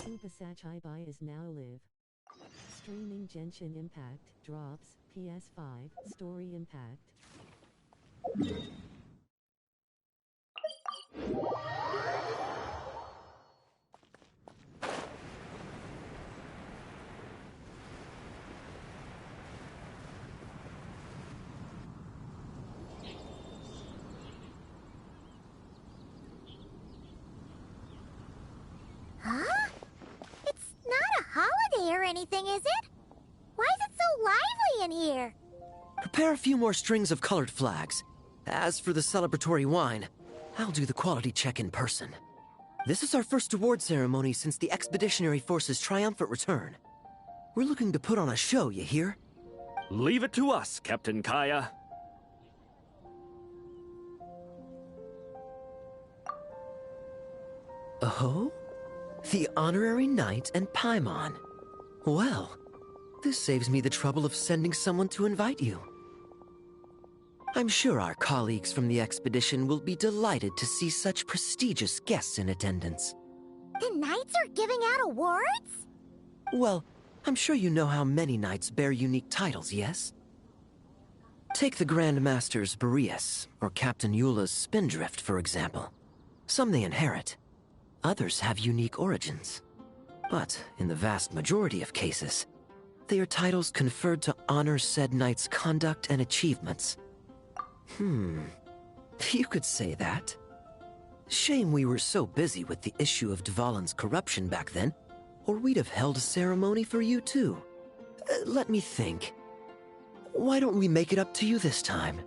Super Sachibai is now live. Streaming Genshin Impact drops PS5 Story Impact. Huh? It's not a holiday or anything, is it? Why is it so lively in here? Prepare a few more strings of colored flags. As for the celebratory wine, I'll do the quality check in person. This is our first award ceremony since the Expeditionary Force's triumphant return. We're looking to put on a show, you hear? Leave it to us, Captain Kaya. Oh? The Honorary Knight and Paimon. Well, this saves me the trouble of sending someone to invite you. I'm sure our colleagues from the expedition will be delighted to see such prestigious guests in attendance. The knights are giving out awards? Well, I'm sure you know how many knights bear unique titles, yes? Take the Grand Masters Boreas, or Captain Eula's Spindrift, for example. Some they inherit. Others have unique origins. But in the vast majority of cases, they are titles conferred to honor said knight's conduct and achievements. You could say that. Shame we were so busy with the issue of Dvalin's corruption back then, or we'd have held a ceremony for you too. Let me think. Why don't we make it up to you this time?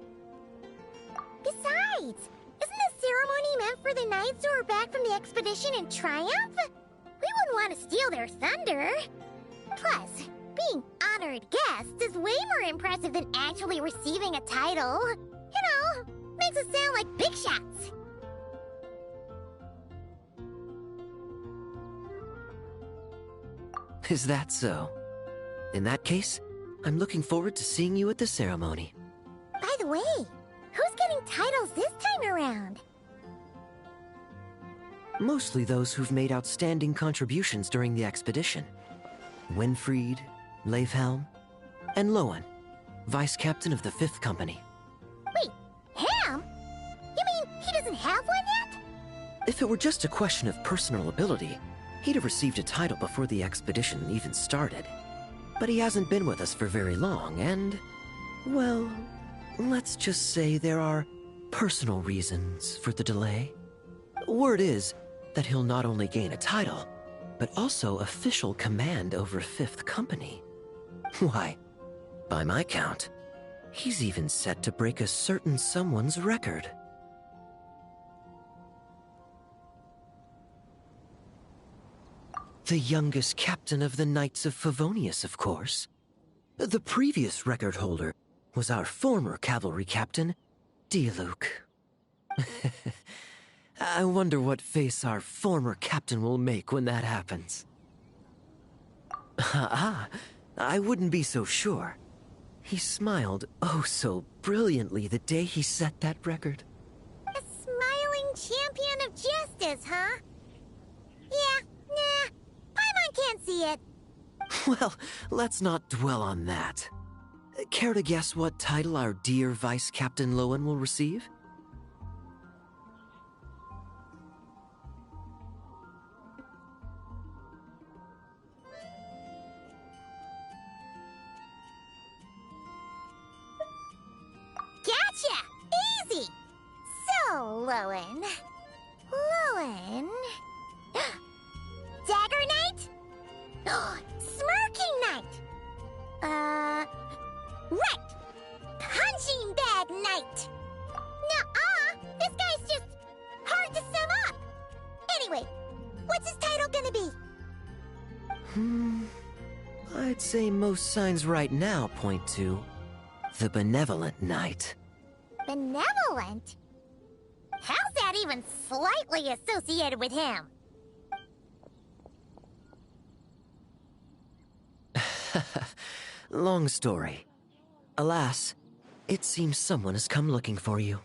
Besides, isn't the ceremony meant for the knights who are back from the expedition in triumph? We wouldn't want to steal their thunder. Plus, being honored guests is way more impressive than actually receiving a title. You know, makes us sound like big shots. Is that so? In that case, I'm looking forward to seeing you at the ceremony. By the way, who's getting titles this time around? Mostly those who've made outstanding contributions during the expedition. Winfried, Leifhelm, and Lowen, Vice Captain of the 5th Company. Wait, him? You mean he doesn't have one yet? If it were just a question of personal ability, he'd have received a title before the expedition even started. But he hasn't been with us for very long, and, well, let's just say there are personal reasons for the delay. Word is that he'll not only gain a title, but also official command over 5th Company. Why, by my count, he's even set to break a certain someone's record. The youngest captain of the Knights of Favonius, of course. The previous record holder was our former cavalry captain, Diluc. I wonder what face our former captain will make when that happens. I wouldn't be so sure. He smiled oh so brilliantly the day he set that record. A smiling champion of justice, huh? Yeah, nah. Paimon can't see it. Well, let's not dwell on that. Care to guess what title our dear Vice Captain Lowen will receive? Gotcha! Easy! So, Lowen... Dagger Knight? Smirking Knight! Right! Punching Bag Knight! Nuh-uh! This guy's just hard to sum up! Anyway, what's his title gonna be? I'd say most signs right now point to the Benevolent Knight. Benevolent? How's that even slightly associated with him? Long story. Alas, it seems someone has come looking for you.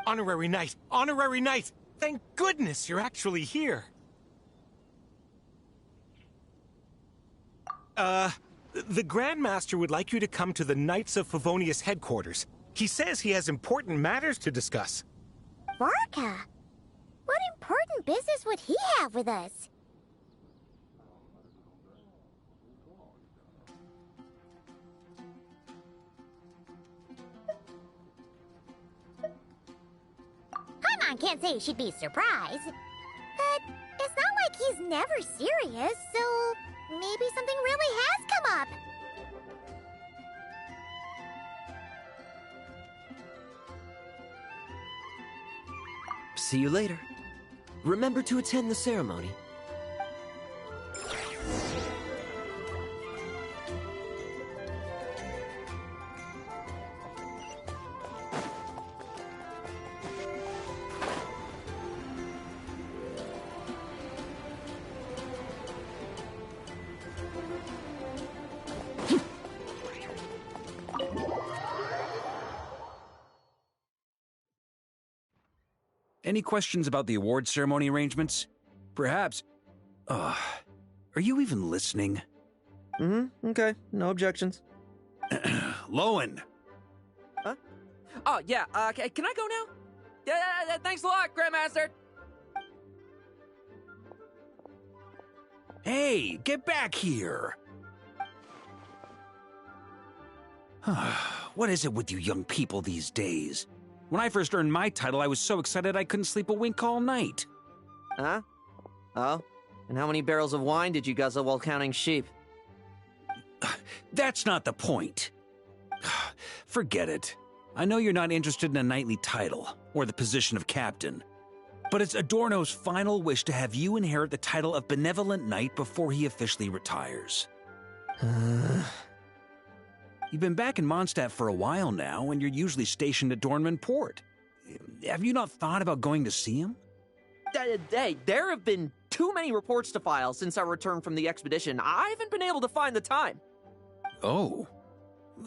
Honorary Knight! Honorary Knight! Thank goodness you're actually here! The Grand Master would like you to come to the Knights of Favonius headquarters. He says he has important matters to discuss. Varka? What important business would he have with us? Paimon can't say she'd be surprised. But it's not like he's never serious, so maybe something really has come up. See you later. Remember to attend the ceremony. Any questions about the award ceremony arrangements? Perhaps. Are you even listening? Okay. No objections. Lowen! Huh? Oh, yeah, can I go now? Yeah, thanks a lot, Grandmaster! Hey, get back here! What is it with you young people these days? When I first earned my title, I was so excited I couldn't sleep a wink all night. Huh? Oh? And how many barrels of wine did you guzzle while counting sheep? That's not the point. Forget it. I know you're not interested in a knightly title, or the position of captain. But it's Adorno's final wish to have you inherit the title of Benevolent Knight before he officially retires. You've been back in Mondstadt for a while now, and you're usually stationed at Dornman Port. Have you not thought about going to see him? Hey, there have been too many reports to file since our return from the expedition. I haven't been able to find the time. Oh.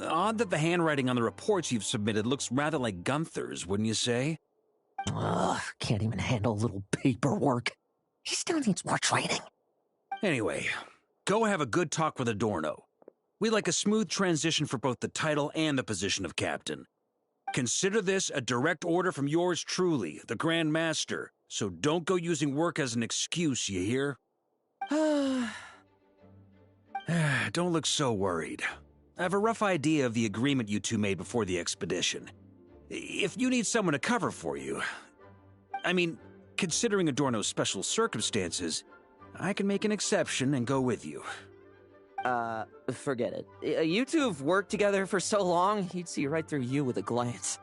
Odd that the handwriting on the reports you've submitted looks rather like Gunther's, wouldn't you say? Ugh, can't even handle a little paperwork. He still needs more training. Anyway, go have a good talk with Adorno. We'd like a smooth transition for both the title and the position of captain. Consider this a direct order from yours truly, the Grand Master, so don't go using work as an excuse, you hear? Don't look so worried. I have a rough idea of the agreement you two made before the expedition. If you need someone to cover for you... I mean, considering Adorno's special circumstances, I can make an exception and go with you. Forget it. You two have worked together for so long, he'd see right through you with a glance.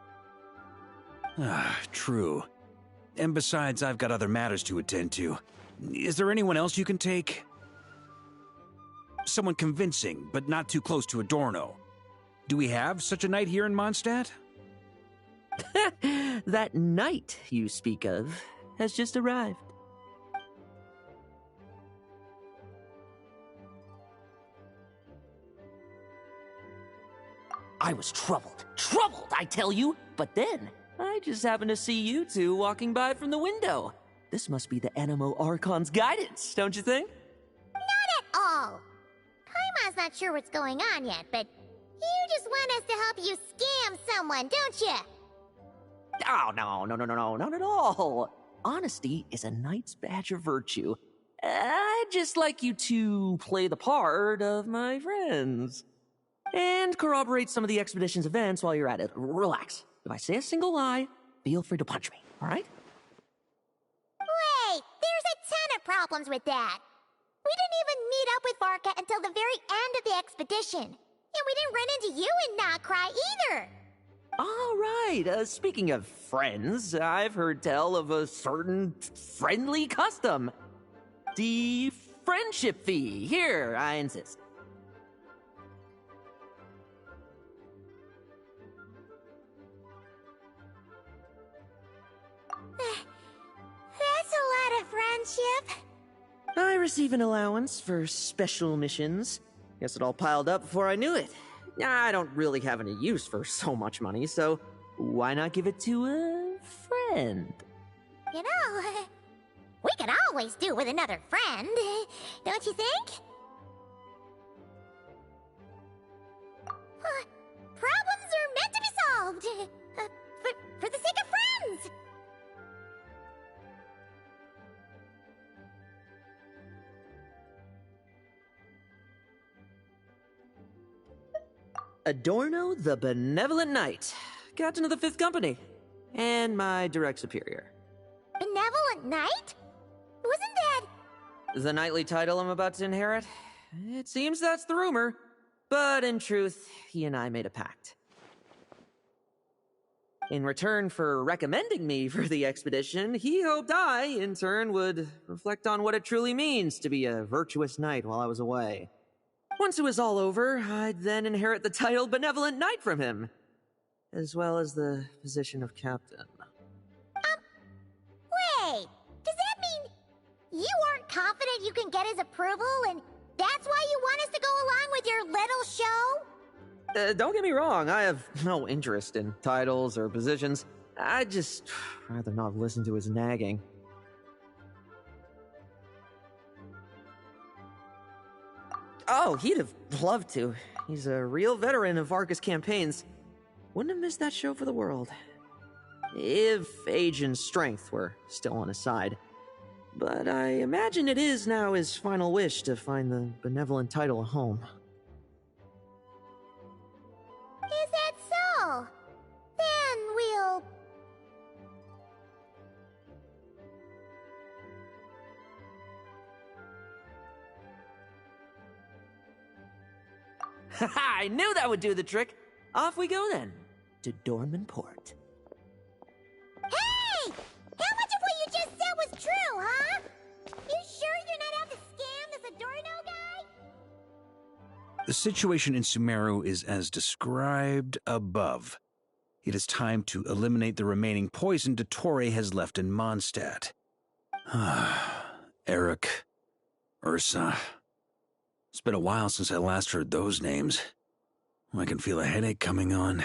True. And besides, I've got other matters to attend to. Is there anyone else you can take? Someone convincing, but not too close to Adorno. Do we have such a knight here in Mondstadt? That knight you speak of has just arrived. I was troubled, I tell you, but then I just happened to see you two walking by from the window. This must be the Animo Archon's guidance, don't you think? Not at all. Paimon's not sure what's going on yet, but you just want us to help you scam someone, don't you? Oh, no, not at all. Honesty is a knight's badge of virtue. I'd just like you to play the part of my friends. And corroborate some of the expedition's events while you're at it. Relax. If I say a single lie, feel free to punch me, all right? Wait, there's a ton of problems with that. We didn't even meet up with Varka until the very end of the expedition. And we didn't run into you in Nocry either. All right, speaking of friends, I've heard tell of a certain friendly custom. The friendship fee. Here, I insist. That's a lot of friendship. I receive an allowance for special missions. Guess it all piled up before I knew it. I don't really have any use for so much money, so why not give it to a friend? You know, we could always do with another friend, don't you think? Adorno the Benevolent Knight, Captain of the Fifth Company, and my direct superior. Benevolent Knight? Wasn't that... The knightly title I'm about to inherit? It seems that's the rumor. But in truth, he and I made a pact. In return for recommending me for the expedition, he hoped I, in turn, would reflect on what it truly means to be a virtuous knight while I was away. Once it was all over, I'd then inherit the title Benevolent Knight from him, as well as the position of captain. Wait, does that mean you aren't confident you can get his approval, and that's why you want us to go along with your little show? Don't get me wrong, I have no interest in titles or positions. I'd just rather not listen to his nagging. Oh, he'd have loved to. He's a real veteran of Vargas campaigns. Wouldn't have missed that show for the world. If age and strength were still on his side. But I imagine it is now his final wish to find the benevolent title a home. Is that so? Then we'll... I knew that would do the trick! Off we go then, to Dorman Port. Hey! How much of what you just said was true, huh? You sure you're not out to scam this Adorno guy? The situation in Sumeru is as described above. It is time to eliminate the remaining poison Dottore has left in Mondstadt. Eric, Ursa. It's been a while since I last heard those names. I can feel a headache coming on.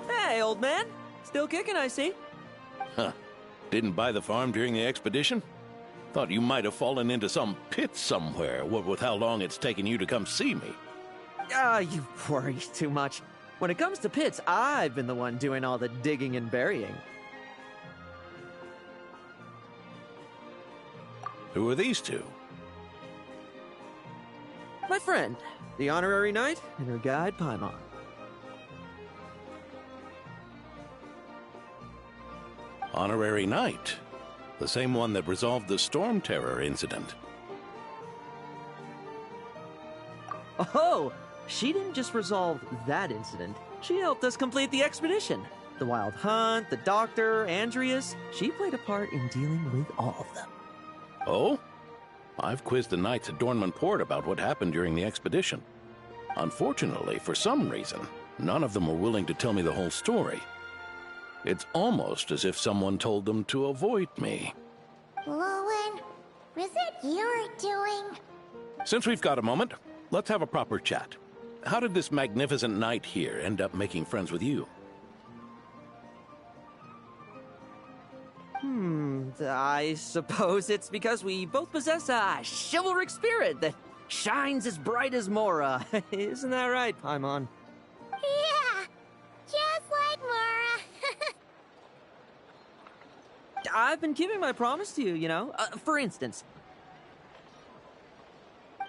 Hey, old man. Still kicking, I see. Huh. Didn't buy the farm during the expedition? Thought you might have fallen into some pit somewhere, what with how long it's taken you to come see me. You worry too much. When it comes to pits, I've been the one doing all the digging and burying. Who are these two? My friend, the honorary knight, and her guide, Paimon. Honorary Knight. The same one that resolved the Storm Terror incident. Oh, she didn't just resolve that incident. She helped us complete the expedition. The Wild Hunt, the Doctor, Andreas. She played a part in dealing with all of them. Oh? I've quizzed the knights at Dorman Port about what happened during the expedition. Unfortunately, for some reason, none of them were willing to tell me the whole story. It's almost as if someone told them to avoid me. Lowen, was it your doing? Since we've got a moment, let's have a proper chat. How did this magnificent knight here end up making friends with you? I suppose it's because we both possess a chivalric spirit that shines as bright as Mora. Isn't that right, Paimon? Yeah, just like Mora. I've been keeping my promise to you, you know. For instance,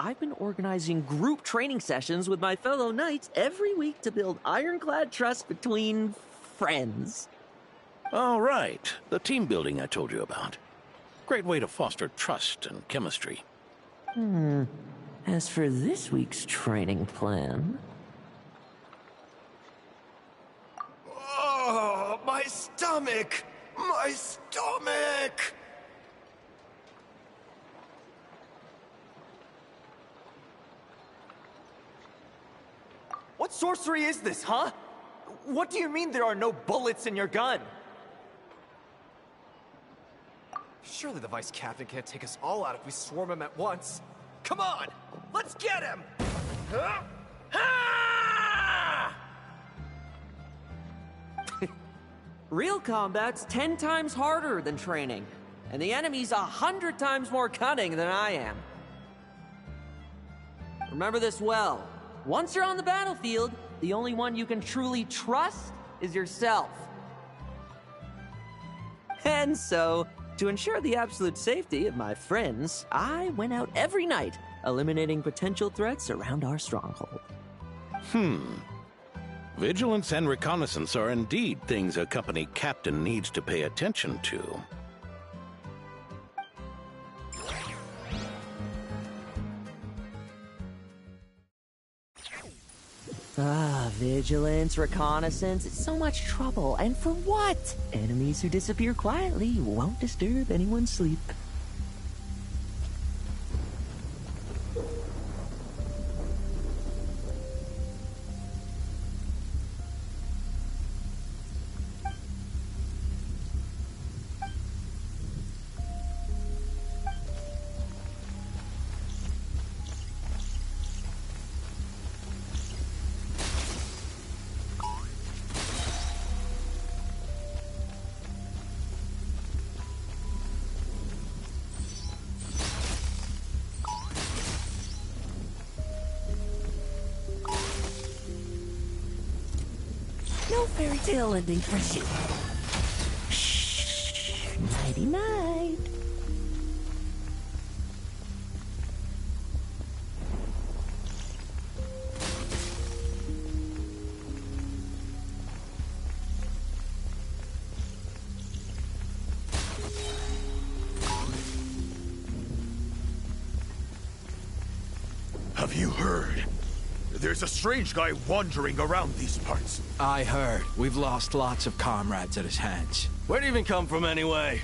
I've been organizing group training sessions with my fellow knights every week to build ironclad trust between friends. All right, the team building I told you about. Great way to foster trust and chemistry. As for this week's training plan... Oh, my stomach! My stomach! What sorcery is this, huh? What do you mean there are no bullets in your gun? Surely the vice captain can't take us all out if we swarm him at once. Come on! Let's get him! Huh? Ah! Real combat's 10 times harder than training, and the enemy's 100 times more cunning than I am. Remember this well. Once you're on the battlefield, the only one you can truly trust is yourself. And so, to ensure the absolute safety of my friends, I went out every night, eliminating potential threats around our stronghold. Vigilance and reconnaissance are indeed things a company captain needs to pay attention to. Vigilance, reconnaissance, it's so much trouble. And for what? Enemies who disappear quietly won't disturb anyone's sleep. No fairy tale ending for you. Shh. Nighty night. Have you heard? There's a strange guy wandering around these parts. I heard. We've lost lots of comrades at his hands. Where'd he even come from anyway?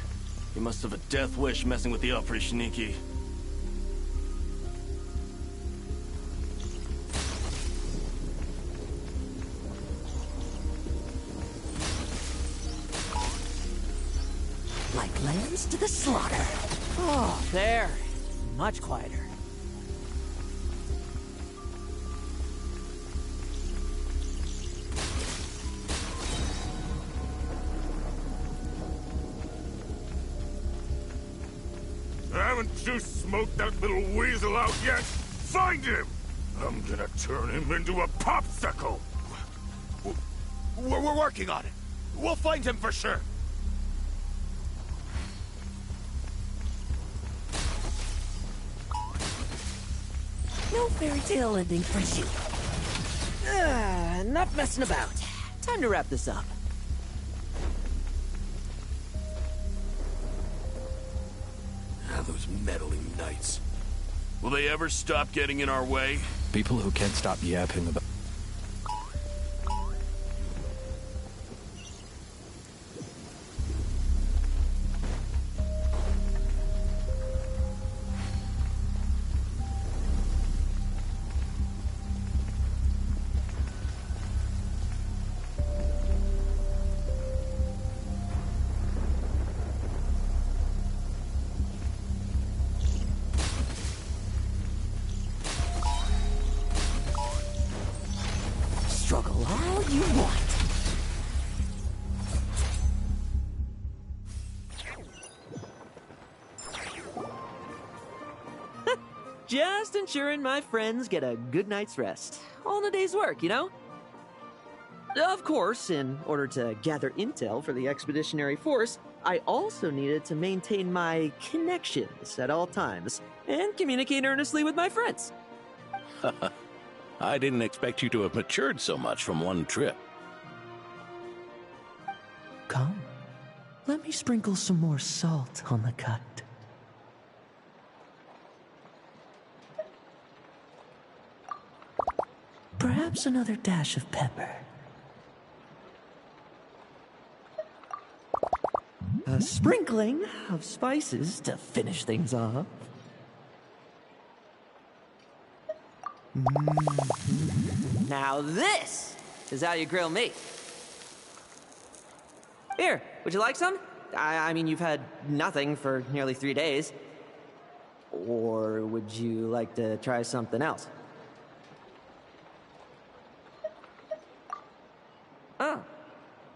He must have a death wish messing with the Oprishniki. Like lambs to the slaughter. Oh, there. Much quieter. Haven't you smoked that little weasel out yet? Find him! I'm gonna turn him into a popsicle! We're working on it. We'll find him for sure. No fairy tale ending for you. Enough messing about. Time to wrap this up. Those meddling knights. Will they ever stop getting in our way? People who can't stop yapping about... Struggle all you want. Just ensuring my friends get a good night's rest. All in a day's work, you know? Of course, in order to gather intel for the expeditionary force, I also needed to maintain my connections at all times and communicate earnestly with my friends. I didn't expect you to have matured so much from one trip. Come, let me sprinkle some more salt on the cut. Perhaps another dash of pepper. A sprinkling of spices to finish things off. Now this is how you grill me. Here, would you like some? I mean, you've had nothing for nearly 3 days. Or would you like to try something else? Oh.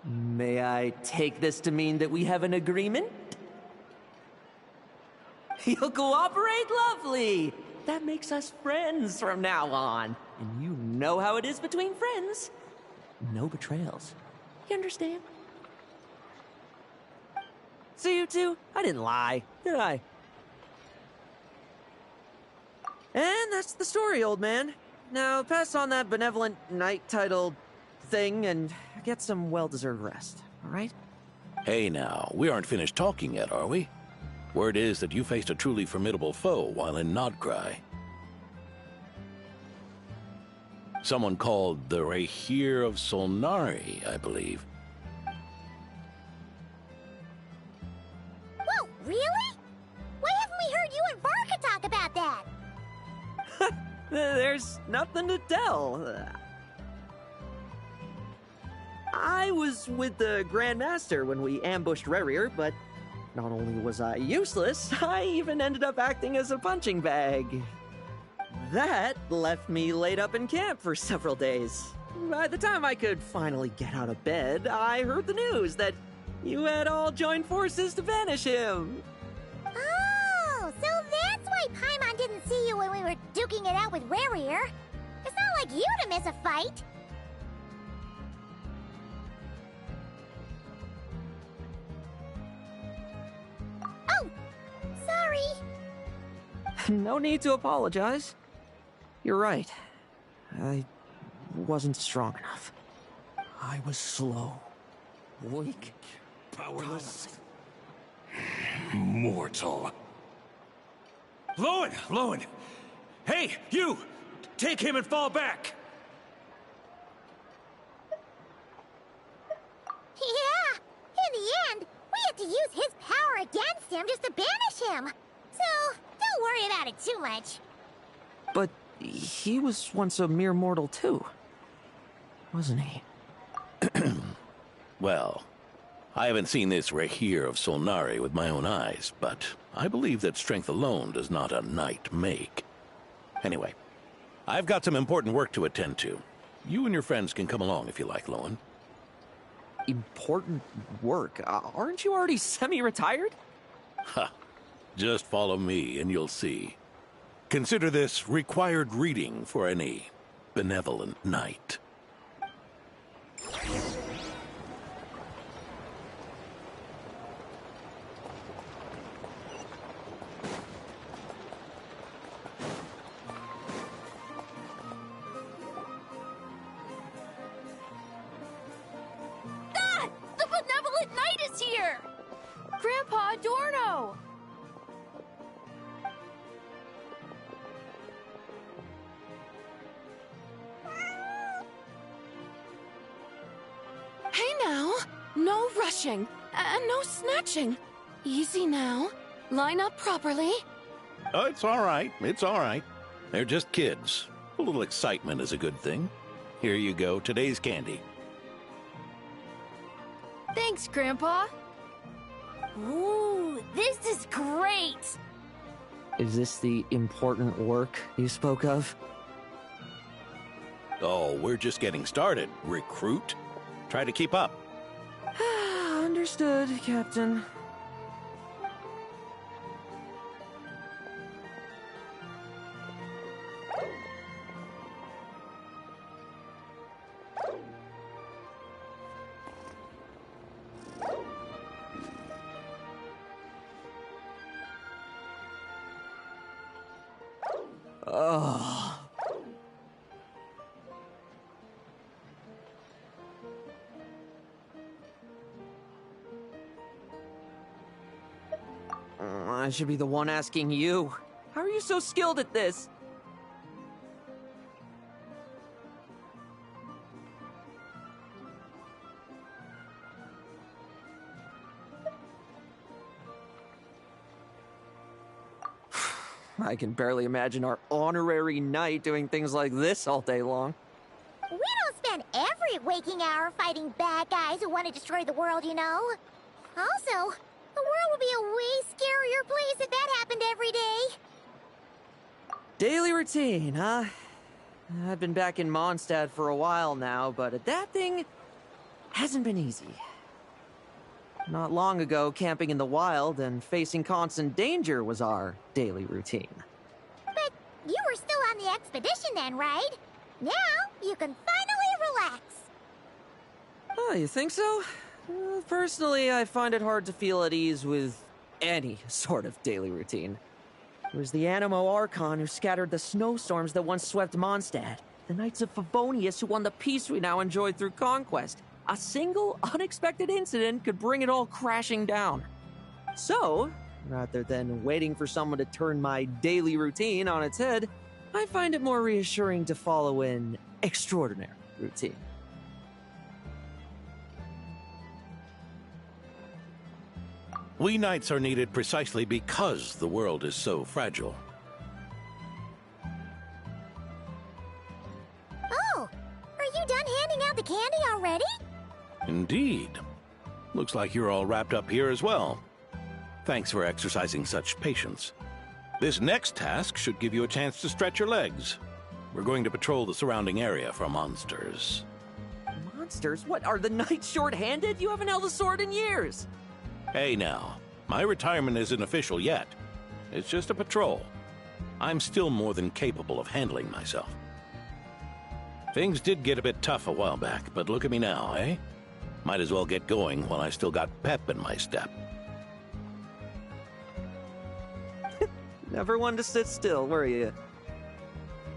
May I take this to mean that we have an agreement? You'll cooperate? Lovely! That makes us friends from now on. And you know how it is between friends. No betrayals. You understand? So you two, I didn't lie, did I? And that's the story, old man. Now pass on that benevolent knight titled thing and get some well-deserved rest, all right? Hey now, we aren't finished talking yet, are we? Word is that you faced a truly formidable foe while in Nodcry. Someone called the Rahir of Solnari, I believe. Whoa, really? Why haven't we heard you and Varka talk about that? There's nothing to tell. I was with the Grand Master when we ambushed Rerir, but not only was I useless, I even ended up acting as a punching bag. That left me laid up in camp for several days. By the time I could finally get out of bed, I heard the news that you had all joined forces to banish him. Oh, so that's why Paimon didn't see you when we were duking it out with Rerir. It's not like you to miss a fight. Oh, sorry. No need to apologize. You're right. I wasn't strong enough. I was slow, weak, powerless. Mortal. Lowen! Hey, you! Take him and fall back! Yeah, in the end, we had to use his power against him just to banish him. So, don't worry about it too much. But he was once a mere mortal too, wasn't he? Well, I haven't seen this Rahir of Solnari with my own eyes, but I believe that strength alone does not a knight make. Anyway, I've got some important work to attend to. You and your friends can come along if you like, Lowen. Important work? Aren't you already semi-retired? Ha! Just follow me and you'll see. Consider this required reading for any benevolent knight. Ah! The benevolent knight is here! Grandpa Adorno! Hey now, no rushing, and no snatching. Easy now. Line up properly. Oh, it's all right. It's all right. They're just kids. A little excitement is a good thing. Here you go, today's candy. Thanks, Grandpa. Ooh, this is great! Is this the important work you spoke of? Oh, we're just getting started, recruit. Try to keep up. Understood, Captain. Oh. I should be the one asking you. How are you so skilled at this? I can barely imagine our honorary knight doing things like this all day long. We don't spend every waking hour fighting bad guys who want to destroy the world, you know. Also, the world would be a way scarier place if that happened every day. Daily routine, huh? I've been back in Mondstadt for a while now, but that thing hasn't been easy. Not long ago, camping in the wild and facing constant danger was our daily routine. But you were still on the expedition then, right? Now you can finally relax. Oh, you think so? Personally, I find it hard to feel at ease with any sort of daily routine. It was the Animo Archon who scattered the snowstorms that once swept Mondstadt. The Knights of Favonius who won the peace we now enjoy through conquest. A single, unexpected incident could bring it all crashing down. So, rather than waiting for someone to turn my daily routine on its head, I find it more reassuring to follow an extraordinary routine. We knights are needed precisely because the world is so fragile. Oh, are you done handing out the candy already? Indeed. Looks like you're all wrapped up here as well. Thanks for exercising such patience. This next task should give you a chance to stretch your legs. We're going to patrol the surrounding area for monsters. Monsters? What, are the knights short-handed? You haven't held a sword in years! Hey now, my retirement isn't official yet. It's just a patrol. I'm still more than capable of handling myself. Things did get a bit tough a while back, but look at me now, eh? Might as well get going while I still got pep in my step. Never one to sit still, were you?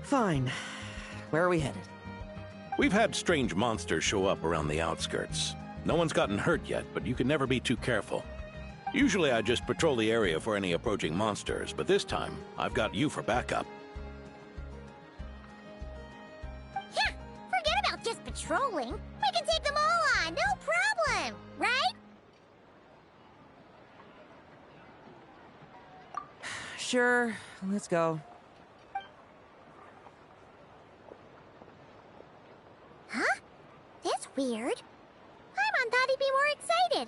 Fine. Where are we headed? We've had strange monsters show up around the outskirts. No one's gotten hurt yet, but you can never be too careful. Usually I just patrol the area for any approaching monsters, but this time I've got you for backup. Yeah, forget about just patrolling. We can take them all on, no problem, right? Sure, let's go. Huh? That's weird. Paimon thought he'd be more excited.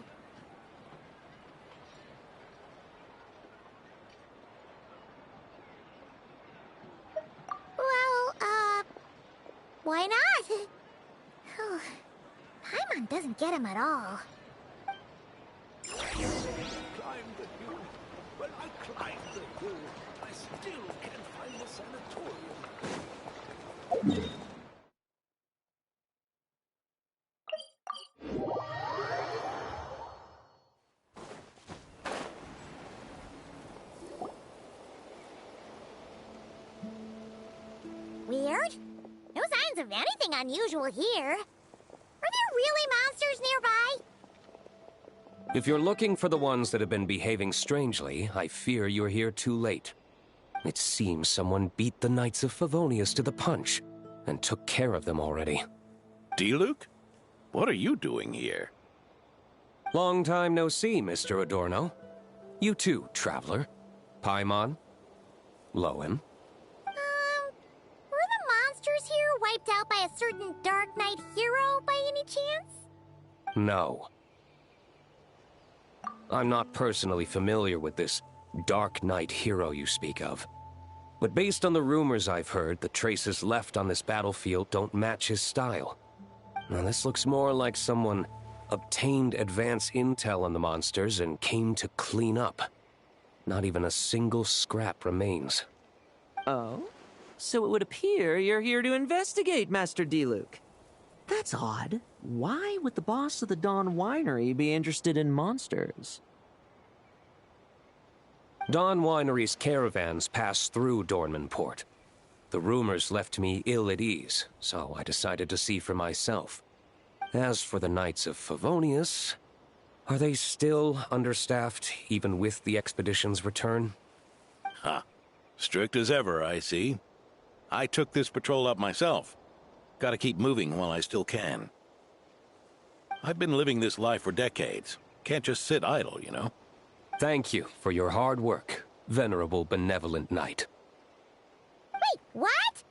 Well, why not? Paimon doesn't get him at all. Climbed the hill. When I climbed the hill, I still can't find the sanatorium. Weird? No signs of anything unusual here. Are there really monsters nearby? If you're looking for the ones that have been behaving strangely, I fear you're here too late. It seems someone beat the Knights of Favonius to the punch, and took care of them already. D-Luke? What are you doing here? Long time no see, Mr. Adorno. You too, traveler. Paimon? Lowen? Were the monsters here wiped out by a certain Dark Knight hero by any chance? No. I'm not personally familiar with this Dark Knight hero you speak of. But based on the rumors I've heard, the traces left on this battlefield don't match his style. Now this looks more like someone obtained advance intel on the monsters and came to clean up. Not even a single scrap remains. Oh? So it would appear you're here to investigate, Master D-Luke. That's odd. Why would the boss of the Dawn Winery be interested in monsters? Dawn Winery's caravans pass through Dornman Port. The rumors left me ill at ease, so I decided to see for myself. As for the Knights of Favonius, are they still understaffed, even with the expedition's return? Ha. Strict as ever, I see. I took this patrol up myself. Gotta keep moving while I still can. I've been living this life for decades. Can't just sit idle, you know? Thank you for your hard work, venerable benevolent knight. Wait, what?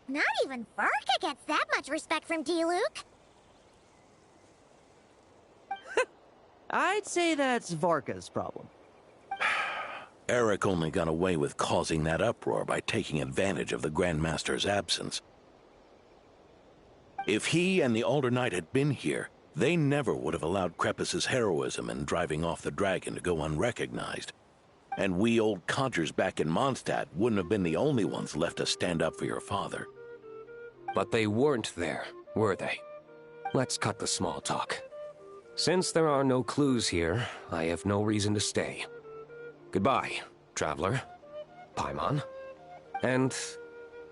Not even Varka gets that much respect from D-Luke. I'd say that's Varka's problem. Eric only got away with causing that uproar by taking advantage of the Grandmaster's absence. If he and the Alder Knight had been here, they never would have allowed Krepus's heroism in driving off the dragon to go unrecognized. And we old codgers back in Mondstadt wouldn't have been the only ones left to stand up for your father. But they weren't there, were they? Let's cut the small talk. Since there are no clues here, I have no reason to stay. Goodbye, traveler, Paimon, and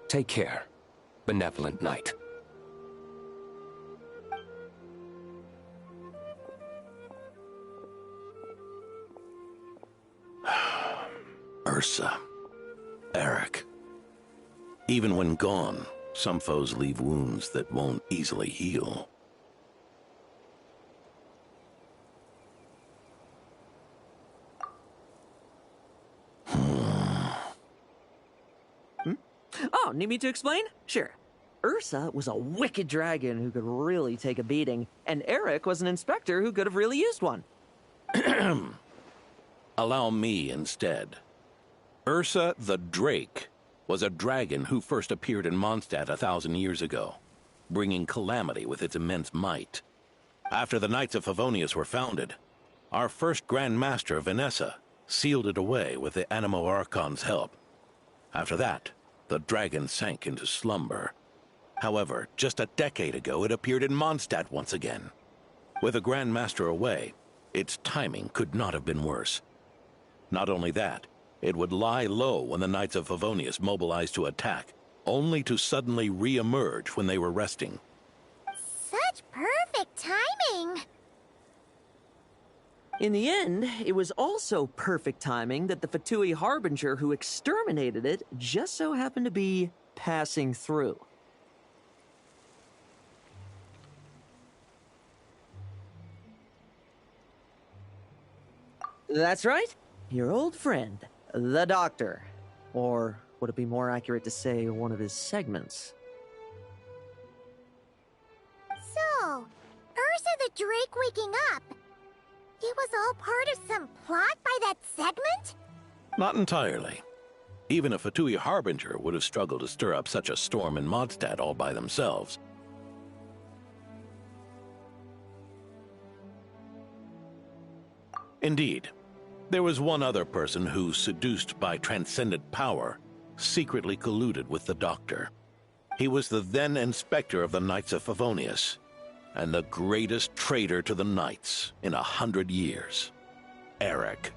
take care, benevolent knight. Ursa, Eric. Even when gone, some foes leave wounds that won't easily heal. Oh, need me to explain? Sure. Ursa was a wicked dragon who could really take a beating, and Eric was an inspector who could have really used one. Allow me instead. Ursa the Drake was a dragon who first appeared in Mondstadt 1,000 years ago, bringing calamity with its immense might. After the Knights of Favonius were founded, our first Grand Master, Vanessa, sealed it away with the Animo Archon's help. After that, the dragon sank into slumber. However, just a decade ago, it appeared in Mondstadt once again. With the Grand Master away, its timing could not have been worse. Not only that, it would lie low when the Knights of Favonius mobilized to attack, only to suddenly re-emerge when they were resting. Such perfect timing! In the end, it was also perfect timing that the Fatui Harbinger who exterminated it just so happened to be passing through. That's right. Your old friend, the Doctor. Or would it be more accurate to say one of his segments? So, Ursa the Drake waking up. It was all part of some plot by that segment? Not entirely. Even a Fatui Harbinger would have struggled to stir up such a storm in Mondstadt all by themselves. Indeed, there was one other person who, seduced by transcendent power, secretly colluded with the Doctor. He was the then Inspector of the Knights of Favonius, and the greatest traitor to the Knights in 100 years, Eric.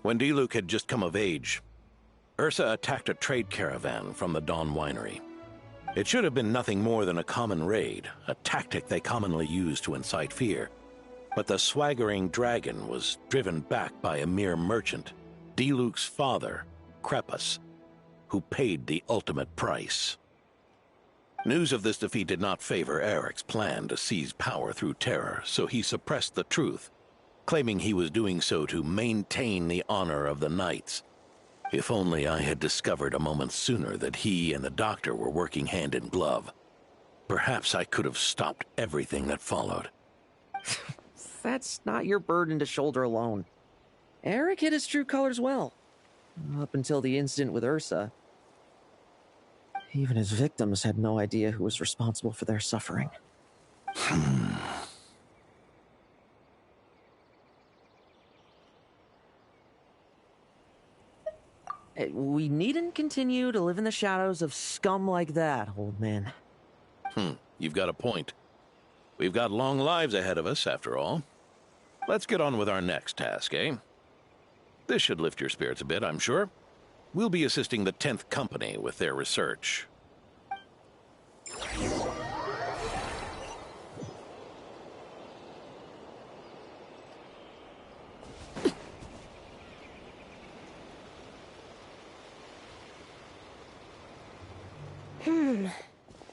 When Diluc had just come of age, Ursa attacked a trade caravan from the Dawn Winery. It should have been nothing more than a common raid, a tactic they commonly use to incite fear. But the swaggering dragon was driven back by a mere merchant, Diluc's father, Krepus, who paid the ultimate price. News of this defeat did not favor Eric's plan to seize power through terror, so he suppressed the truth, claiming he was doing so to maintain the honor of the Knights. If only I had discovered a moment sooner that he and the Doctor were working hand in glove. Perhaps I could have stopped everything that followed. That's not your burden to shoulder alone. Eric hid his true colors well. Up until the incident with Ursa. Even his victims had no idea who was responsible for their suffering. We needn't continue to live in the shadows of scum like that, old man. You've got a point. We've got long lives ahead of us, after all. Let's get on with our next task, eh? This should lift your spirits a bit, I'm sure. We'll be assisting the 10th Company with their research.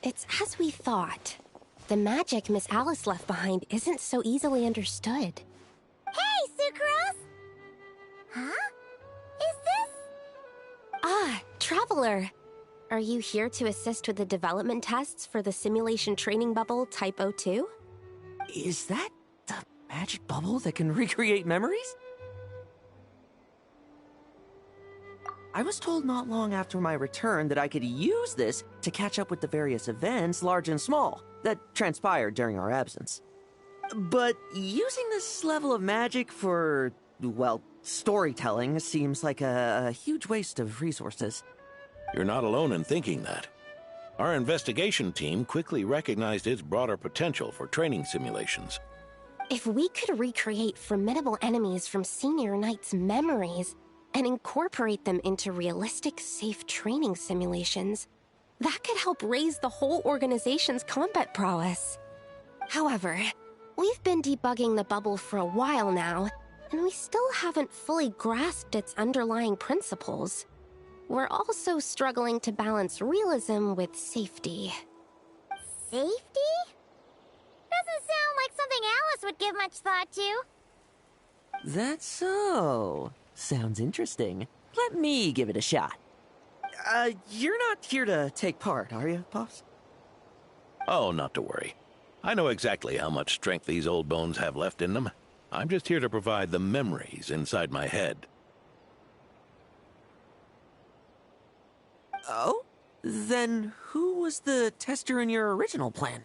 It's as we thought. The magic Miss Alice left behind isn't so easily understood. Hey, Sucrose! Huh? Is this... Ah, Traveler. Are you here to assist with the development tests for the simulation training bubble Type 02? Is that the magic bubble that can recreate memories? I was told not long after my return that I could use this to catch up with the various events, large and small, that transpired during our absence. But using this level of magic for, well, storytelling seems like a huge waste of resources. You're not alone in thinking that. Our investigation team quickly recognized its broader potential for training simulations. If we could recreate formidable enemies from Senior Knight's memories and incorporate them into realistic, safe training simulations, that could help raise the whole organization's combat prowess. However, we've been debugging the bubble for a while now, and we still haven't fully grasped its underlying principles. We're also struggling to balance realism with safety. Safety? Doesn't sound like something Alice would give much thought to. That's so. Sounds interesting. Let me give it a shot. You're not here to take part, are you, Pops? Oh, not to worry. I know exactly how much strength these old bones have left in them. I'm just here to provide the memories inside my head. Oh? Then who was the tester in your original plan?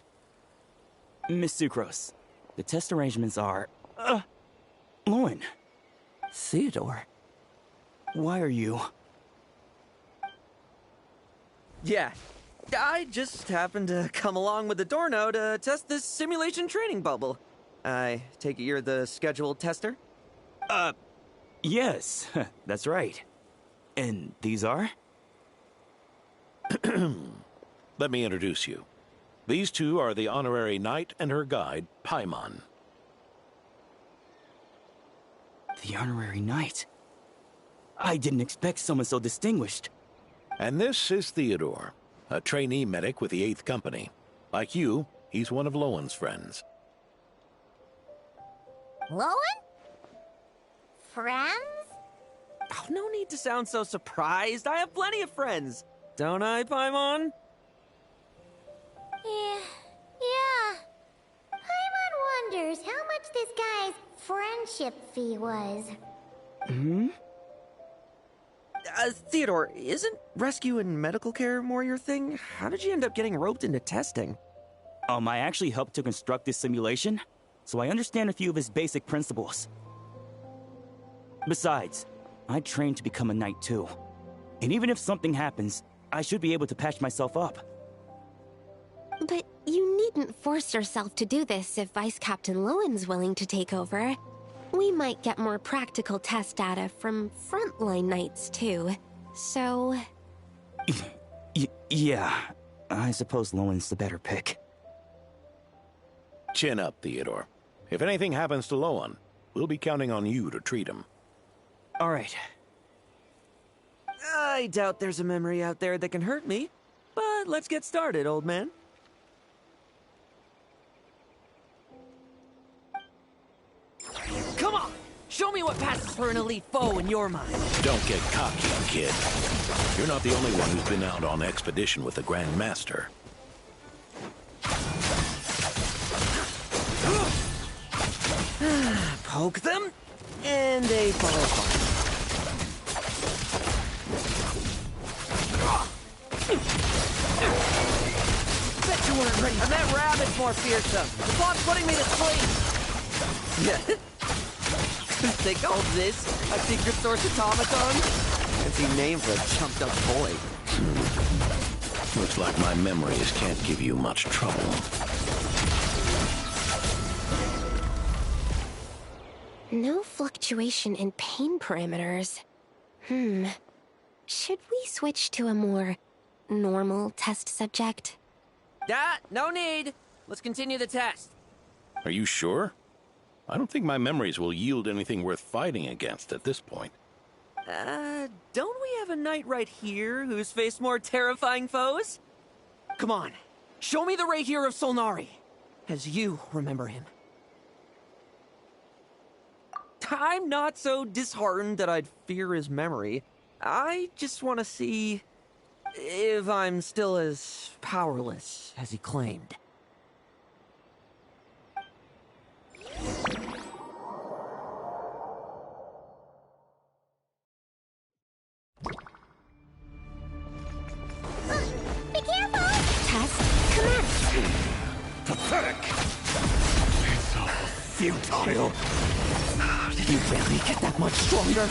Miss Sucrose, the test arrangements are... Lauren. Theodore. Why are you... Yeah, I just happened to come along with the Dorno to test this simulation training bubble. I take it you're the scheduled tester? Yes, that's right. And these are? Let me introduce you. These two are the honorary knight and her guide, Paimon. The honorary knight? I didn't expect someone so distinguished. And this is Theodore, a trainee medic with the 8th Company. Like you, he's one of Lowen's friends. Lowen? Friends? Oh, no need to sound so surprised. I have plenty of friends. Don't I, Paimon? Yeah. Paimon wonders how much this guy's friendship fee was. Theodore, isn't rescue and medical care more your thing? How did you end up getting roped into testing? I actually helped to construct this simulation, so I understand a few of its basic principles. Besides, I trained to become a knight too. And even if something happens, I should be able to patch myself up. But you needn't force yourself to do this if Vice Captain Lowen's willing to take over. We might get more practical test data from frontline knights too, so... Yeah, I suppose Lowen's the better pick. Chin up, Theodore. If anything happens to Lowen, we'll be counting on you to treat him. All right. I doubt there's a memory out there that can hurt me, but let's get started, old man. Come on! Show me what passes for an elite foe in your mind. Don't get cocky, kid. You're not the only one who's been out on expedition with the Grand Master. Poke them, and they fall apart. Bet you weren't ready. And that rabbit's more fearsome. The plot's putting me to sleep. Yeah. They call this a secret source automaton? Fancy name for a chumped up boy. Looks like my memories can't give you much trouble. No fluctuation in pain parameters. Should we switch to a more normal test subject? No need. Let's continue the test. Are you sure? I don't think my memories will yield anything worth fighting against at this point. Don't we have a knight right here who's faced more terrifying foes? Come on, show me the Ray here of Solnari, as you remember him. I'm not so disheartened that I'd fear his memory. I just want to see If I'm still as powerless as he claimed. Be careful! Tess, come on! Pathetic! It's all futile. Did you really get that much stronger?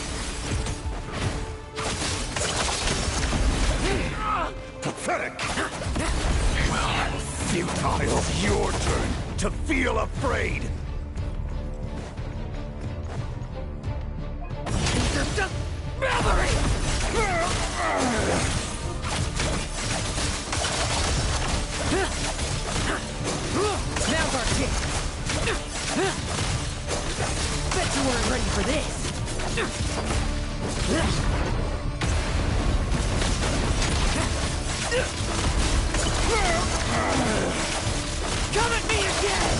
Pathetic! Well, futile. It's your turn to feel afraid. These are just memories! Now's our chance! Bet you weren't ready for this! Come at me again!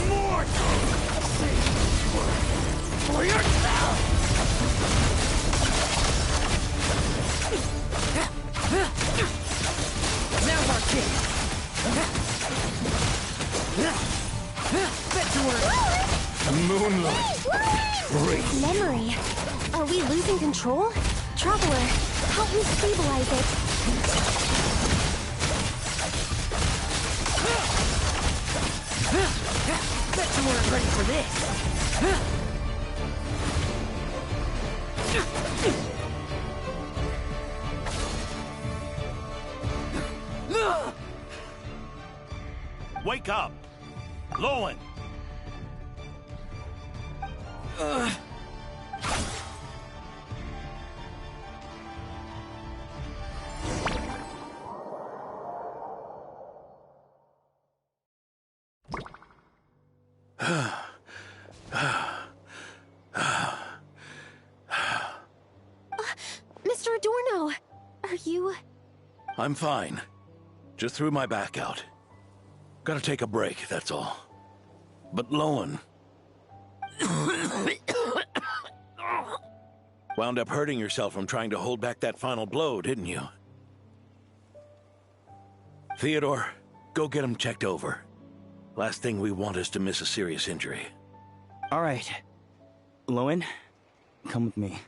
Mortal! For yourself! Now's our chance! Bet you weren't... Moonlight! Traitor! Memory. Are we losing control? Traveler, help me stabilize it. Bet you weren't ready for this! Wake up! Lowen! Mr. Adorno, are you... I'm fine. Just threw my back out. Gotta take a break, that's all. But Lowen... wound up hurting yourself from trying to hold back that final blow, didn't you? Theodore, go get him checked over. Last thing we want is to miss a serious injury. All right. Lowen, come with me.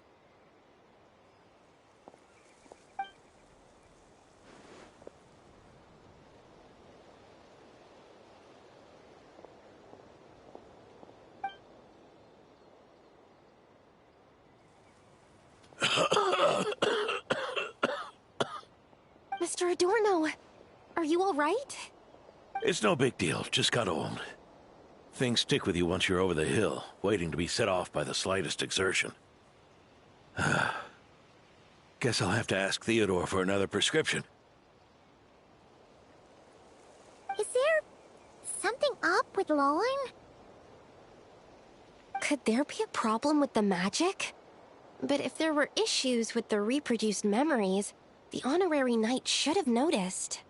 Mr. Adorno, are you all right? It's no big deal, just got old. Things stick with you once you're over the hill, waiting to be set off by the slightest exertion. Guess I'll have to ask Theodore for another prescription. Is there something up with Lowen? Could there be a problem with the magic? But if there were issues with the reproduced memories, the honorary knight should have noticed.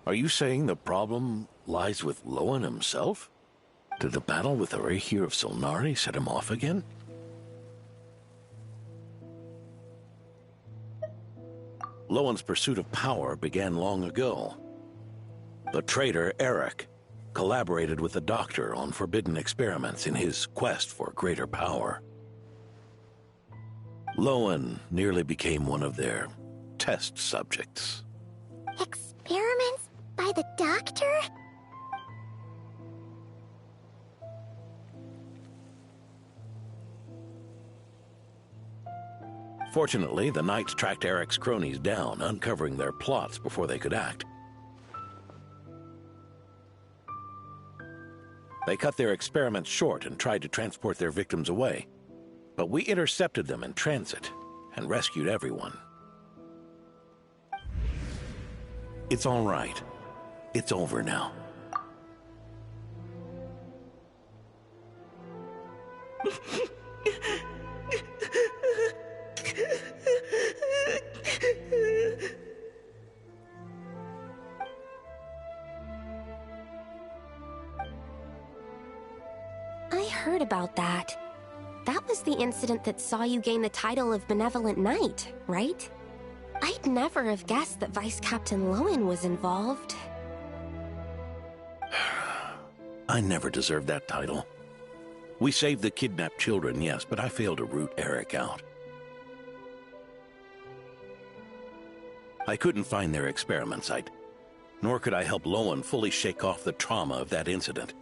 Are you saying the problem lies with Lowen himself? Did the battle with the Reikir of Solnari set him off again? Lowen's pursuit of power began long ago. The traitor, Eric, collaborated with the Doctor on forbidden experiments in his quest for greater power. Lowen nearly became one of their test subjects. Experiments by the Doctor? Fortunately, the Knights tracked Eric's cronies down, uncovering their plots before they could act. They cut their experiments short and tried to transport their victims away. But we intercepted them in transit and rescued everyone. It's all right. It's over now. I heard about that. That was the incident that saw you gain the title of Benevolent Knight, right? I'd never have guessed that Vice Captain Lowen was involved. I never deserved that title. We saved the kidnapped children, yes, but I failed to root Eric out. I couldn't find their experiment site, nor could I help Lowen fully shake off the trauma of that incident.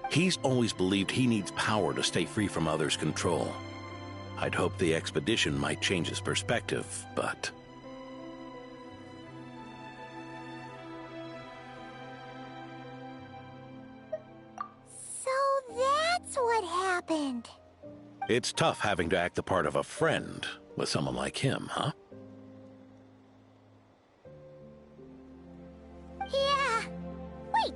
He's always believed he needs power to stay free from others' control. I'd hoped the expedition might change his perspective, but... So that's what happened. It's tough having to act the part of a friend with someone like him, huh? Yeah. Wait.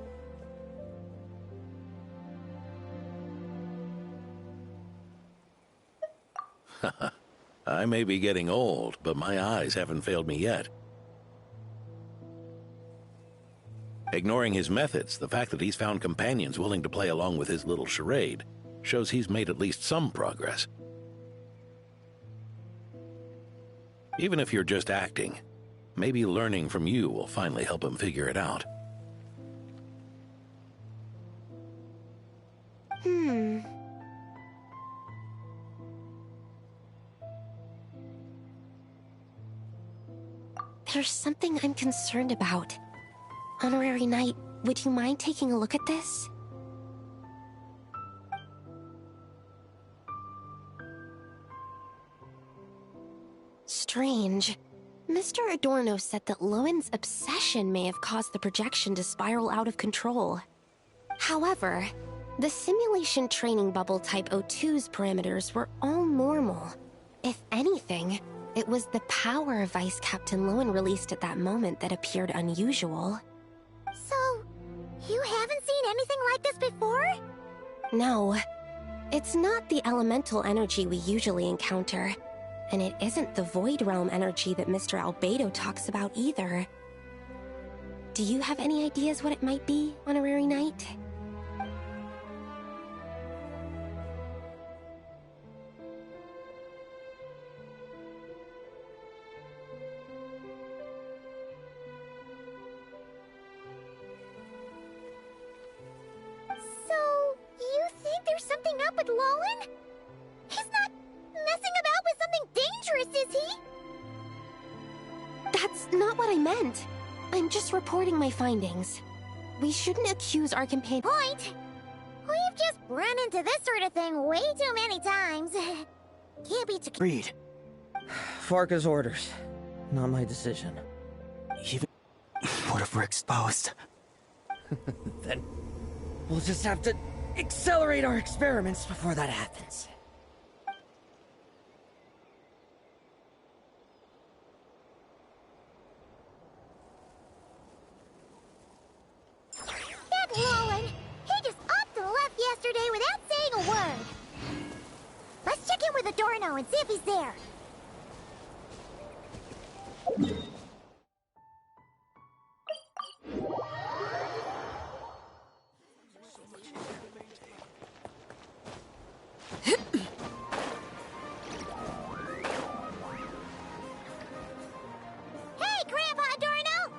I may be getting old, but my eyes haven't failed me yet. Ignoring his methods, the fact that he's found companions willing to play along with his little charade shows he's made at least some progress. Even if you're just acting, maybe learning from you will finally help him figure it out. There's something I'm concerned about. Honorary Knight, would you mind taking a look at this? Strange. Mr. Adorno said that Lowen's obsession may have caused the projection to spiral out of control. However, the simulation training bubble Type O2's parameters were all normal. If anything, it was the power Vice Captain Lowen released at that moment that appeared unusual. So, you haven't seen anything like this before? No. It's not the elemental energy we usually encounter. And it isn't the Void Realm energy that Mr. Albedo talks about either. Do you have any ideas what it might be, Honorary Knight? So, you think there's something up with Lowen? He's not messing about with something dangerous, is he? That's not what I meant. I'm just reporting my findings. We shouldn't accuse our companion. Point! We've just run into this sort of thing way too many times. Can't be too... Read. Farka's orders. Not my decision. Even... What if we're exposed? Then we'll just have to accelerate our experiments before that happens. That Lowen! He just upped and left yesterday without saying a word. Let's check in with Adorno and see if he's there. Hey, Grandpa Adorno!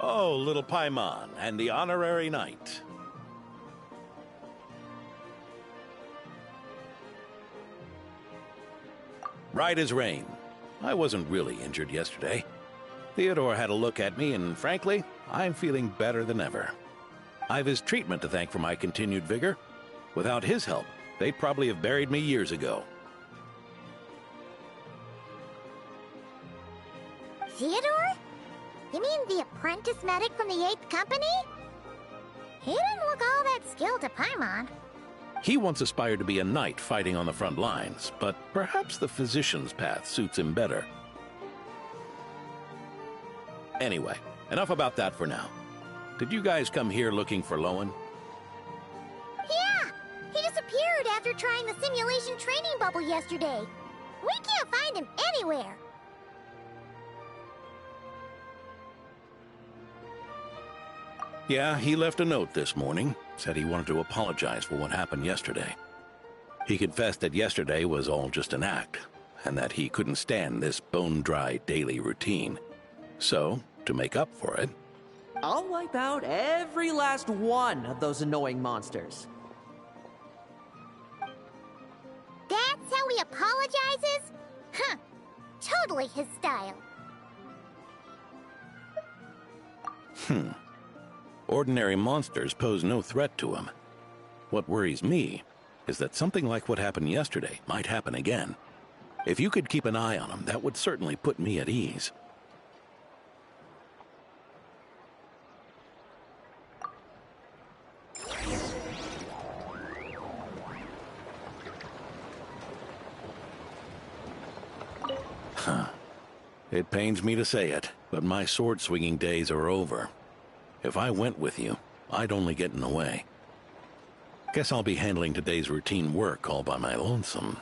Oh, little Paimon and the Honorary Knight. Right as rain. I wasn't really injured yesterday. Theodore had a look at me, and frankly, I'm feeling better than ever. I've his treatment to thank for my continued vigor. Without his help, they'd probably have buried me years ago. Theodore? You mean the apprentice medic from the 8th Company? He didn't look all that skilled to Paimon. He once aspired to be a knight fighting on the front lines, but perhaps the physician's path suits him better. Anyway, enough about that for now. Did you guys come here looking for Lowen? Yeah! He disappeared after trying the simulation training bubble yesterday. We can't find him anywhere. Yeah, he left a note this morning. said he wanted to apologize for what happened yesterday. He confessed that yesterday was all just an act, and that he couldn't stand this bone-dry daily routine. So, to make up for it, I'll wipe out every last one of those annoying monsters. That's how he apologizes? Huh. Totally his style. Ordinary monsters pose no threat to him. What worries me is that something like what happened yesterday might happen again. If you could keep an eye on him, that would certainly put me at ease. It pains me to say it, but my sword-swinging days are over. If I went with you, I'd only get in the way. Guess I'll be handling today's routine work all by my lonesome.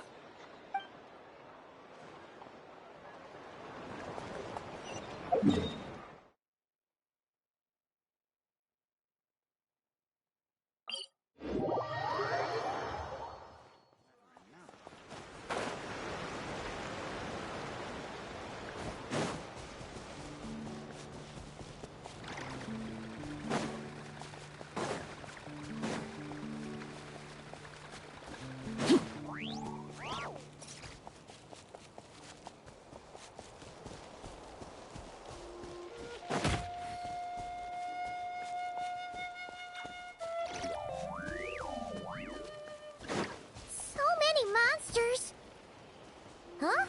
Huh?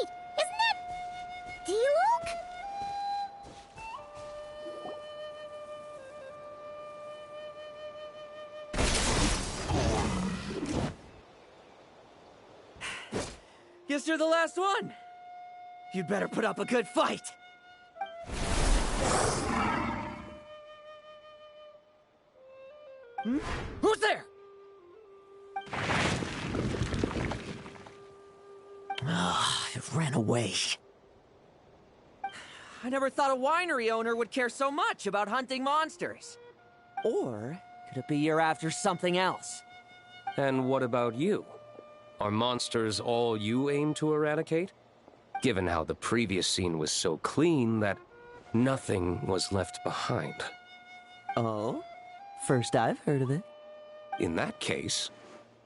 Wait, isn't that... D-Luke? Guess you're the last one. You'd better put up a good fight. Who's there? It ran away. I never thought a winery owner would care so much about hunting monsters. Or could it be you're after something else? And what about you? Are monsters all you aim to eradicate? Given how the previous scene was so clean that nothing was left behind. Oh? First I've heard of it. In that case,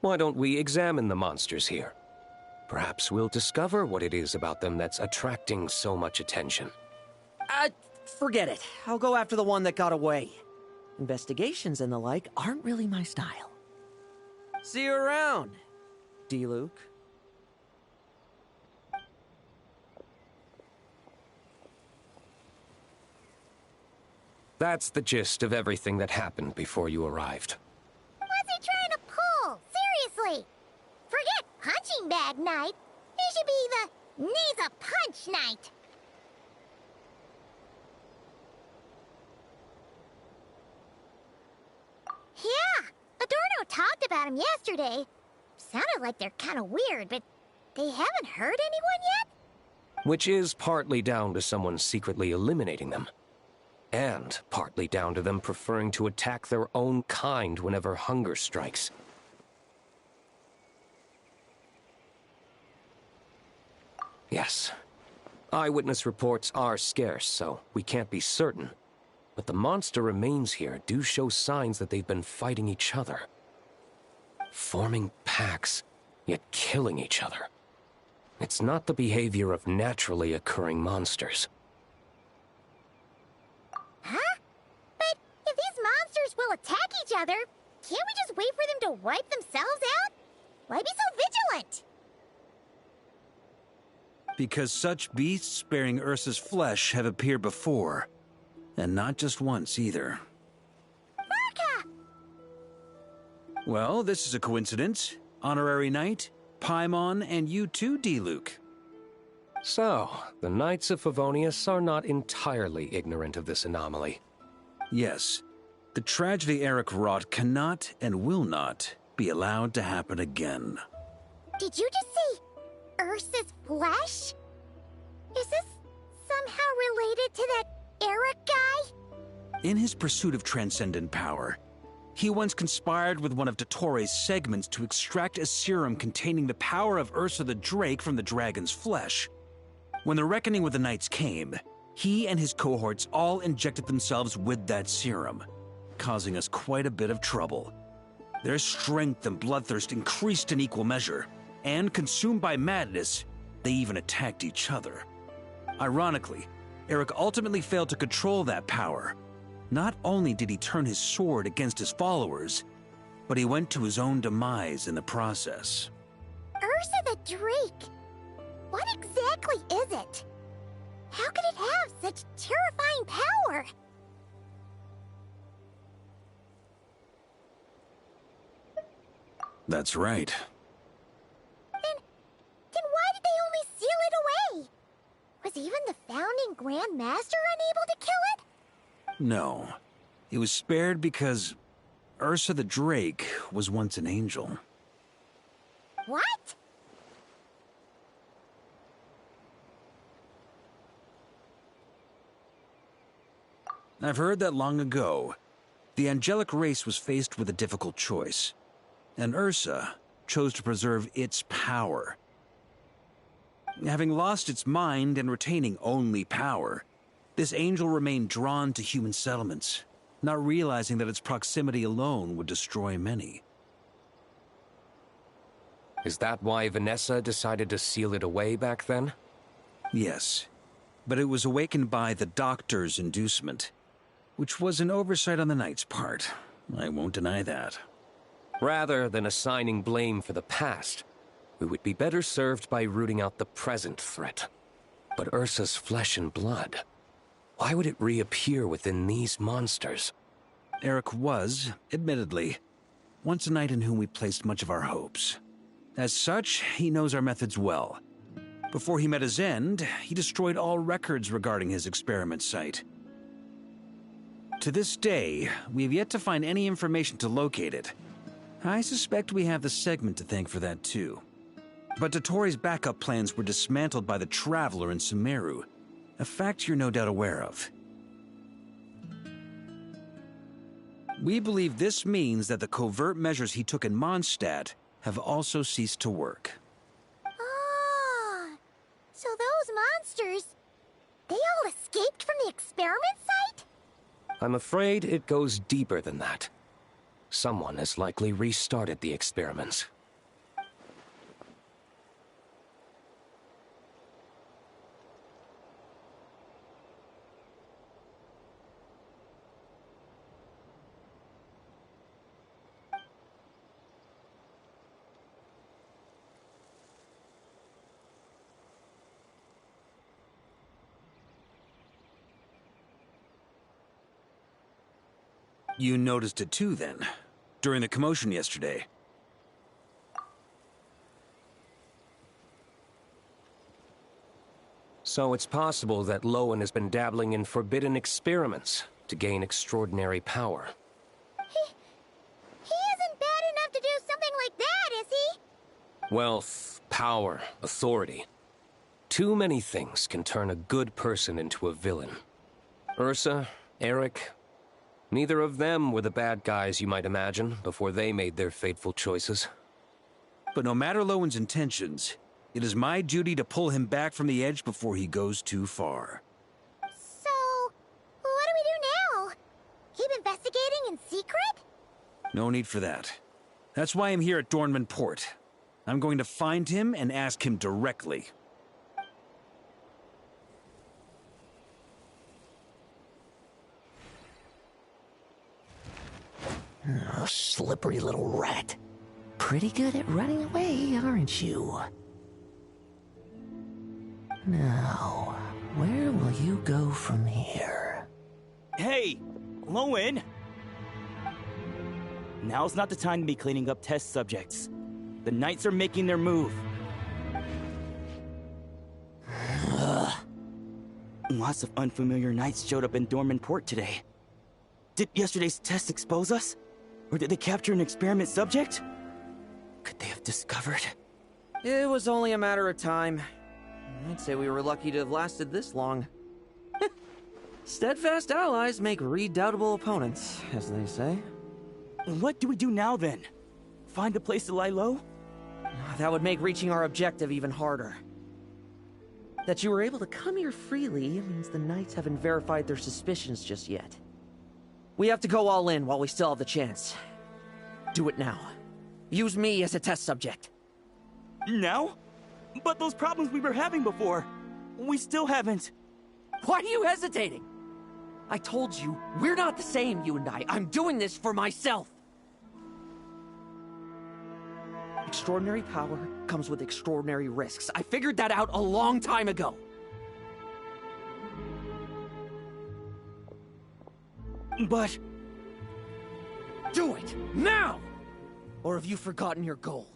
why don't we examine the monsters here? Perhaps we'll discover what it is about them that's attracting so much attention. Forget it. I'll go after the one that got away. Investigations and the like aren't really my style. See you around, D-Luke. That's the gist of everything that happened before you arrived. What's he trying to pull? Seriously! Forget punching bag night. It should be the needs a punch night. Yeah, Adorno talked about him yesterday. Sounded like they're kind of weird, but they haven't hurt anyone yet? Which is partly down to someone secretly eliminating them. And partly down to them preferring to attack their own kind whenever hunger strikes. Yes. Eyewitness reports are scarce, so we can't be certain. But the monster remains here do show signs that they've been fighting each other. Forming packs, yet killing each other. It's not the behavior of naturally occurring monsters. Huh? But if these monsters will attack each other, can't we just wait for them to wipe themselves out? Why be so vigilant? Because such beasts bearing Ursa's flesh have appeared before. And not just once, either. Varka! Well, this is a coincidence. Honorary Knight, Paimon, and you too, D-Luke. So, the Knights of Favonius are not entirely ignorant of this anomaly. Yes. The tragedy Eric wrought cannot and will not be allowed to happen again. Did you just say Ursa's flesh? Is this somehow related to that Eric guy? In his pursuit of transcendent power, He once conspired with one of Dottores' segments to extract a serum containing the power of Ursa the Drake from the dragon's flesh. When the reckoning with the Knights came, he and his cohorts all injected themselves with that serum, causing us quite a bit of trouble. Their strength and bloodthirst increased in equal measure, and consumed by madness, they even attacked each other. Ironically, Eric ultimately failed to control that power. Not only did he turn his sword against his followers, but he went to his own demise in the process. Ursa the Drake! What exactly is it? How could it have such terrifying power? That's right. Then why did they only seal it away? Was even the founding Grand Master unable to kill it? No. It was spared because Ursa the Drake was once an angel. What? I've heard that long ago, the angelic race was faced with a difficult choice, and Ursa chose to preserve its power. Having lost its mind and retaining only power, this angel remained drawn to human settlements, not realizing that its proximity alone would destroy many. Is that why Vanessa decided to seal it away back then? Yes, but it was awakened by the Doctor's inducement, which was an oversight on the Knight's part. I won't deny that. Rather than assigning blame for the past, we would be better served by rooting out the present threat. But Ursa's flesh and blood, why would it reappear within these monsters? Eric was, admittedly, once a knight in whom we placed much of our hopes. As such, he knows our methods well. Before he met his end, he destroyed all records regarding his experiment site. To this day, we have yet to find any information to locate it. I suspect we have the segment to thank for that too. But Dottores' backup plans were dismantled by the Traveler in Sumeru, a fact you're no doubt aware of. We believe this means that the covert measures he took in Mondstadt have also ceased to work. Ah, so those monsters, they all escaped from the experiment site? I'm afraid it goes deeper than that. Someone has likely restarted the experiments. You noticed it too, then, during the commotion yesterday. So it's possible that Lowen has been dabbling in forbidden experiments to gain extraordinary power. He isn't bad enough to do something like that, is he? Wealth, power, authority. Too many things can turn a good person into a villain. Ursa, Eric, neither of them were the bad guys you might imagine before they made their fateful choices. But no matter Lowen's intentions, it is my duty to pull him back from the edge before he goes too far. So, what do we do now? Keep investigating in secret? No need for that. That's why I'm here at Dornman Port. I'm going to find him and ask him directly. Oh, slippery little rat. Pretty good at running away, aren't you? Now, where will you go from here? Hey, Lowen! Now's not the time to be cleaning up test subjects. The Knights are making their move. Ugh. Lots of unfamiliar Knights showed up in Dorman Port today. Did yesterday's test expose us? Or did they capture an experiment subject? Could they have discovered? It was only a matter of time. I'd say we were lucky to have lasted this long. Steadfast allies make redoubtable opponents, as they say. What do we do now, then? Find a place to lie low? That would make reaching our objective even harder. That you were able to come here freely means the Knights haven't verified their suspicions just yet. We have to go all in while we still have the chance. Do it now. Use me as a test subject. Now? But those problems we were having before, we still haven't. Why are you hesitating? I told you, we're not the same, you and I. I'm doing this for myself. Extraordinary power comes with extraordinary risks. I figured that out a long time ago. But... Do it! Now! Or have you forgotten your goal?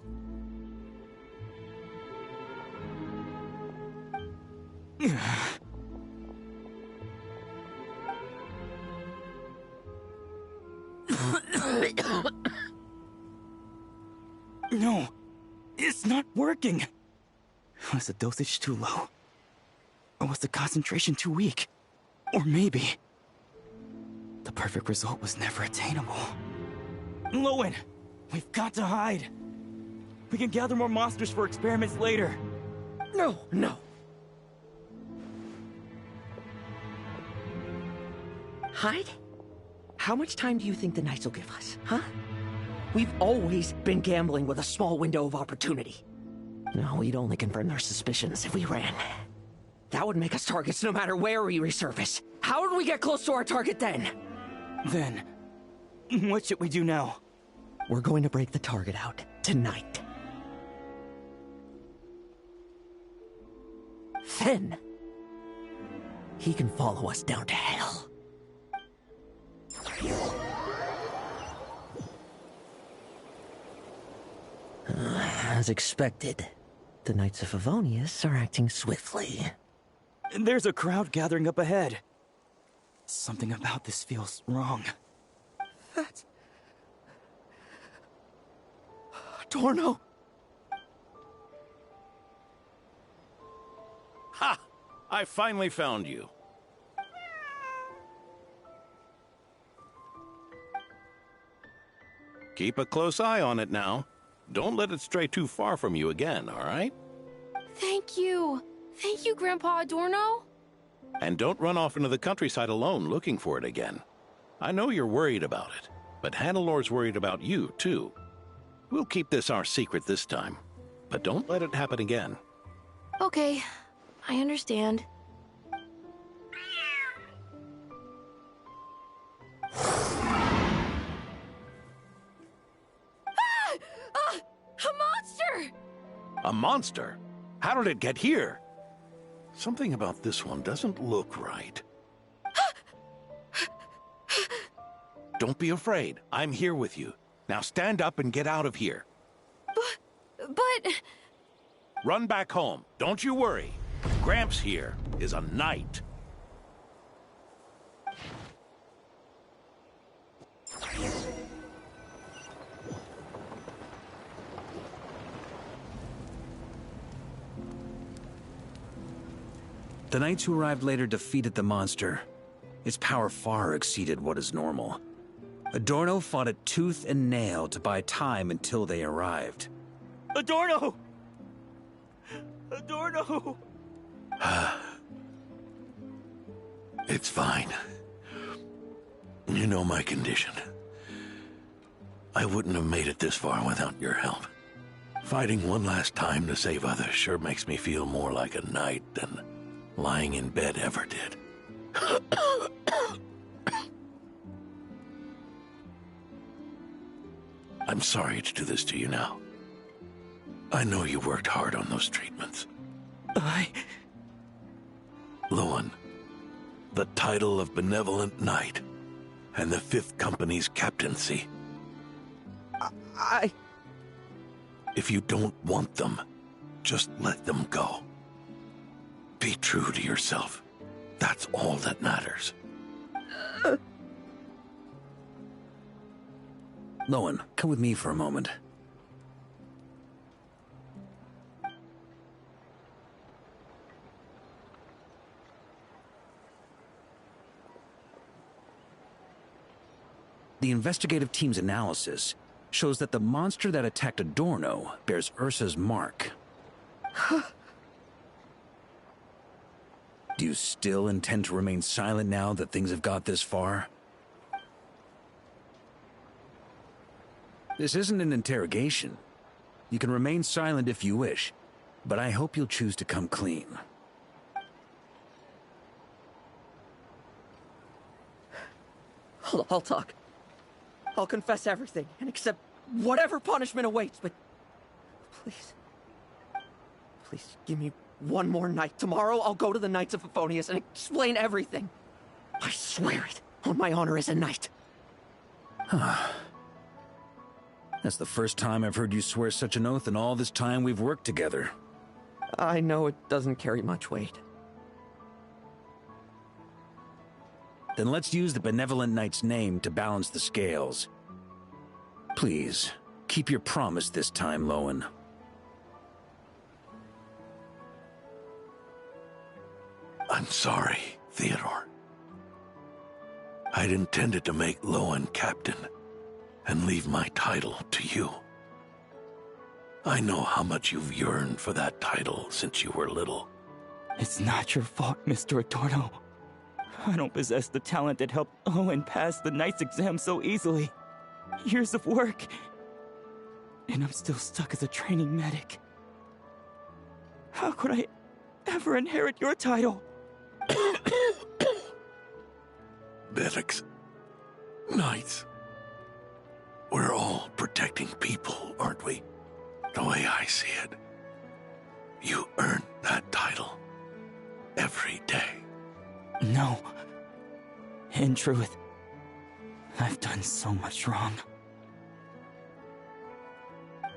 No, it's not working. Was the dosage too low? Or was the concentration too weak? Or maybe... the perfect result was never attainable. Lowen, we've got to hide. We can gather more monsters for experiments later. No, no. Hide? How much time do you think the Knights will give us, huh? We've always been gambling with a small window of opportunity. No, we'd only confirm their suspicions if we ran. That would make us targets no matter where we resurface. How would we get close to our target then? Then, what should we do now? We're going to break the target out tonight. Then, he can follow us down to hell. As expected, the Knights of Favonius are acting swiftly. There's a crowd gathering up ahead. Something about this feels wrong. That's... Adorno! Ha! I finally found you. Keep a close eye on it now. Don't let it stray too far from you again, all right? Thank you. Thank you, Grandpa Adorno. And don't run off into the countryside alone looking for it again. I know you're worried about it, but Hannelor's worried about you, too. We'll keep this our secret this time, but don't let it happen again. Okay, I understand. A monster! A monster? How did it get here? Something about this one doesn't look right. Don't be afraid. I'm here with you. Now stand up and get out of here. But... Run back home. Don't you worry. Gramps here is a knight. The knights who arrived later defeated the monster. Its power far exceeded what is normal. Adorno fought it tooth and nail to buy time until they arrived. Adorno! Adorno! It's fine. You know my condition. I wouldn't have made it this far without your help. Fighting one last time to save others sure makes me feel more like a knight than lying in bed ever did. I'm sorry to do this to you now. I know you worked hard on those treatments. Lowen, the title of Benevolent Knight and the Fifth Company's captaincy. If you don't want them, just let them go. Be true to yourself. That's all that matters. Lowen, come with me for a moment. the investigative team's analysis shows that the monster that attacked Adorno bears Ursa's mark. Do you still intend to remain silent now that things have got this far? This isn't an interrogation. You can remain silent if you wish, but I hope you'll choose to come clean. I'll talk. I'll confess everything and accept whatever punishment awaits, but please, please give me one more night. Tomorrow I'll go to the Knights of Favonius and explain everything. I swear it, on my honor as a knight. That's the first time I've heard you swear such an oath in all this time we've worked together. I know it doesn't carry much weight. Then let's use the Benevolent Knight's name to balance the scales. Please, keep your promise this time, Lowen. I'm sorry, Theodore. I'd intended to make Lowen captain and leave my title to you. I know how much you've yearned for that title since you were little. It's not your fault, Mr. Adorno. I don't possess the talent that helped Owen pass the Knight's exam so easily. Years of work, and I'm still stuck as a training medic. How could I ever inherit your title? Medics, Knights, we're all protecting people, aren't we? The way I see it, you earn that title every day. No. In truth, I've done so much wrong.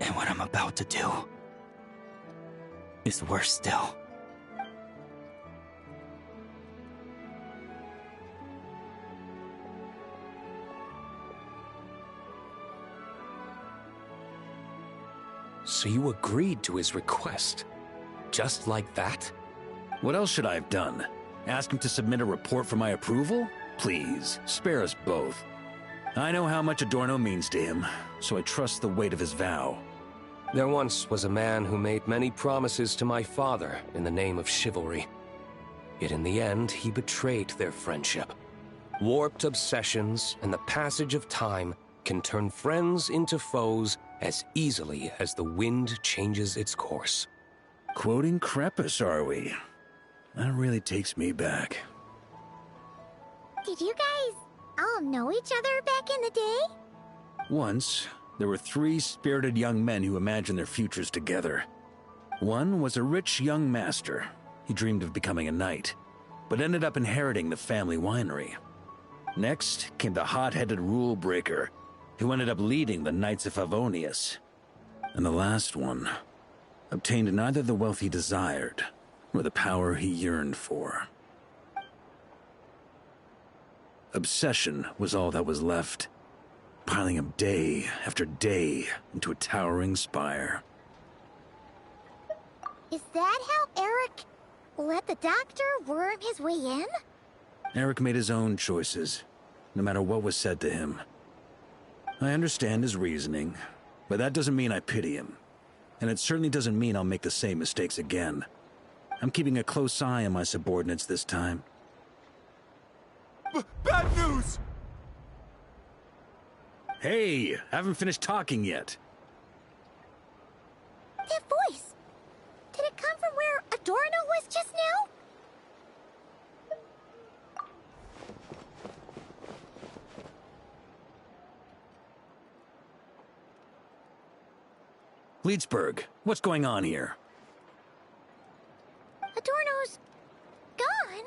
And what I'm about to do is worse still. So you agreed to his request? Just like that? What else should I have done? Ask him to submit a report for my approval? Please, spare us both. I know how much Adorno means to him, so I trust the weight of his vow. There once was a man who made many promises to my father in the name of chivalry. Yet in the end, he betrayed their friendship. Warped obsessions and the passage of time can turn friends into foes as easily as the wind changes its course. Quoting Crepus, are we? That really takes me back. Did you guys all know each other back in the day? Once, there were 3 spirited young men who imagined their futures together. One was a rich young master. He dreamed of becoming a knight, but ended up inheriting the family winery. Next came the hot-headed rule breaker, who ended up leading the Knights of Favonius. And the last one obtained neither the wealth he desired, nor the power he yearned for. Obsession was all that was left, piling up day after day into a towering spire. Is that how Eric let the doctor worm his way in? Eric made his own choices, no matter what was said to him. I understand his reasoning, but that doesn't mean I pity him. And it certainly doesn't mean I'll make the same mistakes again. I'm keeping a close eye on my subordinates this time. Bad news! Hey, haven't finished talking yet. That voice! Did it come from where Adorno was just now? Leedsburg, what's going on here? Adorno's gone?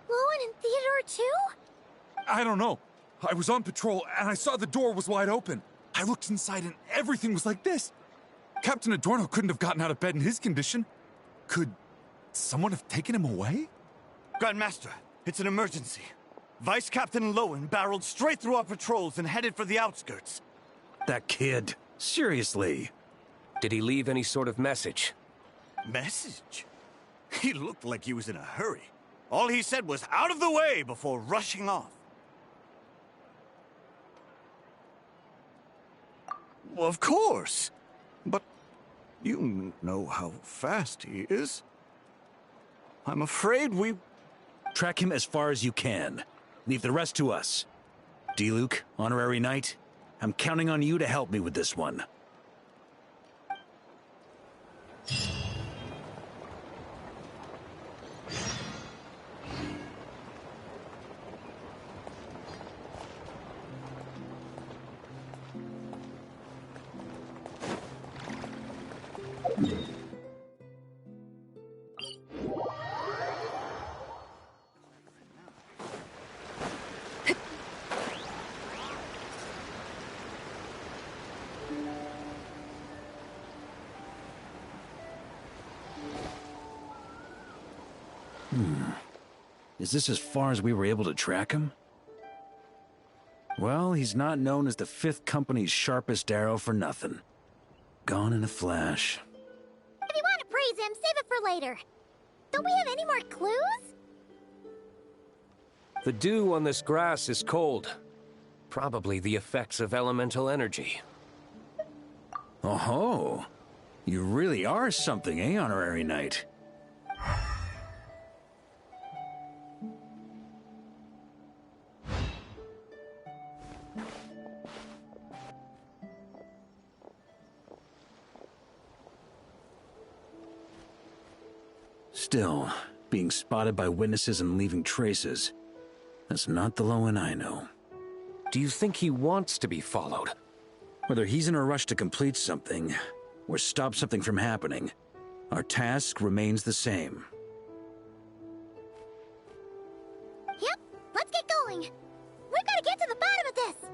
Lowen and Theodore too? I don't know. I was on patrol and I saw the door was wide open. I looked inside and everything was like this. Captain Adorno couldn't have gotten out of bed in his condition. Could someone have taken him away? Grandmaster, it's an emergency. Vice Captain Lowen barreled straight through our patrols and headed for the outskirts. That kid. Seriously. Did he leave any sort of message? Message? He looked like he was in a hurry. All he said was out of the way before rushing off. Well, of course. But you know how fast he is. I'm afraid we... Track him as far as you can. Leave the rest to us. D-Luke, Honorary Knight, I'm counting on you to help me with this one. Is this as far as we were able to track him? Well, he's not known as the 5th Company's sharpest arrow for nothing. Gone in a flash. If you want to praise him, save it for later. Don't we have any more clues? The dew on this grass is cold. Probably the effects of elemental energy. Oh-ho! You really are something, eh, Honorary Knight? Still, being spotted by witnesses and leaving traces, that's not the Lowen I know. Do you think he wants to be followed? Whether he's in a rush to complete something, or stop something from happening, our task remains the same. Yep, let's get going. We've got to get to the bottom of this.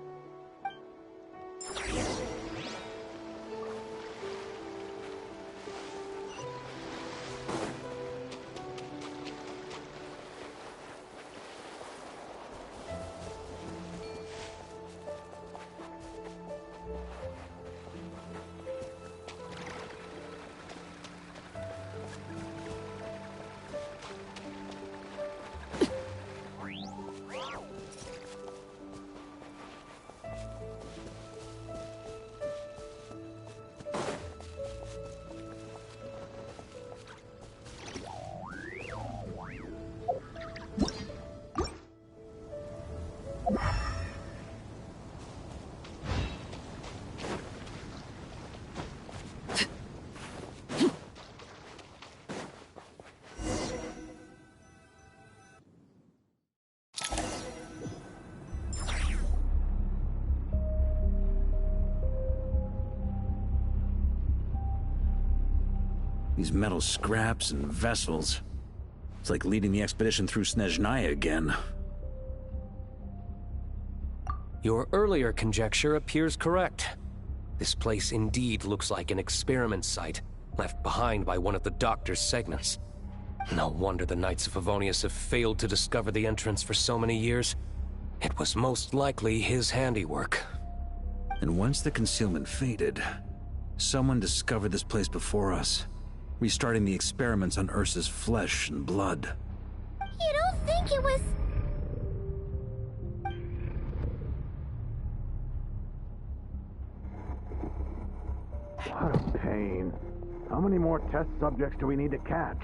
These metal scraps and vessels. It's like leading the expedition through Snezhnaya again. Your earlier conjecture appears correct. This place indeed looks like an experiment site, left behind by one of the Doctor's segments. No wonder the Knights of Favonius have failed to discover the entrance for so many years. It was most likely his handiwork. And once the concealment faded, someone discovered this place before us, restarting the experiments on Ursa's flesh and blood. You don't think it was... What a pain. How many more test subjects do we need to catch?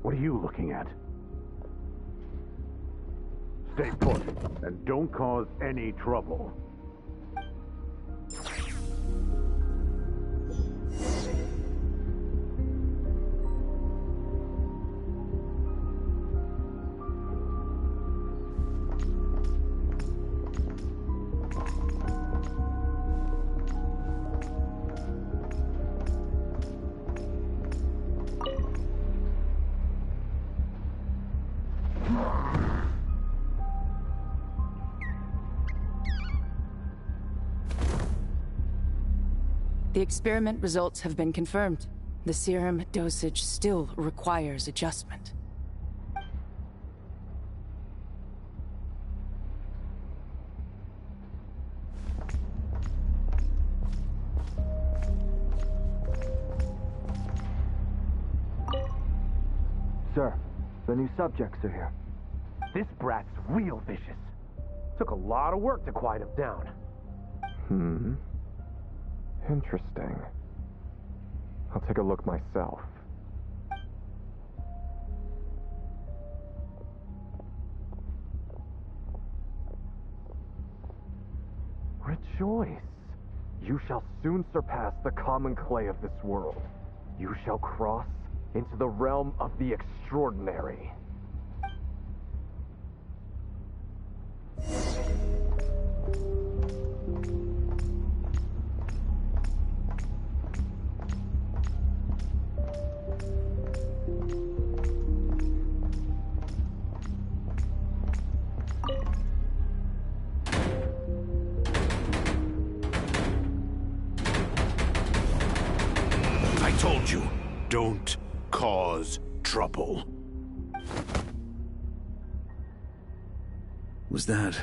What are you looking at? Stay put, and don't cause any trouble. The experiment results have been confirmed. The serum dosage still requires adjustment. Sir, the new subjects are here. This brat's real vicious. Took a lot of work to quiet him down. Interesting. I'll take a look myself. Rejoice! You shall soon surpass the common clay of this world. You shall cross into the realm of the extraordinary. I told you, don't cause trouble. Was that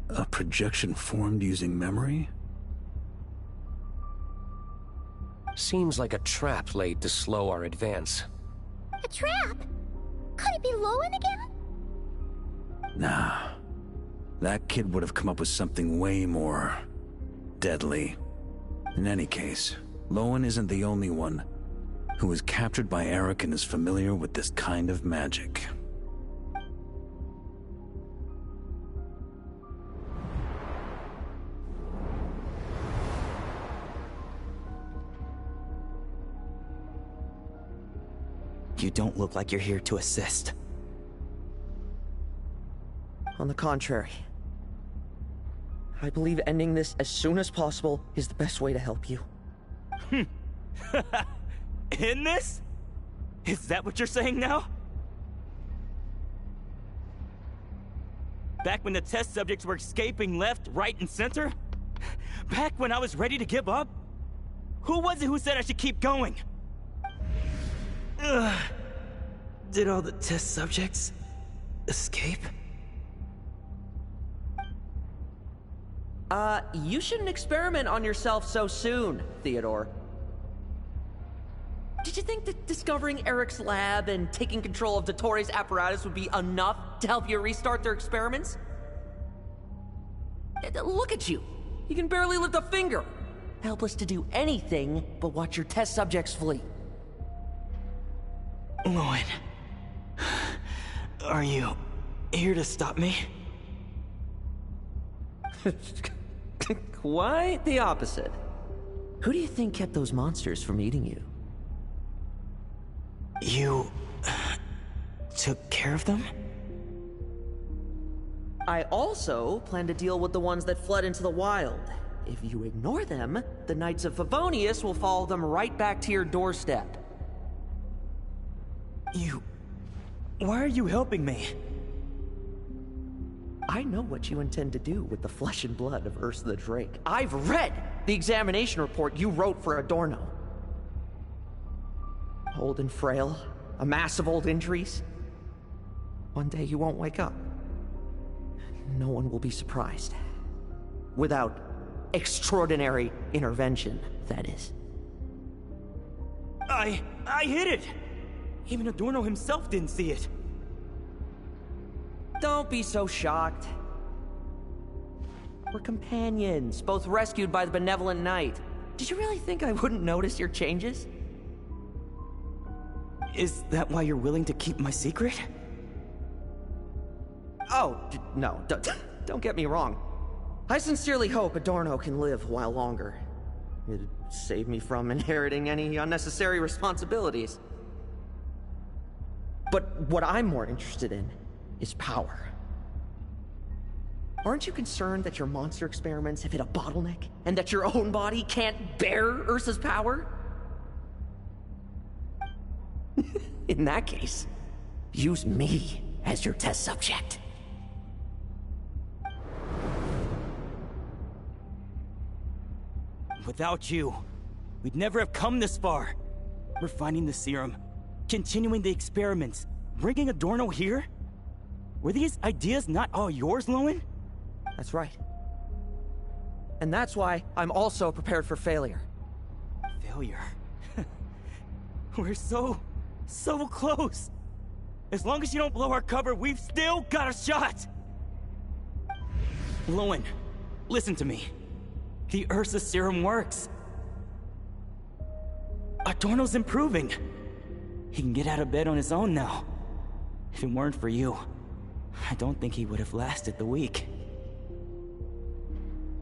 a projection formed using memory? Seems like a trap laid to slow our advance. A trap? Could it be Lowen again? Nah. That kid would have come up with something way more deadly. In any case, Lowen isn't the only one who was captured by Eric and is familiar with this kind of magic. You don't look like you're here to assist. On the contrary, I believe ending this as soon as possible is the best way to help you. In this? Is that what you're saying now? Back when the test subjects were escaping left, right, and center? Back when I was ready to give up? Who was it who said I should keep going? Did all the test subjects escape? You shouldn't experiment on yourself so soon, Theodore. Did you think that discovering Eric's lab and taking control of Dottores' apparatus would be enough to help you restart their experiments? Look at you. You can barely lift a finger. Helpless to do anything but watch your test subjects flee. Lowen, are you here to stop me? Quite the opposite. Who do you think kept those monsters from eating you? You took care of them? I also plan to deal with the ones that fled into the wild. If you ignore them, the Knights of Favonius will follow them right back to your doorstep. Why are you helping me? I know what you intend to do with the flesh and blood of Ursa the Drake. I've read the examination report you wrote for Adorno. Old and frail, a mass of old injuries. One day you won't wake up. No one will be surprised. Without extraordinary intervention, that is. I hid it! Even Adorno himself didn't see it. Don't be so shocked. We're companions, both rescued by the benevolent knight. Did you really think I wouldn't notice your changes? Is that why you're willing to keep my secret? Oh, no, don't get me wrong. I sincerely hope Adorno can live a while longer. It'd save me from inheriting any unnecessary responsibilities. But what I'm more interested in is power. Aren't you concerned that your monster experiments have hit a bottleneck, and that your own body can't bear Ursa's power? In that case, use me as your test subject. Without you, we'd never have come this far. Refining the serum, continuing the experiments, bringing Adorno here? Were these ideas not all yours, Lowen? That's right. And that's why I'm also prepared for failure. Failure? We're so close. As long as you don't blow our cover, we've still got a shot! Lowen, listen to me. The Ursa serum works. Adorno's improving. He can get out of bed on his own now. If it weren't for you, I don't think he would have lasted the week.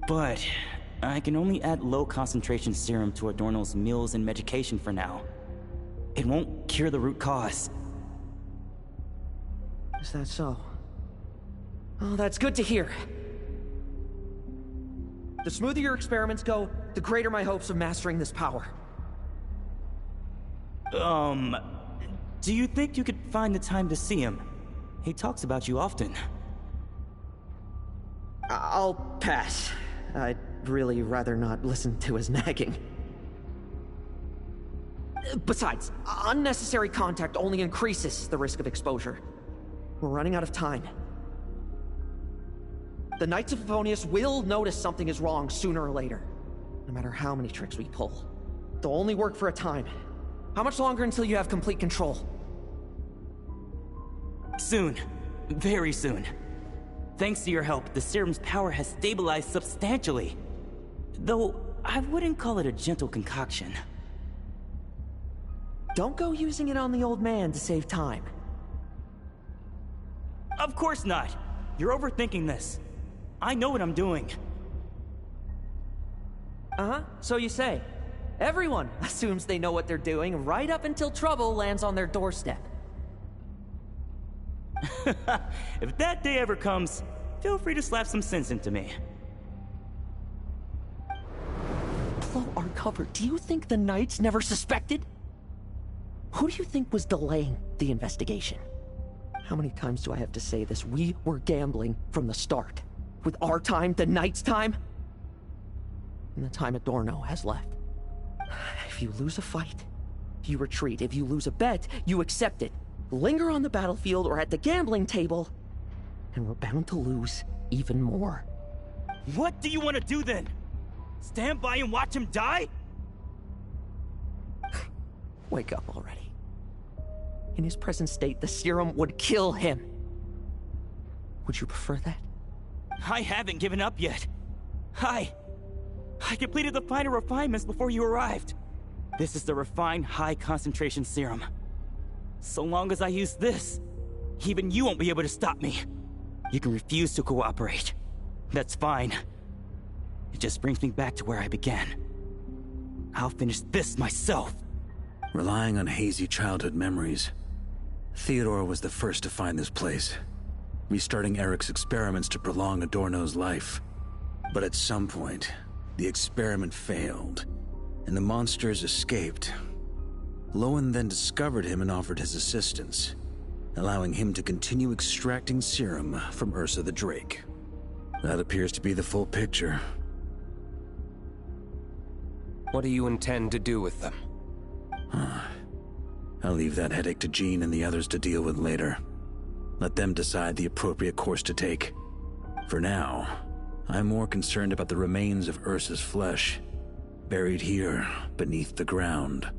But I can only add low-concentration serum to Adorno's meals and medication for now. It won't cure the root cause. Is that so? Oh, that's good to hear. The smoother your experiments go, the greater my hopes of mastering this power. Do you think you could find the time to see him? He talks about you often. I'll pass. I'd really rather not listen to his nagging. Besides, unnecessary contact only increases the risk of exposure. We're running out of time. The Knights of Favonius will notice something is wrong sooner or later, no matter how many tricks we pull. They'll only work for a time. How much longer until you have complete control? Soon. Very soon. Thanks to your help, the serum's power has stabilized substantially. Though, I wouldn't call it a gentle concoction. Don't go using it on the old man to save time. Of course not! You're overthinking this. I know what I'm doing. Uh-huh, so you say. Everyone assumes they know what they're doing right up until trouble lands on their doorstep. If that day ever comes, feel free to slap some sense into me. Blow our cover. Do you think the Knights never suspected? Who do you think was delaying the investigation? How many times do I have to say this? We were gambling from the start. With our time, the Knights' time, and the time Adorno has left. If you lose a fight, you retreat. If you lose a bet, you accept it. Linger on the battlefield or at the gambling table, and we're bound to lose even more. What do you want to do then? Stand by and watch him die? Wake up already. In his present state, the serum would kill him. Would you prefer that? I haven't given up yet. I completed the final refinements before you arrived. This is the refined high-concentration serum. So long as I use this, even you won't be able to stop me. You can refuse to cooperate. That's fine. It just brings me back to where I began. I'll finish this myself. Relying on hazy childhood memories, Theodore was the first to find this place, restarting Eric's experiments to prolong Adorno's life. But at some point, the experiment failed, and the monsters escaped. Lowen then discovered him and offered his assistance, allowing him to continue extracting serum from Ursa the Drake. That appears to be the full picture. What do you intend to do with them? I'll leave that headache to Jean and the others to deal with later. Let them decide the appropriate course to take. For now, I'm more concerned about the remains of Ursa's flesh, buried here beneath the ground.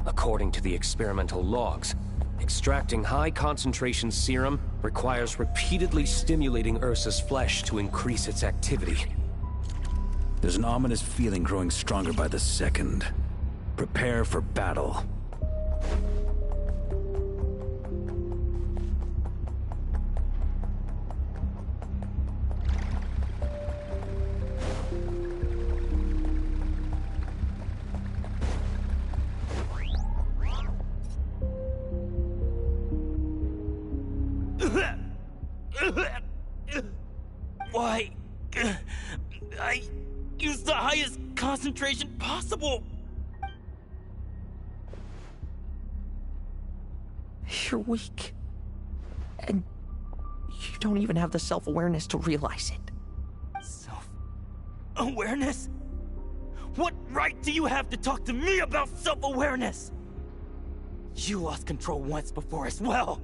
According to the experimental logs, Extracting high-concentration serum requires repeatedly stimulating Ursa's flesh to increase its activity. There's an ominous feeling growing stronger by the second. Prepare for battle. Why? I used the highest concentration possible. You're weak. And you don't even have the self-awareness to realize it. Self-awareness? What right do you have to talk to me about self-awareness? You lost control once before as well.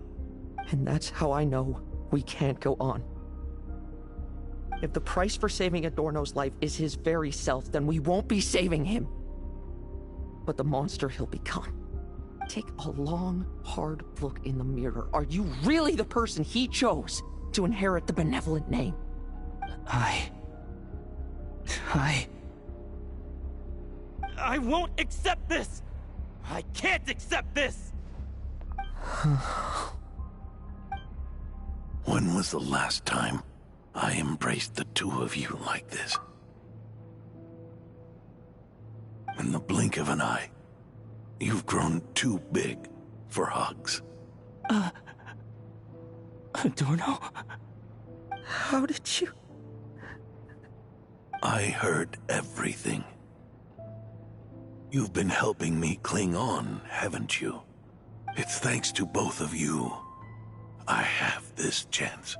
And that's how I know we can't go on. If the price for saving Adorno's life is his very self, then we won't be saving him. But the monster he'll become. Take a long, hard look in the mirror. Are you really the person he chose to inherit the benevolent name? I won't accept this! I can't accept this! When was the last time I embraced the two of you like this? In the blink of an eye, you've grown too big for hugs. Adorno? How did you... I heard everything. You've been helping me cling on, haven't you? It's thanks to both of you I have this chance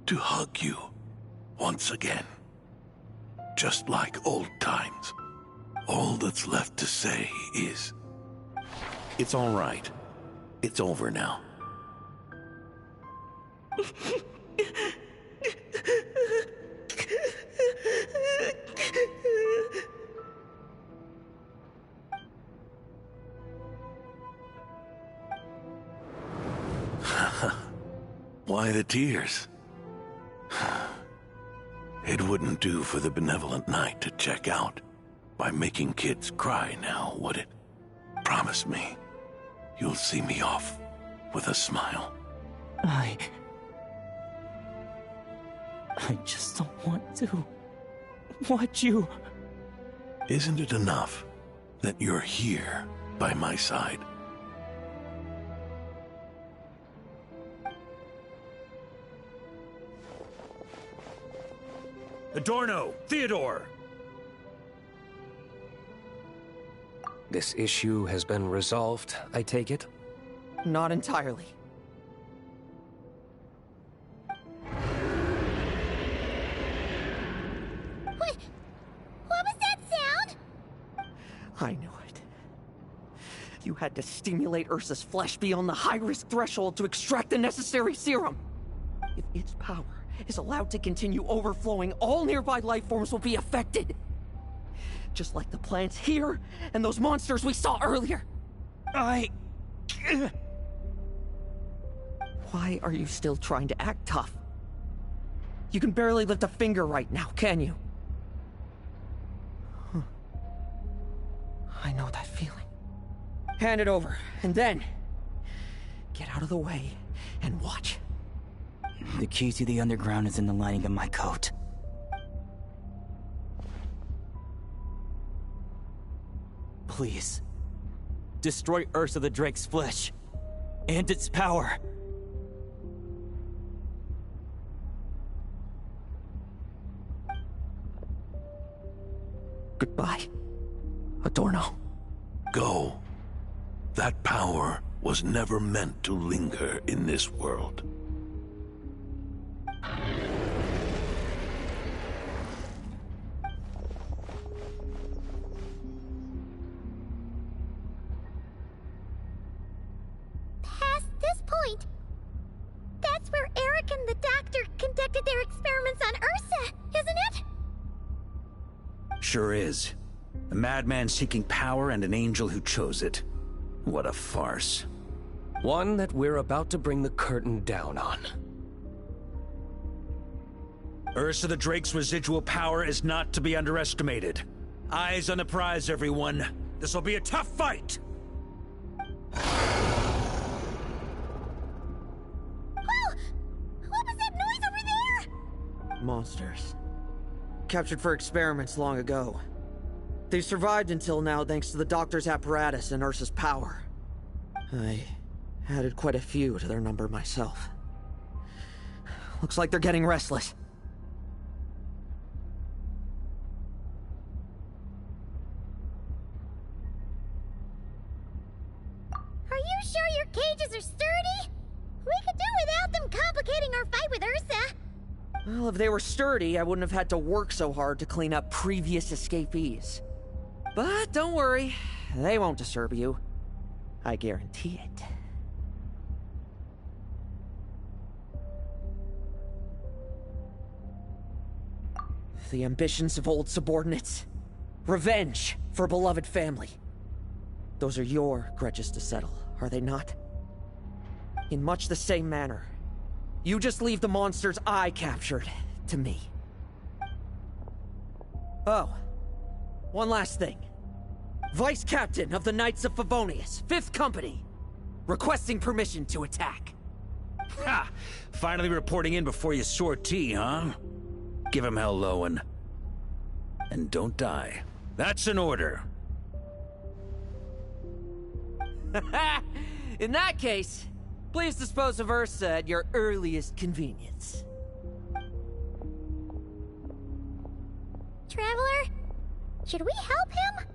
to hug you once again. Just like old times. All that's left to say is... It's all right. It's over now. Why the tears? It wouldn't do for the benevolent knight to check out by making kids cry now, would it? Promise me, you'll see me off with a smile. I just don't want to watch you. Isn't it enough that you're here by my side? Adorno! Theodore! This issue has been resolved, I take it? Not entirely. What was that sound? I knew it. You had to stimulate Ursa's flesh beyond the high-risk threshold to extract the necessary serum. If its power is allowed to continue overflowing, all nearby life forms will be affected. Just like the plants here and those monsters we saw earlier. Why are you still trying to act tough? You can barely lift a finger right now, can you? I know that feeling. Hand it over, and then... get out of the way and watch. The key to the underground is in the lining of my coat. Please, destroy Ursa the Drake's flesh and its power. Goodbye, Adorno. Go. That power was never meant to linger in this world. Past this point, that's where Eric and the doctor conducted their experiments on Ursa, isn't it? Sure is. A madman seeking power and an angel who chose it. What a farce. One that we're about to bring the curtain down on. Ursa the Drake's residual power is not to be underestimated. Eyes on the prize, everyone. This will be a tough fight! What was that noise over there? Monsters. Captured for experiments long ago. They've survived until now thanks to the doctor's apparatus and Ursa's power. I added quite a few to their number myself. Looks like they're getting restless. Are you sure your cages are sturdy? We could do without them complicating our fight with Ursa. Well, if they were sturdy, I wouldn't have had to work so hard to clean up previous escapees. But don't worry, they won't disturb you. I guarantee it. The ambitions of old subordinates. Revenge for beloved family. Those are your grudges to settle, are they not? In much the same manner, you just leave the monsters I captured to me. Oh, one last thing. Vice Captain of the Knights of Favonius, 5th Company, requesting permission to attack. Ha! Finally reporting in before you sortie, huh? Give him hell, Lowen. And don't die. That's an order. In that case, please dispose of Ursa at your earliest convenience. Traveler, should we help him?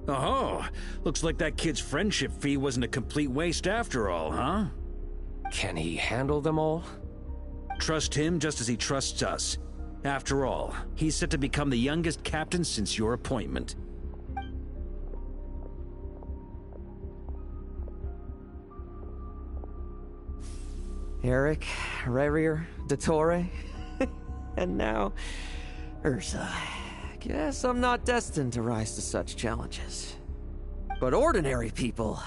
Oh, looks like that kid's friendship fee wasn't a complete waste after all, huh? Can he handle them all? Trust him just as he trusts us. After all, he's set to become the youngest captain since your appointment. Eric, Rerir, Dottore, and now Ursa. Guess I'm not destined to rise to such challenges. But ordinary people,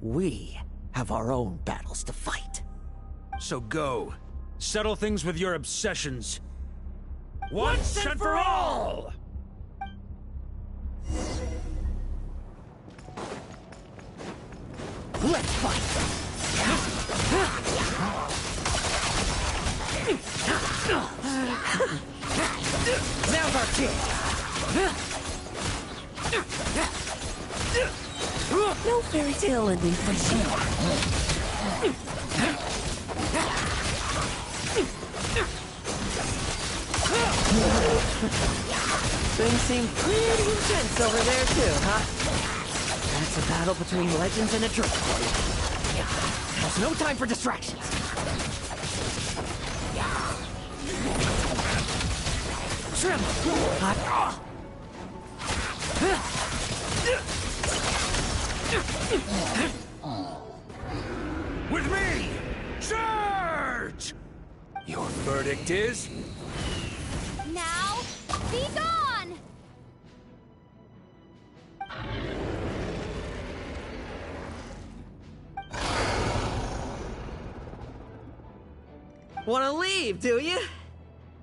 we have our own battles to fight. So go. Settle things with your obsessions. Once and for all! Let's fight! Now's our chance! No fairy tale ending for sure. Things seem pretty intense over there too, huh? That's a battle between legends and a drink for you. There's no time for distractions. Trim! With me! Charge! Your verdict is? Now, be gone! Wanna leave, do you?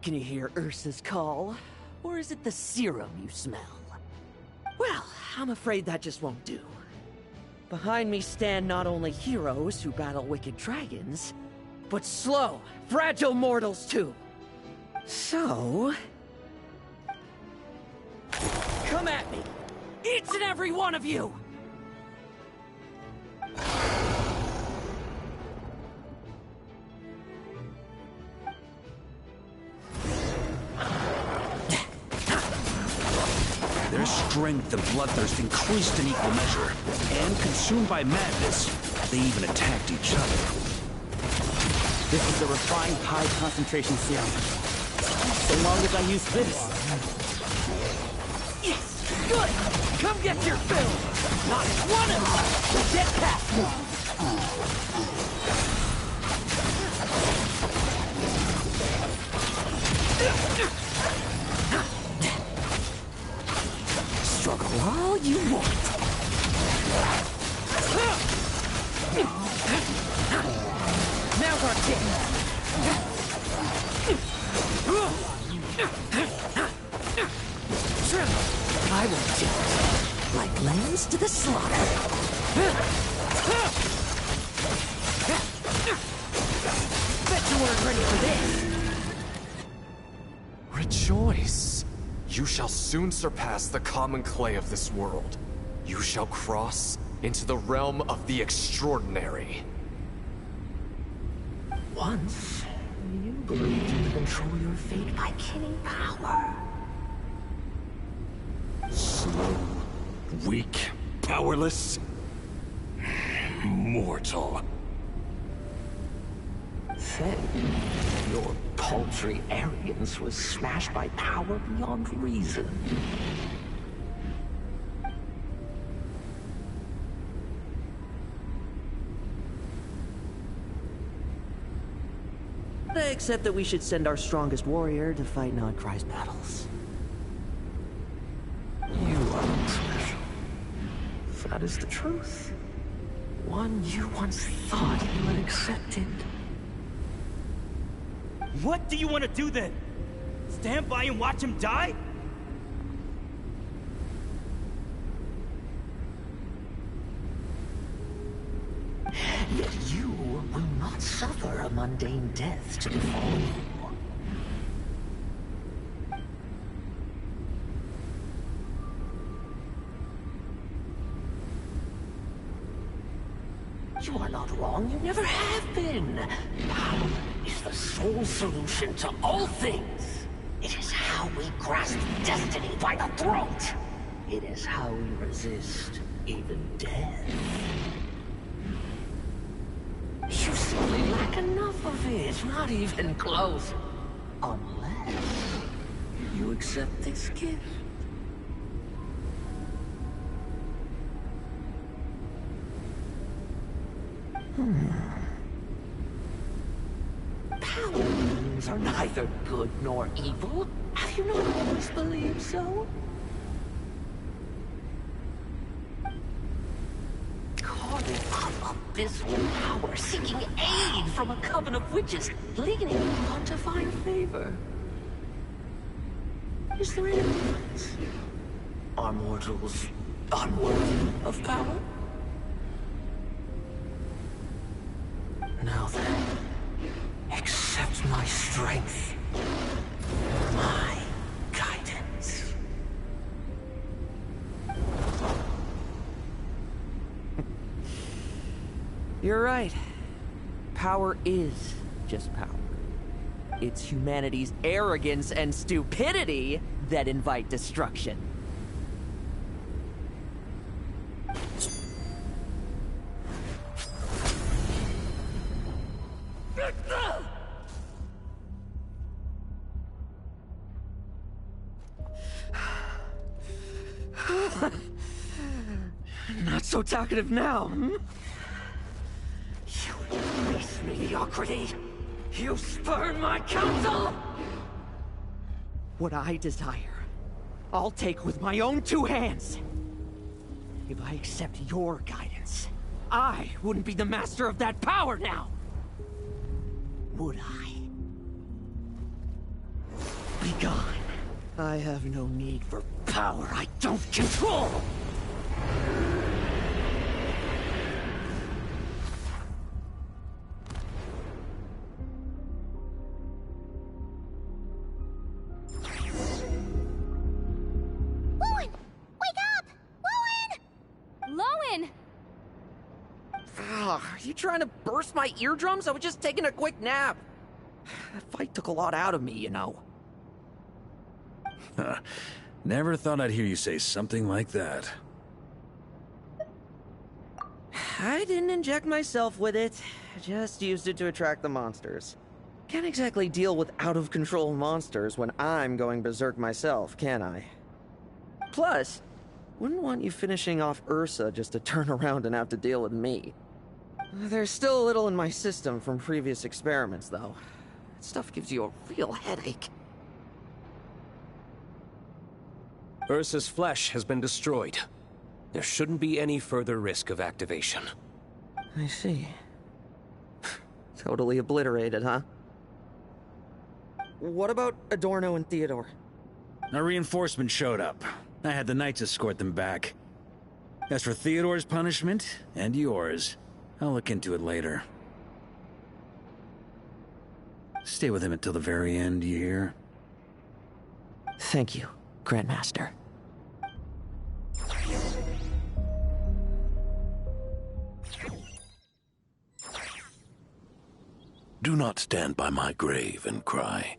Can you hear Ursa's call? Or is it the serum you smell? Well, I'm afraid that just won't do. Behind me stand not only heroes who battle wicked dragons, but slow, fragile mortals too. So... come at me! Each and every one of you! Their strength and bloodthirst increased in equal measure, and consumed by madness, they even attacked each other. This is a refined high-concentration serum. So long as I use this. Yes! Good! Come get your fill! Not one of us will get past me! Struggle all you want. Now's our chance. I will do it like lambs to the slaughter. Bet you weren't ready for this. Rejoice! You shall soon surpass the common clay of this world. You shall cross into the realm of the extraordinary. Once, you believed you could control your fate by killing power. Slow, weak, powerless, mortal. Then, your paltry arrogance was smashed by power beyond reason. Except that we should send our strongest warrior to fight Nodcry's battles. You are special. That is the truth. One you once thought you had accepted. What do you want to do then? Stand by and watch him die? Yet you will not suffer a mundane death to befall you. You are not wrong, you never have been. Power is the sole solution to all things. It is how we grasp destiny by the throat. It is how we resist even death. You simply lack enough of it, not even close. Unless you accept this gift. Paladins are neither good nor evil. Have you not always believed so? Calling up abysmal power, seeking aid from a coven of witches, leaning on to find favor. Is there any difference? Are mortals unworthy of power? Now then, accept my strength, my guidance. You're right. Power is just power. It's humanity's arrogance and stupidity that invite destruction. Not so talkative now, hmm? You embrace mediocrity. You spurn my counsel. What I desire, I'll take with my own two hands. If I accept your guidance, I wouldn't be the master of that power now. Would I? Be gone. I have no need for power I don't control. Are you trying to burst my eardrums? I was just taking a quick nap. That fight took a lot out of me, you know. Never thought I'd hear you say something like that. I didn't inject myself with it. Just used it to attract the monsters. Can't exactly deal with out-of-control monsters when I'm going berserk myself, can I? Plus, Wouldn't want you finishing off Ursa just to turn around and have to deal with me. There's still a little in my system from previous experiments, though. That stuff gives you a real headache. Ursa's flesh has been destroyed. There shouldn't be any further risk of activation. I see. Totally obliterated, huh? What about Adorno and Theodore? A reinforcement showed up. I had the Knights escort them back. As for Theodore's punishment, and yours, I'll look into it later. Stay with him until the very end, you hear? Thank you, Grandmaster. Do not stand by my grave and cry.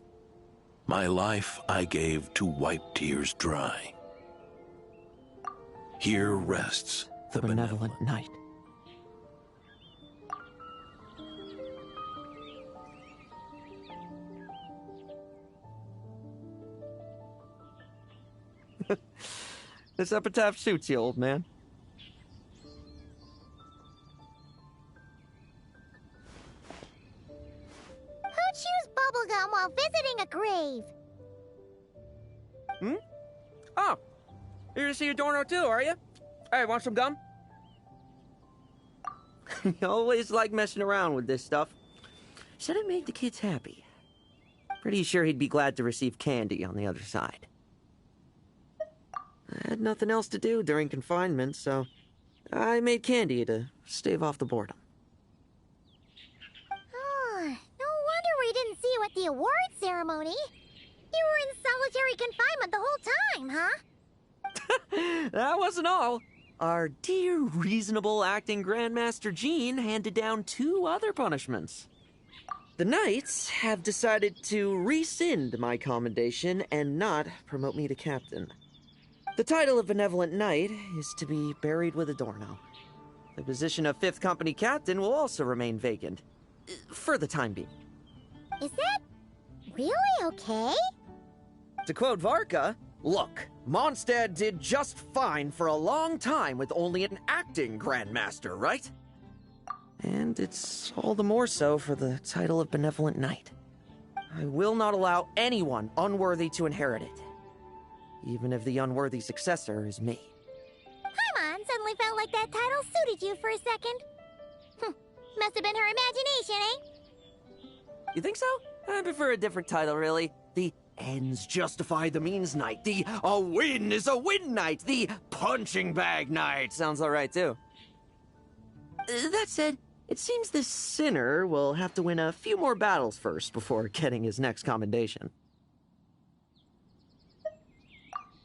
My life I gave to wipe tears dry. Here rests the benevolent Knight. This epitaph suits you, old man. Who chews bubblegum while visiting a grave? Hmm? Oh, you're to see Adorno too, are you? Hey, want some gum? You always like messing around with this stuff. Said it made the kids happy. Pretty sure he'd be glad to receive candy on the other side. I had nothing else to do during confinement, so I made candy to stave off the boredom. Oh, no wonder we didn't see you at the award ceremony. You were in solitary confinement the whole time, huh? That wasn't all. Our dear, reasonable acting Grandmaster Jean handed down 2 other punishments. The Knights have decided to rescind my commendation and not promote me to captain. The title of Benevolent Knight is to be buried with Adorno. The position of 5th Company Captain will also remain vacant, for the time being. Is that really okay? To quote Varka, look, Mondstadt did just fine for a long time with only an acting Grandmaster, right? And it's all the more so for the title of Benevolent Knight. I will not allow anyone unworthy to inherit it, even if the unworthy successor is me. Paimon suddenly felt like that title suited you for a second. Must have been her imagination, eh? You think so? I prefer a different title, really. The ends justify the means Knight. The a win is a win Knight. The punching bag Knight sounds alright, too. That said, it seems this sinner will have to win a few more battles first before getting his next commendation.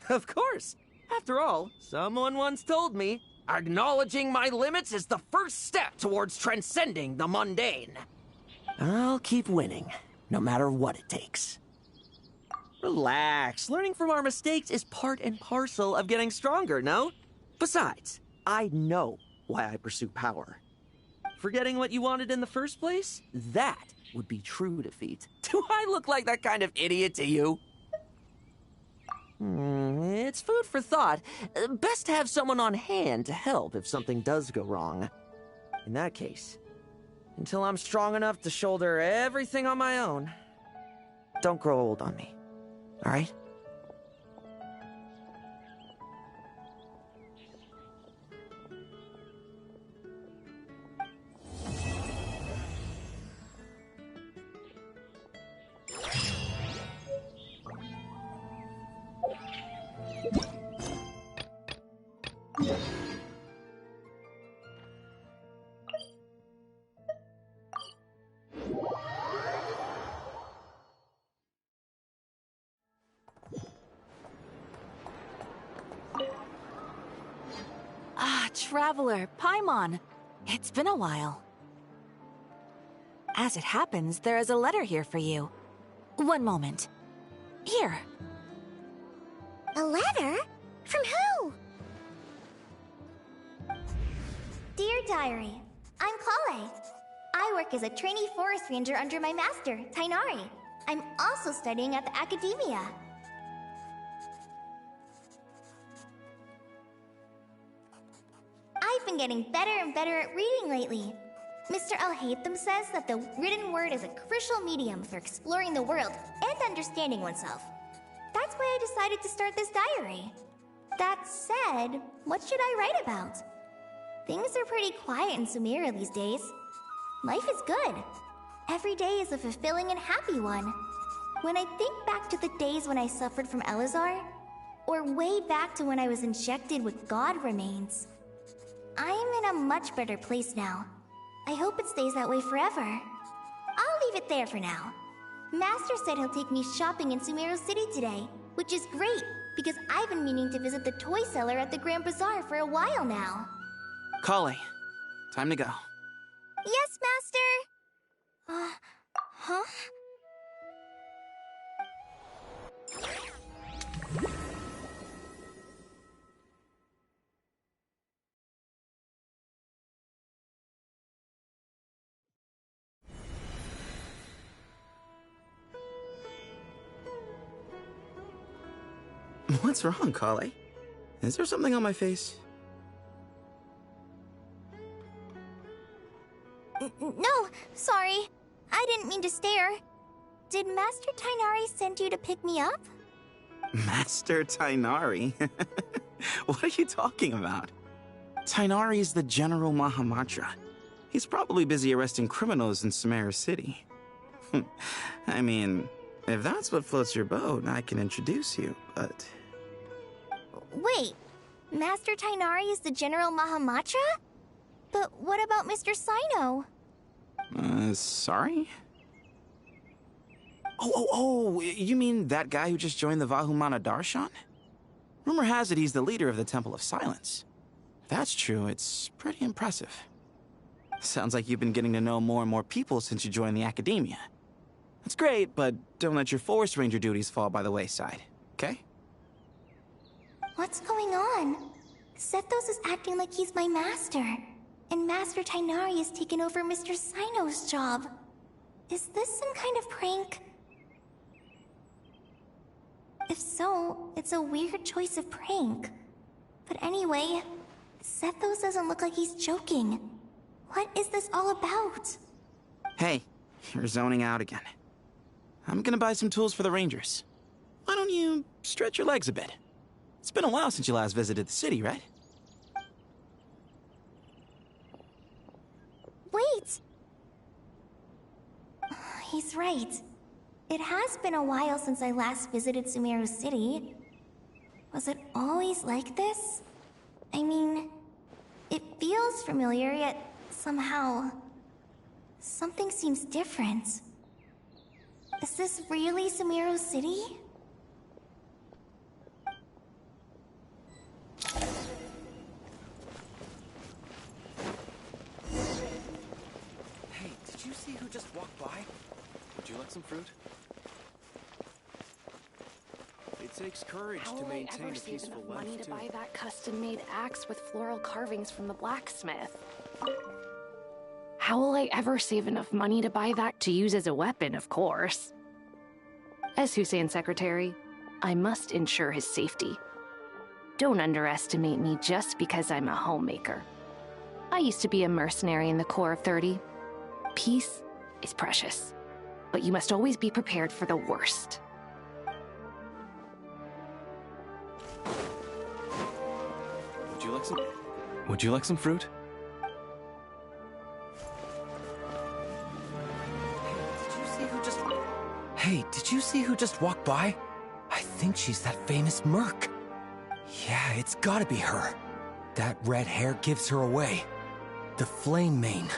Of course. After all, someone once told me, acknowledging my limits is the first step towards transcending the mundane. I'll keep winning, no matter what it takes. Relax. Learning from our mistakes is part and parcel of getting stronger, no? Besides, I know why I pursue power. Forgetting what you wanted in the first place? That would be true defeat. Do I look like that kind of idiot to you? It's food for thought. Best to have someone on hand to help if something does go wrong. In that case, until I'm strong enough to shoulder everything on my own, don't grow old on me, all right? Traveler, Paimon. It's been a while. As it happens, there is a letter here for you. One moment. Here. A letter? From who? Dear Diary, I'm Kale. I work as a trainee forest ranger under my master, Tainari. I'm also studying at the academia. I've been getting better and better at reading lately. Mr. Al-Haytham says that the written word is a crucial medium for exploring the world and understanding oneself. That's why I decided to start this diary. That said, what should I write about? Things are pretty quiet in Sumeria these days. Life is good. Every day is a fulfilling and happy one. When I think back to the days when I suffered from Elazar, or way back to when I was injected with god remains, I am in a much better place now. I hope it stays that way forever. I'll leave it there for now. Master said he'll take me shopping in Sumeru City today, which is great, because I've been meaning to visit the toy seller at the Grand Bazaar for a while now. Kale, time to go. Yes, Master! Huh? What's wrong, Kale? Is there something on my face? No, sorry. I didn't mean to stare. Did Master Tainari send you to pick me up? Master Tainari? What are you talking about? Tainari is the General Mahamatra. He's probably busy arresting criminals in Sumeru City. I mean, if that's what floats your boat, I can introduce you, but... Wait, Master Tainari is the General Mahamatra? But what about Mr. Sino? Sorry? Oh, you mean that guy who just joined the Vahumana Darshan? Rumor has it he's the leader of the Temple of Silence. If that's true, it's pretty impressive. Sounds like you've been getting to know more and more people since you joined the Academia. That's great, but don't let your Forest Ranger duties fall by the wayside, okay? What's going on? Sethos is acting like he's my master, and Master Tainari has taken over Mr. Sino's job. Is this some kind of prank? If so, it's a weird choice of prank. But anyway, Sethos doesn't look like he's joking. What is this all about? Hey, you're zoning out again. I'm gonna buy some tools for the Rangers. Why don't you stretch your legs a bit? It's been a while since you last visited the city, right? Wait! He's right. It has been a while since I last visited Sumeru City. Was it always like this? I mean, it feels familiar, yet somehow... something seems different. Is this really Sumeru City? Hey, did you see who just walked by? Would you like some fruit? It takes courage to maintain a peaceful life, money to too. buy that custom-made axe with floral carvings from the blacksmith? How will I ever save enough money to buy that to use as a weapon, of course? As Hussein's secretary, I must ensure his safety. Don't underestimate me just because I'm a homemaker. I used to be a mercenary in the Corps of 30. Peace is precious, but you must always be prepared for the worst. Would you like some fruit? Hey, did you see who just walked by? I think she's that famous merc. Yeah, it's gotta be her. That red hair gives her away. The Flame Mane.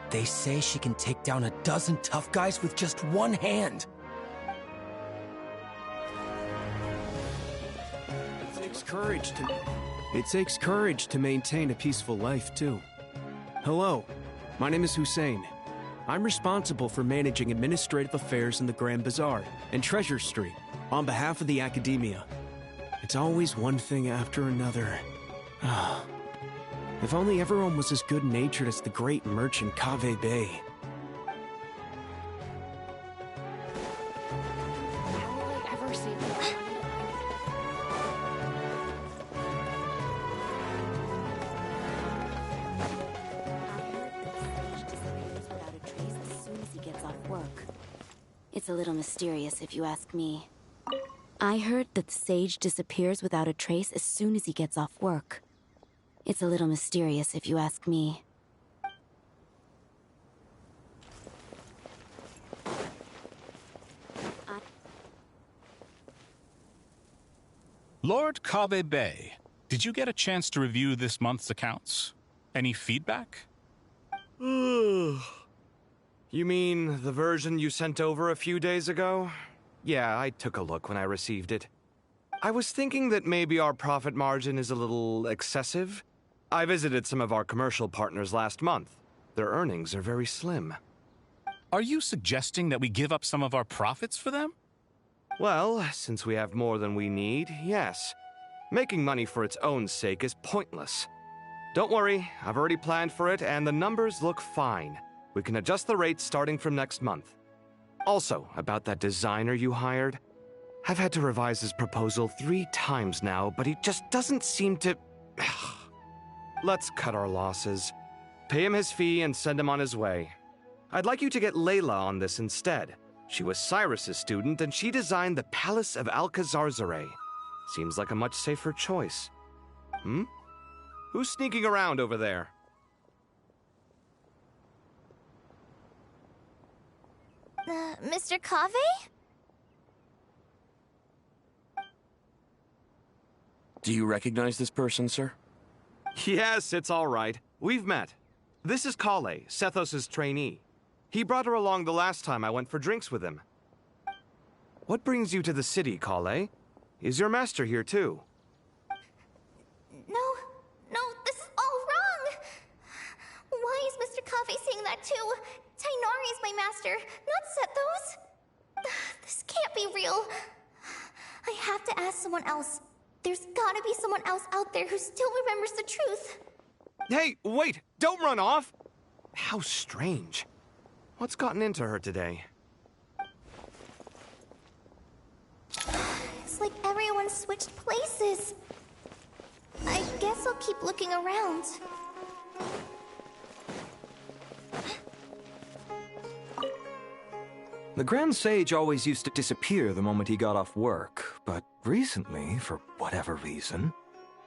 They say she can take down a dozen tough guys with just one hand. It takes courage to maintain a peaceful life, too. Hello, my name is Hussein. I'm responsible for managing administrative affairs in the Grand Bazaar and Treasure Street on behalf of the Academia. It's always one thing after another. If only everyone was as good-natured as the great merchant Kaveh Bey. How will I ever save enough money? It's a little mysterious, if you ask me. I heard that the sage disappears without a trace as soon as he gets off work. It's a little mysterious, if you ask me. Lord Kave Bay, did you get a chance to review this month's accounts? Any feedback? You mean the version you sent over a few days ago? Yeah, I took a look when I received it. I was thinking that maybe our profit margin is a little excessive. I visited some of our commercial partners last month. Their earnings are very slim. Are you suggesting that we give up some of our profits for them? Well, since we have more than we need, yes. Making money for its own sake is pointless. Don't worry, I've already planned for it, and the numbers look fine. We can adjust the rates starting from next month. Also, about that designer you hired, I've had to revise his proposal 3 times now, but he just doesn't seem to... Let's cut our losses. Pay him his fee and send him on his way. I'd like you to get Layla on this instead. She was Cyrus's student, and she designed the Palace of Alcazarzare. Seems like a much safer choice. Who's sneaking around over there? Mr. Kave? Do you recognize this person, sir? Yes, it's all right. We've met. This is Kale, Sethos' trainee. He brought her along the last time I went for drinks with him. What brings you to the city, Kale? Is your master here too? No, this is all wrong! Why is Mr. Kave saying that too? Tainari is my master, not Sethos. This can't be real. I have to ask someone else. There's gotta be someone else out there who still remembers the truth. Hey, wait! Don't run off! How strange. What's gotten into her today? It's like everyone switched places. I guess I'll keep looking around. The Grand Sage always used to disappear the moment he got off work, but recently, for whatever reason,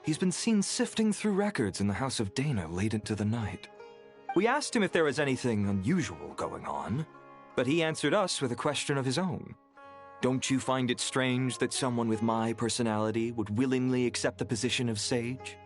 he's been seen sifting through records in the House of Dana late into the night. We asked him if there was anything unusual going on, but he answered us with a question of his own. Don't you find it strange that someone with my personality would willingly accept the position of sage?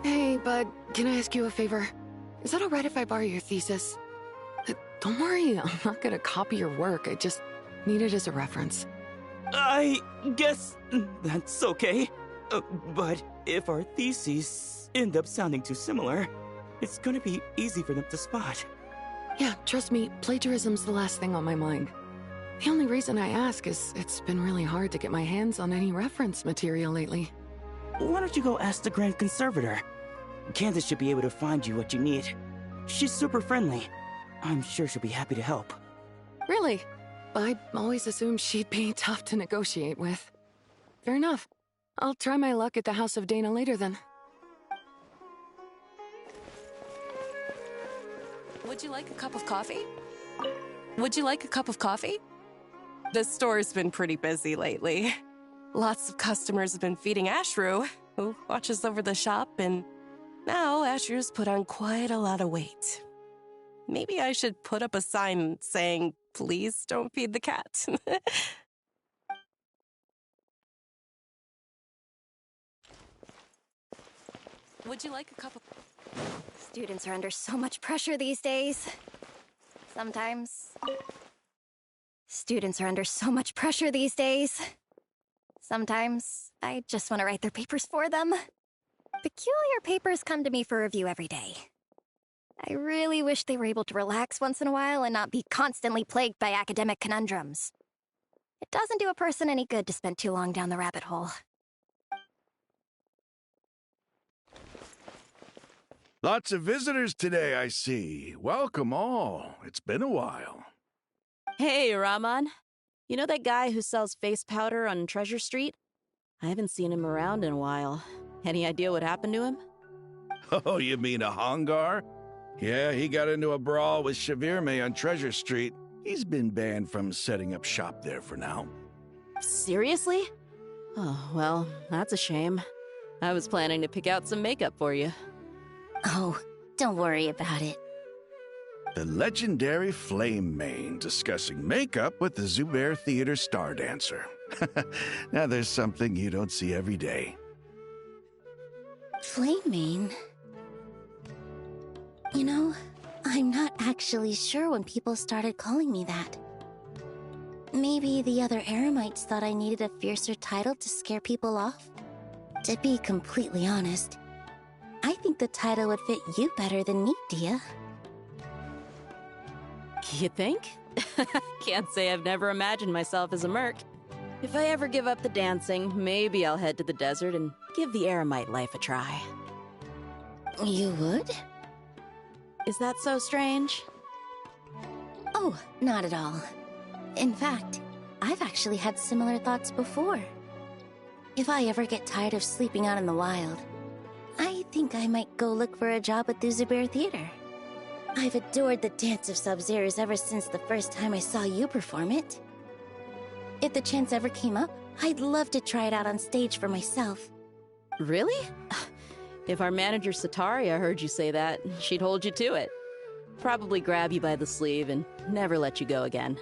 Hey, bud, can I ask you a favor? Is that alright if I borrow your thesis? Don't worry, I'm not gonna copy your work. I just need it as a reference. I guess that's okay. But if our theses end up sounding too similar, it's gonna be easy for them to spot. Yeah, trust me, plagiarism's the last thing on my mind. The only reason I ask is it's been really hard to get my hands on any reference material lately. Why don't you go ask the Grand Conservator? Candace should be able to find you what you need. She's super friendly. I'm sure she'll be happy to help. Really? I always assumed she'd be tough to negotiate with. Fair enough. I'll try my luck at the House of Dana later then. Would you like a cup of coffee? Would you like a cup of coffee? The store's been pretty busy lately. Lots of customers have been feeding Ashru, who watches over the shop, and now Ashru's put on quite a lot of weight. Maybe I should put up a sign saying, please don't feed the cat. Would you like a cup of... Students are under so much pressure these days. Sometimes. Students are under so much pressure these days. Sometimes I just want to write their papers for them. Peculiar papers come to me for review every day. I really wish they were able to relax once in a while and not be constantly plagued by academic conundrums. It doesn't do a person any good to spend too long down the rabbit hole. Lots of visitors today, I see. Welcome all. It's been a while. Hey, Rahman. You know that guy who sells face powder on Treasure Street? I haven't seen him around in a while. Any idea what happened to him? Oh, you mean a Hongar? Yeah, he got into a brawl with Shavirme on Treasure Street. He's been banned from setting up shop there for now. Seriously? Oh, well, that's a shame. I was planning to pick out some makeup for you. Oh, don't worry about it. The legendary Flame Mane discussing makeup with the Zubair Theater star dancer. Now there's something you don't see every day. Flame Mane? You know, I'm not actually sure when people started calling me that. Maybe the other Eremites thought I needed a fiercer title to scare people off? To be completely honest, I think the title would fit you better than me, Dia. You think? Can't say I've never imagined myself as a merc. If I ever give up the dancing, maybe I'll head to the desert and give the Eremite life a try. You would? Is that so strange? Oh, not at all. In fact, I've actually had similar thoughts before. If I ever get tired of sleeping out in the wild, I think I might go look for a job at the Zubair Theater. I've adored the dance of Sub-Zeros ever since the first time I saw you perform it. If the chance ever came up, I'd love to try it out on stage for myself. Really? If our manager Sataria heard you say that, she'd hold you to it. Probably grab you by the sleeve and never let you go again.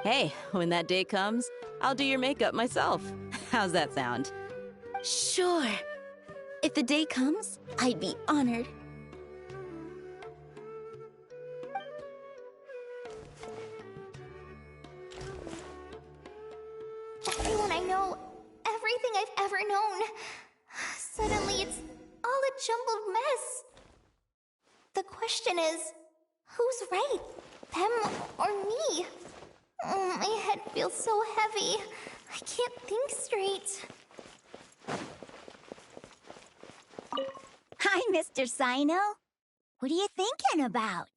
Hey, when that day comes, I'll do your makeup myself. How's that sound? Sure. If the day comes, I'd be honored. Everyone I know, everything I've ever known. Suddenly it's all a jumbled mess. The question is, who's right? Them or me? Oh, my head feels so heavy. I can't think straight. Hi, Mr. Sino. What are you thinking about?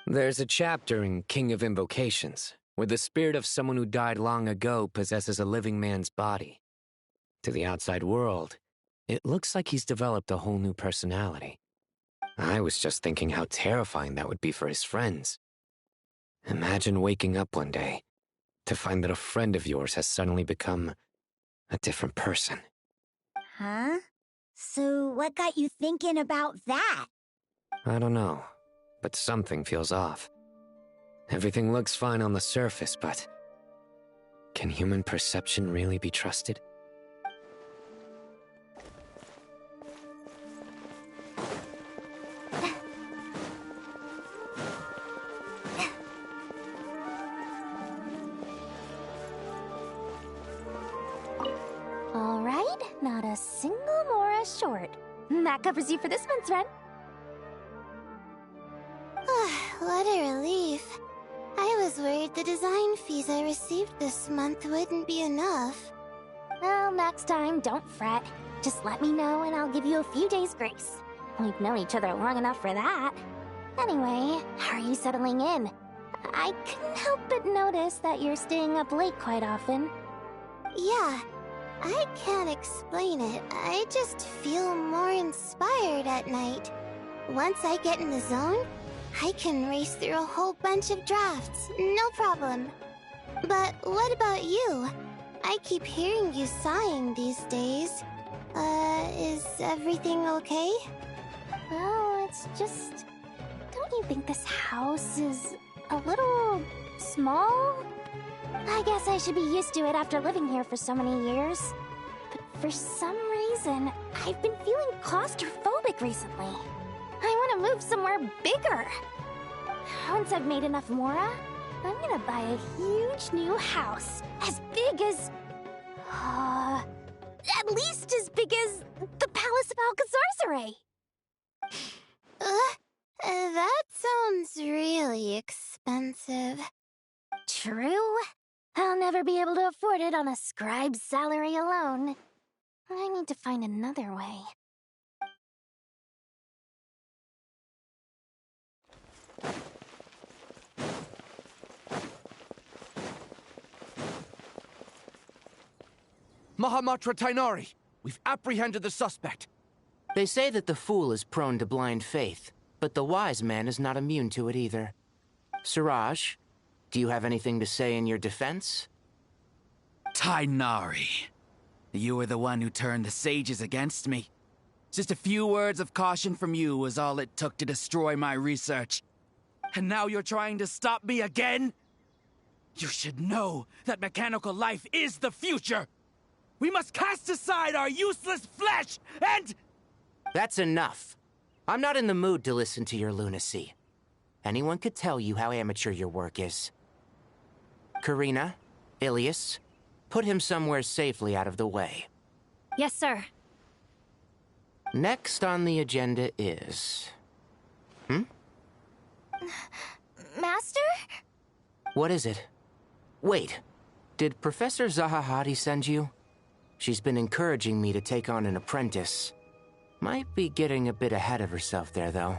There's a chapter in King of Invocations where the spirit of someone who died long ago possesses a living man's body. To the outside world, it looks like he's developed a whole new personality. I was just thinking how terrifying that would be for his friends. Imagine waking up one day to find that a friend of yours has suddenly become a different person. Huh? So what got you thinking about that? I don't know, but something feels off. Everything looks fine on the surface, but can human perception really be trusted? All right, not a single Mora short. That covers you for this month's rent. What a relief. I was worried the design fees I received this month wouldn't be enough. Well, next time, don't fret. Just let me know and I'll give you a few days' grace. We've known each other long enough for that. Anyway, how are you settling in? I couldn't help but notice that you're staying up late quite often. Yeah, I can't explain it. I just feel more inspired at night. Once I get in the zone, I can race through a whole bunch of drafts, no problem. But what about you? I keep hearing you sighing these days. Is everything okay? Well, it's just... Don't you think this house is a little small? I guess I should be used to it after living here for so many years. But for some reason, I've been feeling claustrophobic recently. I want to move somewhere bigger. Once I've made enough Mora, I'm gonna buy a huge new house. As big as... at least as big as the Palace of Alcazarzaray. expensive. True. I'll never be able to afford it on a scribe's salary alone. I need to find another way. Mahamatra Tainari, we've apprehended the suspect. They say that the fool is prone to blind faith, but the wise man is not immune to it either. Suraj, do you have anything to say in your defense? Tainari, you were the one who turned the sages against me. Just a few words of caution from you was all it took to destroy my research. And now you're trying to stop me again? You should know that mechanical life is the future! We must cast aside our useless flesh and... That's enough. I'm not in the mood to listen to your lunacy. Anyone could tell you how amateur your work is. Karina, Ilias, put him somewhere safely out of the way. Yes, sir. Next on the agenda is... Master? What is it? Wait, did Professor Zahahati send you? She's been encouraging me to take on an apprentice. Might be getting a bit ahead of herself there, though.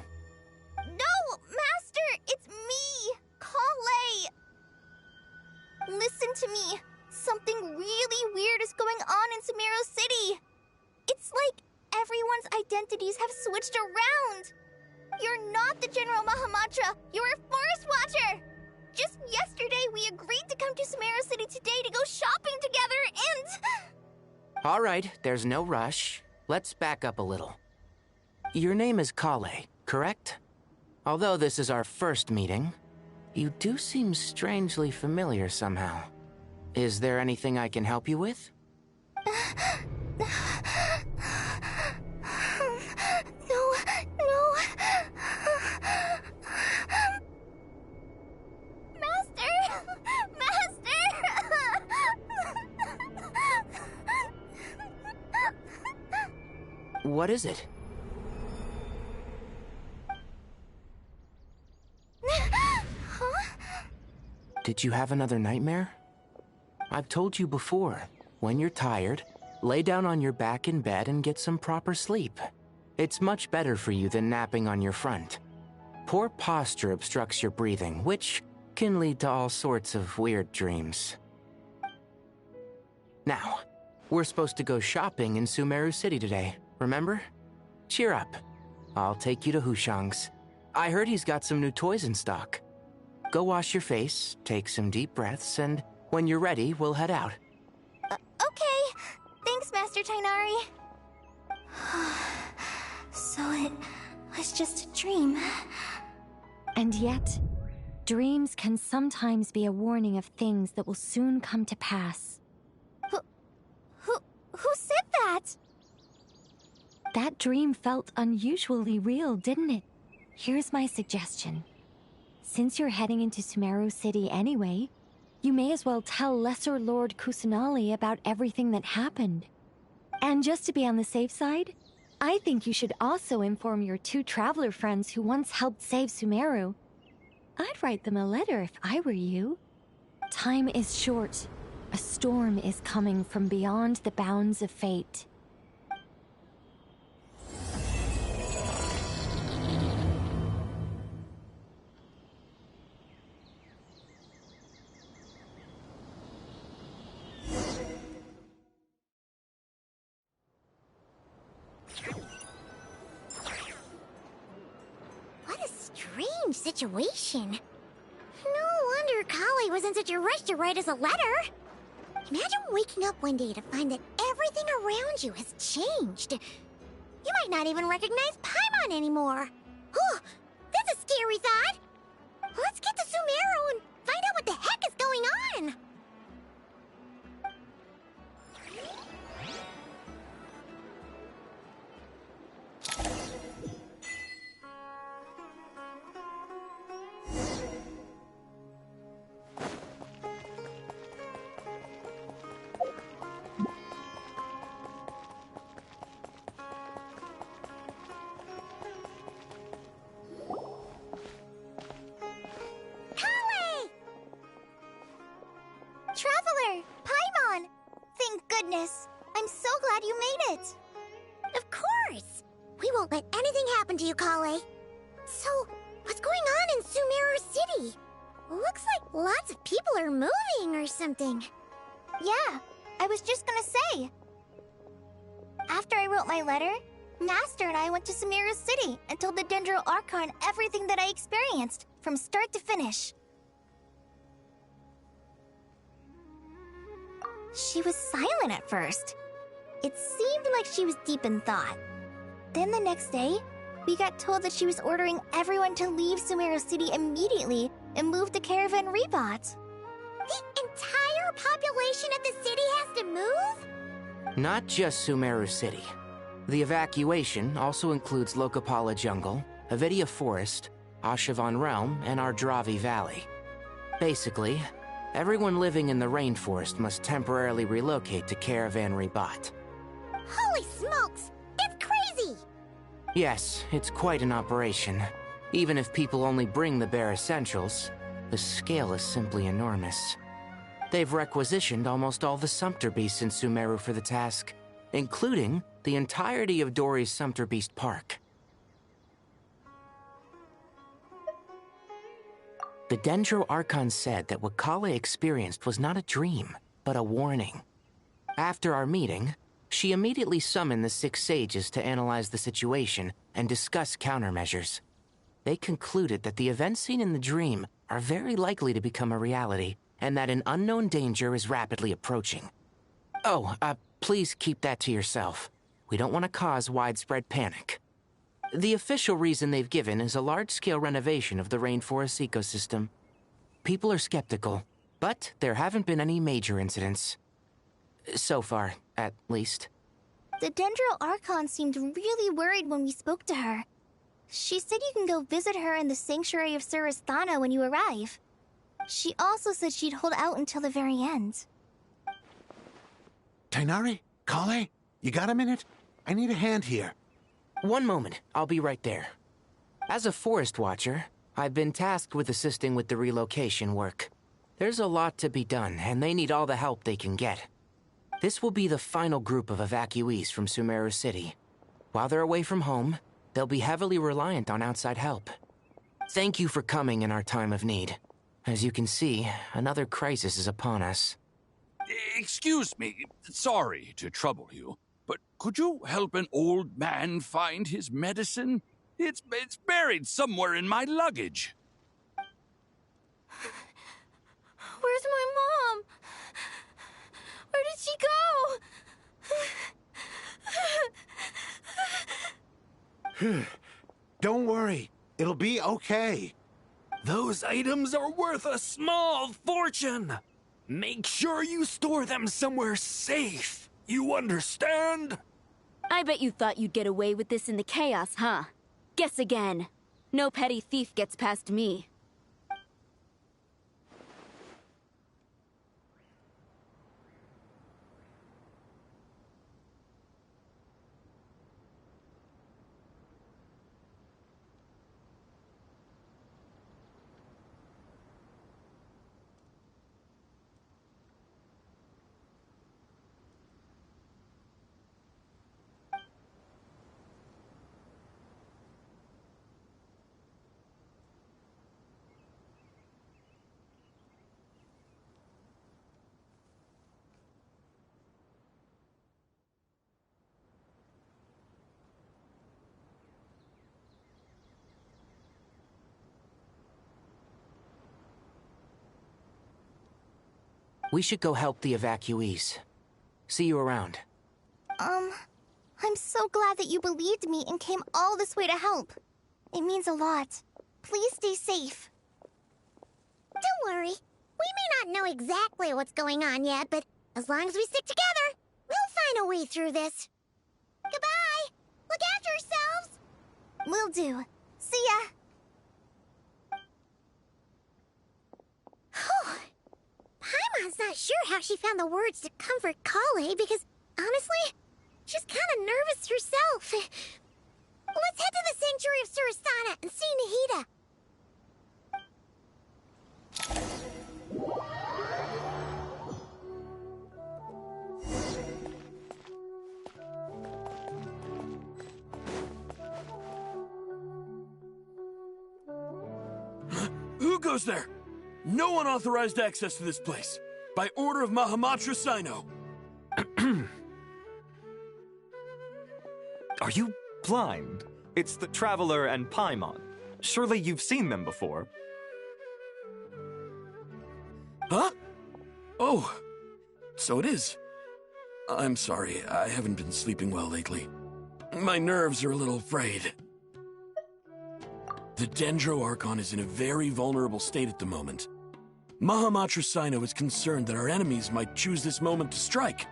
No, Master! It's me! Kale! Listen to me. Something really weird is going on in Sumeru City. It's like everyone's identities have switched around. You're not the General Mahamatra. You're a Forest Watcher. Just yesterday, we agreed to come to Sumeru City today to go shopping together, and... All right, there's no rush. Let's back up a little. Your name is Kale, correct? Although this is our first meeting, you do seem strangely familiar somehow. Is there anything I can help you with? No. Master! What is it? Did you have another nightmare? I've told you before, when you're tired, lay down on your back in bed and get some proper sleep. It's much better for you than napping on your front. Poor posture obstructs your breathing, which can lead to all sorts of weird dreams. Now, we're supposed to go shopping in Sumeru City today, remember? Cheer up. I'll take you to Hushang's. I heard he's got some new toys in stock. Go wash your face, take some deep breaths, and when you're ready, we'll head out. Okay. Thanks, Master Tainari. So it was just a dream. And yet, dreams can sometimes be a warning of things that will soon come to pass. Who said that? That dream felt unusually real, didn't it? Here's my suggestion. Since you're heading into Sumeru City anyway, you may as well tell Lesser Lord Kusanali about everything that happened. And just to be on the safe side, I think you should also inform your 2 traveler friends who once helped save Sumeru. I'd write them a letter if I were you. Time is short. A storm is coming from beyond the bounds of fate. What a strange situation. No wonder Kali was in such a rush to write us a letter. Imagine waking up one day to find that everything around you has changed. You might not even recognize Paimon anymore. Oh, that's a scary thought. Let's get to Sumeru and find out what the heck is going on. Kale. So, what's going on in Sumeru City? Looks like lots of people are moving or something. Yeah, I was just gonna say. After I wrote my letter, Master and I went to Sumeru City and told the Dendro Archon everything that I experienced, from start to finish. She was silent at first. It seemed like she was deep in thought. Then the next day, we got told that she was ordering everyone to leave Sumeru City immediately and move to Caravan Rebot. The entire population of the city has to move? Not just Sumeru City. The evacuation also includes Lokapala Jungle, Avidia Forest, Ashavan Realm, and Ardravi Valley. Basically, everyone living in the rainforest must temporarily relocate to Caravan Rebot. Holy smokes! It's crazy! Yes, it's quite an operation. Even if people only bring the bare essentials, the scale is simply enormous. They've requisitioned almost all the Sumpter Beasts in Sumeru for the task, including the entirety of Dori's Sumpter Beast Park. The Dendro Archon said that what Kale experienced was not a dream, but a warning. After our meeting, she immediately summoned the 6 sages to analyze the situation and discuss countermeasures. They concluded that the events seen in the dream are very likely to become a reality, and that an unknown danger is rapidly approaching. Oh, please keep that to yourself. We don't want to cause widespread panic. The official reason they've given is a large-scale renovation of the rainforest ecosystem. People are skeptical, but there haven't been any major incidents. So far, at least. The Dendro Archon seemed really worried when we spoke to her. She said you can go visit her in the Sanctuary of Surasthana when you arrive. She also said she'd hold out until the very end. Tainari? Kale? You got a minute? I need a hand here. One moment, I'll be right there. As a forest watcher, I've been tasked with assisting with the relocation work. There's a lot to be done, and they need all the help they can get. This will be the final group of evacuees from Sumeru City. While they're away from home, they'll be heavily reliant on outside help. Thank you for coming in our time of need. As you can see, another crisis is upon us. Excuse me, sorry to trouble you, but could you help an old man find his medicine? It's buried somewhere in my luggage. Where's my mom? Where did she go? Don't worry, it'll be okay. Those items are worth a small fortune. Make sure you store them somewhere safe. You understand? I bet you thought you'd get away with this in the chaos, huh? Guess again. No petty thief gets past me. We should go help the evacuees. See you around. I'm so glad that you believed me and came all this way to help. It means a lot. Please stay safe. Don't worry. We may not know exactly what's going on yet, but as long as we stick together, we'll find a way through this. Goodbye! Look after yourselves! Will do. See ya! Paimon's not sure how she found the words to comfort Kale because, honestly, she's kind of nervous herself. Let's head to the Sanctuary of Surasthana and see Nahida. Who goes there? No unauthorized access to this place. By order of Mahamatra Sino. Are you blind? It's the Traveler and Paimon. Surely you've seen them before. Huh? Oh, so it is. I'm sorry, I haven't been sleeping well lately. My nerves are a little frayed. The Dendro Archon is in a very vulnerable state at the moment. Mahamatra Sino is concerned that our enemies might choose this moment to strike,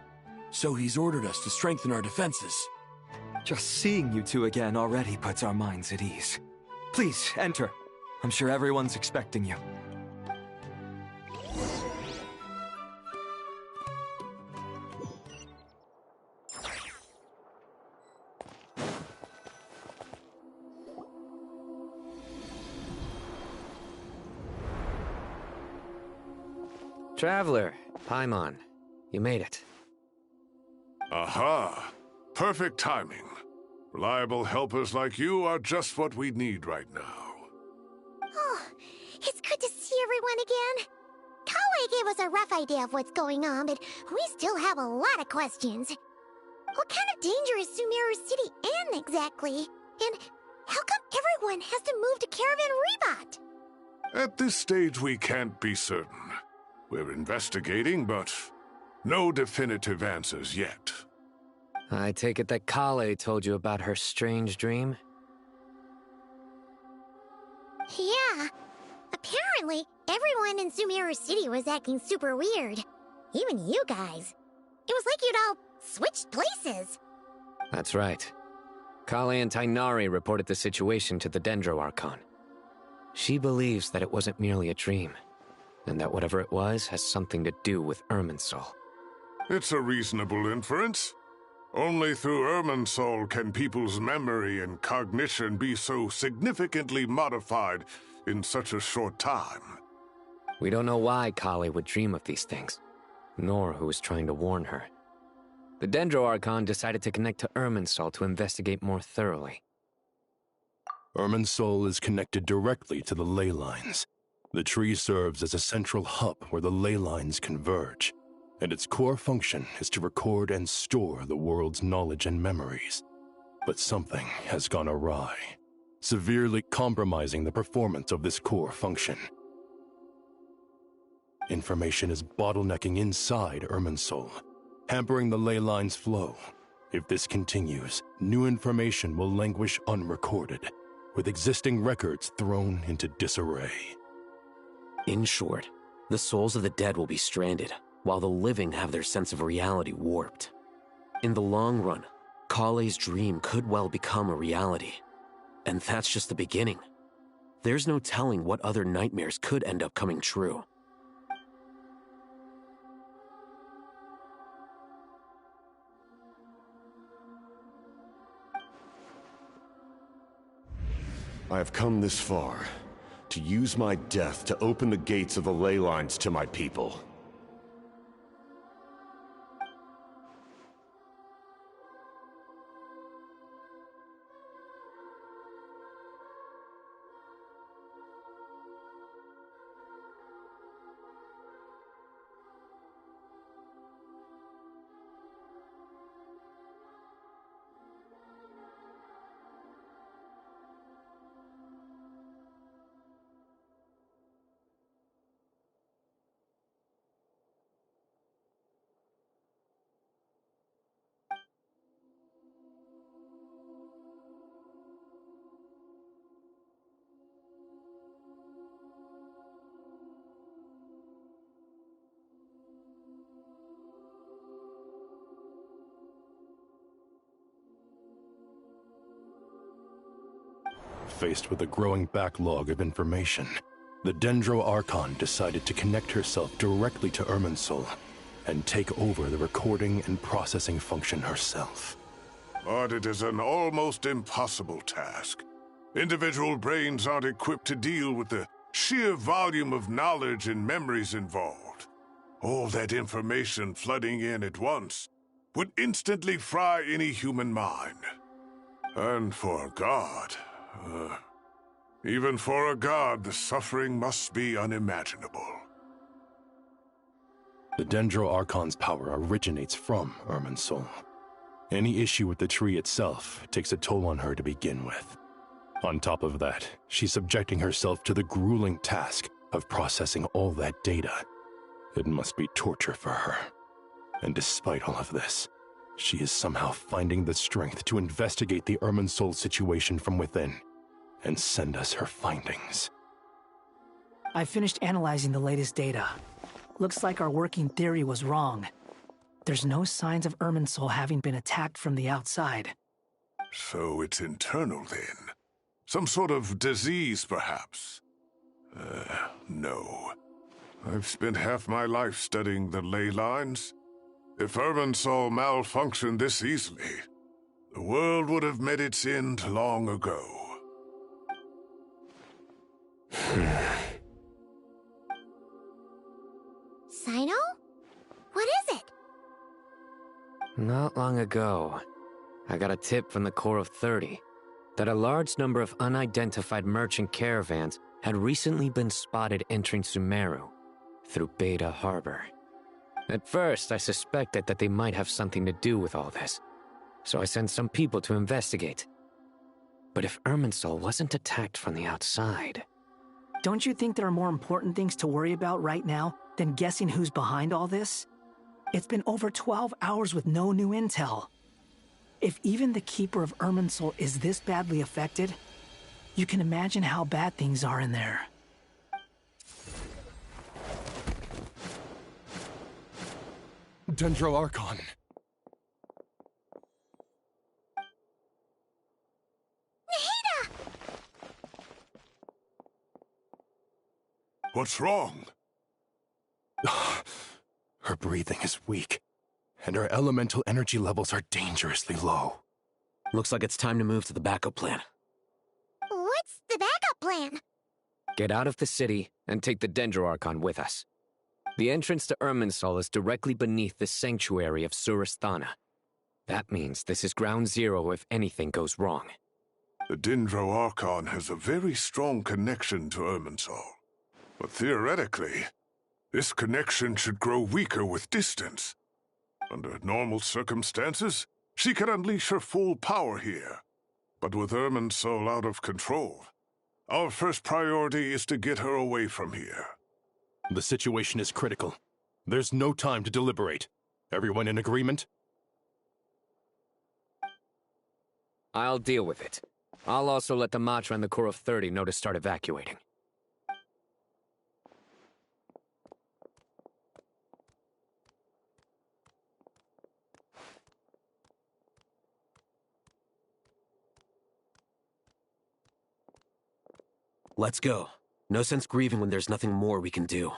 so he's ordered us to strengthen our defenses. Just seeing you two again already puts our minds at ease. Please, enter. I'm sure everyone's expecting you. Traveler, Paimon, you made it. Aha! Perfect timing. Reliable helpers like you are just what we need right now. Oh, it's good to see everyone again. Kawaii gave us a rough idea of what's going on, but we still have a lot of questions. What kind of danger is Sumeru City in exactly? And how come everyone has to move to Caravan Rebot? At this stage, we can't be certain. We're investigating, but no definitive answers yet. I take it that Kale told you about her strange dream? Yeah. Apparently, everyone in Sumeru City was acting super weird. Even you guys. It was like you'd all switched places. That's right. Kale and Tainari reported the situation to the Dendro Archon. She believes that it wasn't merely a dream, and that whatever it was has something to do with Irminsul. It's a reasonable inference. Only through Irminsul can people's memory and cognition be so significantly modified in such a short time. We don't know why Kale would dream of these things, nor who was trying to warn her. The Dendro Archon decided to connect to Irminsul to investigate more thoroughly. Irminsul is connected directly to the ley lines. The tree serves as a central hub where the ley lines converge, and its core function is to record and store the world's knowledge and memories. But something has gone awry, severely compromising the performance of this core function. Information is bottlenecking inside Irminsul, hampering the ley line's flow. If this continues, new information will languish unrecorded, with existing records thrown into disarray. In short, the souls of the dead will be stranded, while the living have their sense of reality warped. In the long run, Kale's dream could well become a reality. And that's just the beginning. There's no telling what other nightmares could end up coming true. I have come this far, to use my death to open the gates of the ley lines to my people. Faced with a growing backlog of information, the Dendro Archon decided to connect herself directly to Irminsul and take over the recording and processing function herself. But it is an almost impossible task. Individual brains aren't equipped to deal with the sheer volume of knowledge and memories involved. All that information flooding in at once would instantly fry any human mind. And for God, Even for a god, the suffering must be unimaginable. The Dendro Archon's power originates from Irminsul. Any issue with the tree itself takes a toll on her to begin with. On top of that, she's subjecting herself to the grueling task of processing all that data. It must be torture for her. And despite all of this, she is somehow finding the strength to investigate the Irminsul situation from within and send us her findings. I finished analyzing the latest data. Looks like our working theory was wrong. There's no signs of Irminsul having been attacked from the outside. So it's internal then? Some sort of disease, perhaps? No. I've spent half my life studying the ley lines. If Irminsul malfunctioned this easily, the world would have met its end long ago. Sino? What is it? Not long ago, I got a tip from the Corps of 30 that a large number of unidentified merchant caravans had recently been spotted entering Sumeru through Beta Harbor. At first, I suspected that they might have something to do with all this, so I sent some people to investigate. But if Irminsul wasn't attacked from the outside... Don't you think there are more important things to worry about right now than guessing who's behind all this? It's been over 12 hours with no new intel. If even the Keeper of Irminsul is this badly affected, you can imagine how bad things are in there. Dendro Archon. Nahida! What's wrong? Her breathing is weak, and her elemental energy levels are dangerously low. Looks like it's time to move to the backup plan. What's the backup plan? Get out of the city and take the Dendro Archon with us. The entrance to Irminsul is directly beneath the sanctuary of Surasthana. That means this is ground zero if anything goes wrong. The Dendro Archon has a very strong connection to Irminsul. But theoretically, this connection should grow weaker with distance. Under normal circumstances, she could unleash her full power here. But with Irminsul out of control, our first priority is to get her away from here. The situation is critical. There's no time to deliberate. Everyone in agreement? I'll deal with it. I'll also let the Matra and the Corps of 30 know to start evacuating. Let's go. No sense grieving when there's nothing more we can do.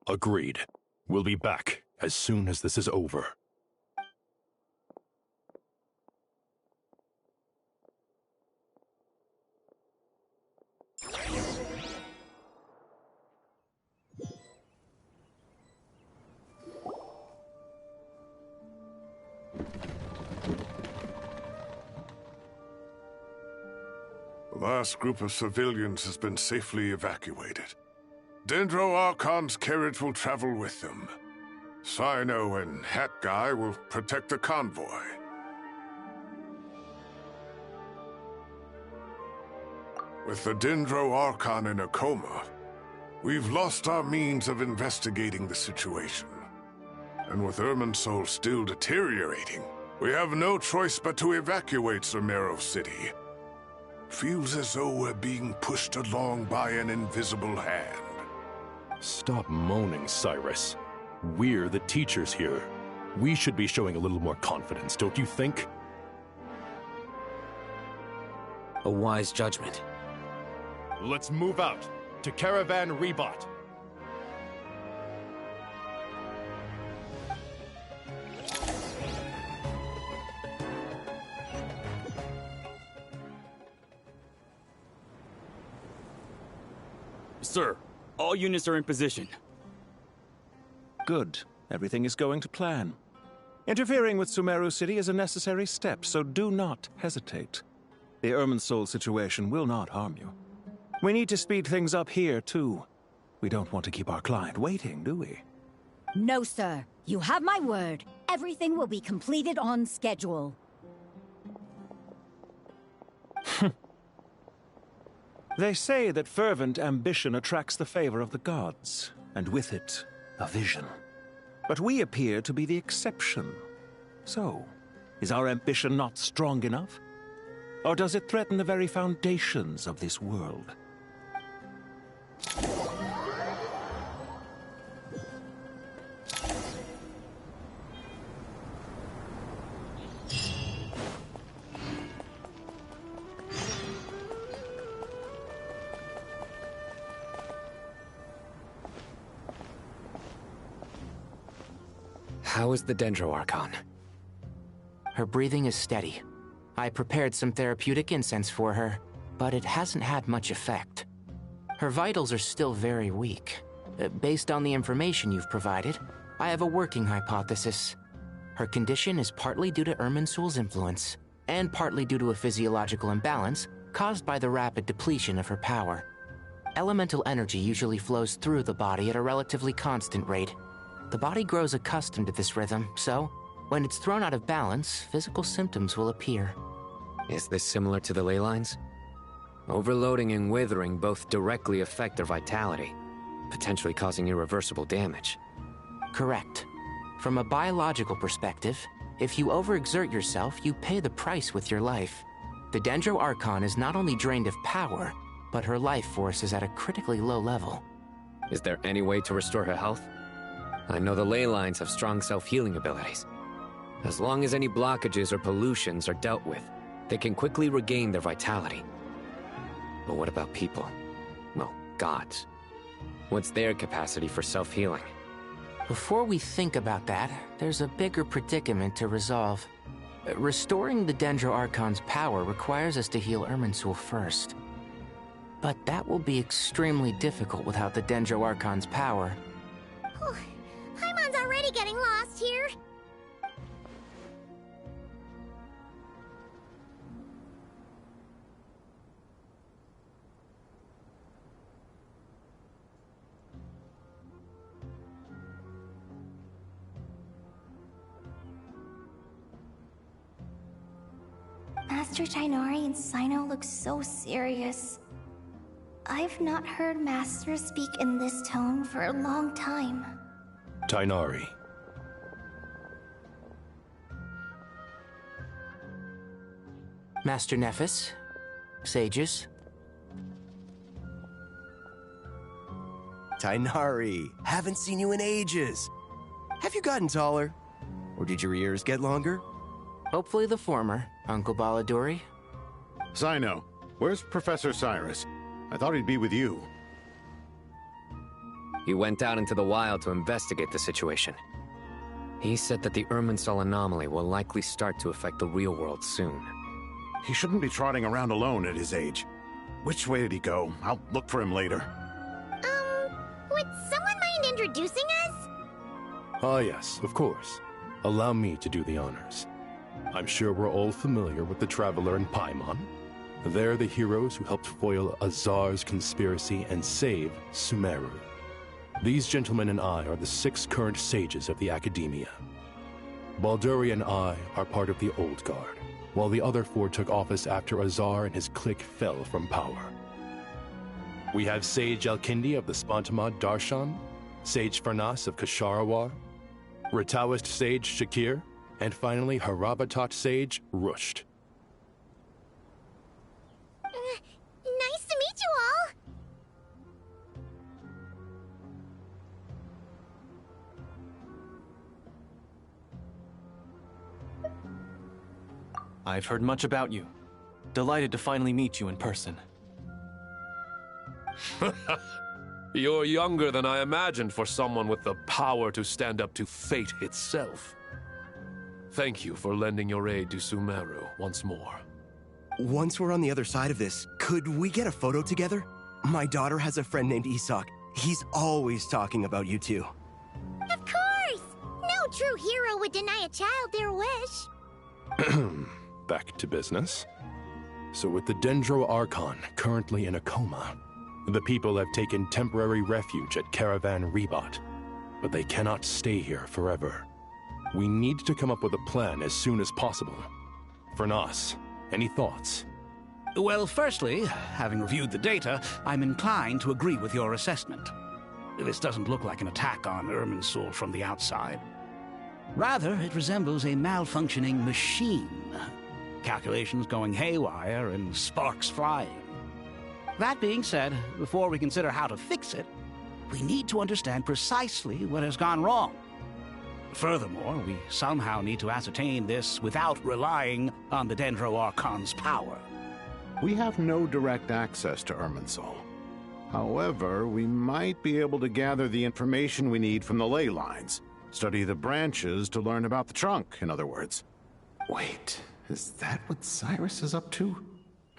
Agreed. We'll be back as soon as this is over. The last group of civilians has been safely evacuated. Dendro Archon's carriage will travel with them. Sino and Hat Guy will protect the convoy. With the Dendro Archon in a coma, we've lost our means of investigating the situation. And with Irminsul still deteriorating, we have no choice but to evacuate Sumeru City. Feels as though we're being pushed along by an invisible hand. Stop moaning, Cyrus. We're the teachers here. We should be showing a little more confidence, don't you think? A wise judgment. Let's move out to Caravan Rebot. Sir, all units are in position. Good. Everything is going to plan. Interfering with Sumeru City is a necessary step, so do not hesitate. The Irminsul situation will not harm you. We need to speed things up here, too. We don't want to keep our client waiting, do we? No, sir. You have my word. Everything will be completed on schedule. They say that fervent ambition attracts the favor of the gods, and with it, a vision. But we appear to be the exception. So, is our ambition not strong enough? Or does it threaten the very foundations of this world? How is the Dendro-Archon? Her breathing is steady. I prepared some therapeutic incense for her, but it hasn't had much effect. Her vitals are still very weak. Based on the information you've provided, I have a working hypothesis. Her condition is partly due to Irminsul's influence, and partly due to a physiological imbalance caused by the rapid depletion of her power. Elemental energy usually flows through the body at a relatively constant rate. The body grows accustomed to this rhythm, so when it's thrown out of balance, physical symptoms will appear. Is this similar to the ley lines? Overloading and withering both directly affect their vitality, potentially causing irreversible damage. Correct. From a biological perspective, if you overexert yourself, you pay the price with your life. The Dendro-Archon is not only drained of power, but her life force is at a critically low level. Is there any way to restore her health? I know the ley lines have strong self-healing abilities. As long as any blockages or pollutions are dealt with, they can quickly regain their vitality. But what about people? Well, gods. What's their capacity for self-healing? Before we think about that, there's a bigger predicament to resolve. Restoring the Dendro-Archon's power requires us to heal Irminsul first. But that will be extremely difficult without the Dendro-Archon's power. Paimon's already getting lost here. Master Tighnari and Sino look so serious. I've not heard Master speak in this tone for a long time. Tighnari. Master Nephis, sages. Tighnari, haven't seen you in ages. Have you gotten taller? Or did your ears get longer? Hopefully the former, Uncle Baladuri. Sino, where's Professor Cyrus? I thought he'd be with you. He went out into the wild to investigate the situation. He said that the Irminsul anomaly will likely start to affect the real world soon. He shouldn't be trotting around alone at his age. Which way did he go? I'll look for him later. Would someone mind introducing us? Ah, yes, of course. Allow me to do the honors. I'm sure we're all familiar with the Traveler and Paimon. They're the heroes who helped foil Azar's conspiracy and save Sumeru. These gentlemen and I are the 6 current sages of the Academia. Balduri and I are part of the Old Guard, while the other 4 took office after Azar and his clique fell from power. We have Sage Alkindi of the Spantamad Darshan, Sage Farnas of Kasharawar, Rataoist Sage Shakir, and finally Harabatot Sage Rusht. Nice to meet you all! I've heard much about you. Delighted to finally meet you in person. You're younger than I imagined for someone with the power to stand up to fate itself. Thank you for lending your aid to Sumeru once more. Once we're on the other side of this, could we get a photo together? My daughter has a friend named Isak. He's always talking about you two. Of course! No true hero would deny a child their wish. Back to business. So with the Dendro Archon currently in a coma, the people have taken temporary refuge at Caravan Rebot, but they cannot stay here forever. We need to come up with a plan as soon as possible. Fernas, any thoughts? Well, firstly, having reviewed the data, I'm inclined to agree with your assessment. This doesn't look like an attack on Irminsul from the outside. Rather, it resembles a malfunctioning machine. Calculations going haywire and sparks flying. That being said, before we consider how to fix it, we need to understand precisely what has gone wrong. Furthermore, we somehow need to ascertain this without relying on the Dendro Archon's power. We have no direct access to Irminsul. However, we might be able to gather the information we need from the ley lines. Study the branches to learn about the trunk, in other words. Wait, is that what Cyrus is up to?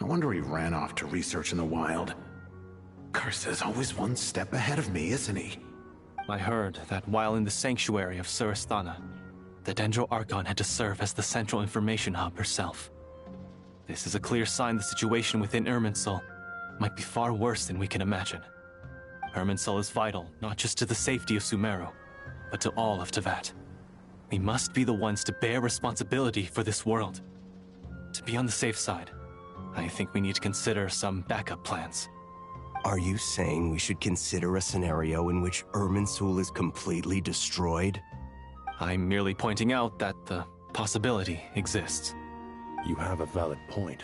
I wonder he ran off to research in the wild. Curse always one step ahead of me, isn't he? I heard that while in the sanctuary of Surasthana, the Dendro Archon had to serve as the central information hub herself. This is a clear sign the situation within Irminsul might be far worse than we can imagine. Irminsul is vital not just to the safety of Sumeru, but to all of Teyvat. We must be the ones to bear responsibility for this world. To be on the safe side, I think we need to consider some backup plans. Are you saying we should consider a scenario in which Irminsul is completely destroyed? I'm merely pointing out that the possibility exists. You have a valid point.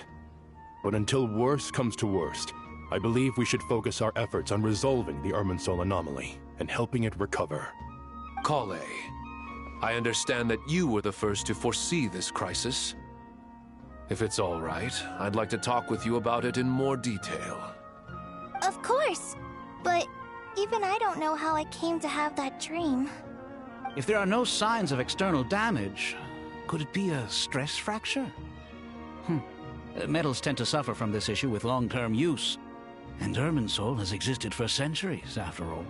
But until worst comes to worst, I believe we should focus our efforts on resolving the Irminsul anomaly and helping it recover. Kale, I understand that you were the first to foresee this crisis. If it's all right, I'd like to talk with you about it in more detail. Of course, but even I don't know how I came to have that dream. If there are no signs of external damage, could it be a stress fracture? Metals tend to suffer from this issue with long-term use, and Irminsul has existed for centuries, after all.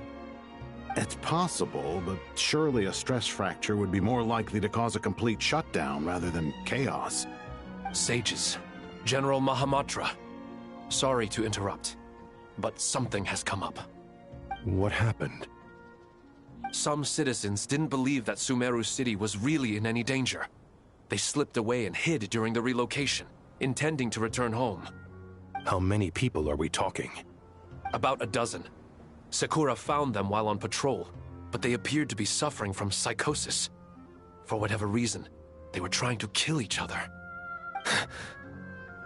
It's possible, but surely a stress fracture would be more likely to cause a complete shutdown rather than chaos. Sages, General Mahamatra, sorry to interrupt, but something has come up. What happened? Some citizens didn't believe that Sumeru City was really in any danger. They slipped away and hid during the relocation, intending to return home. How many people are we talking? About a dozen. Sakura found them while on patrol, but they appeared to be suffering from psychosis. For whatever reason, they were trying to kill each other.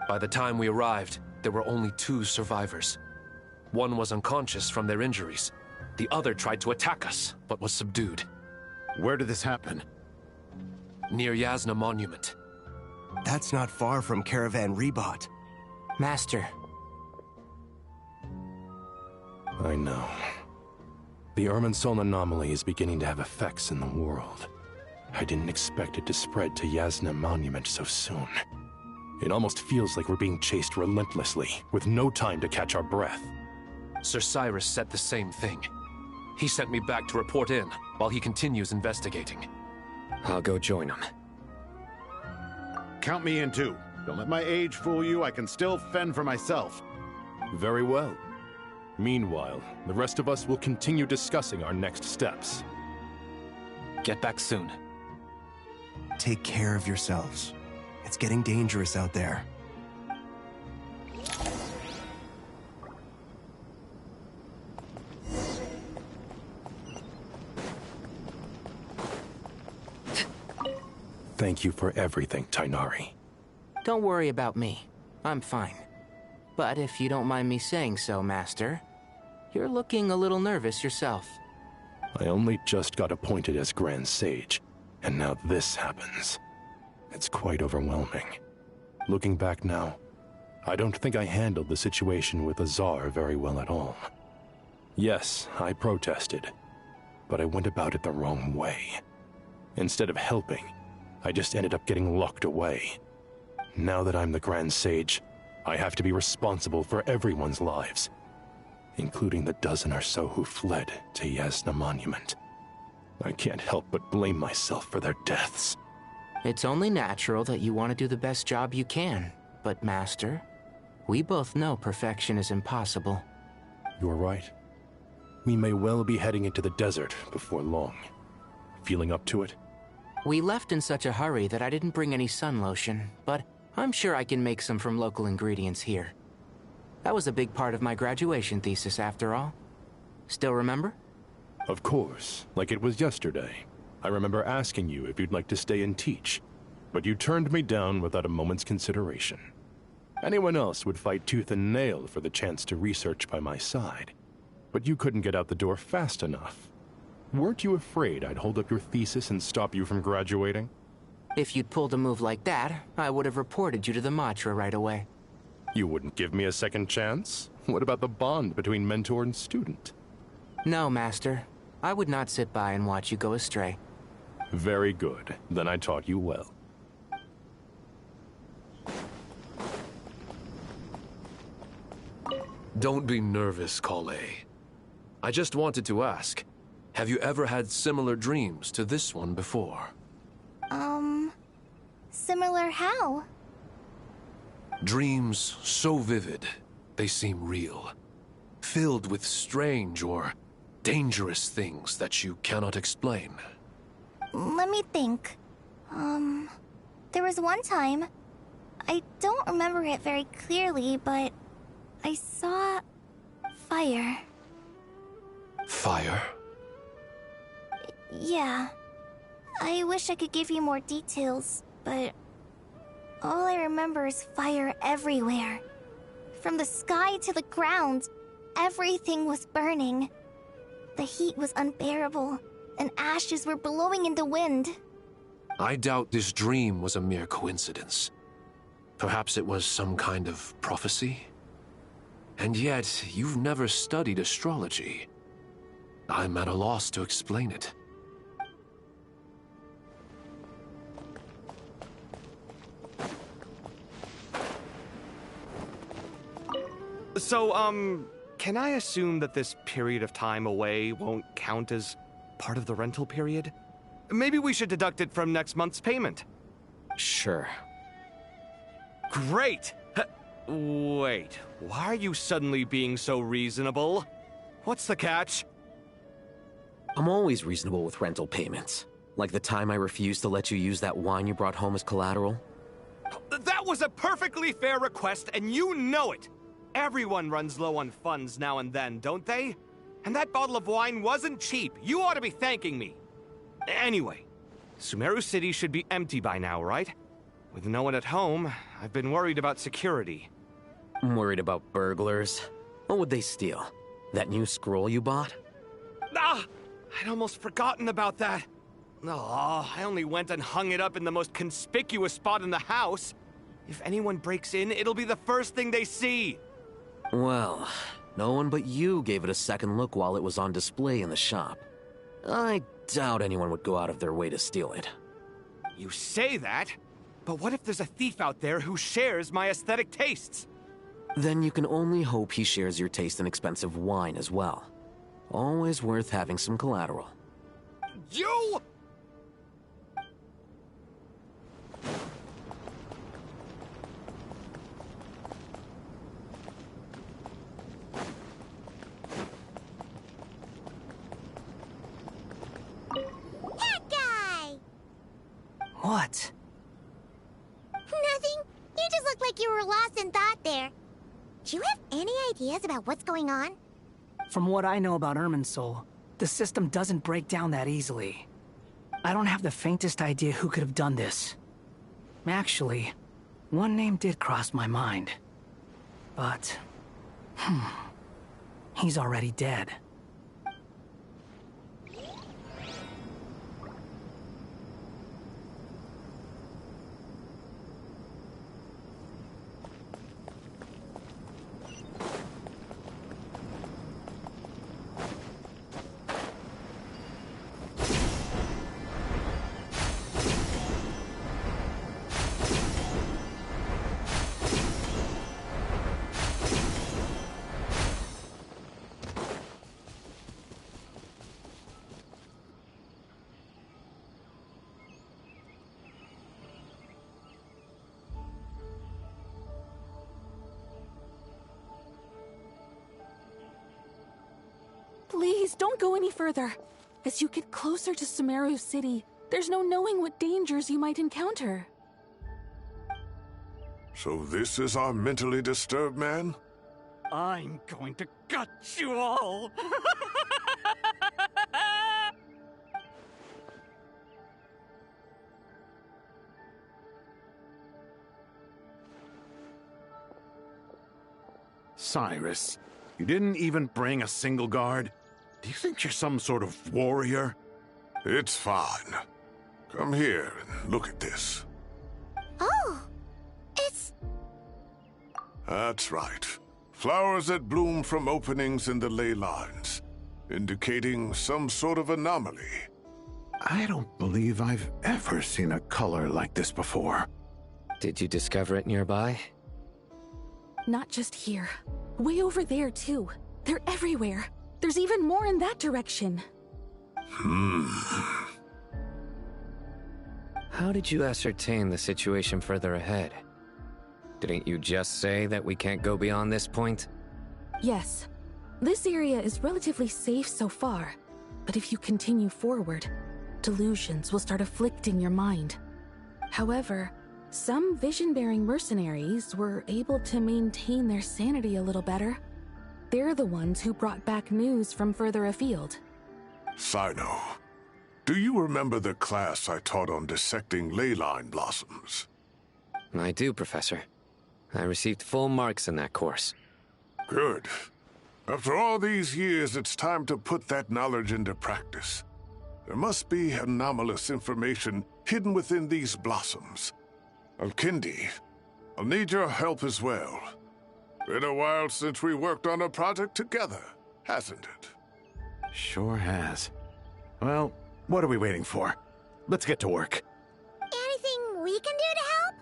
By the time we arrived, there were only 2 survivors. One was unconscious from their injuries. The other tried to attack us, but was subdued. Where did this happen? Near Yasna Monument. That's not far from Caravan Rebot. Master. I know. The Irminsul anomaly is beginning to have effects in the world. I didn't expect it to spread to Yasna Monument so soon. It almost feels like we're being chased relentlessly, with no time to catch our breath. Sir Cyrus said the same thing. He sent me back to report in, while he continues investigating. I'll go join him. Count me in too. Don't let my age fool you, I can still fend for myself. Very well. Meanwhile, the rest of us will continue discussing our next steps. Get back soon. Take care of yourselves. It's getting dangerous out there. Thank you for everything, Tainari. Don't worry about me. I'm fine. But if you don't mind me saying so, Master, you're looking a little nervous yourself. I only just got appointed as Grand Sage, and now this happens. It's quite overwhelming. Looking back now, I don't think I handled the situation with Azar very well at all. Yes, I protested, but I went about it the wrong way. Instead of helping, I just ended up getting locked away. Now that I'm the Grand Sage, I have to be responsible for everyone's lives, including the dozen or so who fled to Yasna Monument. I can't help but blame myself for their deaths. It's only natural that you want to do the best job you can, but Master, We both know perfection is impossible. You're right. We may well be heading into the desert before long. Feeling up to it? We left in such a hurry that I didn't bring any sun lotion, but I'm sure I can make some from local ingredients here. That was a big part of my graduation thesis, after all. Still remember? Of course, like it was yesterday. I remember asking you if you'd like to stay and teach, but you turned me down without a moment's consideration. Anyone else would fight tooth and nail for the chance to research by my side, but you couldn't get out the door fast enough. Weren't you afraid I'd hold up your thesis and stop you from graduating? If you'd pulled a move like that, I would have reported you to the Matra right away. You wouldn't give me a second chance? What about the bond between mentor and student? No, Master. I would not sit by and watch you go astray. Very good. Then I taught you well. Don't be nervous, Kale. I just wanted to ask, have you ever had similar dreams to this one before? Similar how? Dreams so vivid, they seem real. Filled with strange or dangerous things that you cannot explain. Let me think. There was one time, I don't remember it very clearly, but I saw fire. Fire? Yeah. I wish I could give you more details, but all I remember is fire everywhere. From the sky to the ground, everything was burning. The heat was unbearable, and ashes were blowing in the wind. I doubt this dream was a mere coincidence. Perhaps it was some kind of prophecy? And yet, you've never studied astrology. I'm at a loss to explain it. So, can I assume that this period of time away won't count as part of the rental period? Maybe we should deduct it from next month's payment. Sure. Great! Wait, why are you suddenly being so reasonable? What's the catch? I'm always reasonable with rental payments. Like the time I refused to let you use that wine you brought home as collateral. That was a perfectly fair request, and you know it! Everyone runs low on funds now and then, don't they? And that bottle of wine wasn't cheap. You ought to be thanking me. Anyway, Sumeru City should be empty by now, right? With no one at home, I've been worried about security. I'm worried about burglars. What would they steal? That new scroll you bought? Ah! I'd almost forgotten about that. Oh, I only went and hung it up in the most conspicuous spot in the house. If anyone breaks in, it'll be the first thing they see. Well, no one but you gave it a second look while it was on display in the shop. I doubt anyone would go out of their way to steal it. You say that, but what if there's a thief out there who shares my aesthetic tastes? Then you can only hope he shares your taste in expensive wine as well. Always worth having some collateral. You! What? Nothing. You just look like you were lost in thought there. Do you have any ideas about what's going on? From what I know about Irminsul, the system doesn't break down that easily. I don't have the faintest idea who could have done this. Actually, one name did cross my mind. But... he's already dead. Please, don't go any further. As you get closer to Sumeru City, there's no knowing what dangers you might encounter. So this is our mentally disturbed man? I'm going to gut you all! Cyrus, you didn't even bring a single guard? Do you think you're some sort of warrior? It's fine. Come here and look at this. Oh, it's... That's right. Flowers that bloom from openings in the ley lines, indicating some sort of anomaly. I don't believe I've ever seen a color like this before. Did you discover it nearby? Not just here. Way over there, too. They're everywhere. There's even more in that direction. How did you ascertain the situation further ahead? Didn't you just say that we can't go beyond this point? Yes. This area is relatively safe so far, but if you continue forward, delusions will start afflicting your mind. However, some vision-bearing mercenaries were able to maintain their sanity a little better. They're the ones who brought back news from further afield. Sino, do you remember the class I taught on dissecting ley line blossoms? I do, Professor. I received full marks in that course. Good. After all these years, it's time to put that knowledge into practice. There must be anomalous information hidden within these blossoms. Alkindi, I'll need your help as well. Been a while since we worked on a project together, hasn't it? Sure has. Well, what are we waiting for? Let's get to work. Anything we can do to help?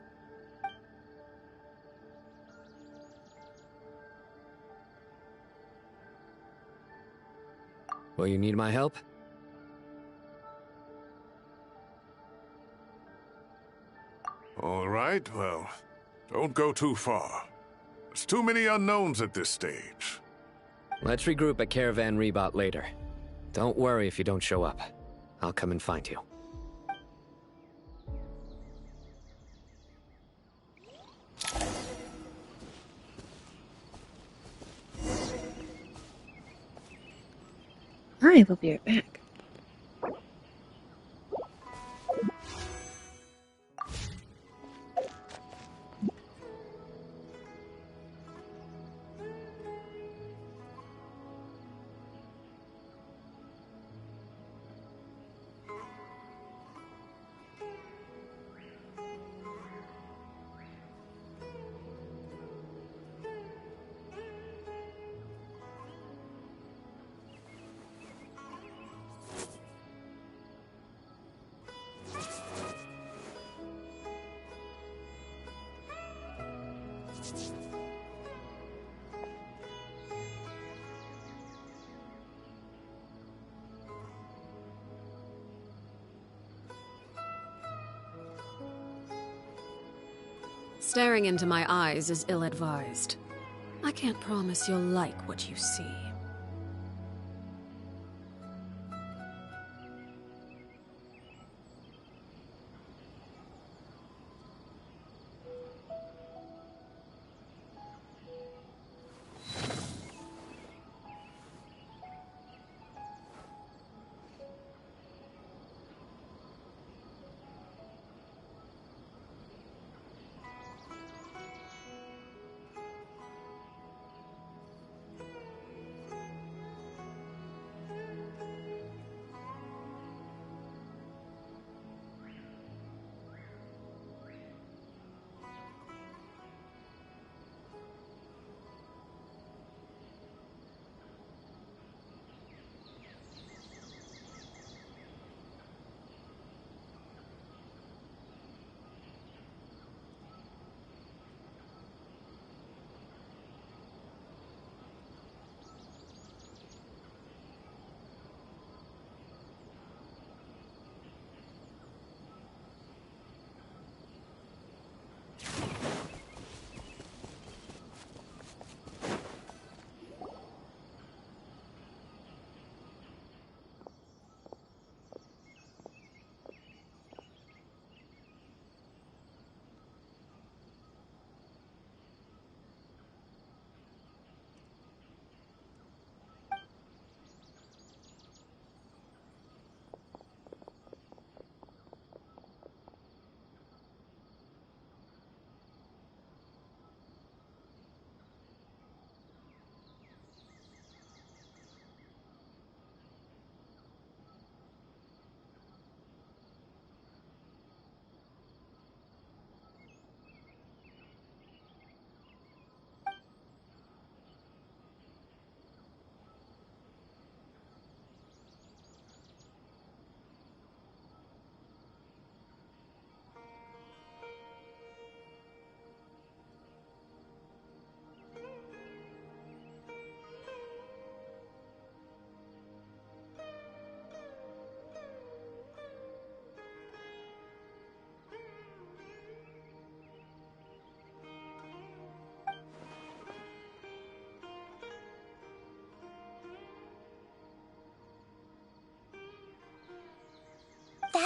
Will you need my help? All right, well, don't go too far. There's too many unknowns at this stage. Let's regroup at Caravan Rebot later. Don't worry if you don't show up. I'll come and find you. I will be right back. Staring into my eyes is ill-advised. I can't promise you'll like what you see.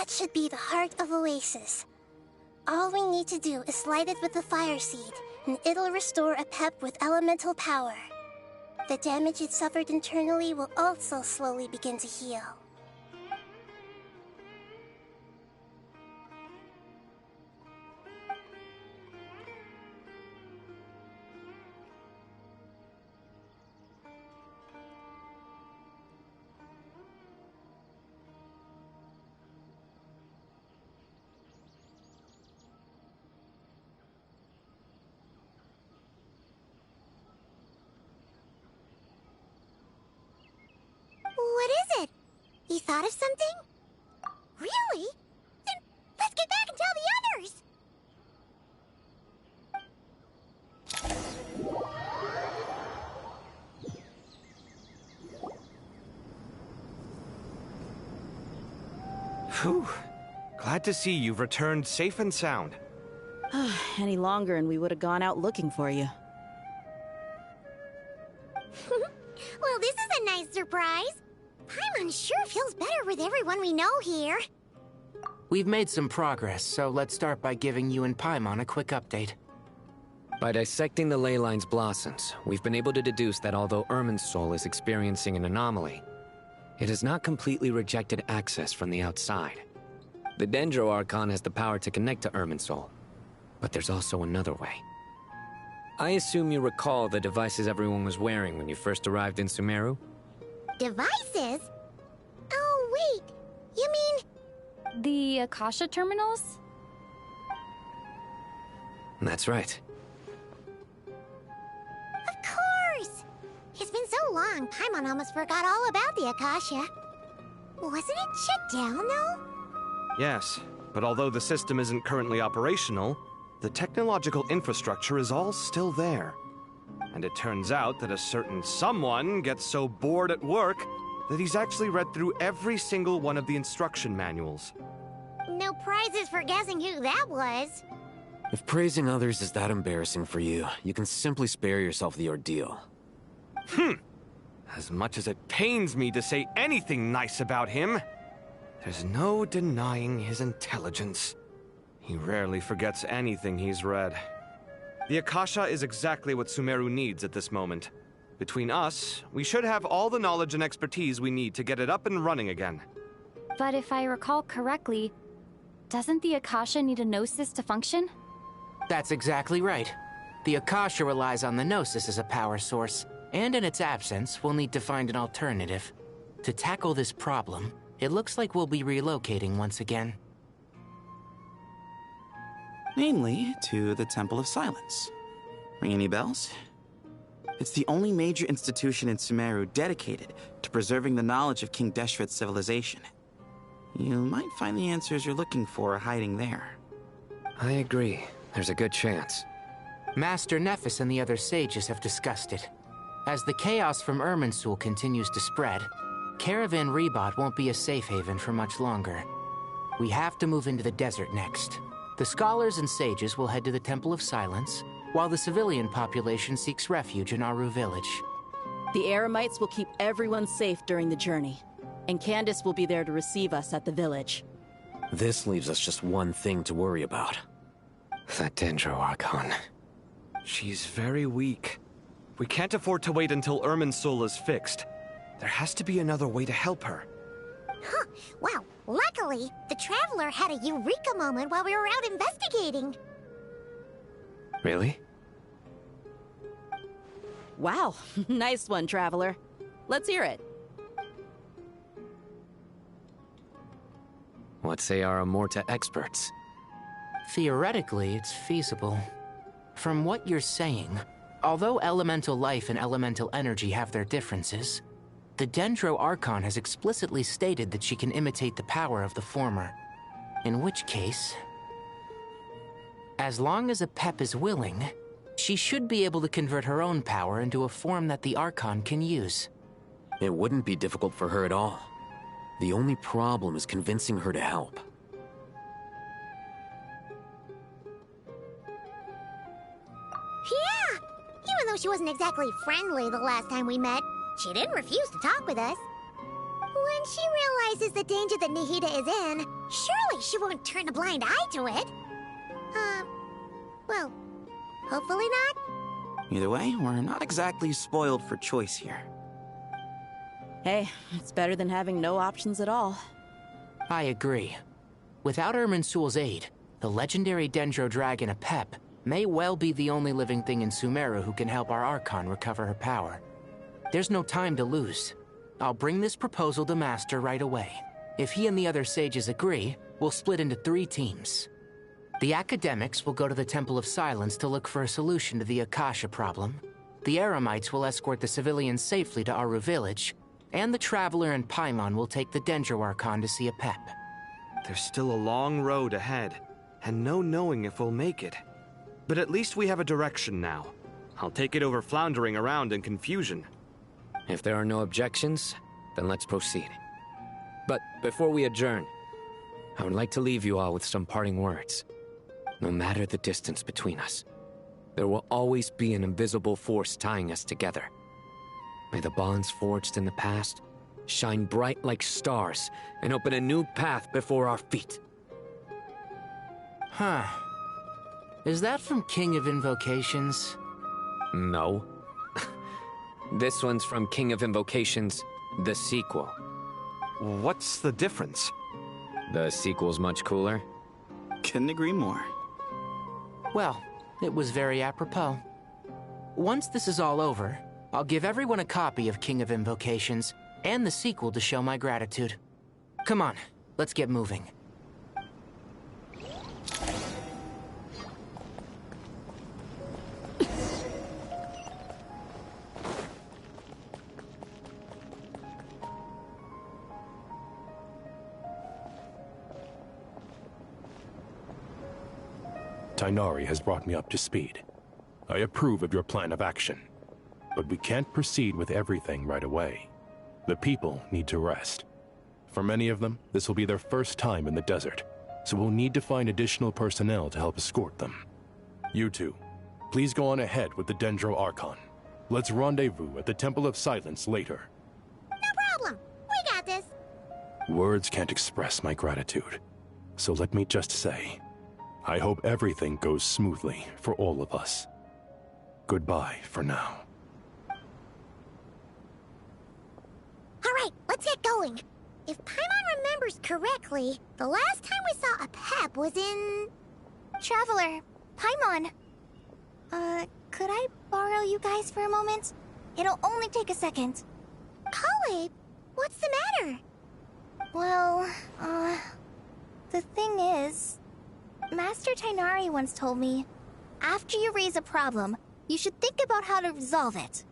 That should be the heart of Oasis. All we need to do is light it with the fire seed, and it'll restore a pep with elemental power. The damage it suffered internally will also slowly begin to heal. What is it? You thought of something? Really? Then let's get back and tell the others! Phew. Glad to see you've returned safe and sound. Any longer and we would have gone out looking for you. Well, this is a nice surprise. Paimon sure feels better with everyone we know here. We've made some progress, so let's start by giving you and Paimon a quick update. By dissecting the ley line's blossoms, we've been able to deduce that although Irminsul is experiencing an anomaly, it has not completely rejected access from the outside. The Dendro Archon has the power to connect to Irminsul, but there's also another way. I assume you recall the devices everyone was wearing when you first arrived in Sumeru? Devices? Oh, wait. You mean... The Akasha terminals? That's right. Of course! It's been so long, Paimon almost forgot all about the Akasha. Wasn't it shut down, though? Yes, but although the system isn't currently operational, the technological infrastructure is all still there. And it turns out that a certain someone gets so bored at work that he's actually read through every single one of the instruction manuals. No prizes for guessing who that was. If praising others is that embarrassing for you, you can simply spare yourself the ordeal. As much as it pains me to say anything nice about him, there's no denying his intelligence. He rarely forgets anything he's read. The Akasha is exactly what Sumeru needs at this moment. Between us, we should have all the knowledge and expertise we need to get it up and running again. But if I recall correctly, doesn't the Akasha need a Gnosis to function? That's exactly right. The Akasha relies on the Gnosis as a power source, and in its absence, we'll need to find an alternative. To tackle this problem, it looks like we'll be relocating once again. Namely, to the Temple of Silence. Ring any bells? It's the only major institution in Sumeru dedicated to preserving the knowledge of King Deshret's civilization. You might find the answers you're looking for hiding there. I agree. There's a good chance. Master Nephis and the other sages have discussed it. As the chaos from Irminsul continues to spread, Caravan Rebot won't be a safe haven for much longer. We have to move into the desert next. The scholars and sages will head to the Temple of Silence, while the civilian population seeks refuge in Aru village. The Eremites will keep everyone safe during the journey, and Candace will be there to receive us at the village. This leaves us just one thing to worry about. That Dendro Archon. She's very weak. We can't afford to wait until Irminsul is fixed. There has to be another way to help her. Huh. Wow. Luckily, the Traveler had a eureka moment while we were out investigating. Really? Wow. Nice one, Traveler. Let's hear it. What say our Amorta experts? Theoretically, it's feasible. From what you're saying, although elemental life and elemental energy have their differences, the Dendro Archon has explicitly stated that she can imitate the power of the former. In which case, as long as a Pep is willing, she should be able to convert her own power into a form that the Archon can use. It wouldn't be difficult for her at all. The only problem is convincing her to help. Yeah! Even though she wasn't exactly friendly the last time we met, she didn't refuse to talk with us. When she realizes the danger that Nahida is in, surely way she won't turn a blind eye to it. Well, hopefully not. Either way, we're not exactly spoiled for choice here. Hey, it's better than having no options at all. I agree. Without Irminsul's aid, the legendary Dendro Dragon Apep may well be the only living thing in Sumeru who can help our Archon recover her power. There's no time to lose. I'll bring this proposal to Master right away. If he and the other sages agree, we'll split into 3 teams. The academics will go to the Temple of Silence to look for a solution to the Akasha problem. The Eremites will escort the civilians safely to Aru Village, and the Traveler and Paimon will take the Dendro Archon to see Apep. There's still a long road ahead, and no knowing if we'll make it. But at least we have a direction now. I'll take it over floundering around in confusion. If there are no objections, then let's proceed. But before we adjourn, I would like to leave you all with some parting words. No matter the distance between us, there will always be an invisible force tying us together. May the bonds forged in the past shine bright like stars and open a new path before our feet. Huh. Is that from King of Invocations? No. This one's from King of Invocations, the sequel. What's the difference? The sequel's much cooler. Couldn't agree more. Well, it was very apropos. Once this is all over, I'll give everyone a copy of King of Invocations and the sequel to show my gratitude. Come on, let's get moving. Tighnari has brought me up to speed. I approve of your plan of action, but we can't proceed with everything right away. The people need to rest. For many of them, this will be their first time in the desert, so we'll need to find additional personnel to help escort them. You two, please go on ahead with the Dendro Archon. Let's rendezvous at the Temple of Silence later. No problem. We got this. Words can't express my gratitude, so let me just say, I hope everything goes smoothly for all of us. Goodbye for now. All right, let's get going. If Paimon remembers correctly, the last time we saw Apep was in... Traveler, Paimon. Could I borrow you guys for a moment? It'll only take a second. Kale, what's the matter? Well, the thing is... Master Tighnari once told me, after you raise a problem, you should think about how to resolve it.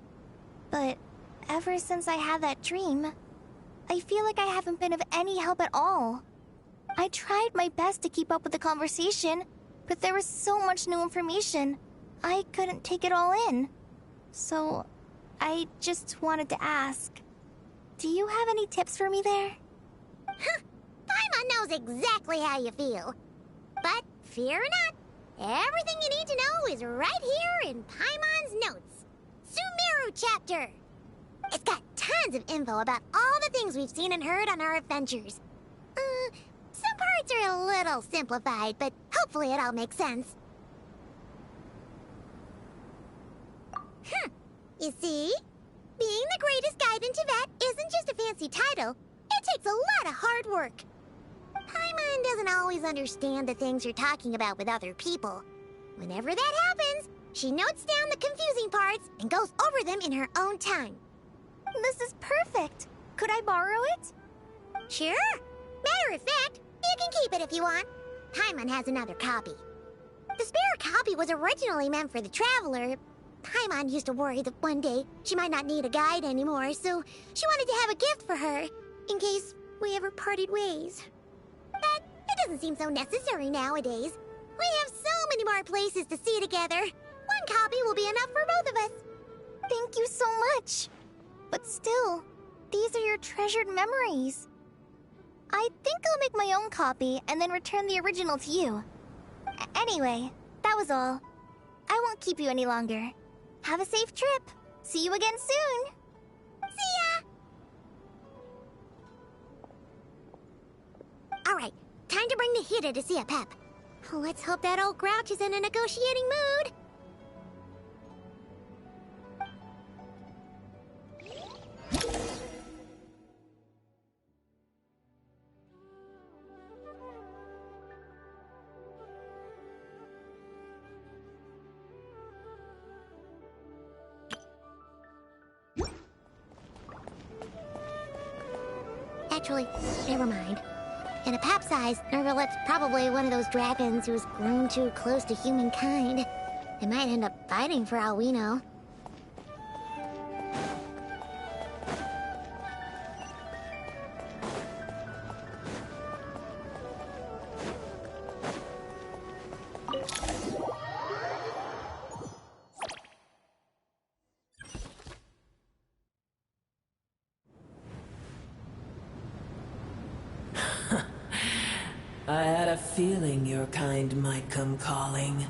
But ever since I had that dream, I feel like I haven't been of any help at all. I tried my best to keep up with the conversation, but there was so much new information, I couldn't take it all in. So, I just wanted to ask, do you have any tips for me there? Huh, Paimon knows exactly how you feel. But fear not, everything you need to know is right here in Paimon's notes. Sumeru chapter. It's got tons of info about all the things we've seen and heard on our adventures. Some parts are a little simplified, but hopefully it all makes sense. You see? Being the greatest guide in Tibet isn't just a fancy title. It takes a lot of hard work. Paimon doesn't always understand the things you're talking about with other people. Whenever that happens, she notes down the confusing parts and goes over them in her own time. This is perfect. Could I borrow it? Sure. Matter of fact, you can keep it if you want. Paimon has another copy. The spare copy was originally meant for the Traveler. Paimon used to worry that one day she might not need a guide anymore, so she wanted to have a gift for her, in case we ever parted ways. But it doesn't seem so necessary nowadays. We have so many more places to see together. One copy will be enough for both of us. Thank you so much. But still, these are your treasured memories. I think I'll make my own copy and then return the original to you. Anyway, that was all. I won't keep you any longer. Have a safe trip. See you again soon. See ya! Alright, time to bring the heated to see a Pep. Let's hope that old grouch is in a negotiating mood. Actually, never mind. In a Pep size, Nervalet's probably one of those dragons who's grown too close to humankind. They might end up fighting for all we know. I had a feeling your kind might come calling.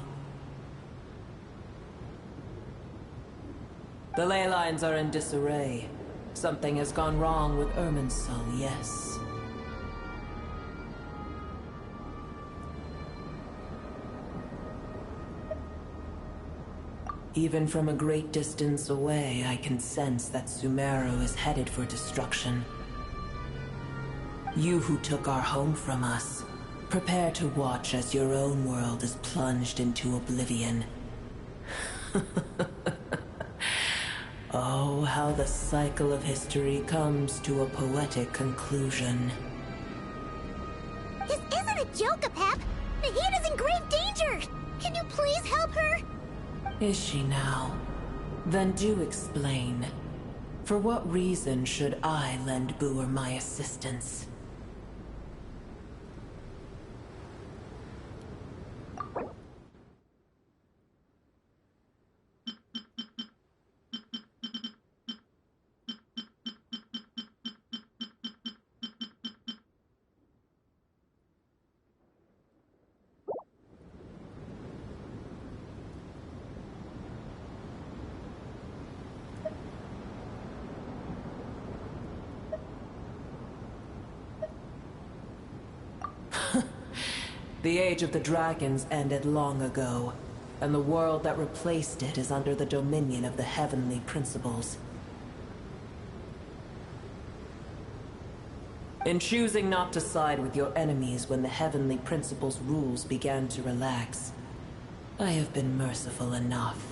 The ley lines are in disarray. Something has gone wrong with Irminsul, yes. Even from a great distance away, I can sense that Sumeru is headed for destruction. You who took our home from us, prepare to watch as your own world is plunged into oblivion. Oh, how the cycle of history comes to a poetic conclusion. This isn't a joke, Pep! Nahid is in grave danger! Can you please help her? Is she now? Then do explain. For what reason should I lend Boer my assistance? The Age of the Dragons ended long ago, and the world that replaced it is under the dominion of the Heavenly Principles. In choosing not to side with your enemies when the Heavenly Principles' rules began to relax, I have been merciful enough.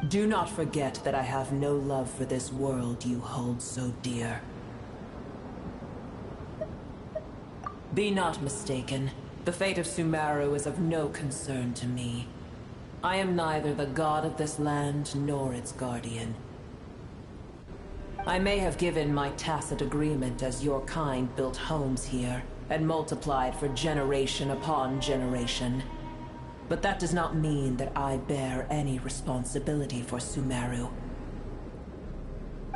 Do not forget that I have no love for this world you hold so dear. Be not mistaken. The fate of Sumeru is of no concern to me. I am neither the god of this land nor its guardian. I may have given my tacit agreement as your kind built homes here and multiplied for generation upon generation. But that does not mean that I bear any responsibility for Sumeru.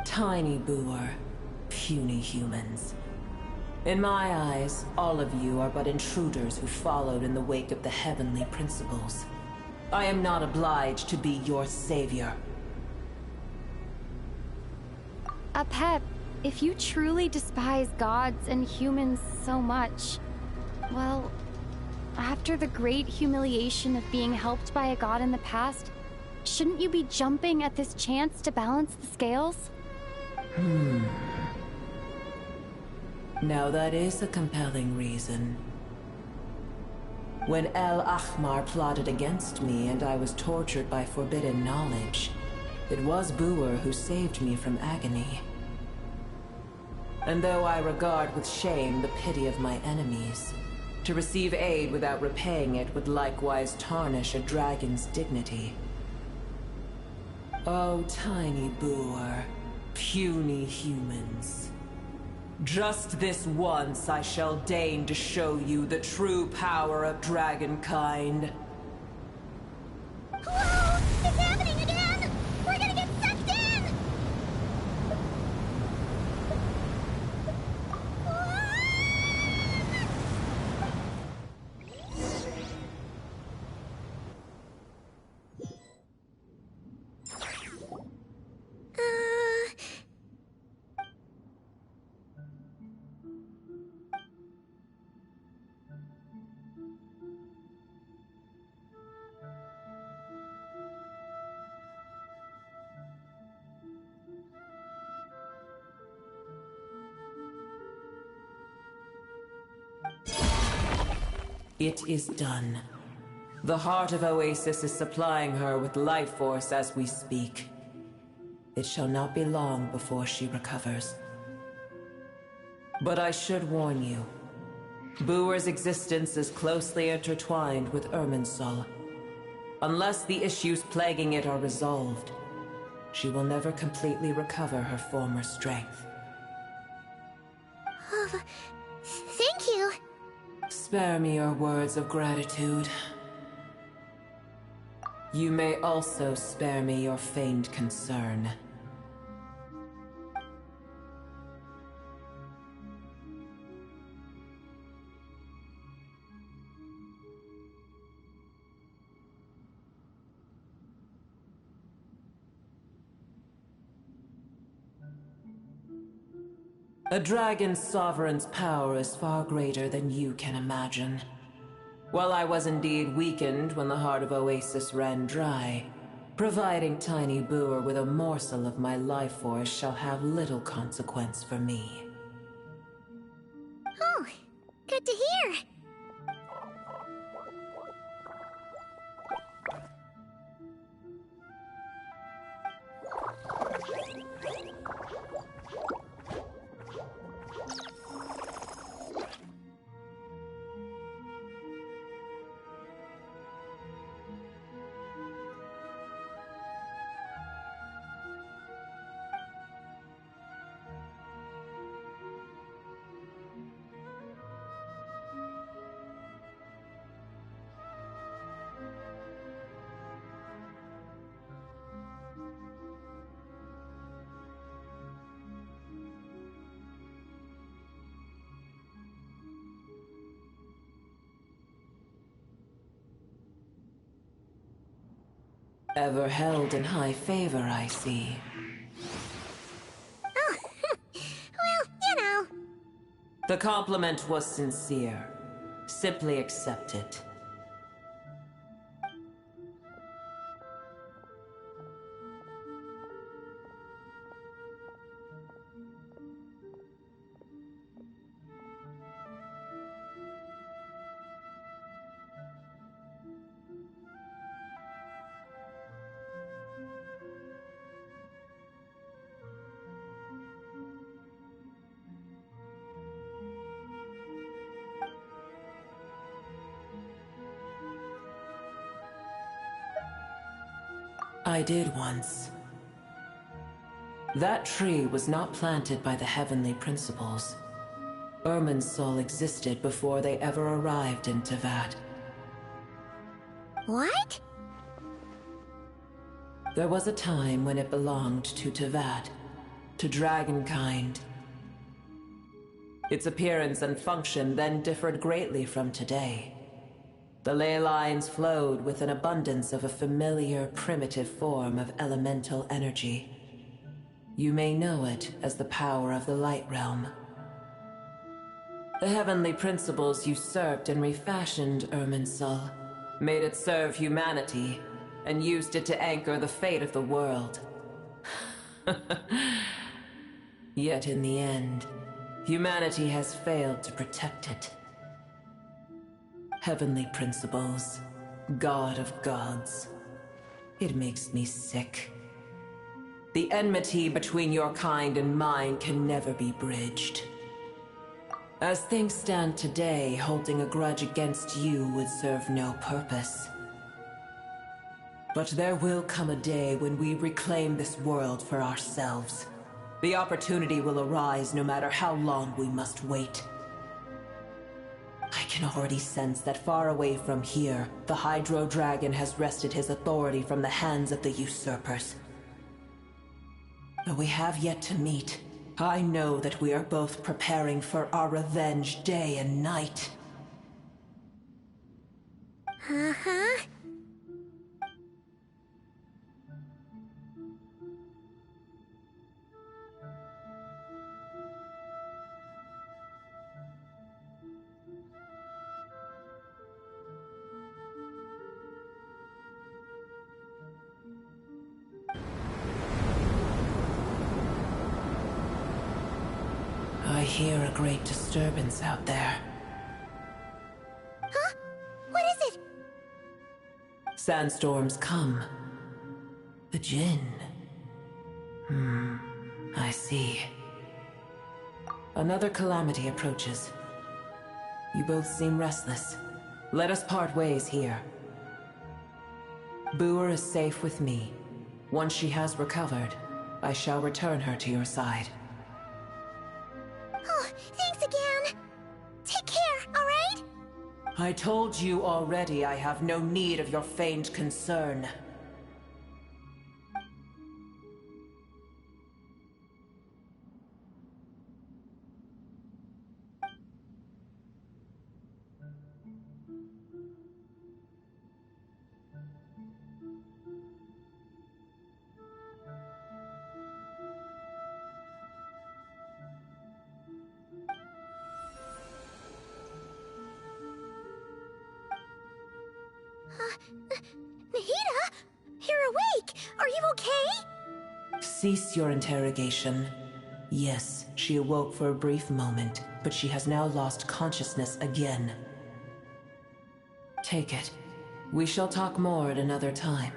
Tiny Boer, puny humans. In my eyes, all of you are but intruders who followed in the wake of the Heavenly Principles. I am not obliged to be your savior. Pep, if you truly despise gods and humans so much, well, after the great humiliation of being helped by a god in the past, shouldn't you be jumping at this chance to balance the scales? Now that is a compelling reason. When El Ahmar plotted against me and I was tortured by forbidden knowledge, it was Boer who saved me from agony. And though I regard with shame the pity of my enemies, to receive aid without repaying it would likewise tarnish a dragon's dignity. Oh, tiny Boer, puny humans. Just this once I shall deign to show you the true power of dragonkind. Whoa! It's happening again! We're gonna get sucked in! It is done. The heart of Oasis is supplying her with life force as we speak. It shall not be long before she recovers. But I should warn you. Booer's existence is closely intertwined with Irminsul. Unless the issues plaguing it are resolved, she will never completely recover her former strength. Oh, thank you. Spare me your words of gratitude. You may also spare me your feigned concern. A dragon's sovereign's power is far greater than you can imagine. While I was indeed weakened when the heart of Oasis ran dry, providing Tiny Booer with a morsel of my life force shall have little consequence for me. Oh, good to hear. Ever held in high favor, I see. Oh, well, you know. The compliment was sincere. Simply accept it. I did once. That tree was not planted by the heavenly principles. Irminsul existed before they ever arrived in Tevat. What? There was a time when it belonged to Tevat, to dragonkind. Its appearance and function then differed greatly from today. The ley lines flowed with an abundance of a familiar, primitive form of elemental energy. You may know it as the power of the Light Realm. The heavenly principles usurped and refashioned Irminsul, made it serve humanity, and used it to anchor the fate of the world. Yet in the end, humanity has failed to protect it. Heavenly principles, God of gods. It makes me sick. The enmity between your kind and mine can never be bridged. As things stand today, holding a grudge against you would serve no purpose. But there will come a day when we reclaim this world for ourselves. The opportunity will arise no matter how long we must wait. I can already sense that far away from here, the Hydro Dragon has wrested his authority from the hands of the usurpers. Though we have yet to meet, I know that we are both preparing for our revenge day and night. Uh-huh. I hear a great disturbance out there. Huh? Sandstorms come. The Jinn. I see. Another calamity approaches. You both seem restless. Let us part ways here. Boer is safe with me. Once she has recovered, I shall return her to your side. Oh, thanks again. Take care, alright? I told you already I have no need of your feigned concern. Nahida? You're awake! Are you okay? Cease your interrogation. Yes, she awoke for a brief moment, but she has now lost consciousness again. Take it. We shall talk more at another time.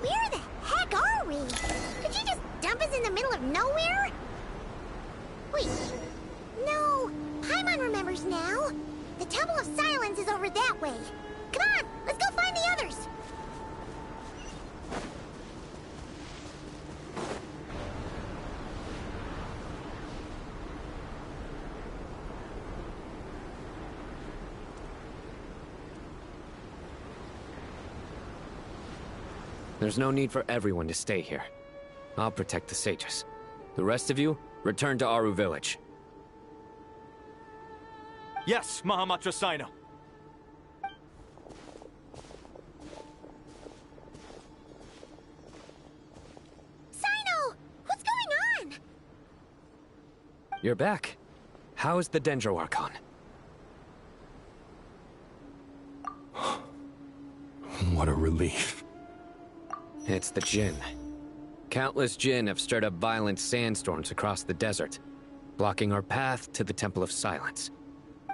Where the heck are we? Could you just dump us in the middle of nowhere? Wait. No. Paimon remembers now. The Temple of Silence is over that way. Come on, let's go find the others. There's no need for everyone to stay here. I'll protect the sages. The rest of you, return to Aru village. Yes, Mahamatra Sino. Sino! What's going on? You're back. How is the Dendro Archon? What a relief. It's the Jinn. Countless Jinn have stirred up violent sandstorms across the desert, blocking our path to the Temple of Silence.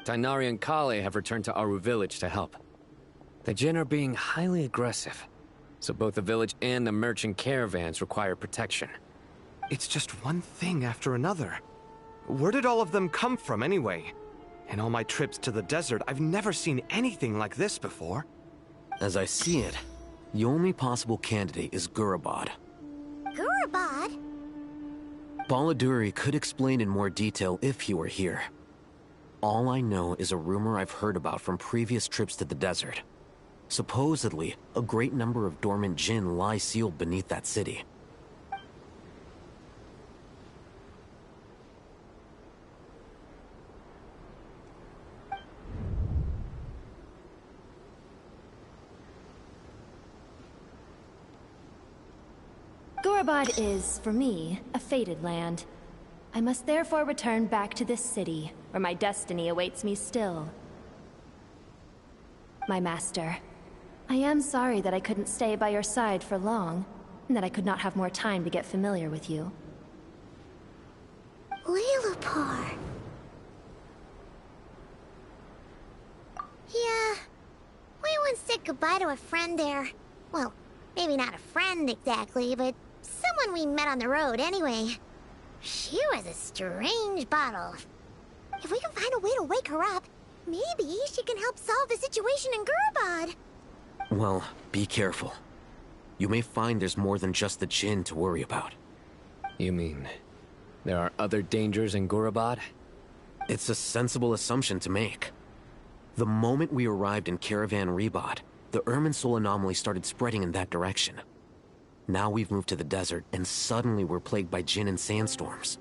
Tainari and Kale have returned to Aru village to help. The Jinn are being highly aggressive, so both the village and the merchant caravans require protection. It's just one thing after another. Where did all of them come from anyway? In all my trips to the desert, I've never seen anything like this before. As I see it, the only possible candidate is Gurabad. Gurabad? Baladuri could explain in more detail if he were here. All I know is a rumor I've heard about from previous trips to the desert. Supposedly, a great number of dormant Jinn lie sealed beneath that city. Gurabad is, for me, a fated land. I must therefore return back to this city, where my destiny awaits me still. My master, I am sorry that I couldn't stay by your side for long, and that I could not have more time to get familiar with you. Lailapar. Yeah, goodbye to a friend there. Well, maybe not a friend exactly, but someone we met on the road anyway. She was a strange bottle. If we can find a way to wake her up, maybe she can help solve the situation in Gurabad. Well, be careful. You may find there's more than just the Jinn to worry about. You mean, there are other dangers in Gurabad? It's a sensible assumption to make. The moment we arrived in Caravan Rebod, the Irminsul anomaly started spreading in that direction. Now we've moved to the desert, and suddenly we're plagued by Jinn and sandstorms.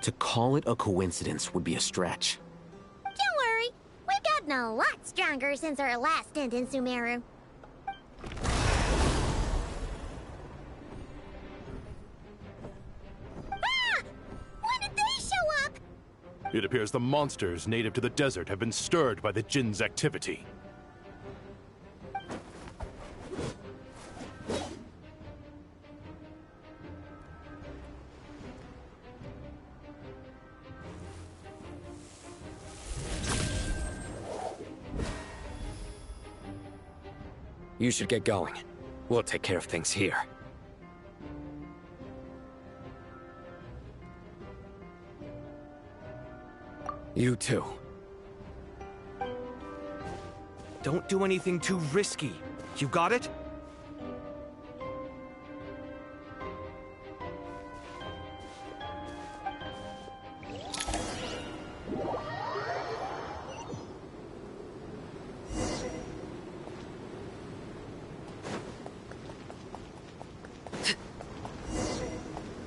To call it a coincidence would be a stretch. Don't worry, we've gotten a lot stronger since our last stint in Sumeru. Ah! When did they show up? It appears the monsters native to the desert have been stirred by the Jinn's activity. You should get going. We'll take care of things here. You too. Don't do anything too risky. You got it?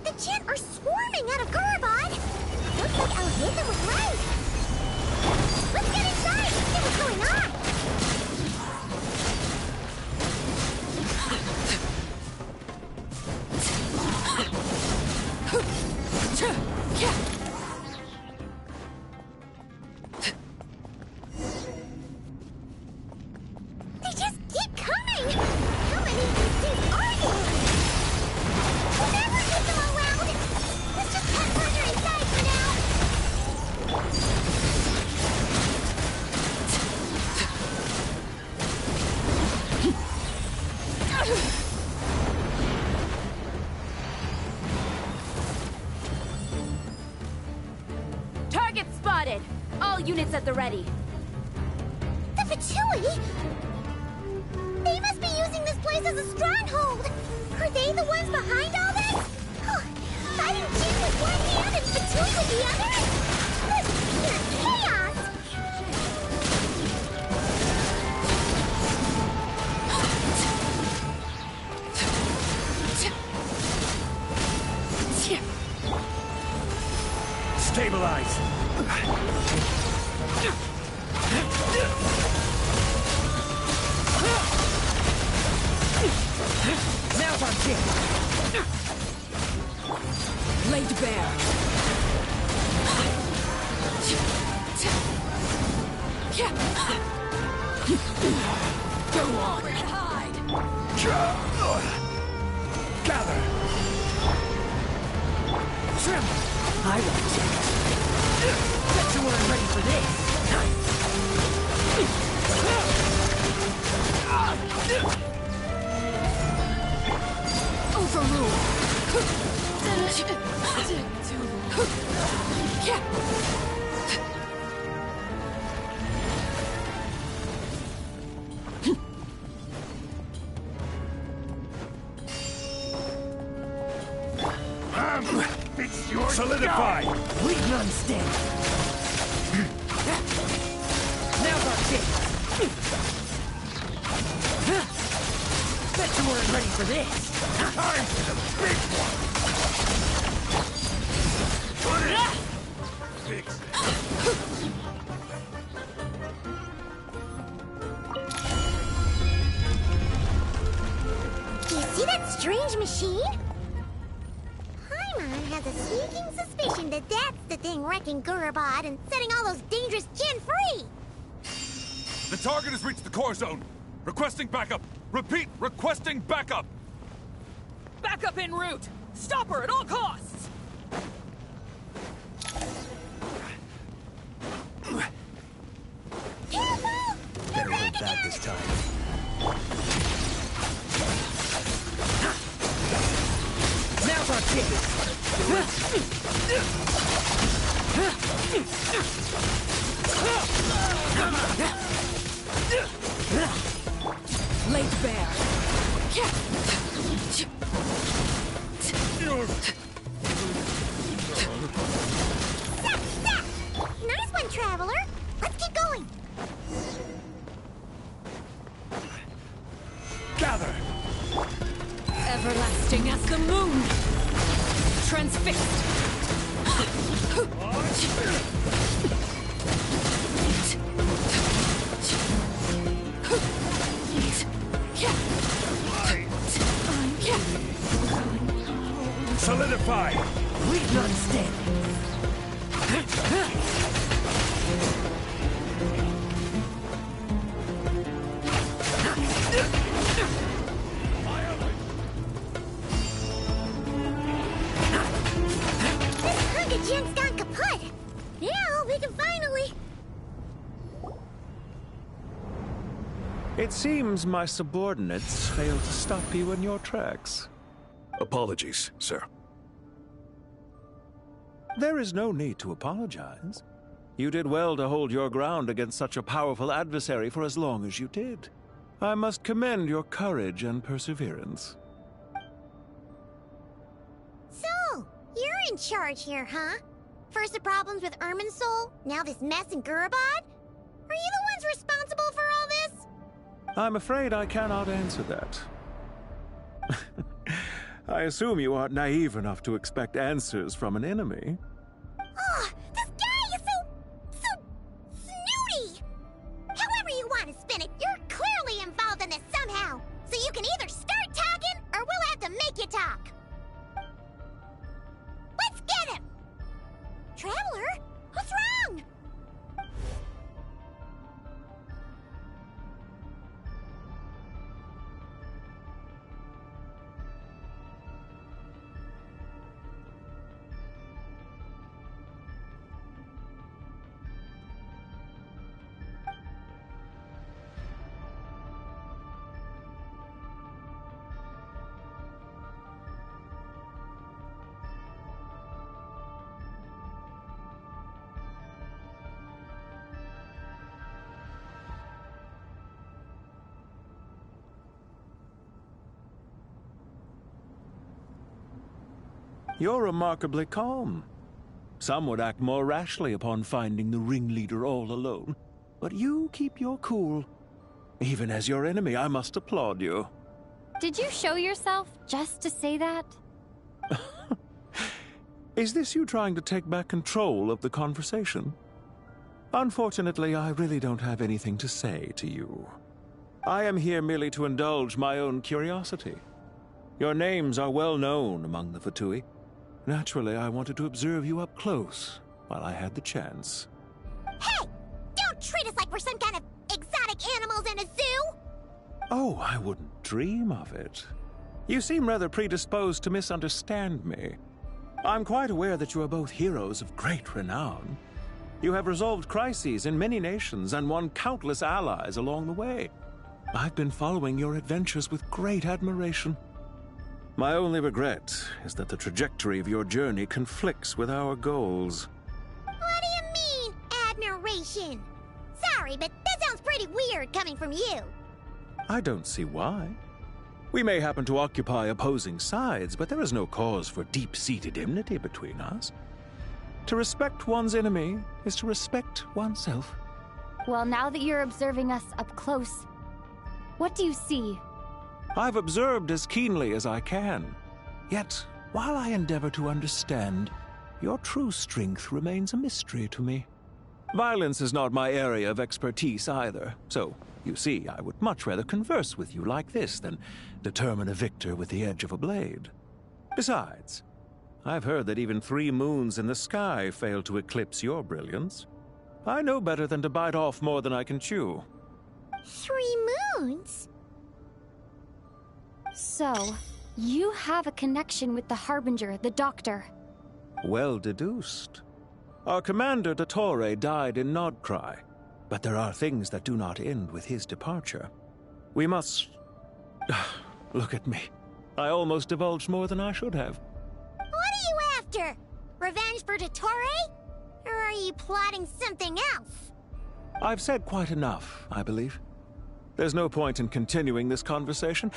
The Jinn are swarming out of Gurabad! Looks like Alhaitha was right! Let's get inside and see what's going on! They just keep coming! How many of these things are there? We'll never get them all round! Let's just head further inside for now! Target spotted! All units at the ready. The Fatui? They must be using this place as a stronghold! Are they the ones behind all this? Fighting Jinn with one hand and Fatui with the other? This is pure chaos! Stabilize! Now's our chance! Laid bare! Go on! Where to hide? Gather! Trim! I want chance. Bet you weren't ready for this! It's your solidify! We can understand. Now's our chance. Bet you weren't ready for this. Time for the big one! Put it! Fix it. Do you see that strange machine? Paimon has a sneaking suspicion that that's the thing wrecking Gurabad and setting all those dangerous Jinn free! The target has reached the core zone. Requesting backup. Repeat, requesting backup. Backup en route. Stop her at all costs. Careful! Better hold back this time. Laid bare. Nice one, Traveler. Let's keep going. Gather! Everlasting as the moon. Transfixed. Solidify! Leave none standing. This Hunger Gen's gone kaput. Now we can finally... It seems my subordinates failed to stop you in your tracks. Apologies, sir. There is no need to apologize. You did well to hold your ground against such a powerful adversary for as long as you did. I must commend your courage and perseverance. So, you're in charge here, huh? First the problems with Irminsul, now this mess in Gurabad? Are you the ones responsible for all this? I'm afraid I cannot answer that. I assume you aren't naive enough to expect answers from an enemy. Oh, this guy is so snooty! However you want to spin it, you're clearly involved in this somehow. So you can either start talking, or we'll have to make you talk. Let's get him! Traveler, what's wrong? You're remarkably calm. Some would act more rashly upon finding the ringleader all alone. But you keep your cool. Even as your enemy, I must applaud you. Did you show yourself just to say that? Is this you trying to take back control of the conversation? Unfortunately, I really don't have anything to say to you. I am here merely to indulge my own curiosity. Your names are well known among the Fatui. Naturally, I wanted to observe you up close while I had the chance. Hey! Don't treat us like we're some kind of exotic animals in a zoo! Oh, I wouldn't dream of it. You seem rather predisposed to misunderstand me. I'm quite aware that you are both heroes of great renown. You have resolved crises in many nations and won countless allies along the way. I've been following your adventures with great admiration. My only regret is that the trajectory of your journey conflicts with our goals. What do you mean, admiration? Sorry, but that sounds pretty weird coming from you. I don't see why. We may happen to occupy opposing sides, but there is no cause for deep-seated enmity between us. To respect one's enemy is to respect oneself. Well, now that you're observing us up close, what do you see? I've observed as keenly as I can. Yet, while I endeavor to understand, your true strength remains a mystery to me. Violence is not my area of expertise either, so, you see, I would much rather converse with you like this than determine a victor with the edge of a blade. Besides, I've heard that even 3 moons in the sky fail to eclipse your brilliance. I know better than to bite off more than I can chew. 3 moons? So, you have a connection with the Harbinger, the Doctor. Well deduced. Our commander, Dottore, died in Nodcry, but there are things that do not end with his departure. We must... Look at me. I almost divulged more than I should have. after? Revenge for Dottore? Or are you plotting something else? I've said quite enough, I believe. There's no point in continuing this conversation,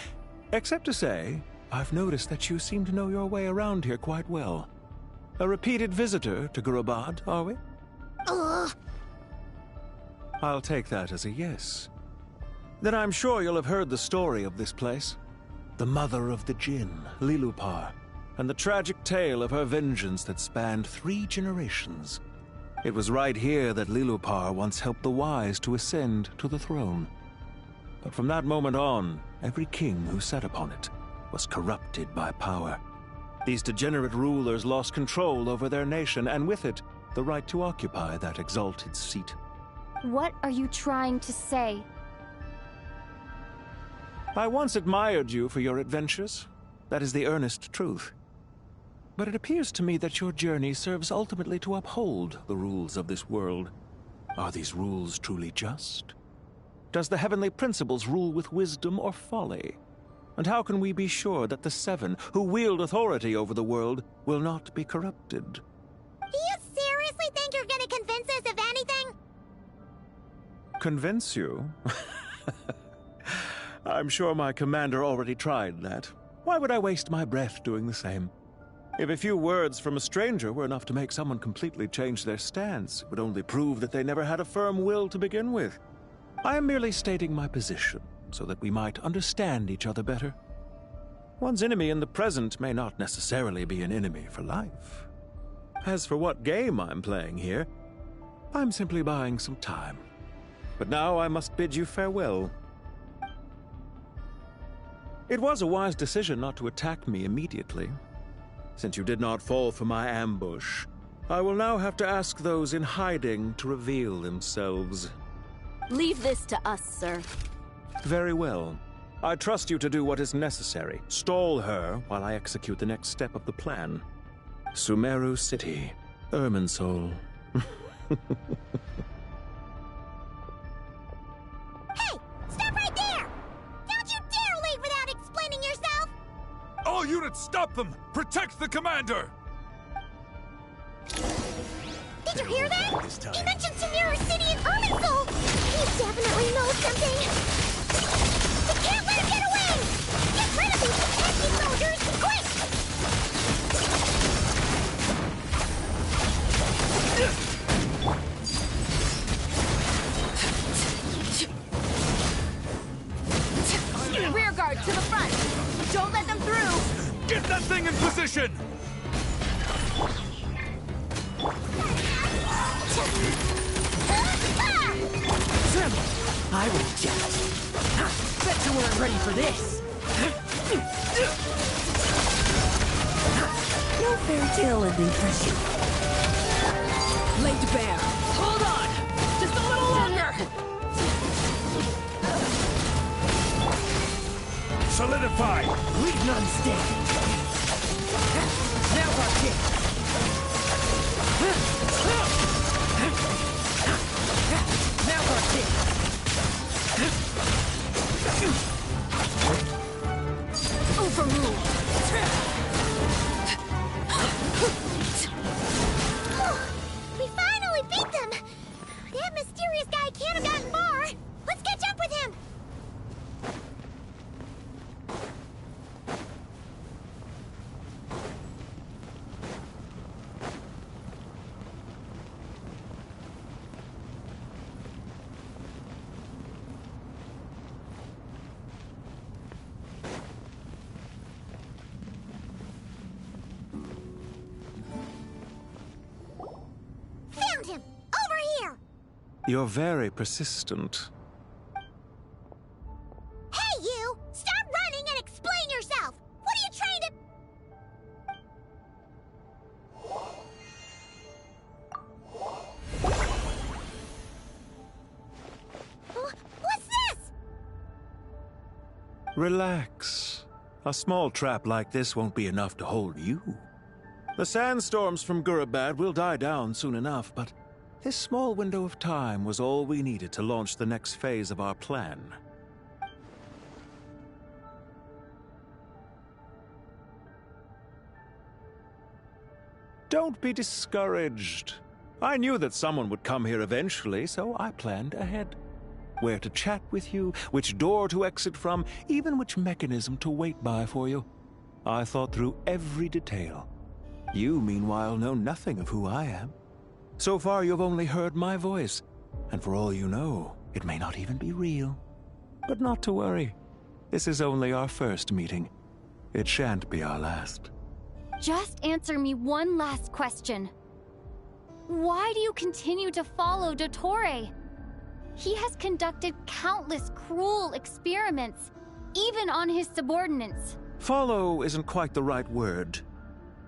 except to say, I've noticed that you seem to know your way around here quite well. A repeated visitor to Gurabad, are we? Ugh. I'll take that as a yes. Then I'm sure you'll have heard the story of this place. The mother of the Jinn, Lilupar, and the tragic tale of her vengeance that spanned 3 generations. It was right here that Lilupar once helped the wise to ascend to the throne. But from that moment on, every king who sat upon it was corrupted by power. These degenerate rulers lost control over their nation, and with it, the right to occupy that exalted seat. What are you trying to say? I once admired you for your adventures. That is the earnest truth. But it appears to me that your journey serves ultimately to uphold the rules of this world. Are these rules truly just? Does the heavenly principles rule with wisdom or folly? And how can we be sure that the 7 who wield authority over the world will not be corrupted? Do you seriously think you're gonna convince us of anything? Convince you? I'm sure my commander already tried that. Why would I waste my breath doing the same? If a few words from a stranger were enough to make someone completely change their stance, it would only prove that they never had a firm will to begin with. I am merely stating my position, so that we might understand each other better. One's enemy in the present may not necessarily be an enemy for life. As for what game I'm playing here, I'm simply buying some time. But now I must bid you farewell. It was a wise decision not to attack me immediately. Since you did not fall for my ambush, I will now have to ask those in hiding to reveal themselves. Leave this to us, sir. Very well. I trust you to do what is necessary. Stall her while I execute the next step of the plan. Sumeru City, Irminsul. Hey! Stop right there! Don't you dare leave without explaining yourself! All units, stop them! Protect the commander! Did you hear that? He mentioned Sumeru City and Irminsul! He definitely knows something! We can't let him get away! Get rid of these pesky soldiers, quick! Rear guard to the front! Don't let them through! Get that thing in position! Trim! I will just... Bet you weren't ready for this! No fairy tale ending for you. Laid bare. Hold on! Just a little longer! Solidify! Leave none standing. Now our kick. Now our kick. Overruled! We finally beat them! That mysterious guy can't have gotten far! Let's catch up with him! Found him! Over here! You're very persistent. Hey, you! Stop running and explain yourself! What are you trying to... What's this? Relax. A small trap like this won't be enough to hold you. The sandstorms from Gurabad will die down soon enough, but this small window of time was all we needed to launch the next phase of our plan. Don't be discouraged. I knew that someone would come here eventually, so I planned ahead. Where to chat with you, which door to exit from, even which mechanism to wait by for you. I thought through every detail. You, meanwhile, know nothing of who I am. So far, you've only heard my voice, and for all you know, it may not even be real. But not to worry. This is only our first meeting. It shan't be our last. Just answer me one last question. Why do you continue to follow Dottore? He has conducted countless cruel experiments, even on his subordinates. Follow isn't quite the right word.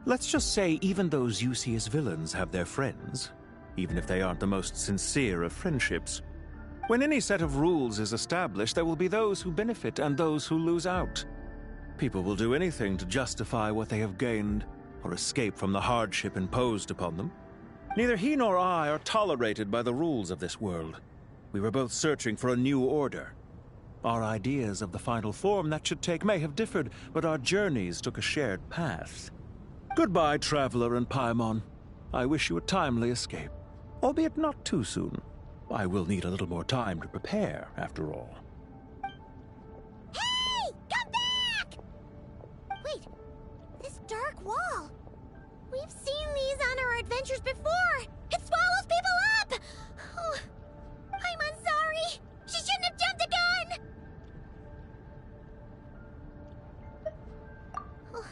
Let's just say even those you see as villains have their friends, even if they aren't the most sincere of friendships. When any set of rules is established, there will be those who benefit and those who lose out. People will do anything to justify what they have gained or escape from the hardship imposed upon them. Neither he nor I are tolerated by the rules of this world. We were both searching for a new order. Our ideas of the final form that should take may have differed, but our journeys took a shared path. Goodbye, Traveler and Paimon. I wish you a timely escape, albeit not too soon. I will need a little more time to prepare, after all. Hey! Come back! Wait, this dark wall. We've seen these on our adventures before. It swallows people up! Oh, I'm sorry. She shouldn't have jumped the gun! Oh,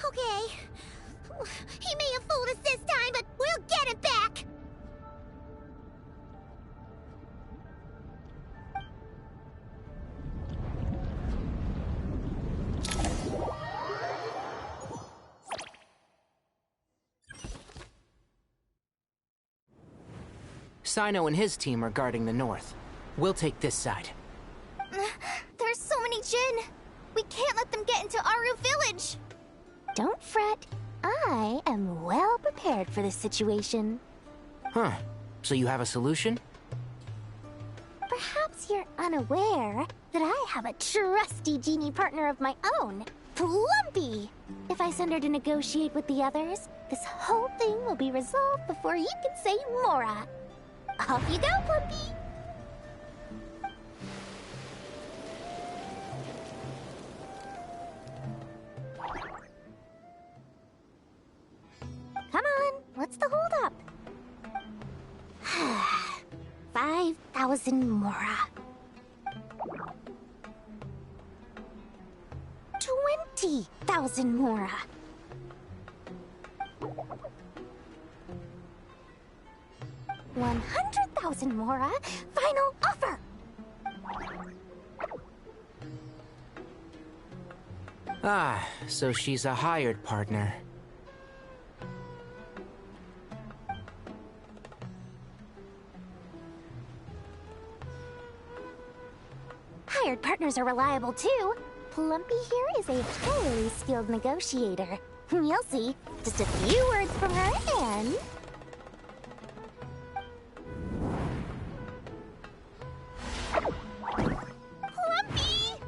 okay. He may have fooled us this time, but we'll get it back! Sino and his team are guarding the north. We'll take this side. There's so many Jinn. We can't let them get into Aru Village. Don't fret. I am well prepared for this situation. Huh. So you have a solution? Perhaps you're unaware that I have a trusty genie partner of my own, Plumpy. If I send her to negotiate with the others, this whole thing will be resolved before you can say Mora. Off you go, Plumpy! Come on, what's the holdup? 5,000 Mora. 20,000 Mora. 100,000 Mora. Final offer. Ah, so she's a hired partner. Hired partners are reliable too. Plumpy here is a very skilled negotiator. You'll see. Just a few words from her and... Plumpy!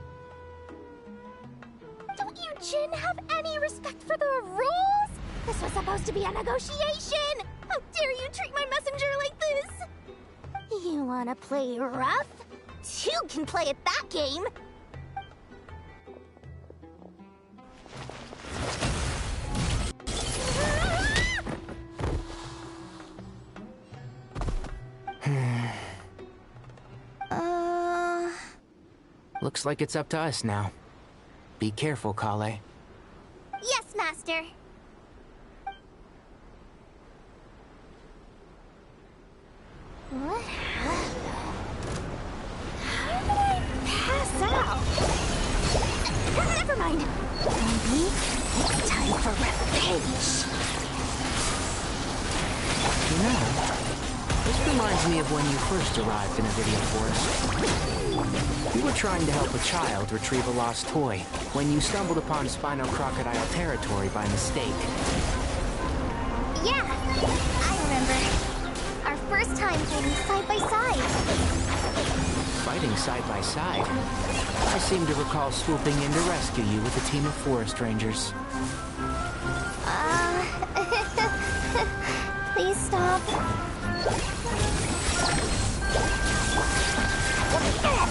Don't you Jinn have any respect for the rules? This was supposed to be a negotiation! How dare you treat my messenger like this? You wanna play rough? Two can play at that game! Looks like it's up to us now. Be careful, Kale. Yes, Master. What happened? How did I pass out? Never mind. Maybe it's time for revenge. You know, this reminds me of when you first arrived in a video forest. You were trying to help a child retrieve a lost toy when you stumbled upon Spino Crocodile territory by mistake. Yeah, I remember. Our first time fighting side by side. Fighting side by side? I seem to recall swooping in to rescue you with a team of forest rangers.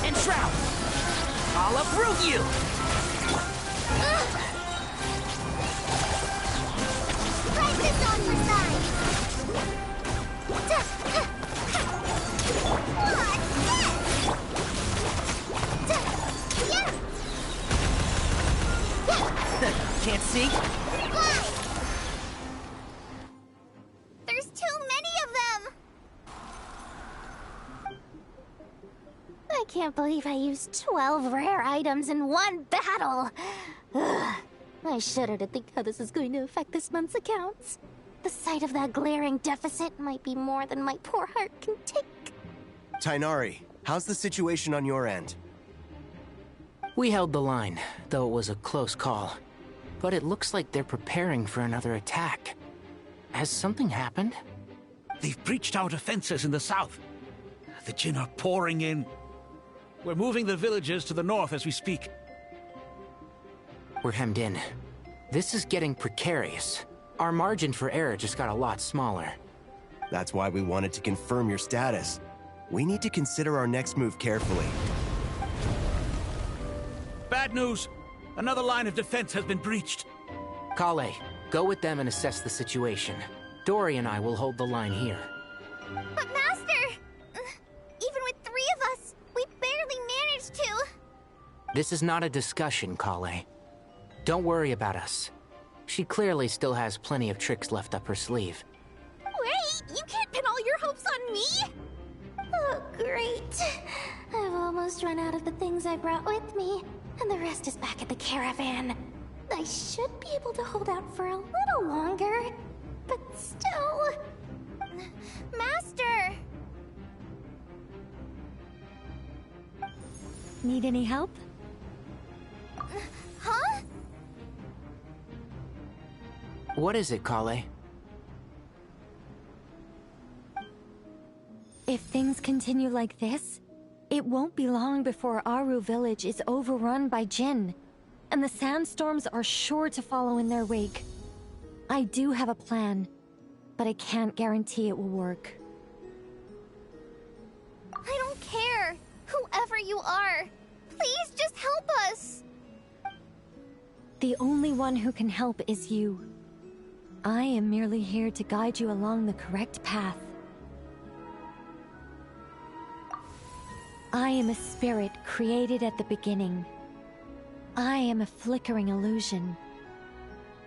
And Shroud! I'll uproot you! Try this on your side! Can't see? Fly! There's too many of them! I can't believe I used 12 rare items in one battle! Ugh. I shudder to think how this is going to affect this month's accounts. The sight of that glaring deficit might be more than my poor heart can take. Tainari, how's the situation on your end? We held the line, though it was a close call. But it looks like they're preparing for another attack. Has something happened? They've breached our defenses in the south. The Jinn are pouring in. We're moving the villagers to the north as we speak. We're hemmed in. This is getting precarious. Our margin for error just got a lot smaller. That's why we wanted to confirm your status. We need to consider our next move carefully. Bad news! Another line of defense has been breached. Kale, go with them and assess the situation. Dory and I will hold the line here. But Master! Even with 3 of us, we barely managed to. This is not a discussion, Kale. Don't worry about us. She clearly still has plenty of tricks left up her sleeve. Wait, you can't pin all your hopes on me? Oh, great. I've almost run out of the things I brought with me, and the rest is back at the caravan. I should be able to hold out for a little longer, but still... Master! Need any help? Huh? What is it, Kale? If things continue like this, it won't be long before Aru village is overrun by Jinn, and the sandstorms are sure to follow in their wake. I do have a plan, but I can't guarantee it will work. I don't care, whoever you are. Please just help us. The only one who can help is you. I am merely here to guide you along the correct path. I am a spirit created at the beginning. I am a flickering illusion.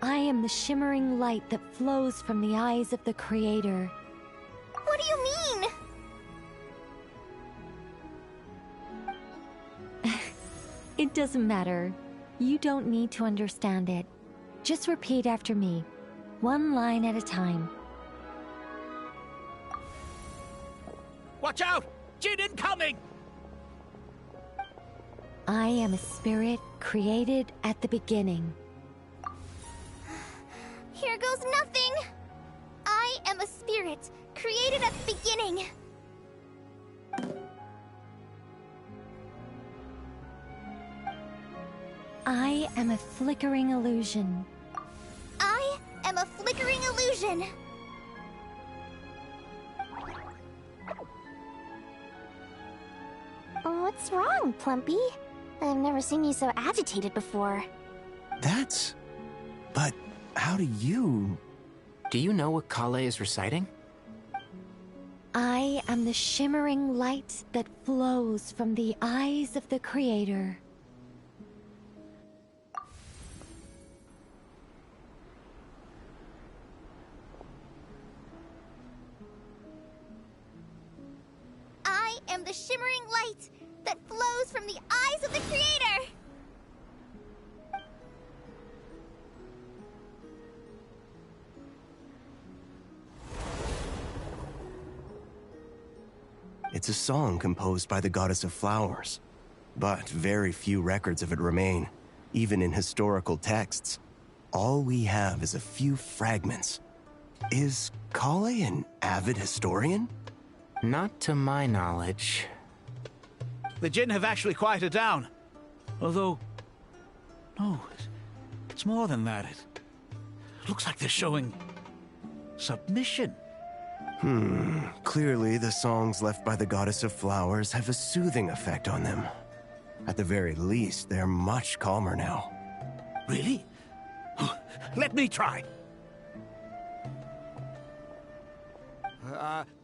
I am the shimmering light that flows from the eyes of the Creator. What do you mean? It doesn't matter. You don't need to understand it. Just repeat after me, one line at a time. Watch out! Jinn incoming! I am a spirit created at the beginning. Here goes nothing! I am a spirit created at the beginning. I am a flickering illusion. I am a flickering illusion. What's wrong, Plumpy? I've never seen you so agitated before. But how do you... Do you know what Kale is reciting? I am the shimmering light that flows from the eyes of the Creator. I am the shimmering light that flows from the eyes of the Creator! It's a song composed by the goddess of flowers. But very few records of it remain, even in historical texts. All we have is a few fragments. Is Kale an avid historian? Not to my knowledge. The Jinn have actually quieted down. Although... No, it's more than that. It looks like they're showing... submission. Clearly the songs left by the Goddess of Flowers have a soothing effect on them. At the very least, they're much calmer now. Really? Let me try.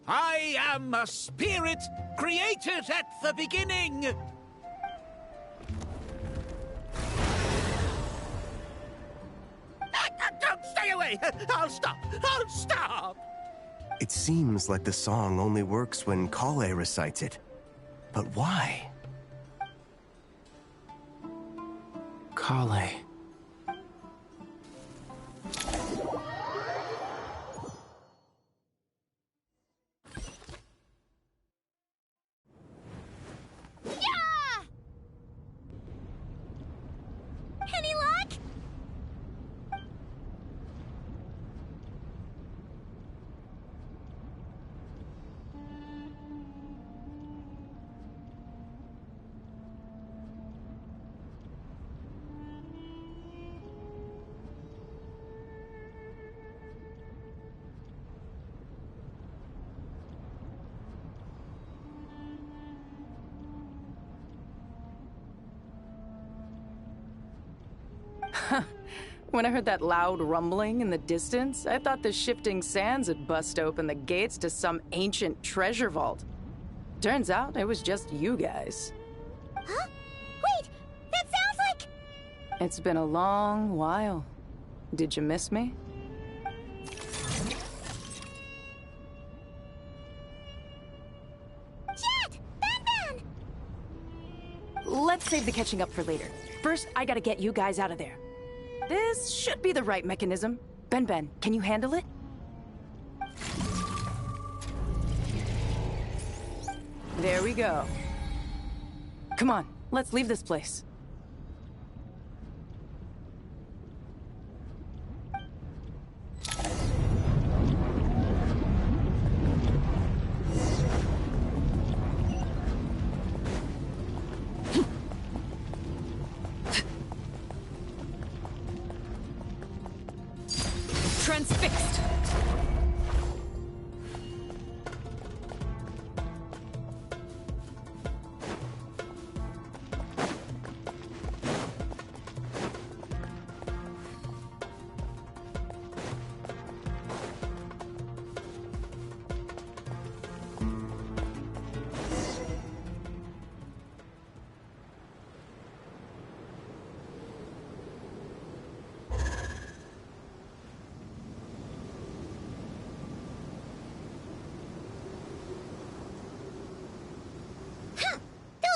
I am a spirit created at the beginning. Don't stay away! I'll stop! I'll stop! It seems like the song only works when Kale recites it. But why? Kale. Yeah! Any luck? When I heard that loud rumbling in the distance, I thought the shifting sands had bust open the gates to some ancient treasure vault. Turns out it was just you guys. Huh? Wait, that sounds like... It's been a long while. Did you miss me? Jet! Ben! Let's save the catching up for later. First, I gotta get you guys out of there. This should be the right mechanism. Ben, can you handle it? There we go. Come on, let's leave this place. Transfixed!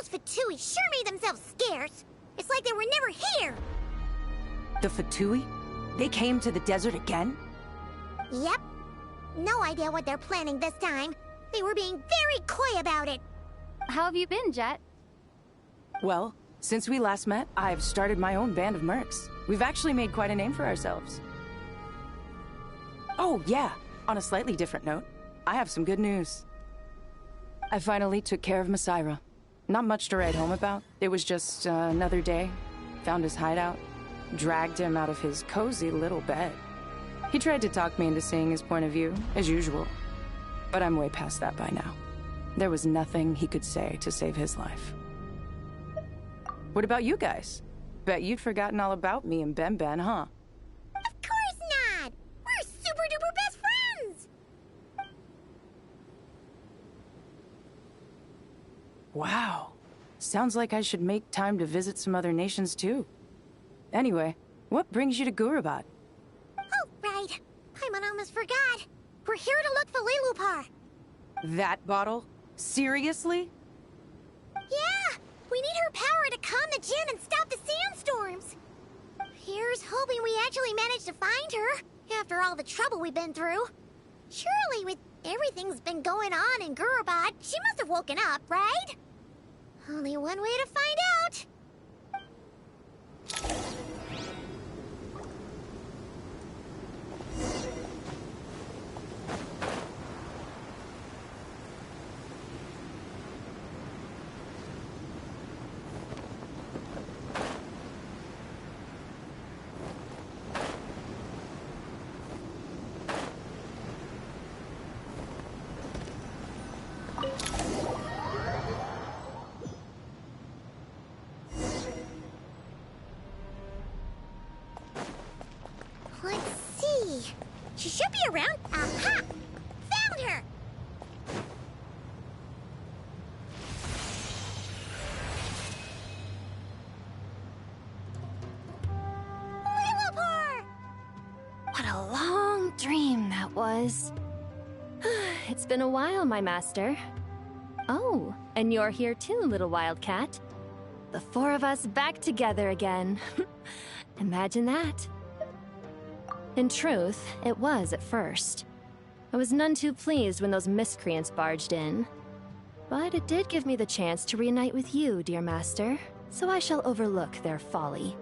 Fatui sure made themselves scarce. It's like they were never here. The Fatui? They came to the desert again? Yep. No idea what they're planning this time. They were being very coy about it. How have you been, Jet? Well, since we last met, I've started my own band of mercs. We've actually made quite a name for ourselves. Oh, yeah. On a slightly different note, I have some good news. I finally took care of Masaira. Not much to write home about. It was just another day. Found his hideout. Dragged him out of his cozy little bed. He tried to talk me into seeing his point of view, as usual. But I'm way past that by now. There was nothing he could say to save his life. What about you guys? Bet you'd forgotten all about me and Ben, huh? Of course not! We're super duper best friends! Wow. Sounds like I should make time to visit some other nations too. Anyway, what brings you to Gurabat? Oh, right. I almost forgot. We're here to look for Lilupar. That bottle? Seriously? Yeah! We need her power to calm the Jinn and stop the sandstorms. Here's hoping we actually manage to find her, after all the trouble we've been through. Surely, with everything's been going on in Gurabat, she must have woken up, right? Only one way to find out. see. She should be around. Aha! Found her! Lillipore! What a long dream that was. It's been a while, my master. Oh, and you're here too, little wildcat. The four of us back together again. Imagine that. In truth, it was at first. I was none too pleased when those miscreants barged in. But it did give me the chance to reunite with you, dear master, so I shall overlook their folly.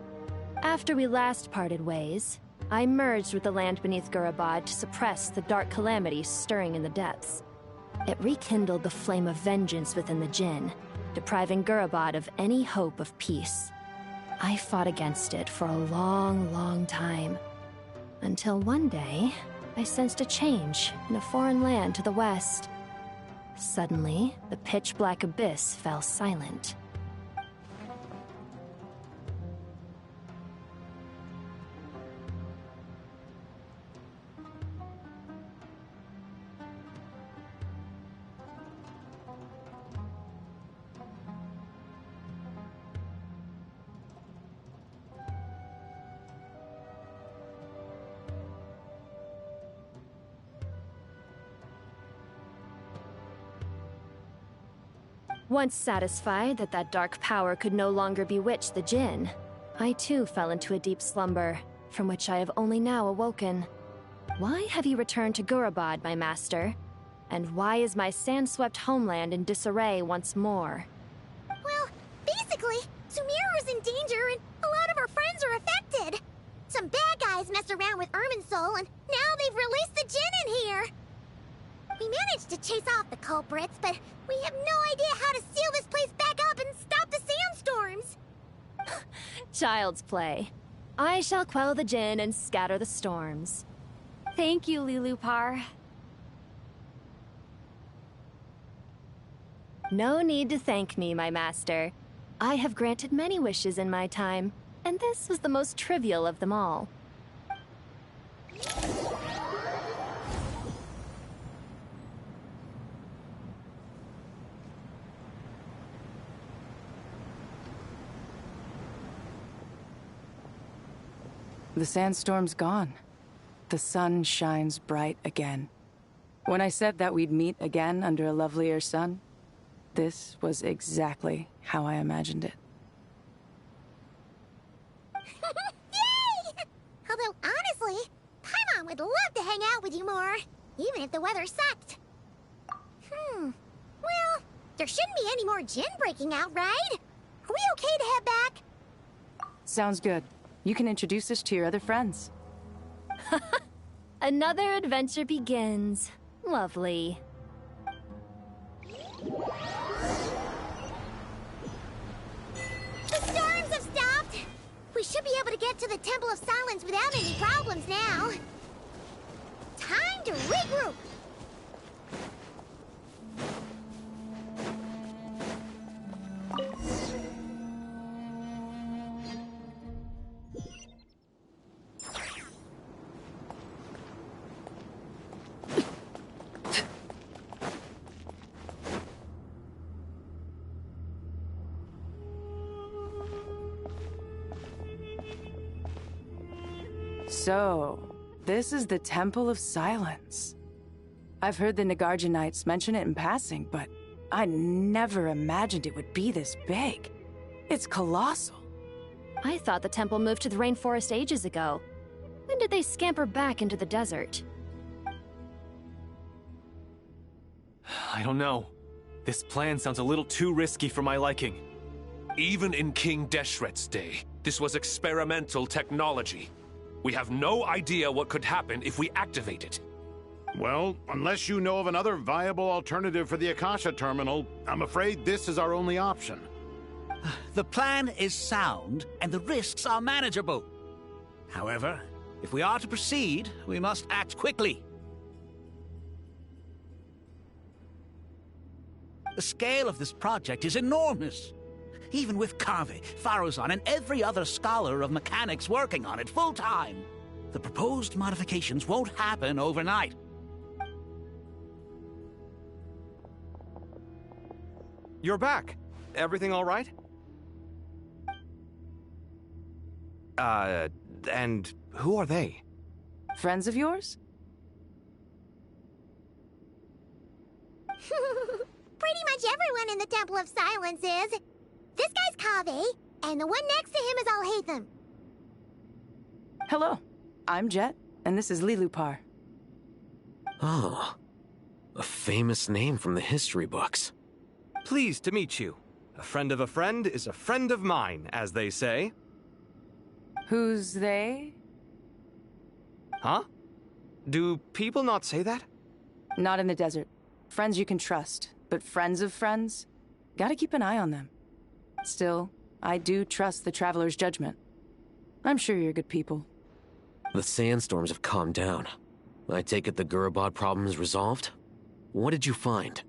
After we last parted ways, I merged with the land beneath Gurabad to suppress the dark calamity stirring in the depths. It rekindled the flame of vengeance within the Jinn, depriving Gurabad of any hope of peace. I fought against it for a long, long time. Until one day, I sensed a change in a foreign land to the west. Suddenly, the pitch-black abyss fell silent. Once satisfied that that dark power could no longer bewitch the Jinn, I too fell into a deep slumber, from which I have only now awoken. Why have you returned to Gurabad, my master? And why is my sand-swept homeland in disarray once more? Well, basically, Sumeru's in danger and a lot of our friends are affected. Some bad guys messed around with Irminsul and now they've released the Jinn in here. We managed to chase off the culprits, but we have no idea how to seal this place back up and stop the sandstorms. Child's play. I shall quell the Jinn and scatter the storms. Thank you, Lilupar. No need to thank me, my master. I have granted many wishes in my time, and this was the most trivial of them all. The sandstorm's gone. The sun shines bright again. When I said that we'd meet again under a lovelier sun, this was exactly how I imagined it. Yay! Although, honestly, Paimon would love to hang out with you more, even if the weather sucked. Well, there shouldn't be any more Jinn breaking out, right? Are we okay to head back? Sounds good. You can introduce us to your other friends. Another adventure begins. Lovely. The storms have stopped! We should be able to get to the Temple of Silence without any problems now. Time to regroup! So, this is the Temple of Silence. I've heard the Nagarjanites mention it in passing, but I never imagined it would be this big. It's colossal. I thought the temple moved to the rainforest ages ago. When did they scamper back into the desert? I don't know. This plan sounds a little too risky for my liking. Even in King Deshret's day, this was experimental technology. We have no idea what could happen if we activate it. Well, unless you know of another viable alternative for the Akasha terminal, I'm afraid this is our only option. The plan is sound, and the risks are manageable. However, if we are to proceed, we must act quickly. The scale of this project is enormous. Even with Kaveh, Faruzan, and every other scholar of mechanics working on it full-time. The proposed modifications won't happen overnight. You're back. Everything all right? And who are they? Friends of yours? Pretty much everyone in the Temple of Silence is. This guy's Kaveh, and the one next to him is Alhaitham. Hello, I'm Jet, and this is Lilupar. Oh, a famous name from the history books. Pleased to meet you. A friend of a friend is a friend of mine, as they say. Who's they? Huh? Do people not say that? Not in the desert. Friends you can trust, but friends of friends? Gotta keep an eye on them. Still, I do trust the Traveler's judgment. I'm sure you're good people. The sandstorms have calmed down. I take it the Gurabad problem is resolved? What did you find?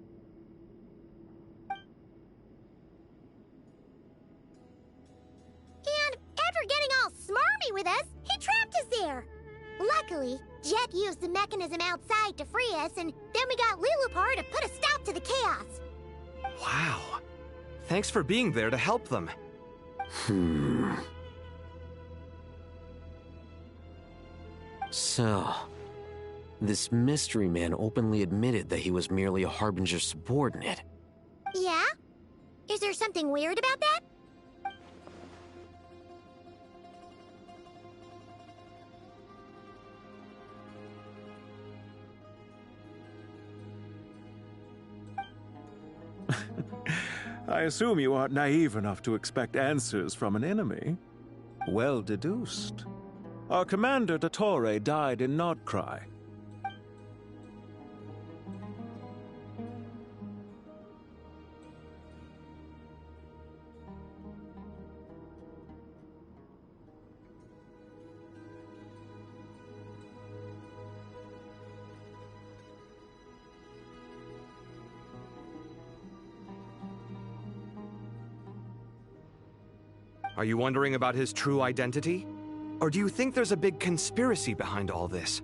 And after getting all smarmy with us, he trapped us there. Luckily, Jet used the mechanism outside to free us, and then we got Lilupar to put a stop to the chaos. Wow. Thanks for being there to help them. So, this mystery man openly admitted that he was merely a Harbinger subordinate. Yeah? Is there something weird about that? I assume you aren't naive enough to expect answers from an enemy. Well deduced. Our commander, Dottore, died in Nordkrai. Are you wondering about his true identity? Or do you think there's a big conspiracy behind all this?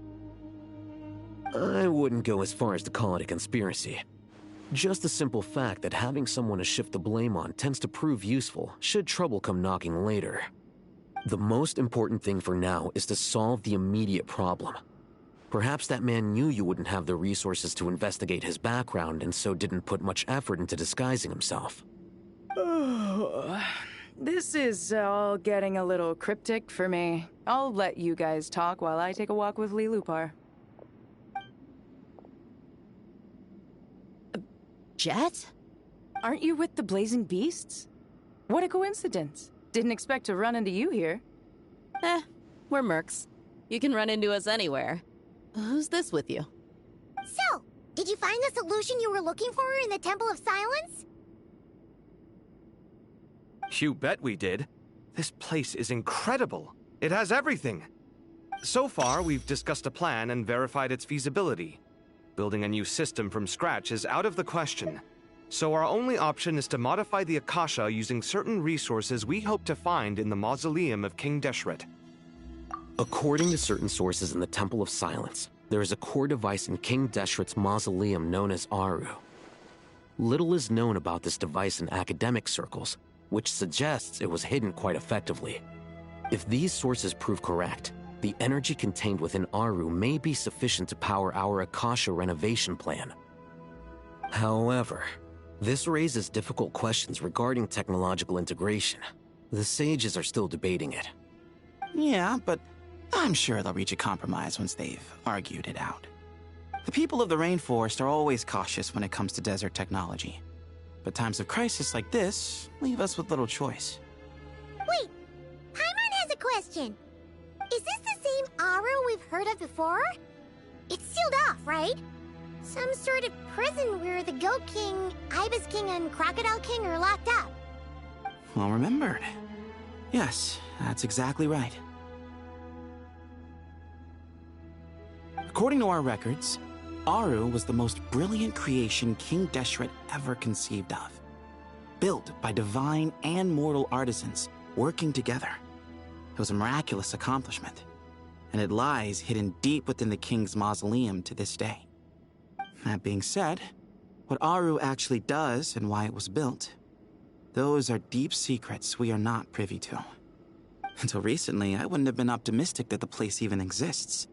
I wouldn't go as far as to call it a conspiracy. Just the simple fact that having someone to shift the blame on tends to prove useful should trouble come knocking later. The most important thing for now is to solve the immediate problem. Perhaps that man knew you wouldn't have the resources to investigate his background and so didn't put much effort into disguising himself. This is all getting a little cryptic for me. I'll let you guys talk while I take a walk with Lilupar. Jet? Aren't you with the Blazing Beasts? What a coincidence. Didn't expect to run into you here. We're mercs. You can run into us anywhere. Who's this with you? So, did you find the solution you were looking for in the Temple of Silence? You bet we did. This place is incredible. It has everything. So far, we've discussed a plan and verified its feasibility. Building a new system from scratch is out of the question. So our only option is to modify the Akasha using certain resources we hope to find in the mausoleum of King Deshret. According to certain sources in the Temple of Silence, there is a core device in King Deshret's mausoleum known as Aru. Little is known about this device in academic circles, which suggests it was hidden quite effectively. If these sources prove correct, the energy contained within Aru may be sufficient to power our Akasha renovation plan. However, this raises difficult questions regarding technological integration. The sages are still debating it. Yeah, but I'm sure they'll reach a compromise once they've argued it out. The people of the rainforest are always cautious when it comes to desert technology. But times of crisis like this leave us with little choice. Wait, Paimon has a question. Is this the same Aru we've heard of before? It's sealed off, right? Some sort of prison where the Goat King, Ibis King, and Crocodile King are locked up. Well remembered. Yes, that's exactly right. According to our records, Aru was the most brilliant creation King Deshret ever conceived of. Built by divine and mortal artisans working together. It was a miraculous accomplishment. and it lies hidden deep within the king's mausoleum to this day. That being said, what Aru actually does and why it was built, those are deep secrets we are not privy to. Until recently, I wouldn't have been optimistic that the place even exists.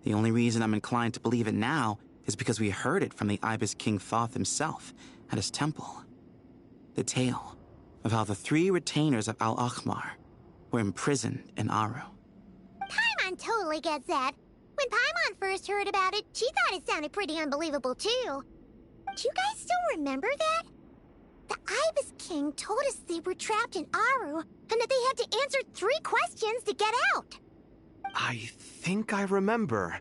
The only reason I'm inclined to believe it now is because we heard it from the Ibis King Thoth himself at his temple. The tale of how the 3 retainers of Al-Akhmar were imprisoned in Aru. Paimon totally gets that. When Paimon first heard about it, she thought it sounded pretty unbelievable too. Do you guys still remember that? The Ibis King told us they were trapped in Aru and that they had to answer 3 questions to get out. I think I remember.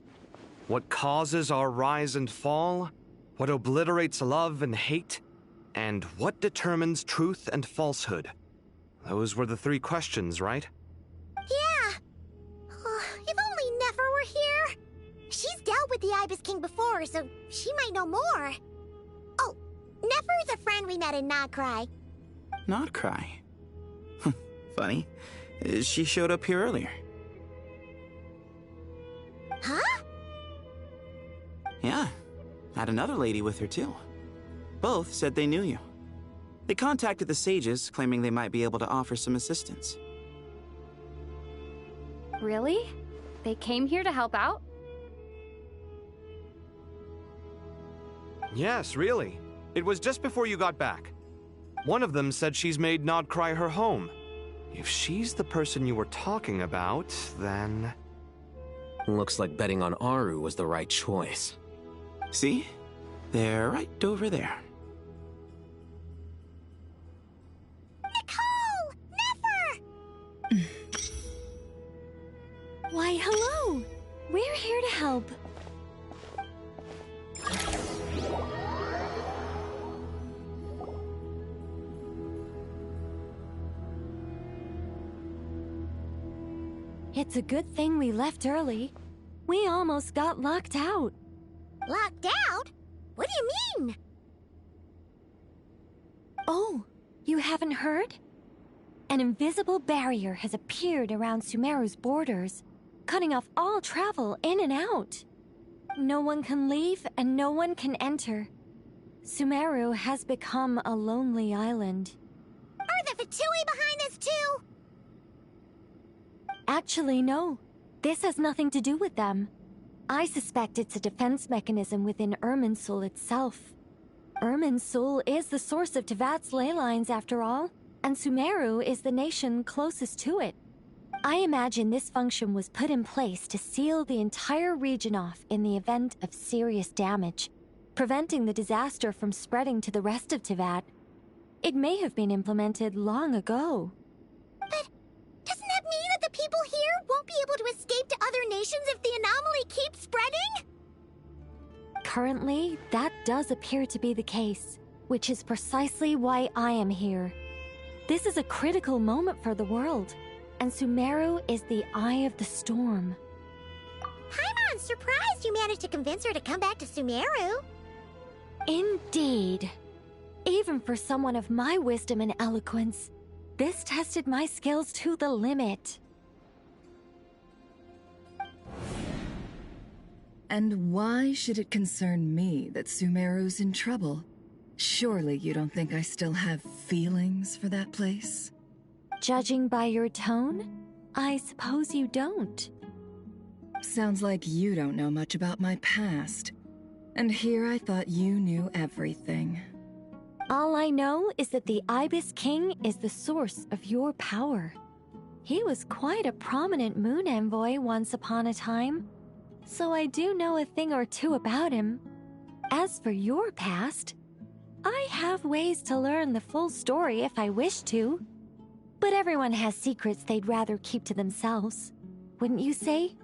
What causes our rise and fall? What obliterates love and hate? And what determines truth and falsehood? Those were the 3 questions, right? Yeah. If only Nefer were here. She's dealt with the Ibis King before, so she might know more. Oh, Nefer is a friend we met in Notcry. Notcry? Funny. She showed up here earlier. Huh? Yeah. Had another lady with her, too. Both said they knew you. They contacted the sages, claiming they might be able to offer some assistance. Really? They came here to help out? Yes, really. It was just before you got back. One of them said she's made Nodcry her home. If she's the person you were talking about, then... Looks like betting on Aru was the right choice. See? They're right over there. Nicole! Nefer! Why, hello! We're here to help. It's a good thing we left early. We almost got locked out. Locked out? What do you mean? Oh, you haven't heard? An invisible barrier has appeared around Sumeru's borders, cutting off all travel in and out. No one can leave and no one can enter. Sumeru has become a lonely island. Are the Fatui behind this too? Actually, no. This has nothing to do with them. I suspect it's a defense mechanism within Irminsul itself. Irminsul is the source of Tevat's ley lines, after all, and Sumeru is the nation closest to it. I imagine this function was put in place to seal the entire region off in the event of serious damage, preventing the disaster from spreading to the rest of Tevat. It may have been implemented long ago. But doesn't that mean that the people here won't be able to escape to other nations if the anomaly keeps spreading? Currently, that does appear to be the case, which is precisely why I am here. This is a critical moment for the world, and Sumeru is the eye of the storm. Paimon's surprised you managed to convince her to come back to Sumeru. Indeed. Even for someone of my wisdom and eloquence, this tested my skills to the limit. And why should it concern me that Sumeru's in trouble? Surely you don't think I still have feelings for that place? Judging by your tone, I suppose you don't. Sounds like you don't know much about my past. And here I thought you knew everything. All I know is that the Ibis King is the source of your power. He was quite a prominent moon envoy once upon a time, so I do know a thing or two about him. As for your past, I have ways to learn the full story if I wish to. But everyone has secrets they'd rather keep to themselves, wouldn't you say?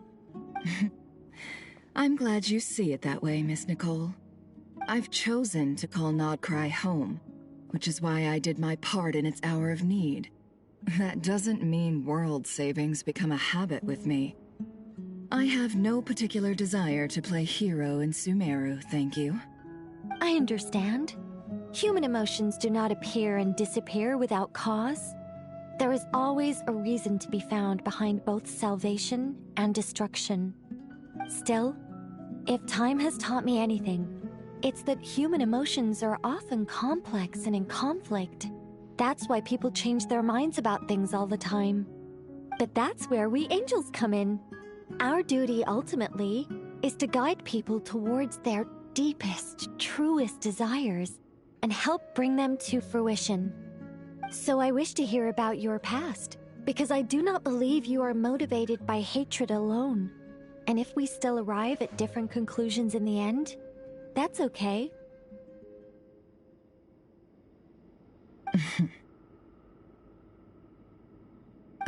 I'm glad you see it that way, Miss Nicole. I've chosen to call Nodcry home, which is why I did my part in its hour of need. That doesn't mean world savings become a habit with me. I have no particular desire to play hero in Sumeru, thank you. I understand. Human emotions do not appear and disappear without cause. There is always a reason to be found behind both salvation and destruction. Still, if time has taught me anything, it's that human emotions are often complex and in conflict. That's why people change their minds about things all the time. But that's where we angels come in. Our duty, ultimately, is to guide people towards their deepest, truest desires and help bring them to fruition. So I wish to hear about your past, because I do not believe you are motivated by hatred alone. And if we still arrive at different conclusions in the end, that's okay.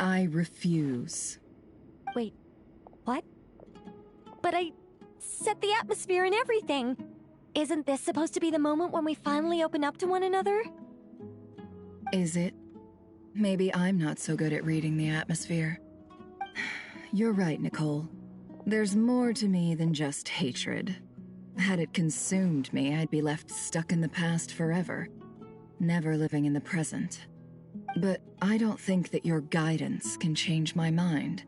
I refuse. Wait, what? But I set the atmosphere and everything. Isn't this supposed to be the moment when we finally open up to one another? Is it? Maybe I'm not so good at reading the atmosphere. You're right, Nicole. There's more to me than just hatred. Had it consumed me, I'd be left stuck in the past forever, never living in the present. But I don't think that your guidance can change my mind.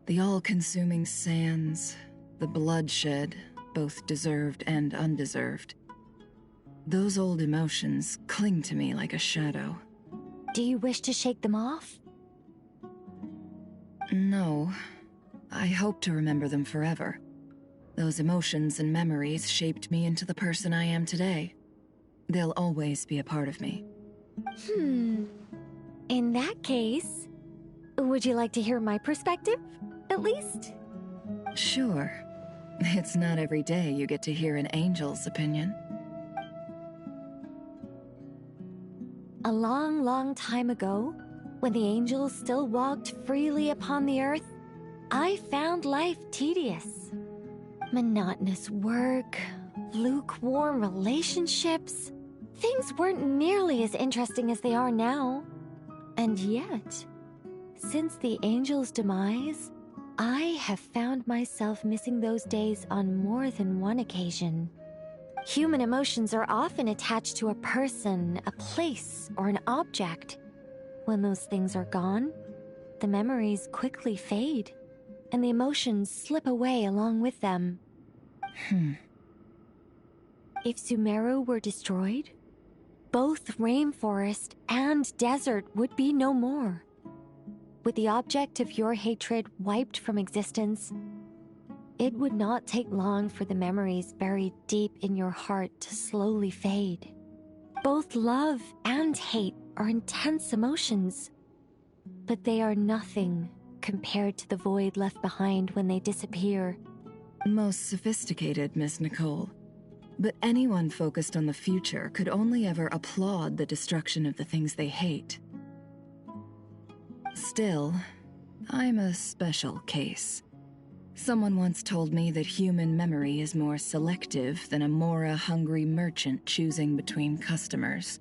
The all-consuming sands, the bloodshed, both deserved and undeserved. Those old emotions cling to me like a shadow. Do you wish to shake them off? No. I hope to remember them forever. Those emotions and memories shaped me into the person I am today. They'll always be a part of me. In that case, would you like to hear my perspective, at least? Sure. It's not every day you get to hear an angel's opinion. A long, long time ago, when the angels still walked freely upon the earth, I found life tedious. Monotonous work, lukewarm relationships. Things weren't nearly as interesting as they are now. And yet, since the angels' demise, I have found myself missing those days on more than one occasion. Human emotions are often attached to a person, a place, or an object. When those things are gone, the memories quickly fade, and the emotions slip away along with them. If Sumeru were destroyed, both rainforest and desert would be no more. With the object of your hatred wiped from existence, it would not take long for the memories buried deep in your heart to slowly fade. Both love and hate are intense emotions, but they are nothing compared to the void left behind when they disappear. Most sophisticated, Miss Nicole. But anyone focused on the future could only ever applaud the destruction of the things they hate. Still, I'm a special case. Someone once told me that human memory is more selective than a Mora-hungry merchant choosing between customers.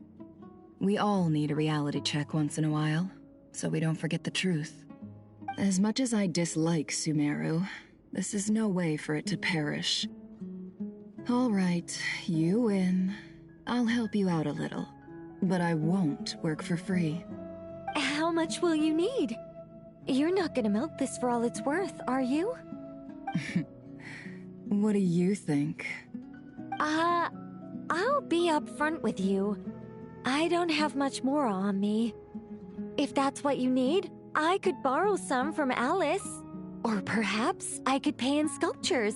We all need a reality check once in a while, so we don't forget the truth. As much as I dislike Sumeru, this is no way for it to perish. All right, you win. I'll help you out a little, but I won't work for free. How much will you need? You're not gonna milk this for all it's worth, are you? What do you think? I'll be upfront with you. I don't have much more on me. If that's what you need, I could borrow some from Alice. Or perhaps I could pay in sculptures.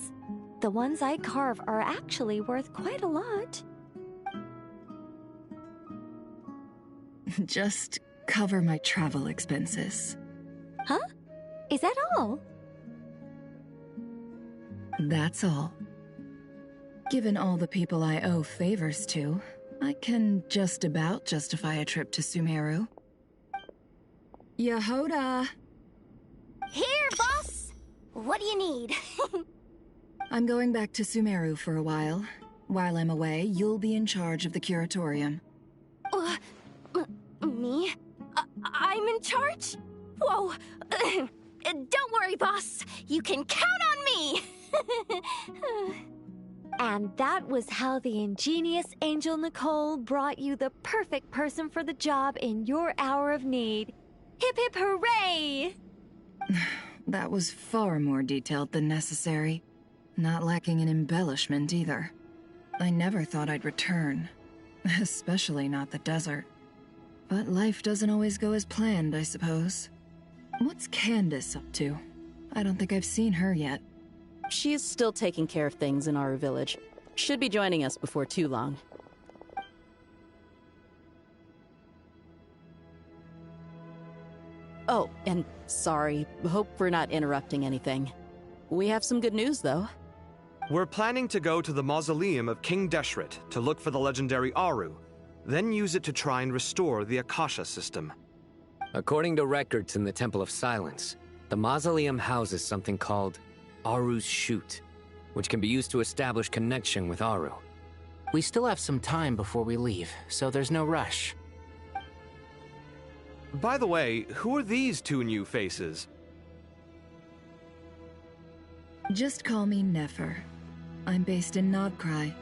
The ones I carve are actually worth quite a lot. Just cover my travel expenses. Huh? Is that all? That's all. Given all the people I owe favors to, I can just about justify a trip to Sumeru. Yehoda! Here, boss! What do you need? I'm going back to Sumeru for a while. While I'm away, you'll be in charge of the curatorium. Me? I'm in charge? Whoa! Don't worry, boss. You can count on me! And that was how the ingenious Angel Nicole brought you the perfect person for the job in your hour of need. Hip hip hooray! That was far more detailed than necessary. Not lacking in embellishment either. I never thought I'd return. Especially not the desert. But life doesn't always go as planned, I suppose. What's Candace up to? I don't think I've seen her yet. She's still taking care of things in our village. Should be joining us before too long. Oh, and sorry. Hope we're not interrupting anything. We have some good news, though. We're planning to go to the mausoleum of King Deshret to look for the legendary Aru, then use it to try and restore the Akasha system. According to records in the Temple of Silence, the mausoleum houses something called Aru's Chute, which can be used to establish connection with Aru. We still have some time before we leave, so there's no rush. By the way, who are these two new faces? Just call me Nefer. I'm based in Nodcry.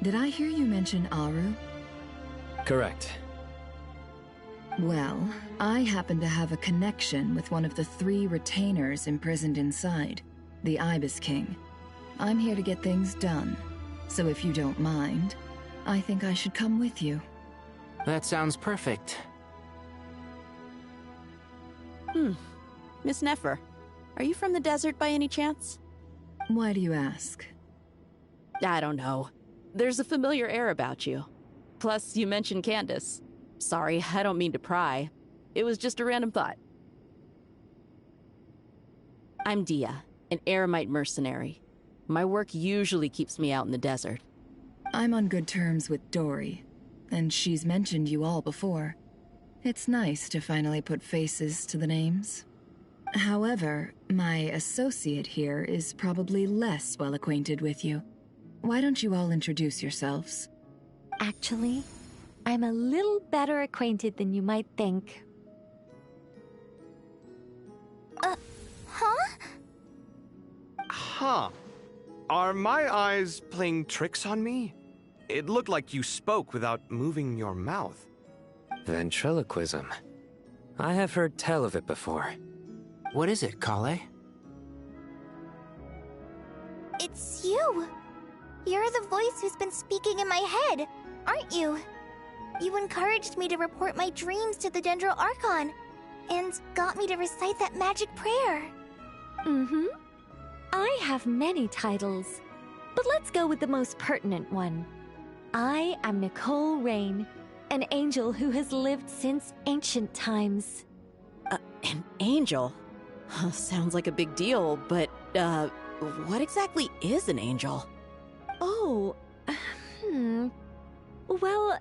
Did I hear you mention Aru? Correct. Well, I happen to have a connection with one of the 3 retainers imprisoned inside, the Ibis King. I'm here to get things done, so if you don't mind, I think I should come with you. That sounds perfect. Miss Nefer, are you from the desert by any chance? Why do you ask? I don't know. There's a familiar air about you. Plus, you mentioned Candace. Sorry, I don't mean to pry. It was just a random thought. I'm Dia, an Eremite mercenary. My work usually keeps me out in the desert. I'm on good terms with Dory, and she's mentioned you all before. It's nice to finally put faces to the names. However, my associate here is probably less well acquainted with you. Why don't you all introduce yourselves? Actually, I'm a little better acquainted than you might think. Huh? Huh. Are my eyes playing tricks on me? It looked like you spoke without moving your mouth. Ventriloquism. I have heard tell of it before. What is it, Kale? It's you! You're the voice who's been speaking in my head, aren't you? You encouraged me to report my dreams to the Dendro Archon, and got me to recite that magic prayer. Mm-hmm. I have many titles, but let's go with the most pertinent one. I am Nicole Rain, an angel who has lived since ancient times. An angel? Sounds like a big deal, but, what exactly is an angel? Oh, Well,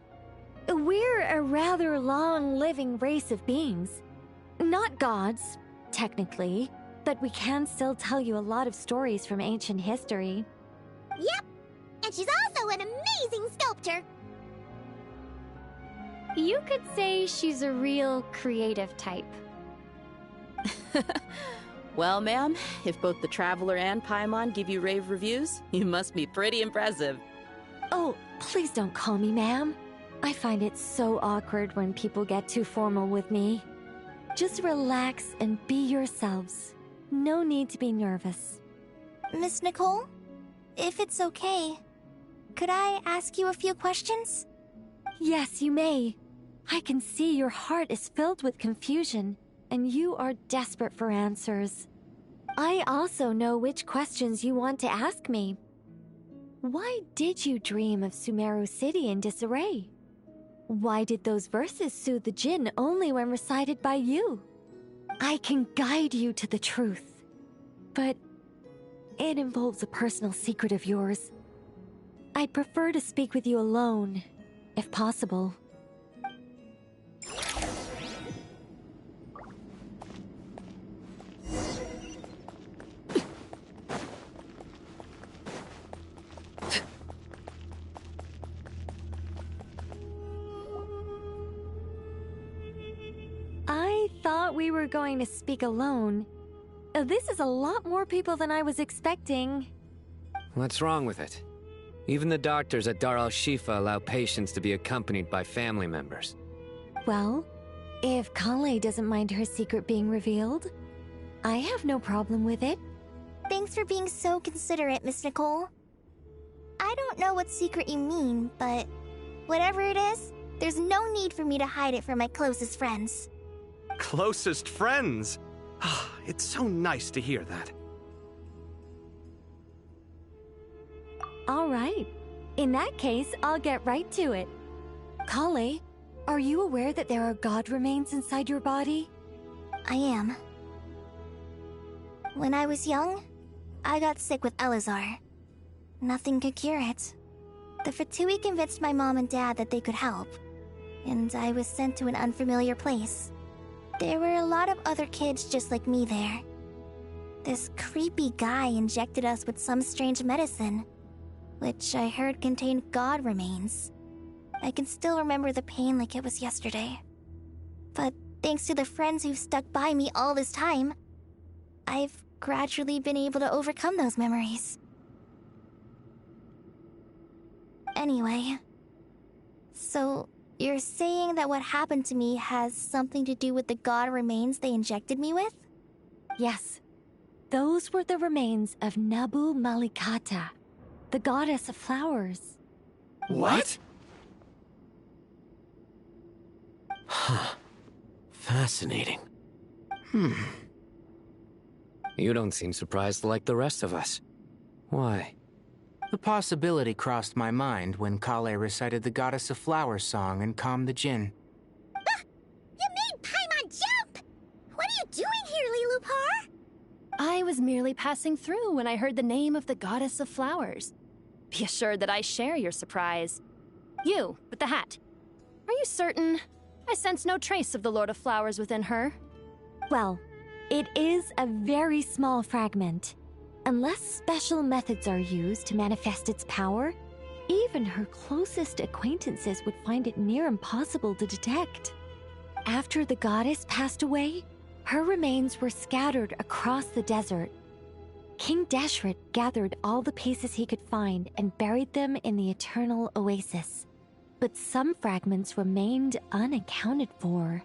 we're a rather long-living race of beings. Not gods, technically, but we can still tell you a lot of stories from ancient history. Yep, and she's also an amazing sculptor. You could say she's a real creative type. Well, ma'am, if both the Traveler and Paimon give you rave reviews, you must be pretty impressive. Oh, please don't call me ma'am. I find it so awkward when people get too formal with me. Just relax and be yourselves. No need to be nervous. Miss Nicole, if it's okay, could I ask you a few questions? Yes, you may. I can see your heart is filled with confusion, and you are desperate for answers. I also know which questions you want to ask me. Why did you dream of Sumeru City in disarray? Why did those verses soothe the Jinn only when recited by you? I can guide you to the truth, but it involves a personal secret of yours. I'd prefer to speak with you alone, if possible. I thought we were going to speak alone. This is a lot more people than I was expecting. What's wrong with it? Even the doctors at Dar al-Shifa allow patients to be accompanied by family members. Well, If Kale doesn't mind her secret being revealed, I have no problem with it. Thanks for being so considerate, Miss Nicole. I don't know what secret you mean, but whatever it is, there's no need for me to hide it from my closest friends. Closest friends? It's so nice to hear that. All right. In that case, I'll get right to it. Kale, are you aware that there are god remains inside your body? I am. When I was young, I got sick with Elazar. Nothing could cure it. The Fatui convinced my mom and dad that they could help, and I was sent to an unfamiliar place. There were a lot of other kids just like me there. This creepy guy injected us with some strange medicine, which I heard contained god remains. I can still remember the pain like it was yesterday. But thanks to the friends who've stuck by me all this time, I've gradually been able to overcome those memories. Anyway, so you're saying that what happened to me has something to do with the god remains they injected me with? Yes. Those were the remains of Nabu Malikata, the goddess of flowers. What? Huh. Fascinating. You don't seem surprised like the rest of us. Why? The possibility crossed my mind when Kale recited the Goddess of Flowers song and calmed the Jinn. You made Paimon jump! What are you doing here, Lilupar? I was merely passing through when I heard the name of the Goddess of Flowers. Be assured that I share your surprise. You, with the hat. Are you certain? I sense no trace of the Lord of Flowers within her. Well, it is a very small fragment. Unless special methods are used to manifest its power, even her closest acquaintances would find it near impossible to detect. After the goddess passed away, her remains were scattered across the desert. King Deshret gathered all the pieces he could find and buried them in the Eternal Oasis. But some fragments remained unaccounted for.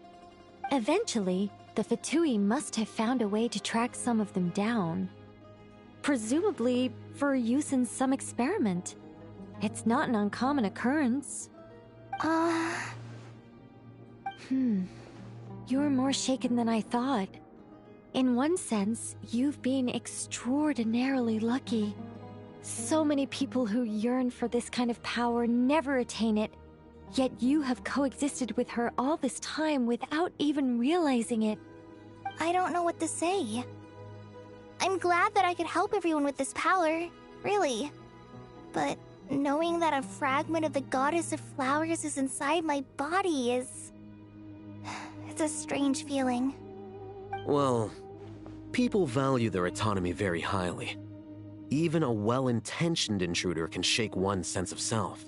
Eventually, the Fatui must have found a way to track some of them down. Presumably for use in some experiment. It's not an uncommon occurrence. You're more shaken than I thought. In one sense, you've been extraordinarily lucky. So many people who yearn for this kind of power never attain it, yet you have coexisted with her all this time without even realizing it. I don't know what to say. I'm glad that I could help everyone with this power, really. But knowing that a fragment of the Goddess of Flowers is inside my body is... it's a strange feeling. Well, people value their autonomy very highly. Even a well-intentioned intruder can shake one's sense of self.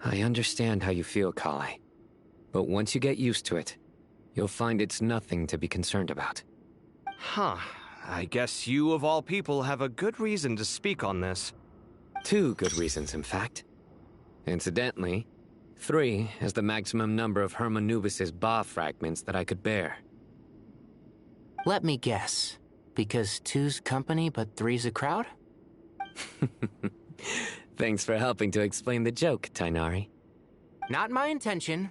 I understand how you feel, Kale. But once you get used to it, you'll find it's nothing to be concerned about. Huh. I guess you, of all people, have a good reason to speak on this. 2 good reasons, in fact. Incidentally, 3 is the maximum number of Hermanubis' Ba fragments that I could bear. Let me guess. Because 2's company, but 3's a crowd? Thanks for helping to explain the joke, Tainari. Not my intention.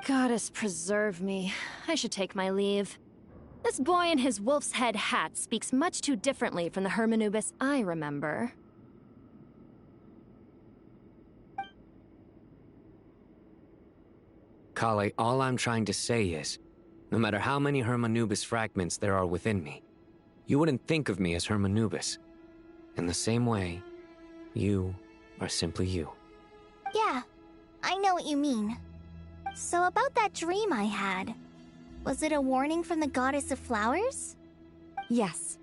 Goddess preserve me. I should take my leave. This boy in his wolf's head hat speaks much too differently from the Hermanubis I remember. Kale, all I'm trying to say is, no matter how many Hermanubis fragments there are within me, you wouldn't think of me as Hermanubis. In the same way, you are simply you. Yeah, I know what you mean. So about that dream I had, was it a warning from the Goddess of Flowers? Yes.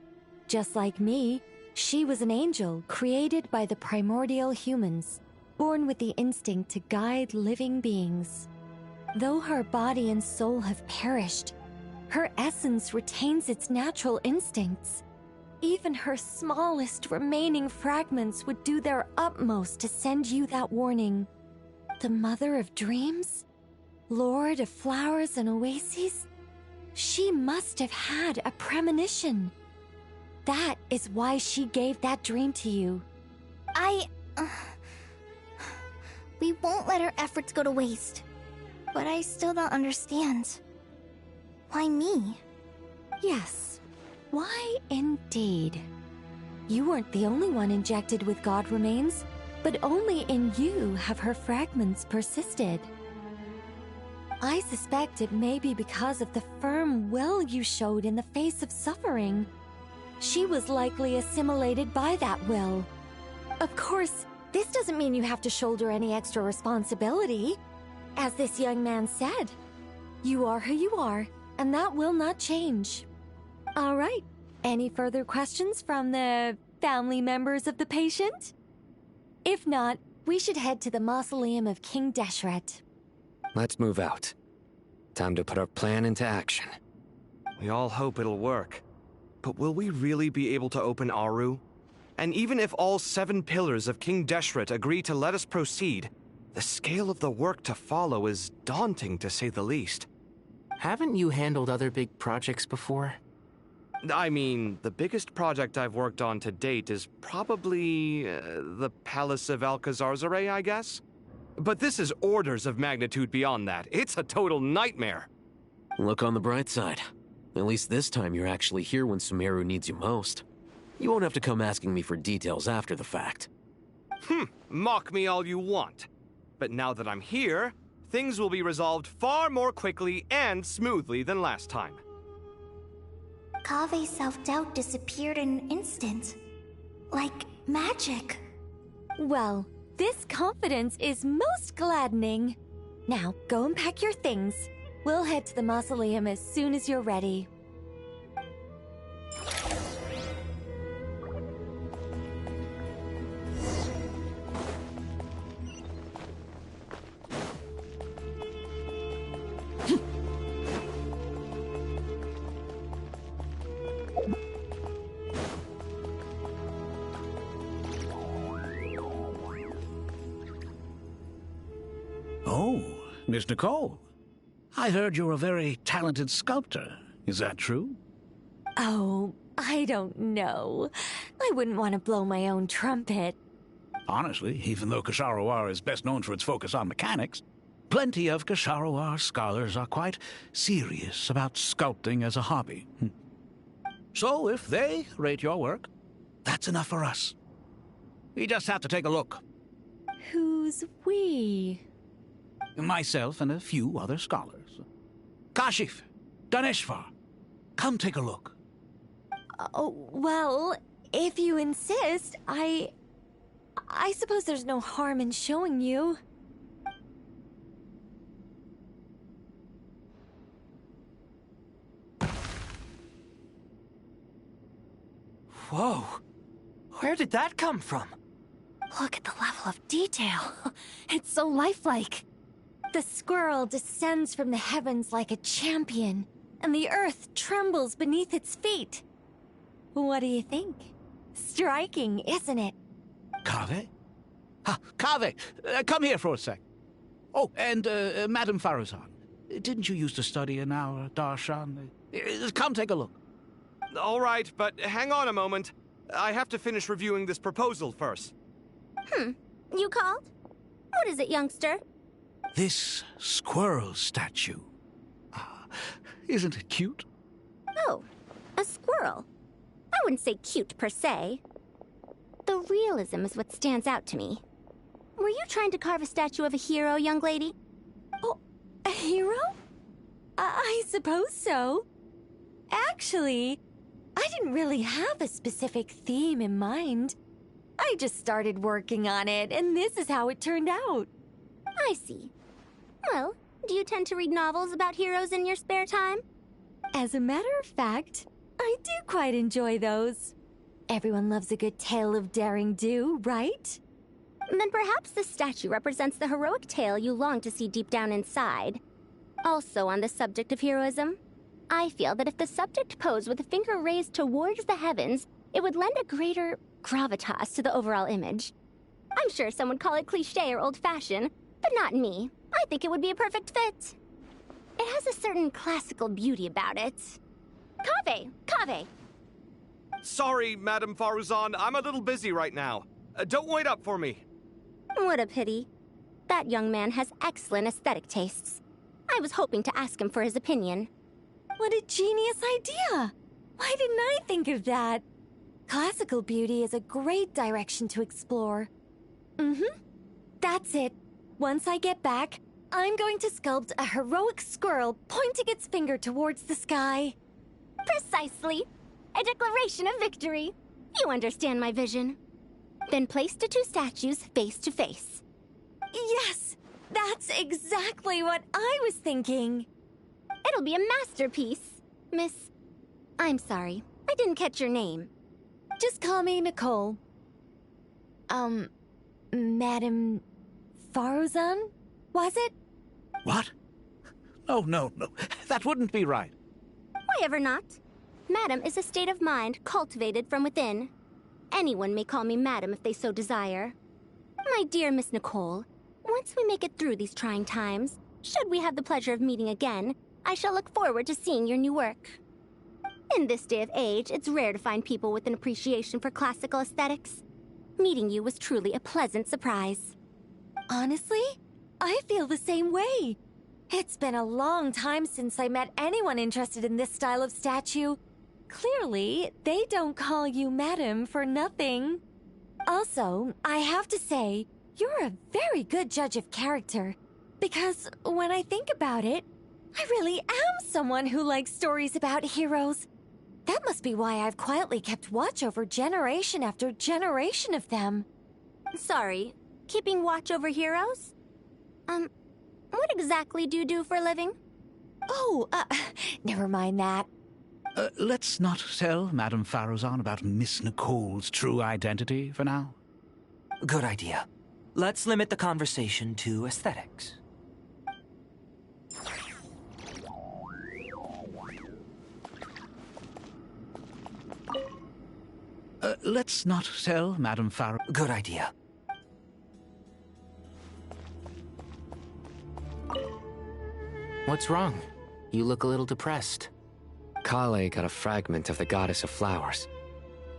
Just like me, she was an angel created by the primordial humans, born with the instinct to guide living beings. Though her body and soul have perished, her essence retains its natural instincts. Even her smallest remaining fragments would do their utmost to send you that warning. The Mother of Dreams? Lord of flowers and oases? She must have had a premonition. That is why she gave that dream to you. We won't let our efforts go to waste. But I still don't understand. Why me? Yes. Why indeed? You weren't the only one injected with God remains, but only in you have her fragments persisted. I suspect it may be because of the firm will you showed in the face of suffering. She was likely assimilated by that will. Of course, this doesn't mean you have to shoulder any extra responsibility. As this young man said, you are who you are, and that will not change. All right. Any further questions from the family members of the patient? If not, we should head to the mausoleum of King Deshret. Let's move out. Time to put our plan into action. We all hope it'll work. But will we really be able to open Aru? And even if all 7 pillars of King Deshret agree to let us proceed, the scale of the work to follow is daunting, to say the least. Haven't you handled other big projects before? I mean, the biggest project I've worked on to date is probably the Palace of Alcazarzaray, I guess? But this is orders of magnitude beyond that. It's a total nightmare. Look on the bright side. At least this time you're actually here when Sumeru needs you most. You won't have to come asking me for details after the fact. Mock me all you want. But now that I'm here, things will be resolved far more quickly and smoothly than last time. Kave's self-doubt disappeared in an instant. Like magic. Well, this confidence is most gladdening. Now, go and pack your things. We'll head to the mausoleum as soon as you're ready. Oh, Miss Nicole. I heard you're a very talented sculptor. Is that true? Oh, I don't know. I wouldn't want to blow my own trumpet. Honestly, even though Kasharawar is best known for its focus on mechanics, plenty of Kasharawar scholars are quite serious about sculpting as a hobby. So if they rate your work, that's enough for us. We just have to take a look. Who's we? Myself and a few other scholars. Kashif, Daneshvar, come take a look. Oh, well, if you insist, I suppose there's no harm in showing you. Whoa! Where did that come from? Look at the level of detail. It's so lifelike. The squirrel descends from the heavens like a champion, and the earth trembles beneath its feet. What do you think? Striking, isn't it? Kave? Kave, come here for a sec. Oh, and Madame Farazan, didn't you used to study in our darshan? Come take a look. All right, but hang on a moment. I have to finish reviewing this proposal first. You called? What is it, youngster? This squirrel statue. Isn't it cute? Oh, a squirrel. I wouldn't say cute per se. The realism is what stands out to me. Were you trying to carve a statue of a hero, young lady? Oh, a hero? I suppose so. Actually, I didn't really have a specific theme in mind. I just started working on it, and this is how it turned out. I see. Well, do you tend to read novels about heroes in your spare time? As a matter of fact, I do quite enjoy those. Everyone loves a good tale of daring do, right? Then perhaps this statue represents the heroic tale you long to see deep down inside. Also on the subject of heroism, I feel that if the subject posed with a finger raised towards the heavens, it would lend a greater gravitas to the overall image. I'm sure some would call it cliché or old-fashioned, but not me. I think it would be a perfect fit. It has a certain classical beauty about it. Kaveh! Kaveh! Sorry, Madame Faruzan, I'm a little busy right now. Don't wait up for me. What a pity. That young man has excellent aesthetic tastes. I was hoping to ask him for his opinion. What a genius idea! Why didn't I think of that? Classical beauty is a great direction to explore. That's it. Once I get back, I'm going to sculpt a heroic squirrel pointing its finger towards the sky. Precisely. A declaration of victory. You understand my vision. Then place the two statues face to face. Yes! That's exactly what I was thinking. It'll be a masterpiece. Miss... I'm sorry. I didn't catch your name. Just call me Nicole. Madame Faruzan? Was it? What? Oh, no. That wouldn't be right. Why ever not? Madam is a state of mind cultivated from within. Anyone may call me Madam if they so desire. My dear Miss Nicole, once we make it through these trying times, should we have the pleasure of meeting again, I shall look forward to seeing your new work. In this day of age, it's rare to find people with an appreciation for classical aesthetics. Meeting you was truly a pleasant surprise. Honestly, I feel the same way. It's been a long time since I met anyone interested in this style of statue. Clearly, they don't call you Madam for nothing. Also, I have to say, you're a very good judge of character. Because when I think about it, I really am someone who likes stories about heroes. That must be why I've quietly kept watch over generation after generation of them. Sorry, keeping watch over heroes? What exactly do you do for a living? Oh, never mind that. Let's not tell Madame Faruzan about Miss Nicole's true identity for now. Good idea. Let's limit the conversation to aesthetics. Let's not tell Madame Faruzan. Good idea. What's wrong? You look a little depressed. Kale got a fragment of the Goddess of Flowers,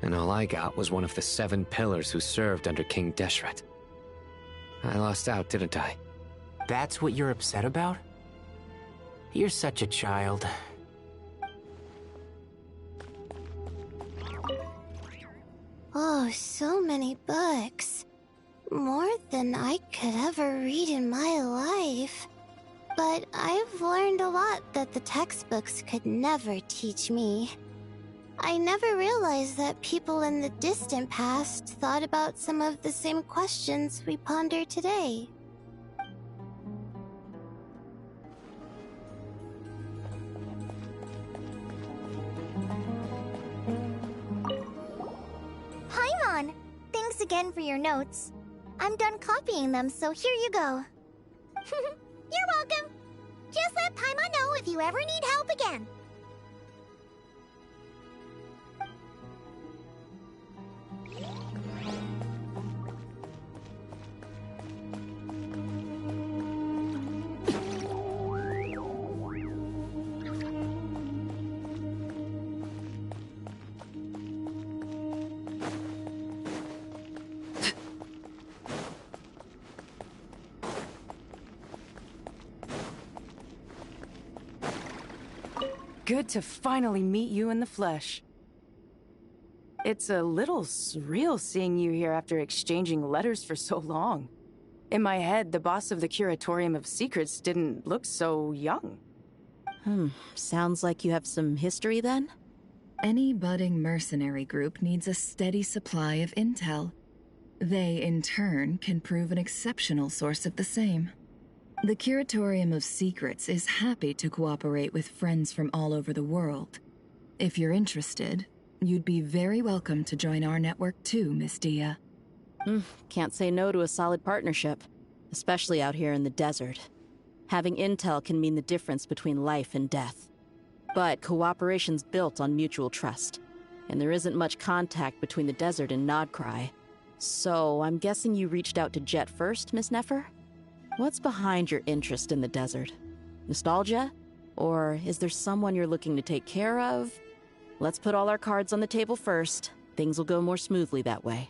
and all I got was one of the 7 pillars who served under King Deshret. I lost out, didn't I? That's what you're upset about? You're such a child. Oh, so many books. More than I could ever read in my life. But I've learned a lot that the textbooks could never teach me. I never realized that people in the distant past thought about some of the same questions we ponder today. Paimon! Thanks again for your notes. I'm done copying them, so here you go. You're welcome! Just let Paimon know if you ever need help again. Good to finally meet you in the flesh. It's a little surreal seeing you here after exchanging letters for so long. In my head, the boss of the Curatorium of Secrets didn't look so young. Sounds like you have some history then? Any budding mercenary group needs a steady supply of intel. They, in turn, can prove an exceptional source of the same. The Curatorium of Secrets is happy to cooperate with friends from all over the world. If you're interested, you'd be very welcome to join our network too, Miss Dia. Can't say no to a solid partnership, especially out here in the desert. Having intel can mean the difference between life and death. But cooperation's built on mutual trust, and there isn't much contact between the desert and Nodcry. So I'm guessing you reached out to Jet first, Miss Nefer? What's behind your interest in the desert? Nostalgia? Or is there someone you're looking to take care of? Let's put all our cards on the table first. Things will go more smoothly that way.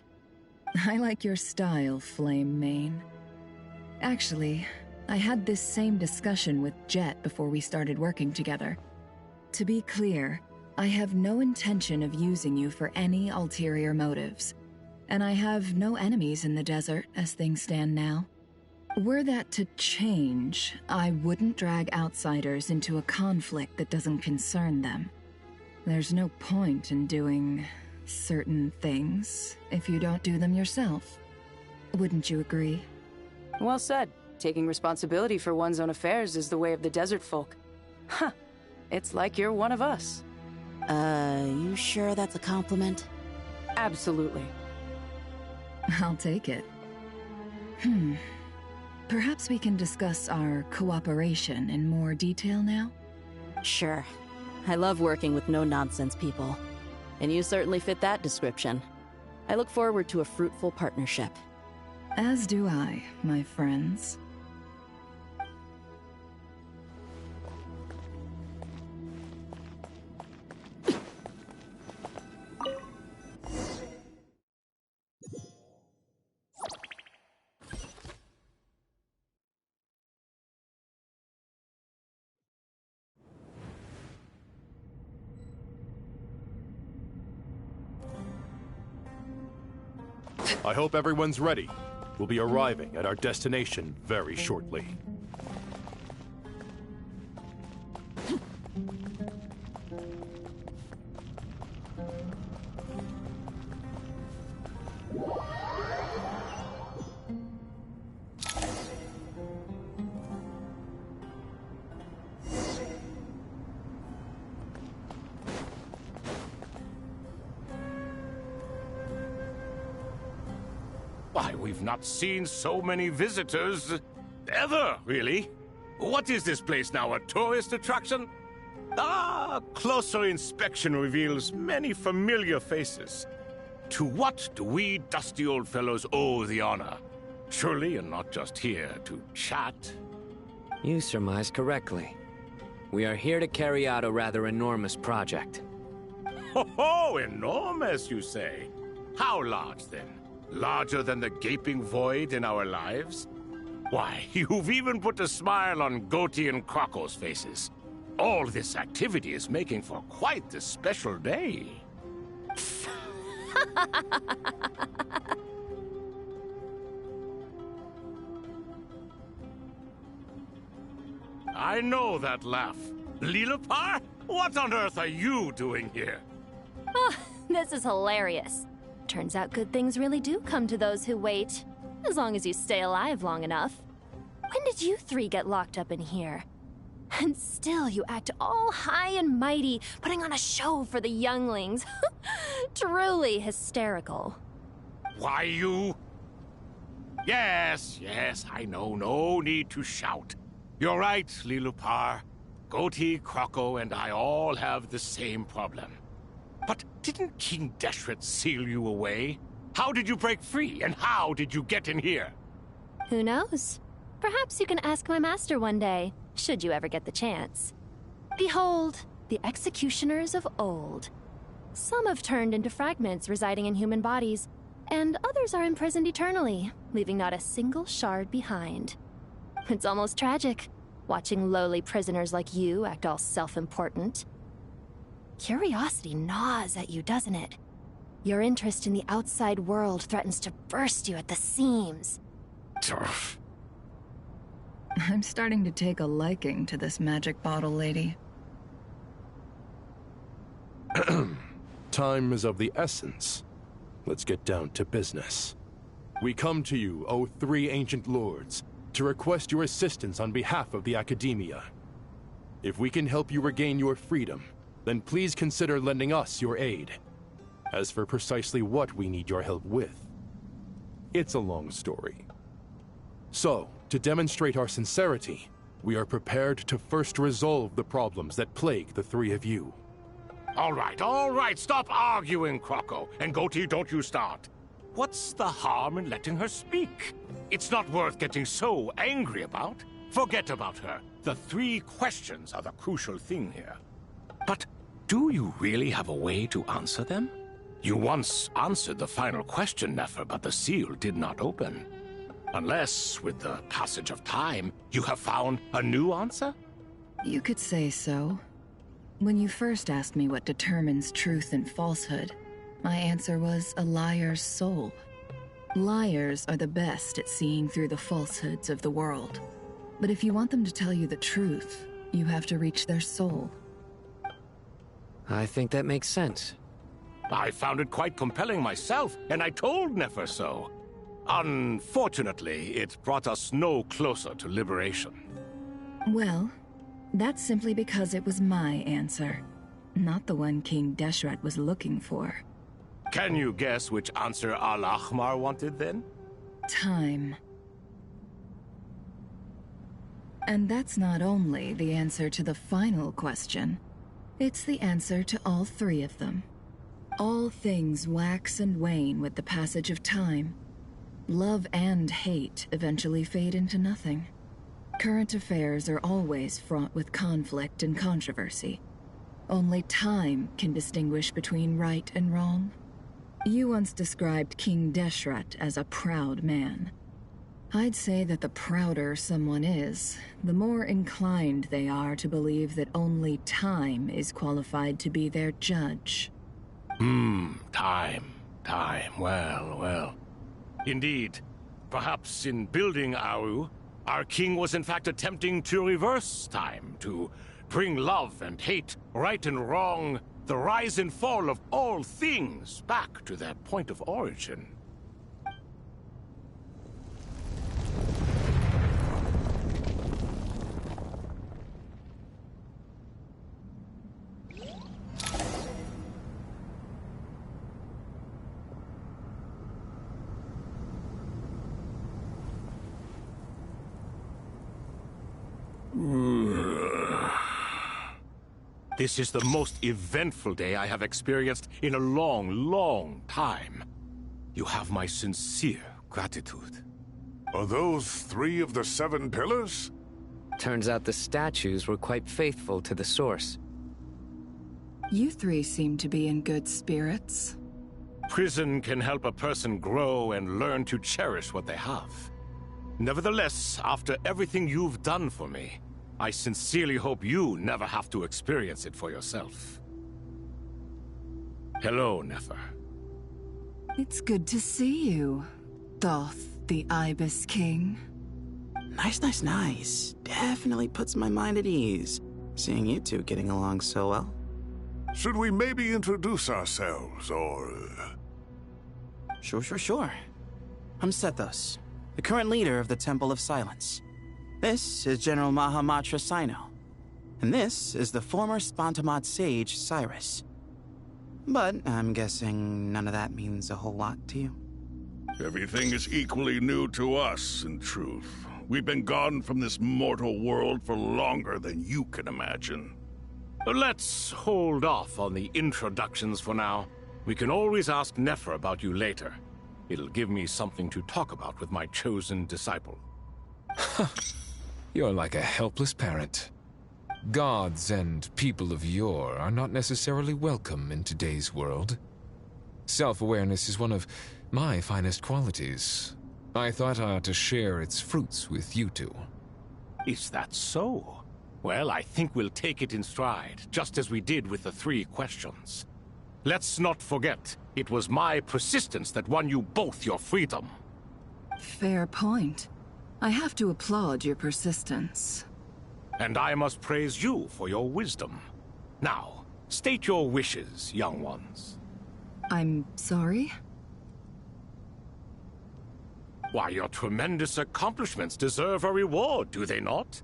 I like your style, Flame Mane. Actually, I had this same discussion with Jet before we started working together. To be clear, I have no intention of using you for any ulterior motives, and I have no enemies in the desert as things stand now. Were that to change, I wouldn't drag outsiders into a conflict that doesn't concern them. There's no point in doing certain things if you don't do them yourself. Wouldn't you agree? Well said. Taking responsibility for one's own affairs is the way of the desert folk. Huh. It's like you're one of us. You sure that's a compliment? Absolutely. I'll take it. Perhaps we can discuss our cooperation in more detail now? Sure. I love working with no-nonsense people. And you certainly fit that description. I look forward to a fruitful partnership. As do I, my friends. I hope everyone's ready. We'll be arriving at our destination very shortly. Why, we've not seen so many visitors ever, really. What is this place now, a tourist attraction? Ah, closer inspection reveals many familiar faces. To what do we dusty old fellows owe the honor? Surely you're not just here to chat. You surmise correctly. We are here to carry out a rather enormous project. Ho-ho! Enormous, you say? How large, then? Larger than the gaping void in our lives? Why, you've even put a smile on Goatee and Crocco's faces. All this activity is making for quite the special day. I know that laugh. Lilipar? What on earth are you doing here? Oh, this is hilarious. Turns out good things really do come to those who wait, as long as you stay alive long enough. When did you three get locked up in here? And still you act all high and mighty, putting on a show for the younglings. Truly hysterical. Why, you... Yes, I know. No need to shout. You're right, Lilipar. Goatee, Crocco, and I all have the same problem. But didn't King Deshret seal you away? How did you break free, and how did you get in here? Who knows? Perhaps you can ask my master one day, should you ever get the chance. Behold, the executioners of old. Some have turned into fragments residing in human bodies, and others are imprisoned eternally, leaving not a single shard behind. It's almost tragic, watching lowly prisoners like you act all self-important. Curiosity gnaws at you, doesn't it? Your interest in the outside world threatens to burst you at the seams. Turf. I'm starting to take a liking to this magic bottle lady. Time is of the essence. Let's get down to business. We come to you, O three ancient lords, to request your assistance on behalf of the Academia. If we can help you regain your freedom, then please consider lending us your aid. As for precisely what we need your help with, it's a long story. So, to demonstrate our sincerity, we are prepared to first resolve the problems that plague the three of you. All right, stop arguing, Crocco. And Goatee, don't you start. What's the harm in letting her speak? It's not worth getting so angry about. Forget about her. The 3 questions are the crucial thing here. But do you really have a way to answer them? You once answered the final question, Nefer, but the seal did not open. Unless, with the passage of time, you have found a new answer? You could say so. When you first asked me what determines truth and falsehood, my answer was a liar's soul. Liars are the best at seeing through the falsehoods of the world. But if you want them to tell you the truth, you have to reach their soul. I think that makes sense. I found it quite compelling myself, and I told Nefer so. Unfortunately, it brought us no closer to liberation. Well, that's simply because it was my answer, not the one King Deshret was looking for. Can you guess which answer Al-Ahmar wanted then? Time. And that's not only the answer to the final question, it's the answer to all 3 of them. All things wax and wane with the passage of time. Love and hate eventually fade into nothing. Current affairs are always fraught with conflict and controversy. Only time can distinguish between right and wrong. You once described King Deshret as a proud man. I'd say that the prouder someone is, the more inclined they are to believe that only time is qualified to be their judge. Time. Well. Indeed. Perhaps in building Aru, our king was in fact attempting to reverse time, to bring love and hate, right and wrong, the rise and fall of all things back to their point of origin. This is the most eventful day I have experienced in a long time. You have my sincere gratitude. Are those 3 of the 7 pillars? Turns out the statues were quite faithful to the source. You 3 seem to be in good spirits. Prison can help a person grow and learn to cherish what they have. Nevertheless, after everything you've done for me, I sincerely hope you never have to experience it for yourself. Hello, Nefer. It's good to see you, Thoth, the Ibis King. Nice. Definitely puts my mind at ease, seeing you 2 getting along so well. Should we maybe introduce ourselves, or... Sure. I'm Sethos, the current leader of the Temple of Silence. This is General Mahamatra Sino, and this is the former Spantamad sage, Cyrus. But I'm guessing none of that means a whole lot to you. Everything is equally new to us, in truth. We've been gone from this mortal world for longer than you can imagine. Let's hold off on the introductions for now. We can always ask Nefer about you later. It'll give me something to talk about with my chosen disciple. You're like a helpless parent. Gods and people of yore are not necessarily welcome in today's world. Self-awareness is one of my finest qualities. I thought I ought to share its fruits with you 2. Is that so? Well, I think we'll take it in stride, just as we did with the 3 questions. Let's not forget, it was my persistence that won you both your freedom. Fair point. I have to applaud your persistence. And I must praise you for your wisdom. Now, state your wishes, young ones. I'm sorry? Why, your tremendous accomplishments deserve a reward, do they not?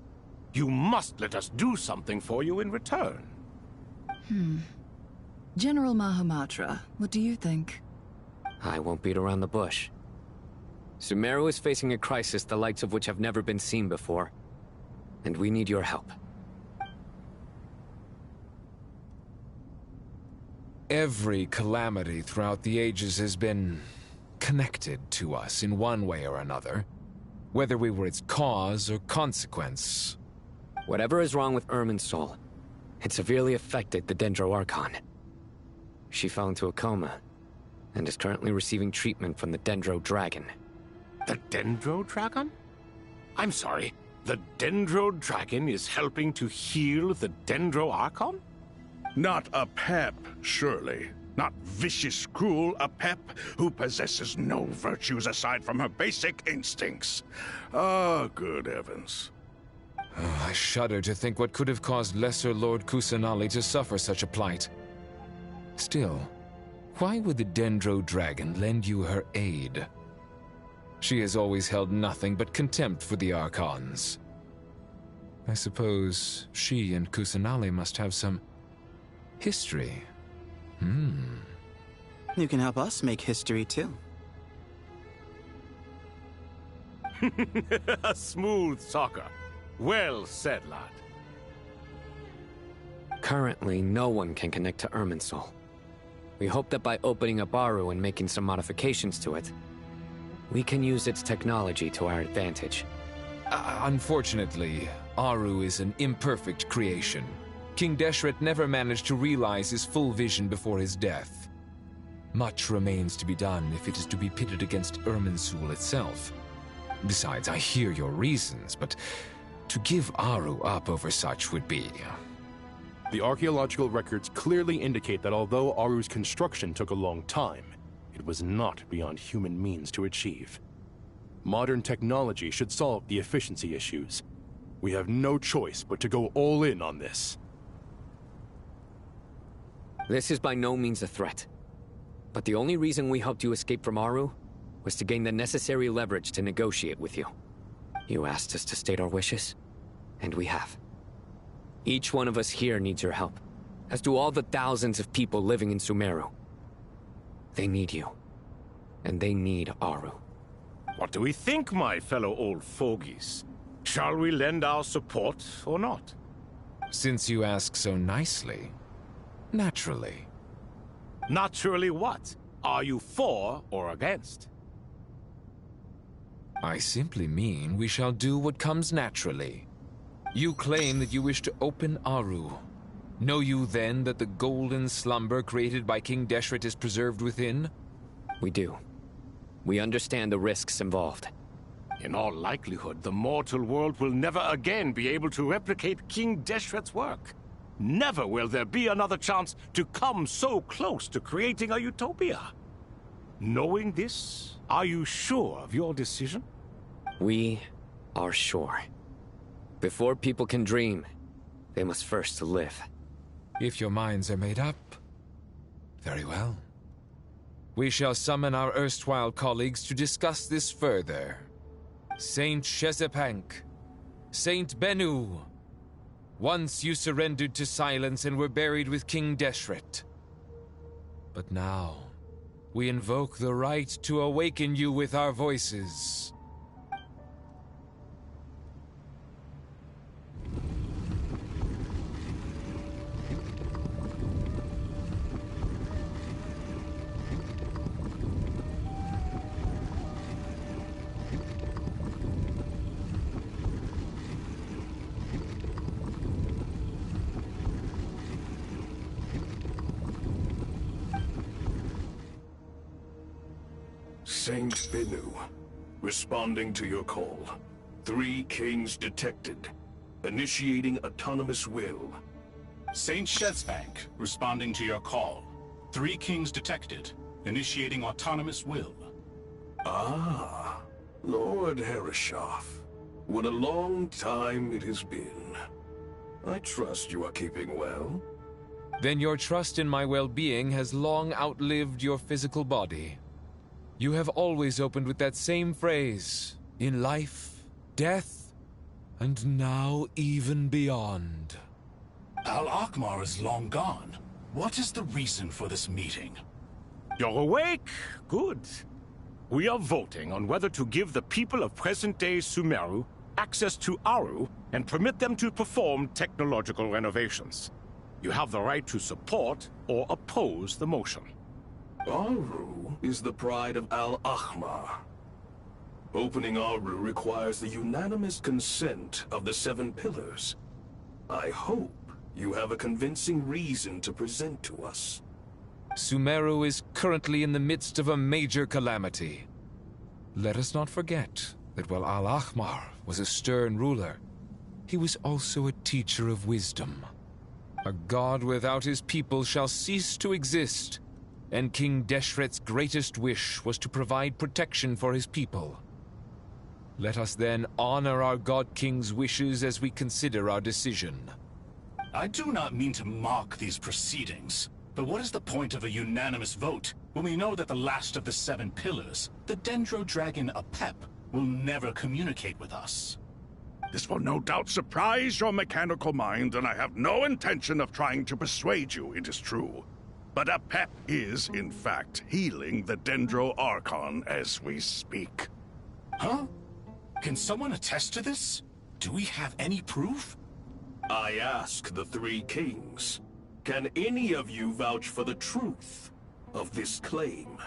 You must let us do something for you in return. General Mahamatra, what do you think? I won't beat around the bush. Sumeru is facing a crisis the likes of which have never been seen before. And we need your help. Every calamity throughout the ages has been connected to us in one way or another. whether we were its cause or consequence. Whatever is wrong with Irminsul, it severely affected the Dendro Archon. She fell into a coma, and is currently receiving treatment from the Dendro Dragon. The Dendro Dragon? I'm sorry, the Dendro Dragon is helping to heal the Dendro Archon? Not a pep, surely. Not vicious, cruel a pep who possesses no virtues aside from her basic instincts. Ah, good heavens. Oh, I shudder to think what could have caused Lesser Lord Kusanali to suffer such a plight. Still, why would the Dendro Dragon lend you her aid? She has always held nothing but contempt for the Archons. I suppose she and Kusanali must have some history. You can help us make history, too. A smooth talker. Well said, lad. Currently, no one can connect to Irminsul. We hope that by opening up Aru and making some modifications to it, we can use its technology to our advantage. Unfortunately, Aru is an imperfect creation. King Deshret never managed to realize his full vision before his death. Much remains to be done if it is to be pitted against Irminsul itself. Besides, I hear your reasons, but to give Aru up over such would be... The archaeological records clearly indicate that although Aru's construction took a long time, it was not beyond human means to achieve. Modern technology should solve the efficiency issues. We have no choice but to go all in on this. This is by no means a threat. But the only reason we helped you escape from Aru was to gain the necessary leverage to negotiate with you. You asked us to state our wishes, and we have. Each one of us here needs your help, as do all the thousands of people living in Sumeru. They need you, and they need Aru. What do we think, my fellow old fogies? Shall we lend our support or not? Since you ask so nicely, naturally. Naturally what? Are you for or against? I simply mean we shall do what comes naturally. You claim that you wish to open Aru. Know you then that the golden slumber created by King Deshret is preserved within? We do. We understand the risks involved. In all likelihood, the mortal world will never again be able to replicate King Deshret's work. Never will there be another chance to come so close to creating a utopia. Knowing this, are you sure of your decision? We are sure. Before people can dream, they must first live. If your minds are made up, very well. We shall summon our erstwhile colleagues to discuss this further. Saint Shezepank, Saint Bennu. Once you surrendered to silence and were buried with King Deshret. But now, we invoke the right to awaken you with our voices. Saint Bennu, responding to your call. 3 kings detected. Initiating autonomous will. Saint Shezbank, responding to your call. 3 kings detected. Initiating autonomous will. Ah, Lord Herreshoff. What a long time it has been. I trust you are keeping well. Then your trust in my well-being has long outlived your physical body. You have always opened with that same phrase, in life, death, and now even beyond. Al-Akmar is long gone. What is the reason for this meeting? You're awake? Good. We are voting on whether to give the people of present-day Sumeru access to Aru and permit them to perform technological renovations. You have the right to support or oppose the motion. Aru is the pride of Al-Ahmar. Opening Aru requires the unanimous consent of the 7 pillars. I hope you have a convincing reason to present to us. Sumeru is currently in the midst of a major calamity. Let us not forget that while Al-Ahmar was a stern ruler, he was also a teacher of wisdom. A god without his people shall cease to exist, and King Deshret's greatest wish was to provide protection for his people. Let us then honor our God King's wishes as we consider our decision. I do not mean to mock these proceedings, but what is the point of a unanimous vote when we know that the last of the 7 pillars, the Dendro Dragon Apep, will never communicate with us? This will no doubt surprise your mechanical mind, and I have no intention of trying to persuade you it is true. But Apep is, in fact, healing the Dendro Archon as we speak. Huh? Can someone attest to this? Do we have any proof? I ask the 3 kings. Can any of you vouch for the truth of this claim?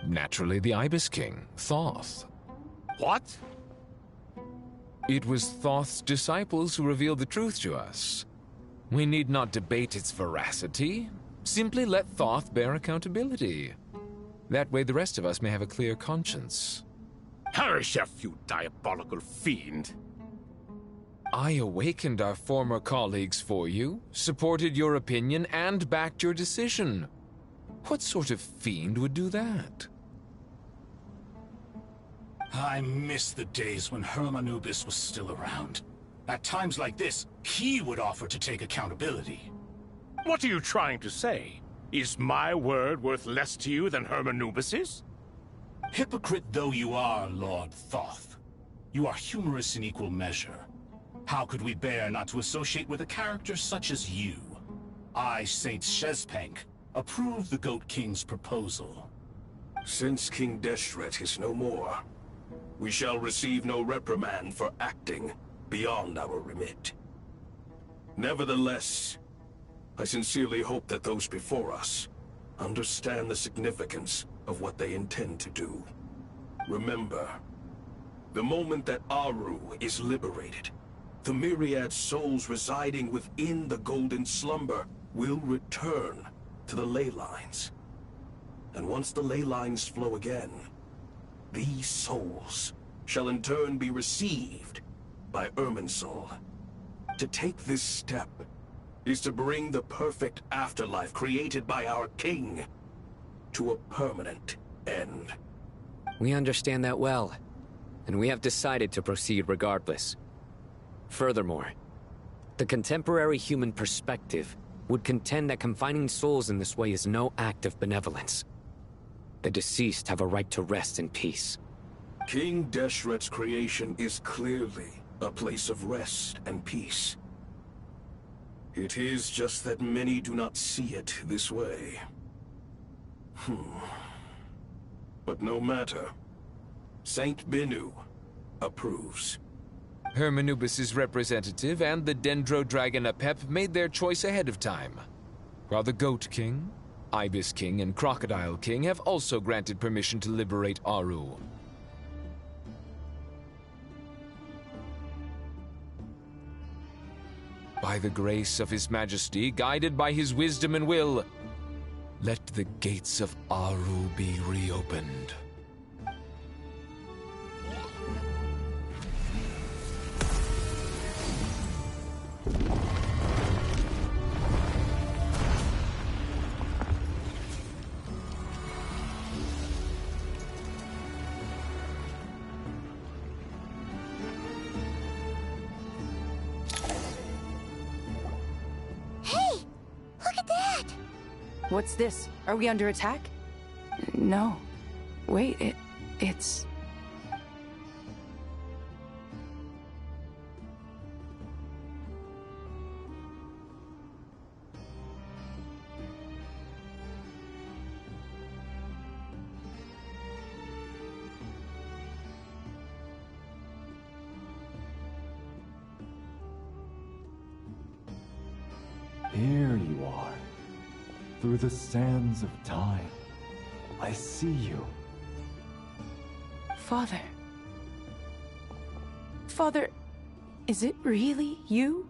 Naturally, the Ibis King, Thoth. What? It was Thoth's disciples who revealed the truth to us. We need not debate its veracity. Simply let Thoth bear accountability. That way the rest of us may have a clear conscience. Harishef, you diabolical fiend! I awakened our former colleagues for you, supported your opinion, and backed your decision. What sort of fiend would do that? I miss the days when Hermanubis was still around. At times like this, he would offer to take accountability. What are you trying to say? Is my word worth less to you than Hermanubis's? Hypocrite though you are, Lord Thoth, you are humorous in equal measure. How could we bear not to associate with a character such as you? I, Saint Shezpank, approve the Goat King's proposal. Since King Deshret is no more, we shall receive no reprimand for acting beyond our remit. Nevertheless, I sincerely hope that those before us understand the significance of what they intend to do. Remember, the moment that Aru is liberated, the myriad souls residing within the Golden Slumber will return to the ley lines. And once the ley lines flow again, these souls shall in turn be received by Irminsul. To take this step is to bring the perfect afterlife created by our king to a permanent end. We understand that well, and we have decided to proceed regardless. Furthermore, the contemporary human perspective would contend that confining souls in this way is no act of benevolence. The deceased have a right to rest in peace. King Deshret's creation is clearly a place of rest and peace. It is just that many do not see it this way. But no matter. Saint Binu approves. Hermanubis' representative and the Dendro Dragon Apep made their choice ahead of time, while the Goat King, Ibis King, and Crocodile King have also granted permission to liberate Aru. By the grace of His Majesty, guided by his wisdom and will, let the gates of Aru be reopened. What's this? Are we under attack? No. Wait, it's... Here you are. Through the sands of time, I see you. Father, Father, is it really you?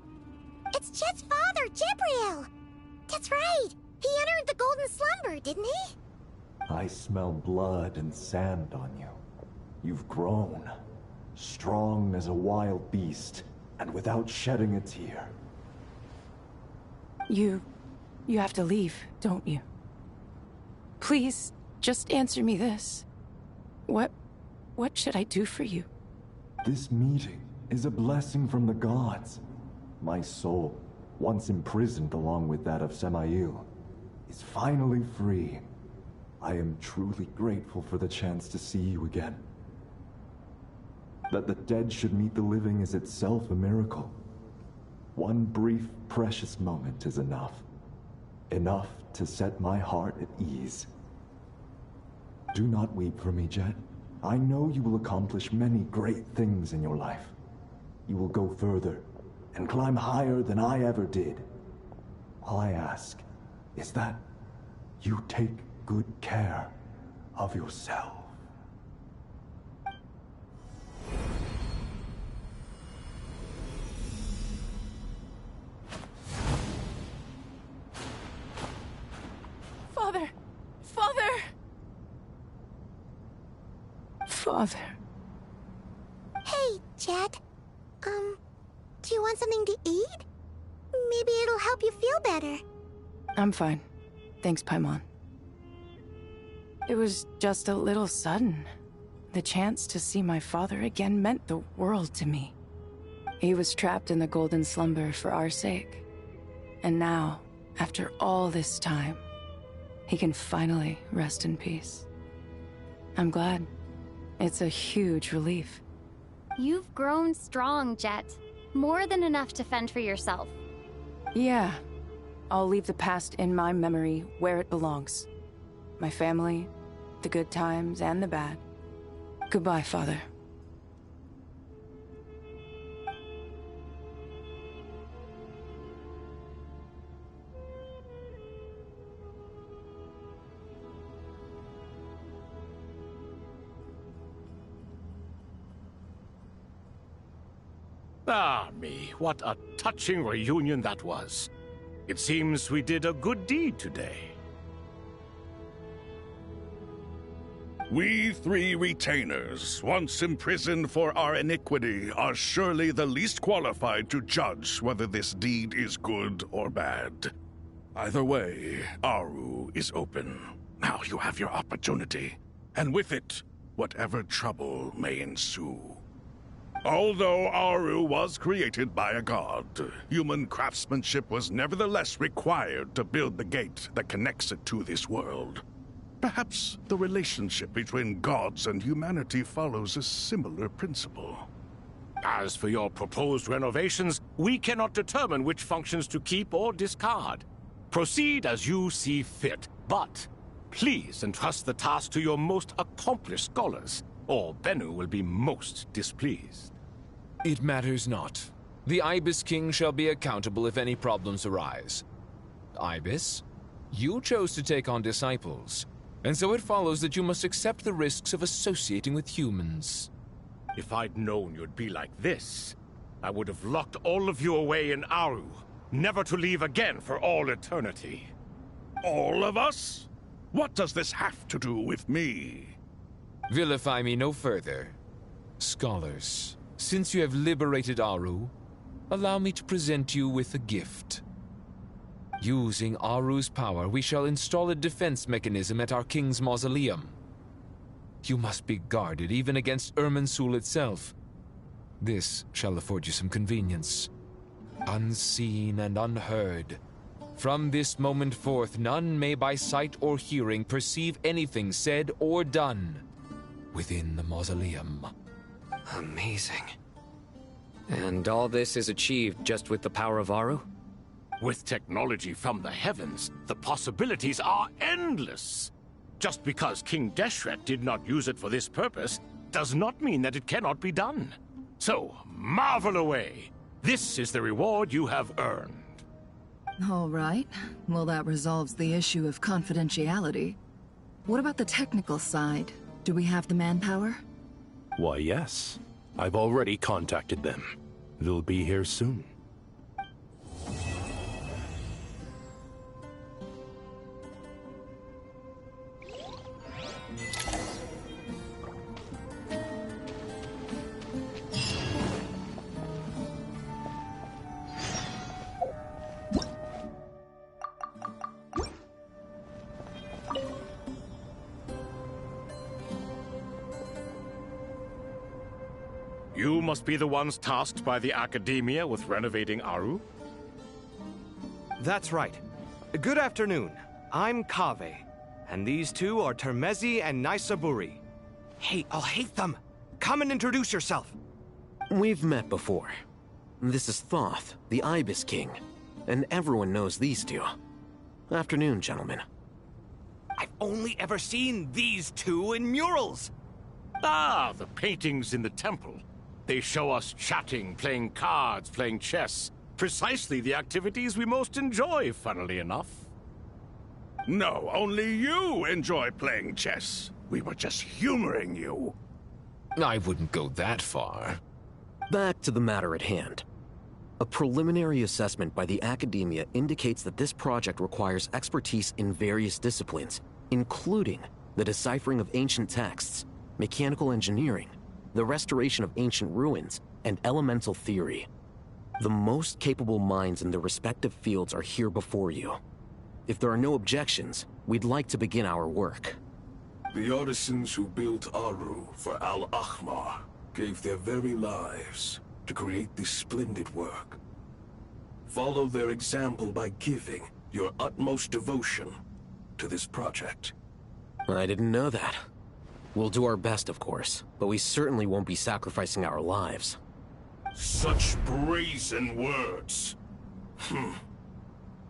It's Jet's father, Jibril! That's right! He entered the golden slumber, didn't he? I smell blood and sand on you. You've grown, strong as a wild beast, and without shedding a tear. You have to leave, don't you? Please, just answer me this. What should I do for you? This meeting is a blessing from the gods. My soul, once imprisoned along with that of Samael, is finally free. I am truly grateful for the chance to see you again. That the dead should meet the living is itself a miracle. One brief, precious moment is enough. Enough to set my heart at ease. Do not weep for me, Jet. I know you will accomplish many great things in your life. You will go further and climb higher than I ever did. All I ask is that you take good care of yourself. Father! Father! Father. Hey, Jet. Do you want something to eat? Maybe it'll help you feel better. I'm fine. Thanks, Paimon. It was just a little sudden. The chance to see my father again meant the world to me. He was trapped in the golden slumber for our sake. And now, after all this time, he can finally rest in peace. I'm glad. It's a huge relief. You've grown strong, Jet. More than enough to fend for yourself. Yeah. I'll leave the past in my memory where it belongs. My family, the good times and the bad. Goodbye, Father. Ah, me, what a touching reunion that was. It seems we did a good deed today. We three retainers, once imprisoned for our iniquity, are surely the least qualified to judge whether this deed is good or bad. Either way, Aru is open. Now you have your opportunity, and with it, whatever trouble may ensue. Although Aru was created by a god, human craftsmanship was nevertheless required to build the gate that connects it to this world. Perhaps the relationship between gods and humanity follows a similar principle. As for your proposed renovations, we cannot determine which functions to keep or discard. Proceed as you see fit, but please entrust the task to your most accomplished scholars, or Bennu will be most displeased. It matters not. The Ibis King shall be accountable if any problems arise. Ibis, you chose to take on disciples, and so it follows that you must accept the risks of associating with humans. If I'd known you'd be like this, I would have locked all of you away in Aru, never to leave again for all eternity. All of us? What does this have to do with me? Vilify me no further. Scholars, since you have liberated Aru, allow me to present you with a gift. Using Aru's power, we shall install a defense mechanism at our king's mausoleum. You must be guarded even against Irminsul itself. This shall afford you some convenience. Unseen and unheard. From this moment forth, none may by sight or hearing perceive anything said or done within the mausoleum. Amazing. And all this is achieved just with the power of Aru? With technology from the heavens, the possibilities are endless. Just because King Deshret did not use it for this purpose does not mean that it cannot be done. So, marvel away. This is the reward you have earned. All right. Well, that resolves the issue of confidentiality. What about the technical side? Do we have the manpower? Why, yes. I've already contacted them. They'll be here soon. You must be the ones tasked by the Academia with renovating Aru? That's right. Good afternoon. I'm Kaveh, and these two are Termezi and Naisaburi. Hey, I'll hate them! Come and introduce yourself! We've met before. This is Thoth, the Ibis King, and everyone knows these two. Afternoon, gentlemen. I've only ever seen these two in murals! Ah, the paintings in the temple. They show us chatting, playing cards, playing chess. Precisely the activities we most enjoy, funnily enough. No, only you enjoy playing chess. We were just humoring you. I wouldn't go that far. Back to the matter at hand. A preliminary assessment by the Academia indicates that this project requires expertise in various disciplines, including the deciphering of ancient texts, mechanical engineering, the restoration of ancient ruins, and elemental theory. The most capable minds in their respective fields are here before you. If there are no objections, we'd like to begin our work. The artisans who built Aru for Al-Ahmar gave their very lives to create this splendid work. Follow their example by giving your utmost devotion to this project. I didn't know that. We'll do our best, of course, but we certainly won't be sacrificing our lives. Such brazen words.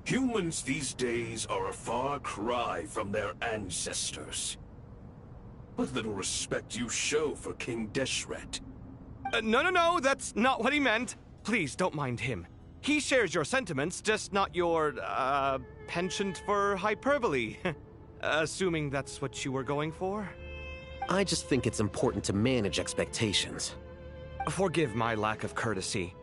Humans these days are a far cry from their ancestors. What little respect you show for King Deshret. No, that's not what he meant. Please, don't mind him. He shares your sentiments, just not your, penchant for hyperbole. Assuming that's what you were going for? I just think it's important to manage expectations. Forgive my lack of courtesy,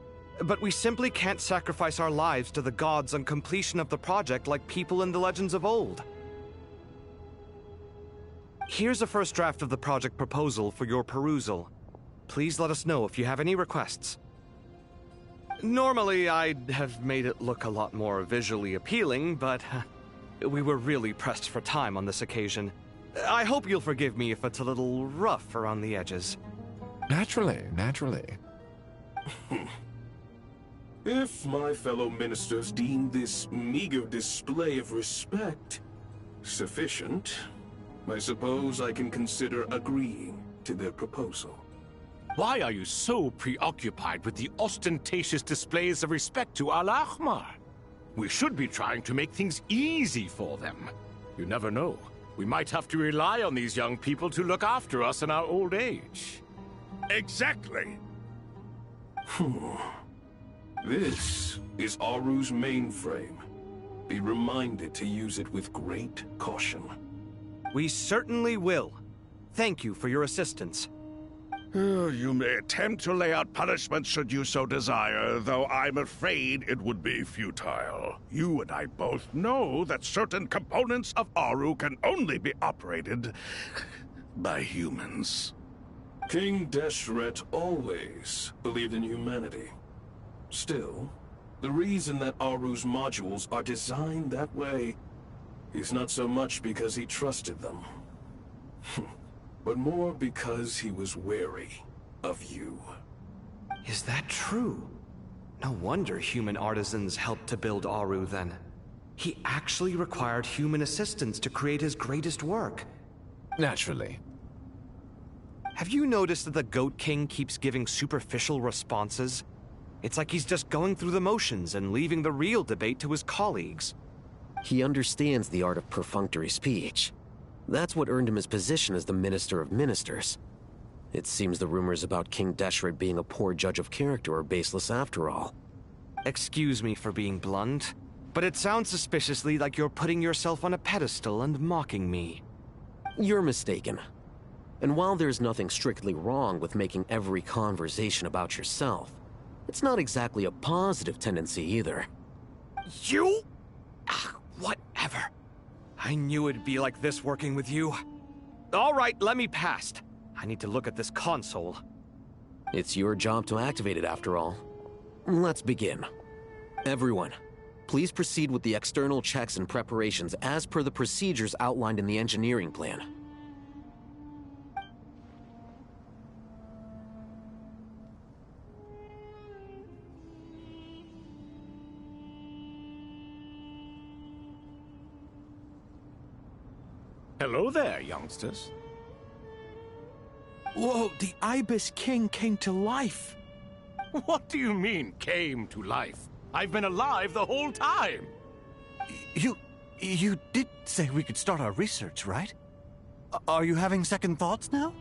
but we simply can't sacrifice our lives to the gods on completion of the project like people in the legends of old. Here's a first draft of the project proposal for your perusal. Please let us know if you have any requests. Normally, I'd have made it look a lot more visually appealing, but we were really pressed for time on this occasion. I hope you'll forgive me if it's a little rough around the edges. Naturally. If my fellow ministers deem this meager display of respect sufficient, I suppose I can consider agreeing to their proposal. Why are you so preoccupied with the ostentatious displays of respect to Al-Ahmar? We should be trying to make things easy for them. You never know. We might have to rely on these young people to look after us in our old age. Exactly. This is Aru's mainframe. Be reminded to use it with great caution. We certainly will. Thank you for your assistance. You may attempt to lay out punishment should you so desire, though I'm afraid it would be futile. You and I both know that certain components of Aru can only be operated by humans. King Deshret always believed in humanity. Still, the reason that Aru's modules are designed that way is not so much because he trusted them, but more because he was wary of you. Is that true? No wonder human artisans helped to build Aru then. He actually required human assistance to create his greatest work. Naturally. Have you noticed that the Goat King keeps giving superficial responses? It's like he's just going through the motions and leaving the real debate to his colleagues. He understands the art of perfunctory speech. That's what earned him his position as the Minister of Ministers. It seems the rumors about King Deshret being a poor judge of character are baseless after all. Excuse me for being blunt, but it sounds suspiciously like you're putting yourself on a pedestal and mocking me. You're mistaken. And while there's nothing strictly wrong with making every conversation about yourself, it's not exactly a positive tendency either. You? Whatever. I knew it'd be like this working with you. All right, let me past. I need to look at this console. It's your job to activate it after all. Let's begin. Everyone, please proceed with the external checks and preparations as per the procedures outlined in the engineering plan. Hello there, youngsters. Whoa, the Ibis King came to life. What do you mean, came to life? I've been alive the whole time. You did say we could start our research, right? Are you having second thoughts now?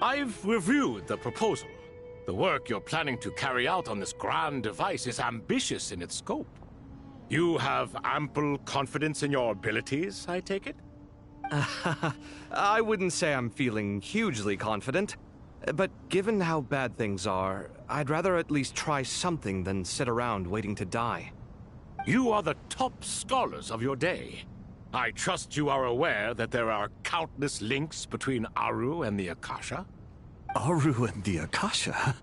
I've reviewed the proposal. The work you're planning to carry out on this grand device is ambitious in its scope. You have ample confidence in your abilities, I take it? I wouldn't say I'm feeling hugely confident, but given how bad things are, I'd rather at least try something than sit around waiting to die. You are the top scholars of your day. I trust you are aware that there are countless links between Aru and the Akasha? Aru and the Akasha?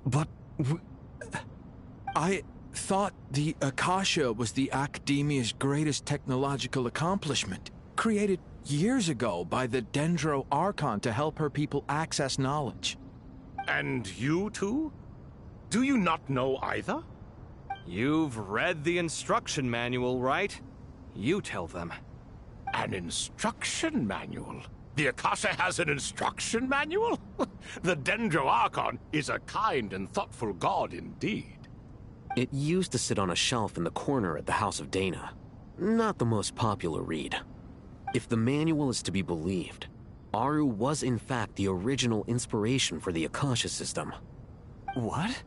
But I thought the Akasha was the Academia's greatest technological accomplishment, created years ago by the Dendro Archon to help her people access knowledge. And you too? Do you not know either? You've read the instruction manual, right? You tell them. An instruction manual? The Akasha has an instruction manual? The Dendro Archon is a kind and thoughtful god indeed. It used to sit on a shelf in the corner at the House of Dana. Not the most popular read. If the manual is to be believed, Aru was in fact the original inspiration for the Akasha system. What?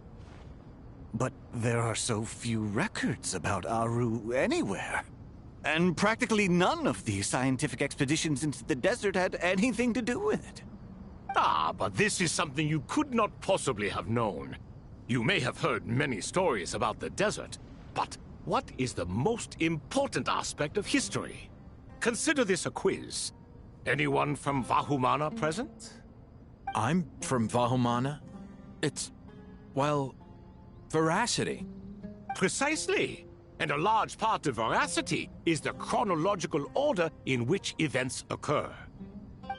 But there are so few records about Aru anywhere. And practically none of the scientific expeditions into the desert had anything to do with it. Ah, but this is something you could not possibly have known. You may have heard many stories about the desert, but what is the most important aspect of history? Consider this a quiz. Anyone from Vahumana present? I'm from Vahumana. It's, well, veracity. Precisely. And a large part of veracity is the chronological order in which events occur.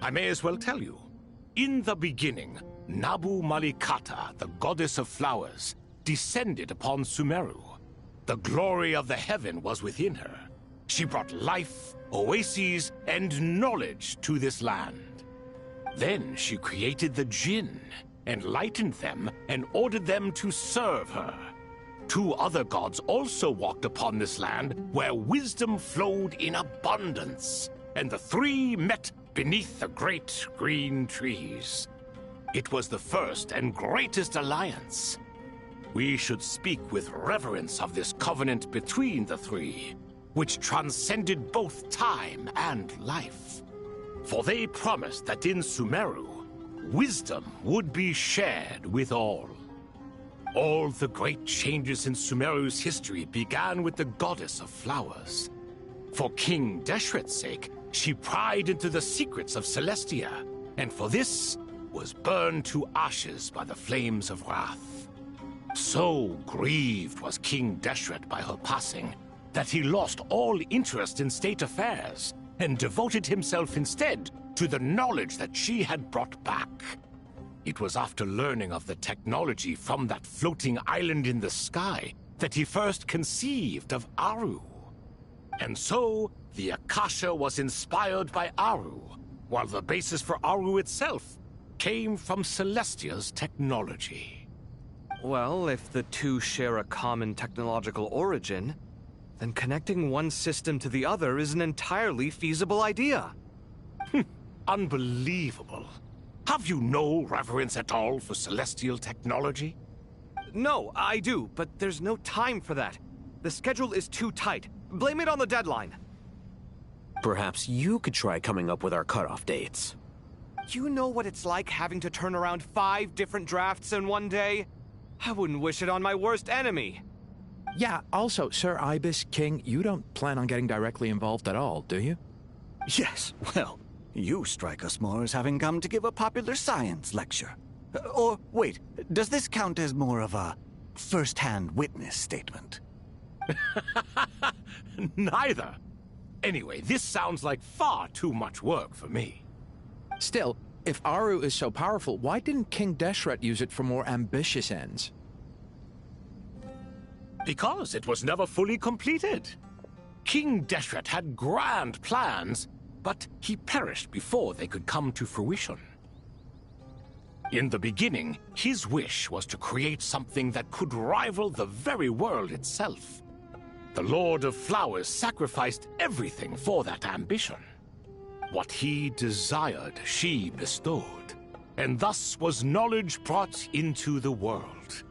I may as well tell you. In the beginning, Nabu Malikata, the goddess of flowers, descended upon Sumeru. The glory of the heaven was within her. She brought life, oases, and knowledge to this land. Then she created the Jinn, enlightened them, and ordered them to serve her. Two other gods also walked upon this land where wisdom flowed in abundance, and the three met beneath the great green trees. It was the first and greatest alliance. We should speak with reverence of this covenant between the three, which transcended both time and life. For they promised that in Sumeru, wisdom would be shared with all. All the great changes in Sumeru's history began with the goddess of flowers. For King Deshret's sake, she pried into the secrets of Celestia, and for this was burned to ashes by the flames of wrath. So grieved was King Deshret by her passing that he lost all interest in state affairs and devoted himself instead to the knowledge that she had brought back. It was after learning of the technology from that floating island in the sky that he first conceived of Aru. And so, the Akasha was inspired by Aru, while the basis for Aru itself came from Celestia's technology. Well, if the two share a common technological origin, then connecting one system to the other is an entirely feasible idea. Unbelievable. Have you no reverence at all for celestial technology? No, I do, but there's no time for that. The schedule is too tight. Blame it on the deadline. Perhaps you could try coming up with our cutoff dates. You know what it's like having to turn around 5 different drafts in one day? I wouldn't wish it on my worst enemy. Yeah, also, Sir Ibis, King, you don't plan on getting directly involved at all, do you? Yes, well, you strike us more as having come to give a popular science lecture. Or, wait, does this count as more of a first-hand witness statement? Neither. Anyway, this sounds like far too much work for me. Still, if Aru is so powerful, why didn't King Deshret use it for more ambitious ends? Because it was never fully completed. King Deshret had grand plans, but he perished before they could come to fruition. In the beginning, his wish was to create something that could rival the very world itself. The Lord of Flowers sacrificed everything for that ambition. What he desired, she bestowed, and thus was knowledge brought into the world.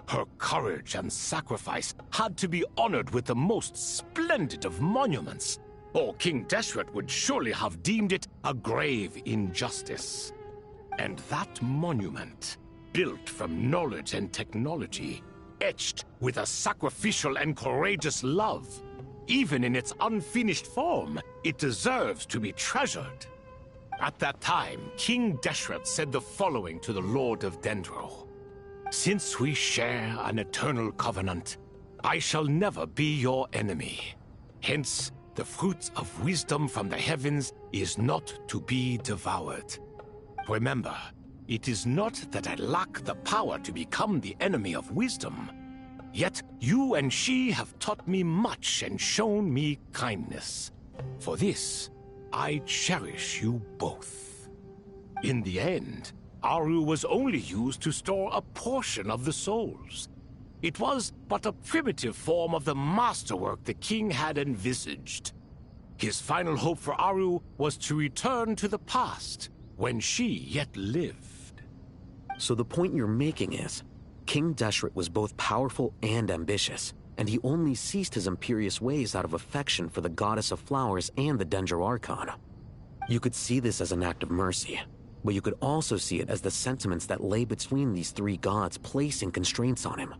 Her courage and sacrifice had to be honored with the most splendid of monuments, or King Deshret would surely have deemed it a grave injustice. And that monument, built from knowledge and technology, etched with a sacrificial and courageous love, even in its unfinished form, it deserves to be treasured. At that time, King Deshret said the following to the Lord of Dendro. Since we share an eternal covenant, I shall never be your enemy. Hence, the fruit of wisdom from the heavens is not to be devoured. Remember, it is not that I lack the power to become the enemy of wisdom. Yet you and she have taught me much and shown me kindness. For this, I cherish you both. In the end, Aru was only used to store a portion of the souls. It was but a primitive form of the masterwork the king had envisaged. His final hope for Aru was to return to the past, when she yet lived. So the point you're making is, King Deshret was both powerful and ambitious, and he only ceased his imperious ways out of affection for the Goddess of Flowers and the Dendro Archon. You could see this as an act of mercy, but you could also see it as the sentiments that lay between these 3 gods placing constraints on him.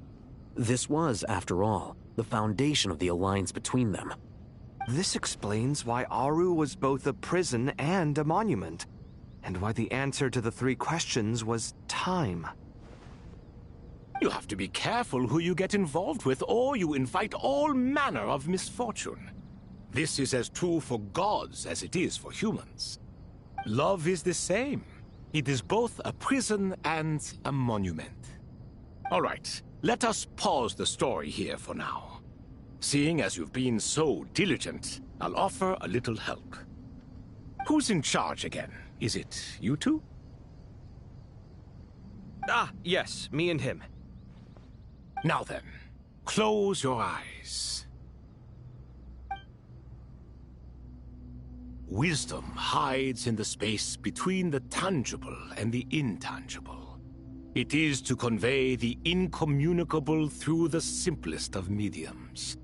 This was, after all, the foundation of the alliance between them. This explains why Aru was both a prison and a monument, and why the answer to the 3 questions was time. You have to be careful who you get involved with, or you invite all manner of misfortune. This is as true for gods as it is for humans. Love is the same. It is both a prison and a monument. All right, let us pause the story here for now. Seeing as you've been so diligent, I'll offer a little help. Who's in charge again? Is it you two? Ah, yes, me and him. Now then, close your eyes. Wisdom hides in the space between the tangible and the intangible. It is to convey the incommunicable through the simplest of mediums.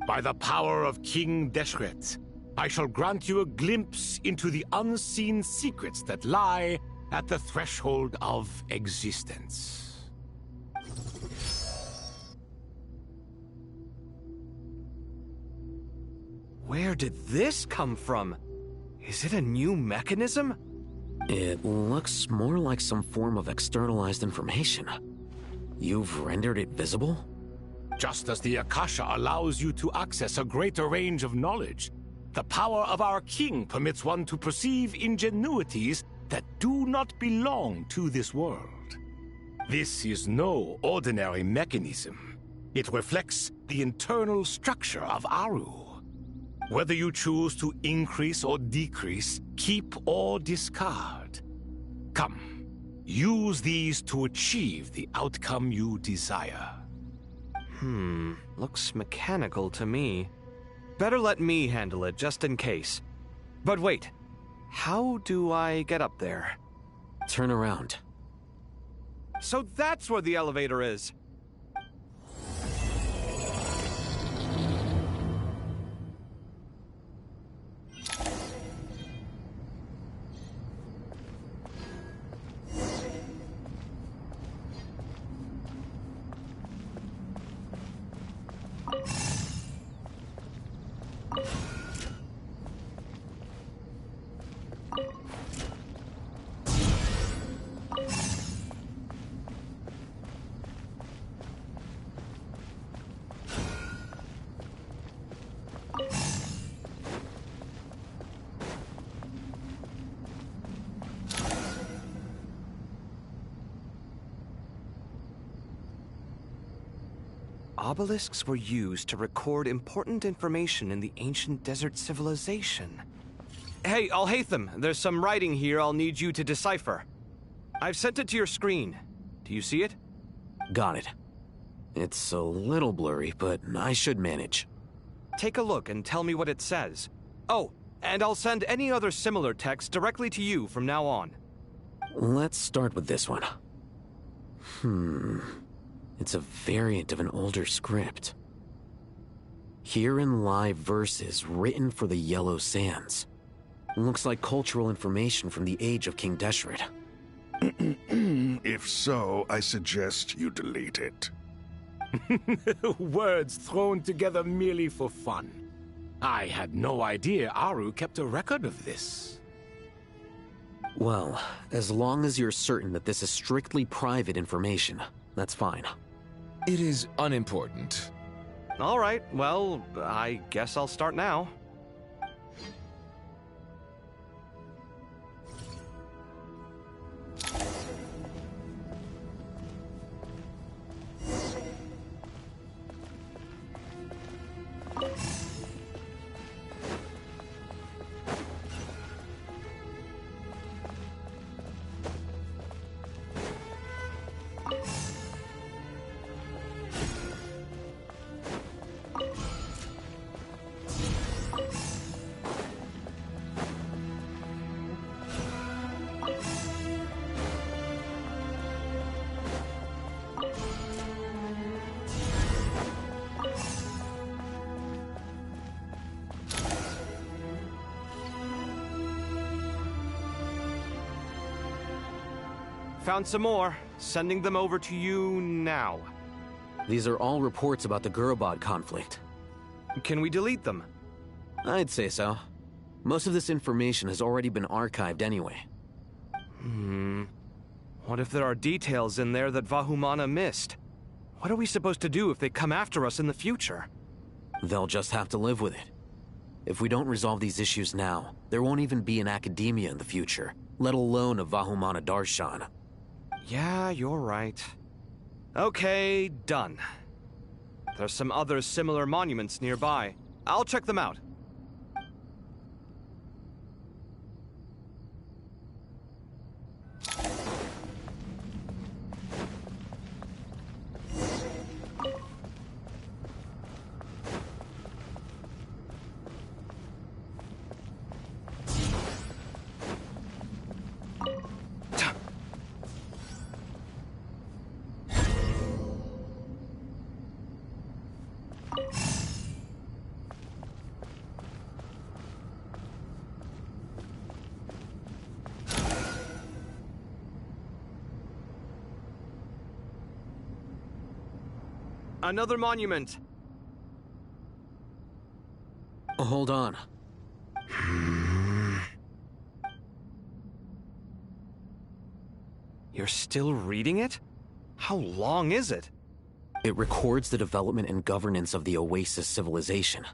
By the power of King Deshret, I shall grant you a glimpse into the unseen secrets that lie at the threshold of existence. Where did this come from? Is it a new mechanism? It looks more like some form of externalized information. You've rendered it visible? Just as the Akasha allows you to access a greater range of knowledge, the power of our king permits one to perceive ingenuities that do not belong to this world. This is no ordinary mechanism. It reflects the internal structure of Aru. Whether you choose to increase or decrease, keep or discard. Come, use these to achieve the outcome you desire. Looks mechanical to me. Better let me handle it, just in case. But wait, how do I get up there? Turn around. So that's where the elevator is. Obelisks were used to record important information in the ancient desert civilization. Hey, Alhaitham, there's some writing here I'll need you to decipher. I've sent it to your screen. Do you see it? Got it. It's a little blurry, but I should manage. Take a look and tell me what it says. Oh, and I'll send any other similar text directly to you from now on. Let's start with this one. It's a variant of an older script. Herein lie verses written for the Yellow Sands. Looks like cultural information from the age of King Deshret. If so, I suggest you delete it. Words thrown together merely for fun. I had no idea Aru kept a record of this. Well, as long as you're certain that this is strictly private information, that's fine. It is unimportant. All right, well, I guess I'll start now. Found some more. Sending them over to you now. These are all reports about the Gurubad conflict. Can we delete them? I'd say so. Most of this information has already been archived anyway. What if there are details in there that Vahumana missed? What are we supposed to do if they come after us in the future? They'll just have to live with it. If we don't resolve these issues now, there won't even be an academia in the future, let alone a Vahumana Darshan. Yeah, you're right. Okay, done. There's some other similar monuments nearby. I'll check them out. Another monument. Hold on. You're still reading it? How long is it? It records the development and governance of the Oasis civilization.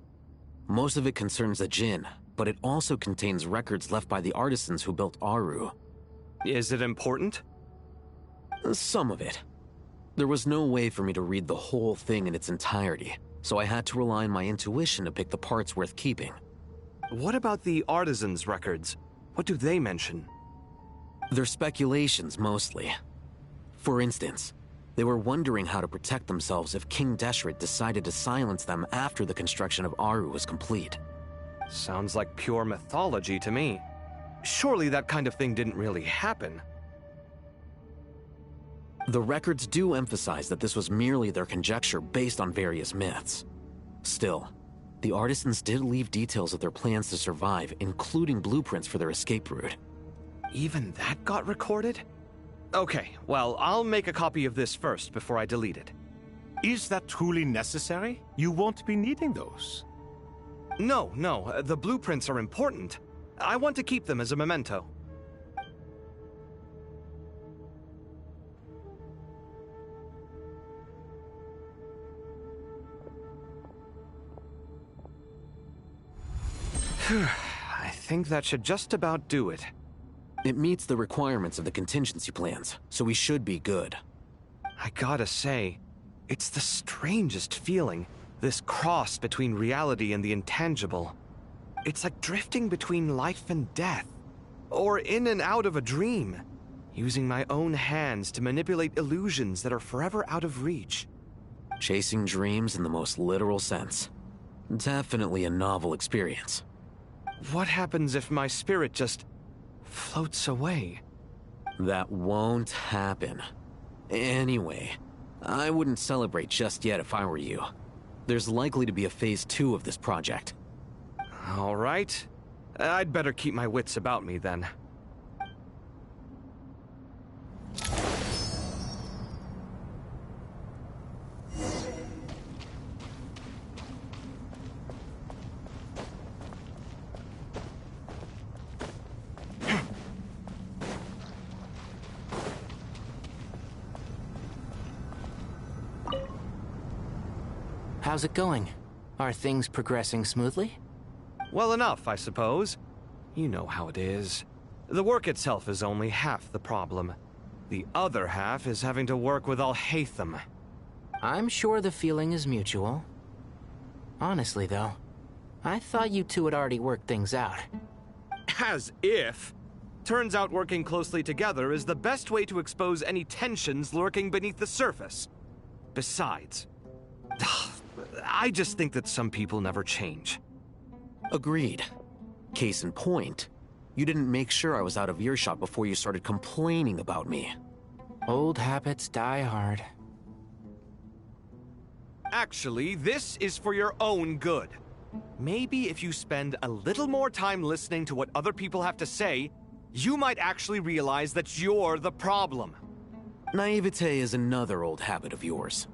Most of it concerns the Jinn, but it also contains records left by the artisans who built Aru. Is it important? Some of it. There was no way for me to read the whole thing in its entirety, so I had to rely on my intuition to pick the parts worth keeping. What about the artisans' records? What do they mention? They're speculations, mostly. For instance, they were wondering how to protect themselves if King Deshret decided to silence them after the construction of Aru was complete. Sounds like pure mythology to me. Surely that kind of thing didn't really happen. The records do emphasize that this was merely their conjecture based on various myths. Still, the artisans did leave details of their plans to survive, including blueprints for their escape route. Even that got recorded? Okay, well, I'll make a copy of this first before I delete it. Is that truly necessary? You won't be needing those. No, the blueprints are important. I want to keep them as a memento. I think that should just about do it. It meets the requirements of the contingency plans, so we should be good. I gotta say, It's the strangest feeling, this cross between reality and the intangible. It's like drifting between life and death, or in and out of a dream, using my own hands to manipulate illusions that are forever out of reach. Chasing dreams in the most literal sense. Definitely a novel experience. What happens if my spirit just floats away? That won't happen. Anyway, I wouldn't celebrate just yet if I were you. There's likely to be a phase 2 of this project. All right. I'd better keep my wits about me then. How's it going? Are things progressing smoothly? Well enough, I suppose. You know how it is. The work itself is only half the problem. The other half is having to work with Al-Haytham. I'm sure the feeling is mutual. Honestly, though, I thought you two had already worked things out. As if. Turns out working closely together is the best way to expose any tensions lurking beneath the surface. Besides, I just think that some people never change. Agreed. Case in point, you didn't make sure I was out of earshot before you started complaining about me. Old habits die hard. Actually, this is for your own good. Maybe if you spend a little more time listening to what other people have to say, you might actually realize that you're the problem. Naivete is another old habit of yours.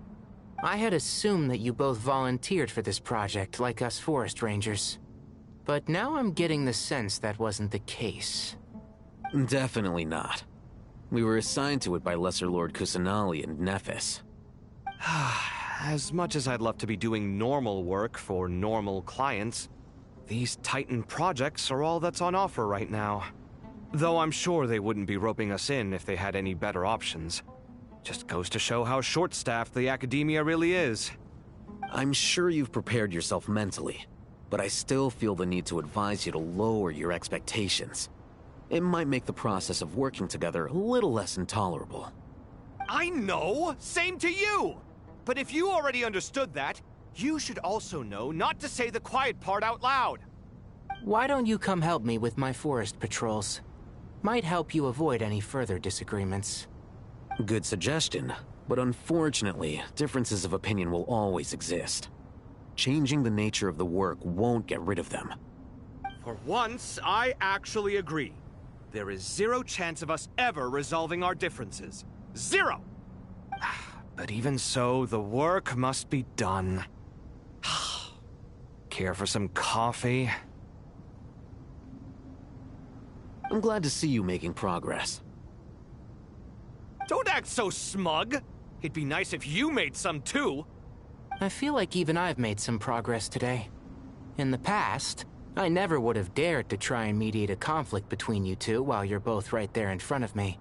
I had assumed that you both volunteered for this project, like us forest rangers. But now I'm getting the sense that wasn't the case. Definitely not. We were assigned to it by Lesser Lord Kusanali and Nephis. As much as I'd love to be doing normal work for normal clients, these Titan projects are all that's on offer right now. Though I'm sure they wouldn't be roping us in if they had any better options. Just goes to show how short-staffed the academia really is. I'm sure you've prepared yourself mentally, but I still feel the need to advise you to lower your expectations. It might make the process of working together a little less intolerable. I know! Same to you! But if you already understood that, you should also know not to say the quiet part out loud. Why don't you come help me with my forest patrols? Might help you avoid any further disagreements. Good suggestion, but unfortunately, differences of opinion will always exist. Changing the nature of the work won't get rid of them. For once, I actually agree. There is zero chance of us ever resolving our differences. Zero! But even so, the work must be done. Care for some coffee? I'm glad to see you making progress. Don't act so smug! It'd be nice if you made some too! I feel like even I've made some progress today. In the past, I never would have dared to try and mediate a conflict between you two while you're both right there in front of me.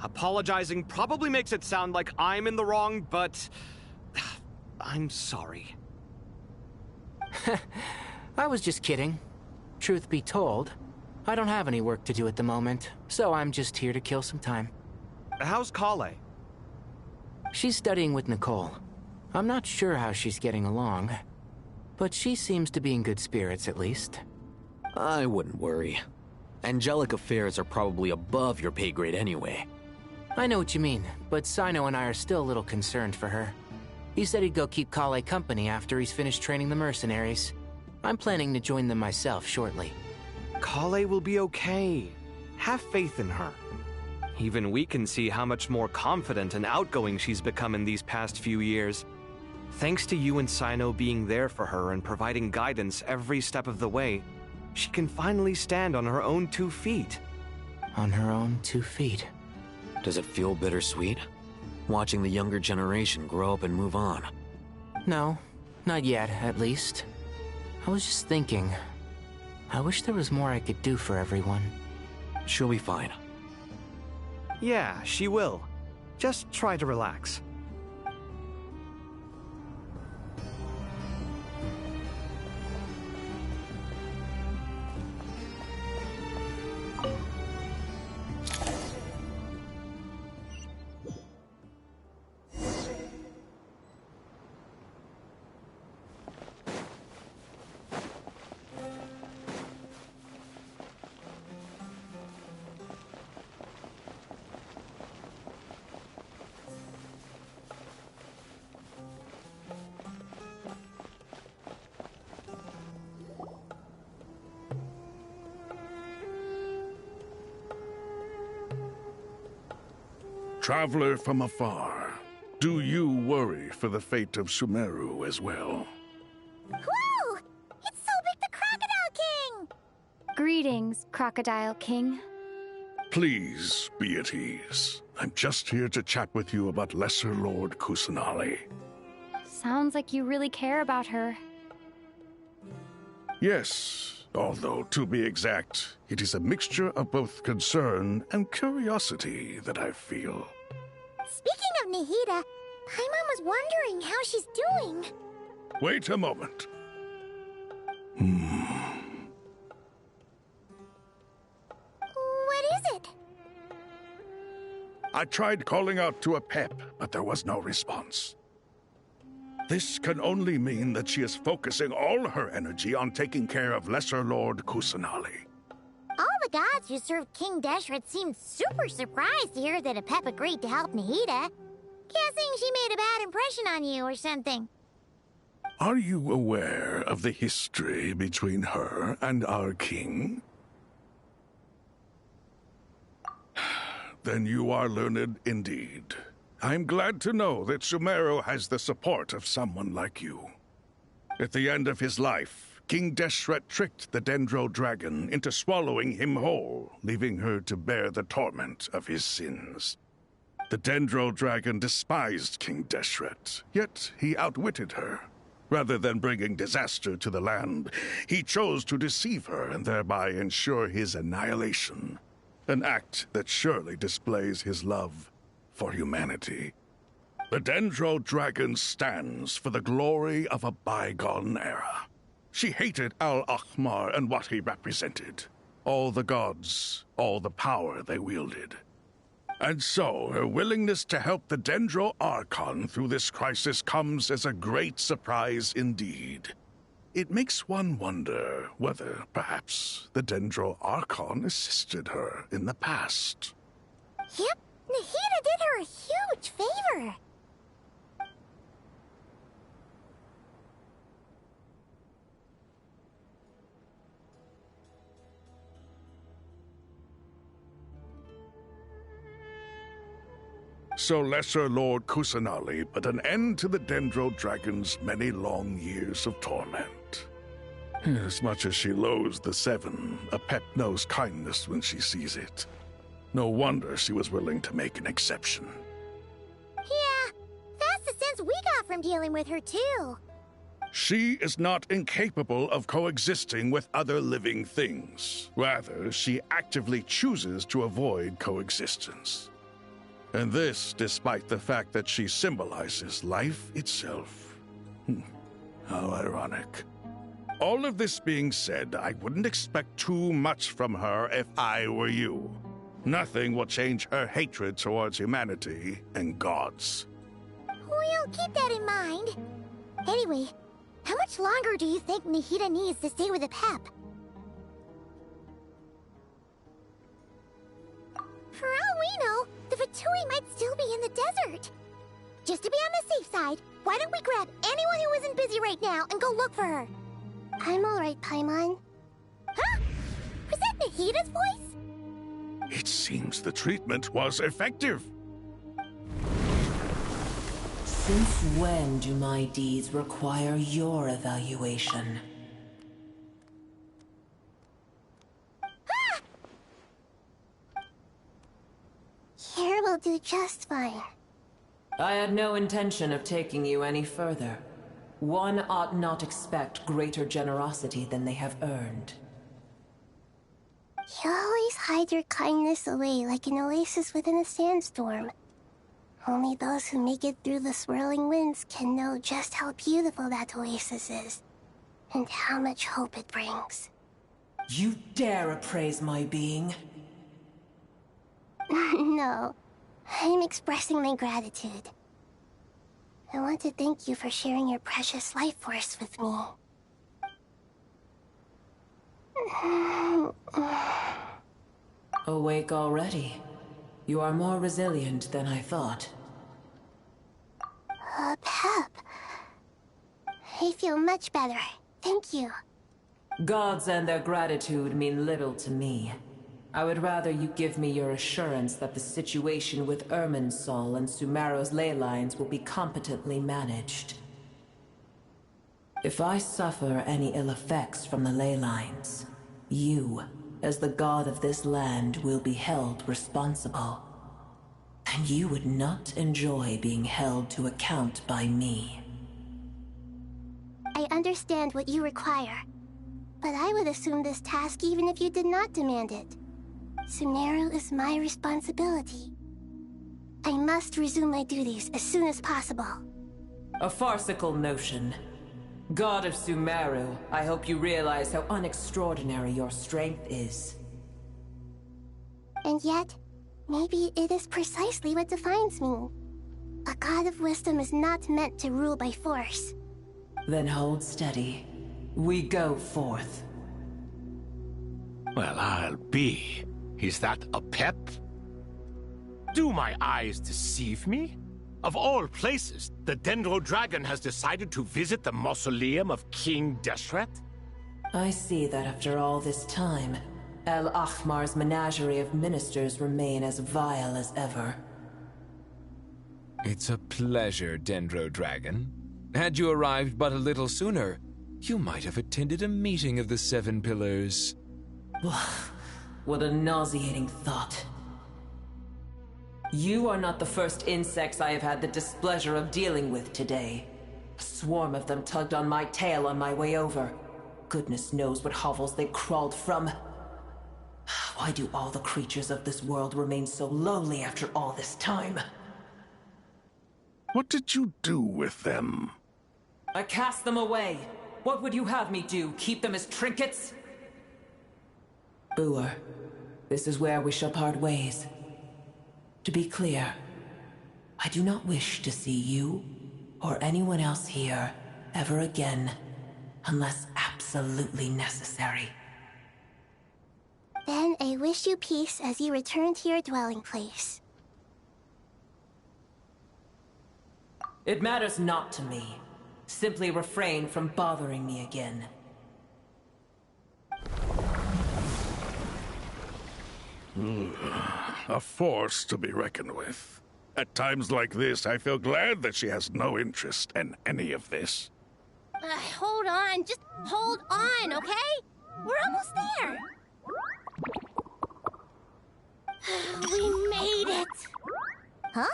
Apologizing probably makes it sound like I'm in the wrong, but I'm sorry. I was just kidding. Truth be told, I don't have any work to do at the moment, so I'm just here to kill some time. How's Kale? She's studying with Nicole. I'm not sure how she's getting along, but she seems to be in good spirits at least. I wouldn't worry. Angelic affairs are probably above your pay grade anyway. I know what you mean, but Sino and I are still a little concerned for her. He said he'd go keep Kale company after he's finished training the mercenaries. I'm planning to join them myself shortly. Kale will be okay. Have faith in her. Even we can see how much more confident and outgoing she's become in these past few years. Thanks to you and Sino being there for her and providing guidance every step of the way, she can finally stand on her own 2 feet. On her own 2 feet. Does it feel bittersweet? Watching the younger generation grow up and move on? No, not yet, at least. I was just thinking, I wish there was more I could do for everyone. She'll be fine. Yeah, she will. Just try to relax. Traveler from afar, do you worry for the fate of Sumeru as well? Whoa! It's Sobek the Crocodile King! Greetings, Crocodile King. Please be at ease. I'm just here to chat with you about Lesser Lord Kusanali. Sounds like you really care about her. Yes, although to be exact, it is a mixture of both concern and curiosity that I feel. Speaking of Nahida, Paimon was wondering how she's doing. Wait a moment. What is it? I tried calling out to a pep, but there was no response. This can only mean that she is focusing all her energy on taking care of Lesser Lord Kusanali. All the gods who served King Deshret seemed super surprised to hear that Apep agreed to help Nahida. Guessing she made a bad impression on you or something. Are you aware of the history between her and our king? Then you are learned indeed. I'm glad to know that Sumeru has the support of someone like you. At the end of his life, King Deshret tricked the Dendro Dragon into swallowing him whole, leaving her to bear the torment of his sins. The Dendro Dragon despised King Deshret, yet he outwitted her. Rather than bringing disaster to the land, he chose to deceive her and thereby ensure his annihilation. An act that surely displays his love for humanity. The Dendro Dragon stands for the glory of a bygone era. She hated Al-Ahmar and what he represented. All the gods, all the power they wielded. And so, her willingness to help the Dendro Archon through this crisis comes as a great surprise indeed. It makes one wonder whether, perhaps, the Dendro Archon assisted her in the past. Yep, Nahida did her a huge favor. So Lesser Lord Kusanali put an end to the Dendro Dragon's many long years of torment. As much as she loathes the Seven, Apep knows kindness when she sees it. No wonder she was willing to make an exception. Yeah, that's the sense we got from dealing with her too. She is not incapable of coexisting with other living things. Rather, she actively chooses to avoid coexistence. And this despite the fact that she symbolizes life itself. How ironic. All of this being said, I wouldn't expect too much from her if I were you. Nothing will change her hatred towards humanity and gods. We'll keep that in mind. Anyway, how much longer do you think Nahida needs to stay with Apep? For all we know, the Fatui might still be in the desert. Just to be on the safe side, why don't we grab anyone who isn't busy right now and go look for her? I'm alright, Paimon. Huh? Was that Nahida's voice? It seems the treatment was effective. Since when do my deeds require your evaluation? Here will do just fine. I had no intention of taking you any further. One ought not expect greater generosity than they have earned. You always hide your kindness away like an oasis within a sandstorm. Only those who make it through the swirling winds can know just how beautiful that oasis is, and how much hope it brings. You dare appraise my being? No, I'm expressing my gratitude. I want to thank you for sharing your precious life force with me. Awake already? You are more resilient than I thought. Pep. I feel much better. Thank you. Gods and their gratitude mean little to me. I would rather you give me your assurance that the situation with Irminsul and Sumeru's ley lines will be competently managed. If I suffer any ill effects from the ley lines, you, as the god of this land, will be held responsible. And you would not enjoy being held to account by me. I understand what you require, but I would assume this task even if you did not demand it. Sumeru is my responsibility. I must resume my duties as soon as possible. A farcical notion. God of Sumeru, I hope you realize how unextraordinary your strength is. And yet, maybe it is precisely what defines me. A god of wisdom is not meant to rule by force. Then hold steady. We go forth. Well, I'll be. Is that a pep? Do my eyes deceive me? Of all places, the Dendro Dragon has decided to visit the mausoleum of King Deshret? I see that after all this time, El Ahmar's menagerie of ministers remain as vile as ever. It's a pleasure, Dendro Dragon. Had you arrived but a little sooner, you might have attended a meeting of the Seven Pillars. What a nauseating thought. You are not the first insects I have had the displeasure of dealing with today. A swarm of them tugged on my tail on my way over. Goodness knows what hovels they crawled from. Why do all the creatures of this world remain so lowly after all this time? What did you do with them? I cast them away. What would you have me do? Keep them as trinkets? Boer, this is where we shall part ways. To be clear, I do not wish to see you or anyone else here ever again, unless absolutely necessary. Then I wish you peace as you return to your dwelling place. It matters not to me. Simply refrain from bothering me again. A force to be reckoned with. At times like this, I feel glad that she has no interest in any of this. Hold on, just hold on, okay? We're almost there. We made it! Huh?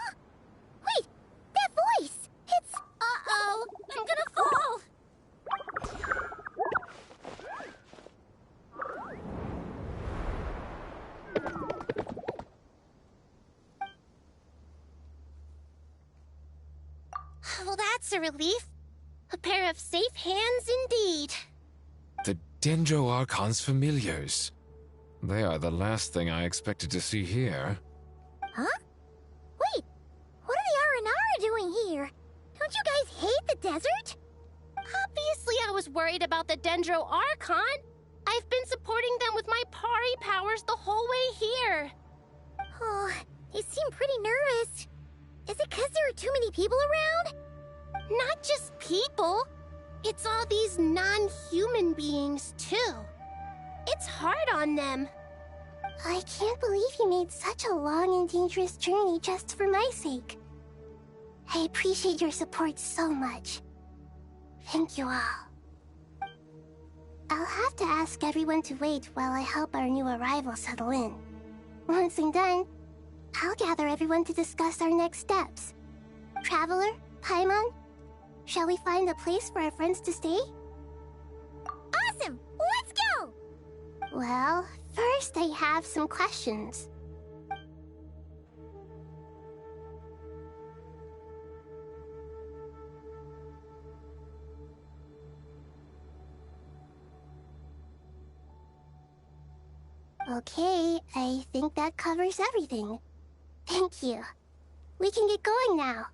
Wait, that voice! It's... Uh-oh, I'm gonna fall! Well, that's a relief. A pair of safe hands indeed. The Dendro Archon's familiars. They are the last thing I expected to see here. Huh? Wait, what are the Aranara doing here? Don't you guys hate the desert? Obviously I was worried about the Dendro Archon. I've been supporting them with my Pari powers the whole way here. Oh, they seem pretty nervous. Is it because there are too many people around? Not just people. It's all these non-human beings, too. It's hard on them. I can't believe you made such a long and dangerous journey just for my sake. I appreciate your support so much. Thank you all. I'll have to ask everyone to wait while I help our new arrival settle in. Once I'm done, I'll gather everyone to discuss our next steps. Traveler, Paimon, shall we find a place for our friends to stay? Awesome! Let's go! Well, first I have some questions. Okay, I think that covers everything. Thank you. We can get going now.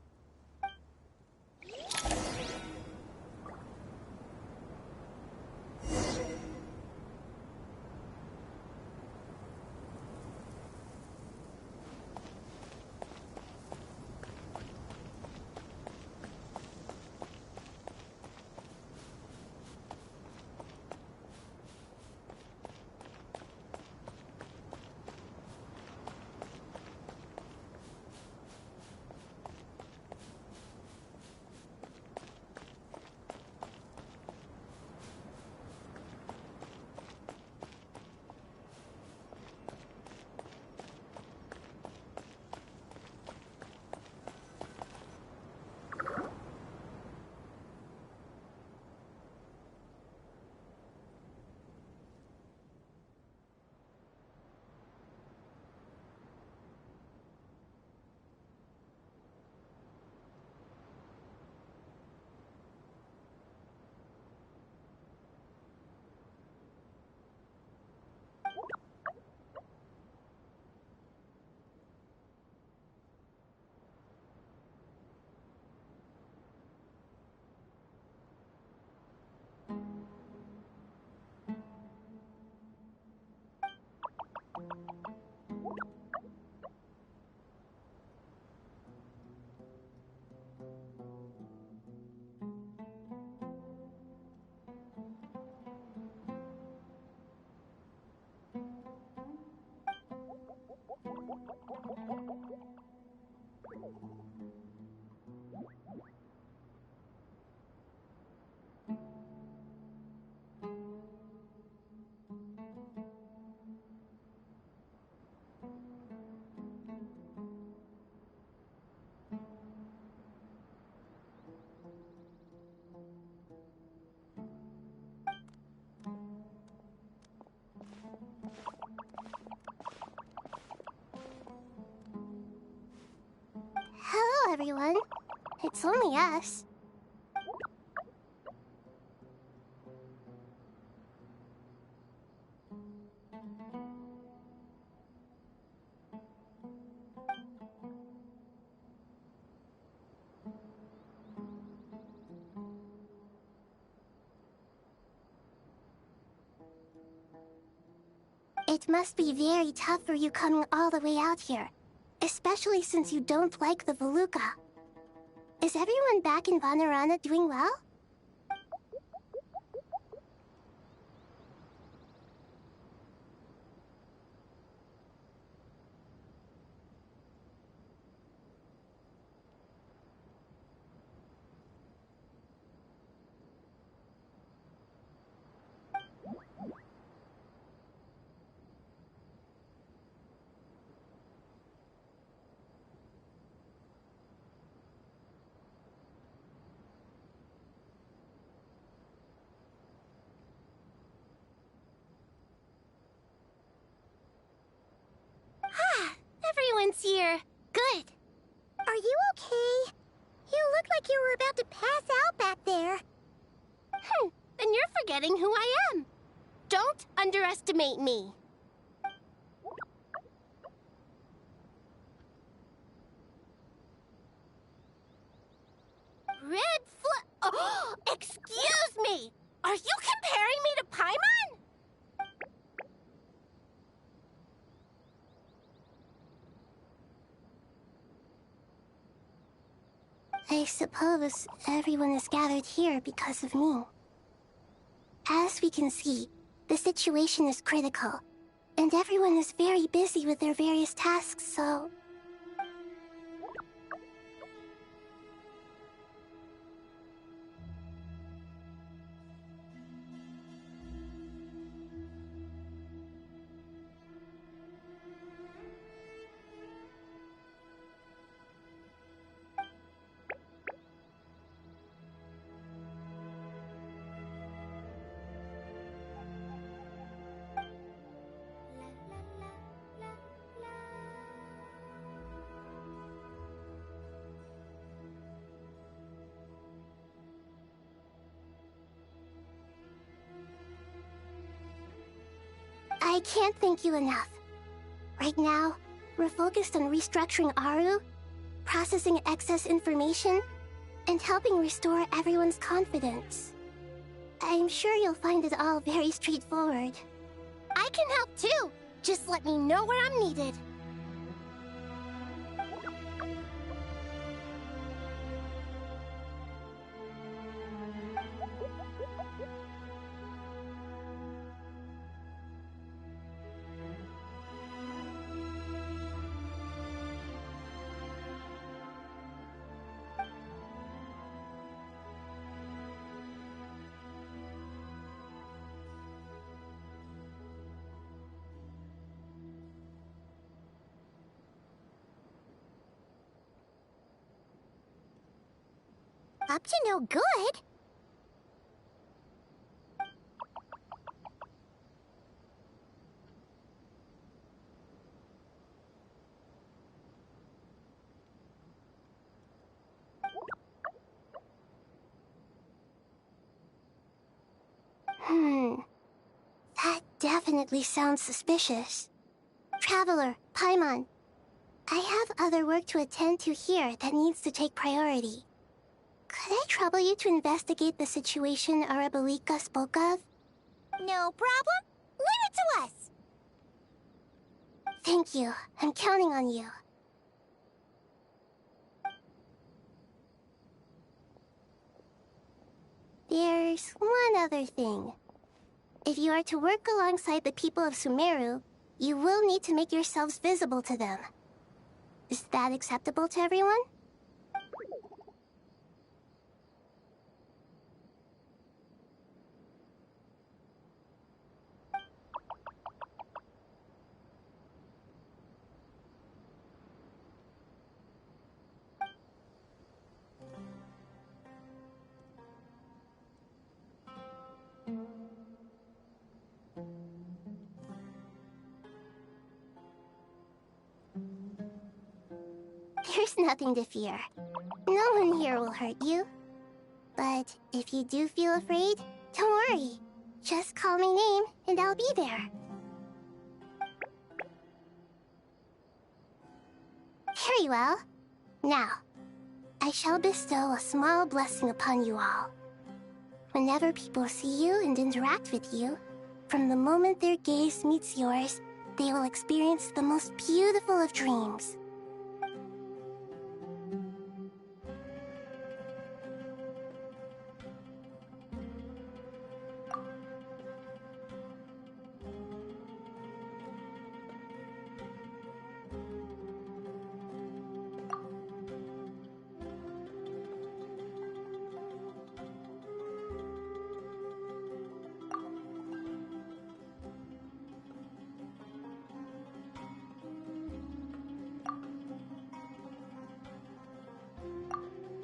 Hello, everyone. It's only us. It must be very tough for you coming all the way out here, especially since you don't like the Voluka. Is everyone back in Vanarana doing well? Everyone's here. Good. Are you okay? You look like you were about to pass out back there. Then you're forgetting who I am. Don't underestimate me. Oh, excuse me! Are you comparing me to Paimon? I suppose everyone is gathered here because of me. As we can see, the situation is critical, and everyone is very busy with their various tasks, so... I can't thank you enough. Right now, we're focused on restructuring Aru, processing excess information, and helping restore everyone's confidence. I'm sure you'll find it all very straightforward. I can help too! Just let me know where I'm needed. Up to no good? That definitely sounds suspicious. Traveler, Paimon, I have other work to attend to here that needs to take priority. Could I trouble you to investigate the situation Arabalika spoke of? No problem. Leave it to us. Thank you. I'm counting on you. There's one other thing. If you are to work alongside the people of Sumeru, you will need to make yourselves visible to them. Is that acceptable to everyone? There's nothing to fear. No one here will hurt you. But if you do feel afraid, don't worry. Just call my name and I'll be there. Very well. Now, I shall bestow a small blessing upon you all. Whenever people see you and interact with you, from the moment their gaze meets yours, they will experience the most beautiful of dreams.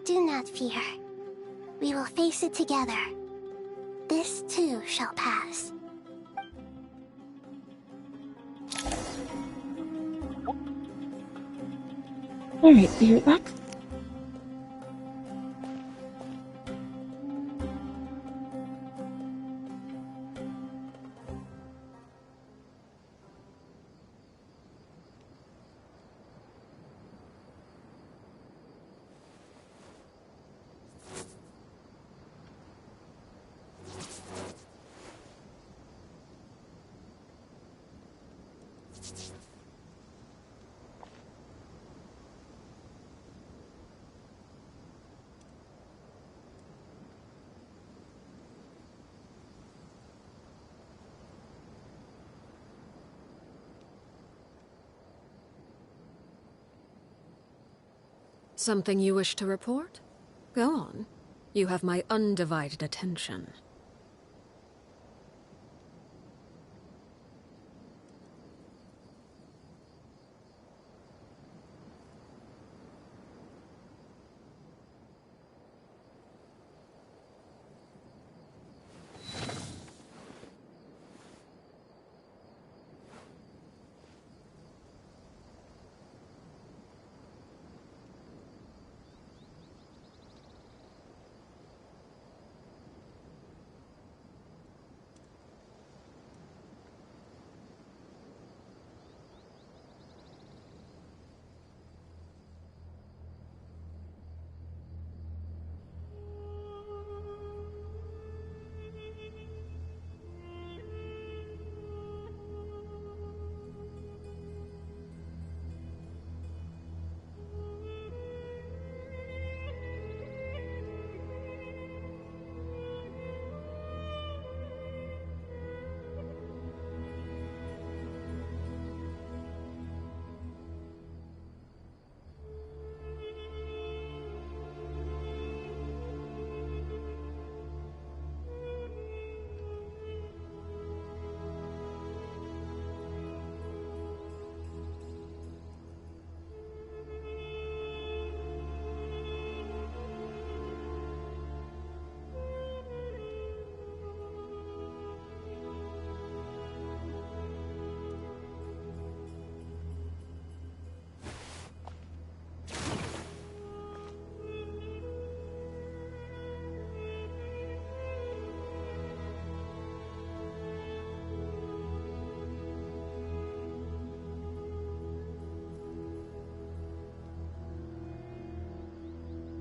Do not fear. We will face it together. This too shall pass. Alright, be right back. Something you wish to report? Go on. You have my undivided attention.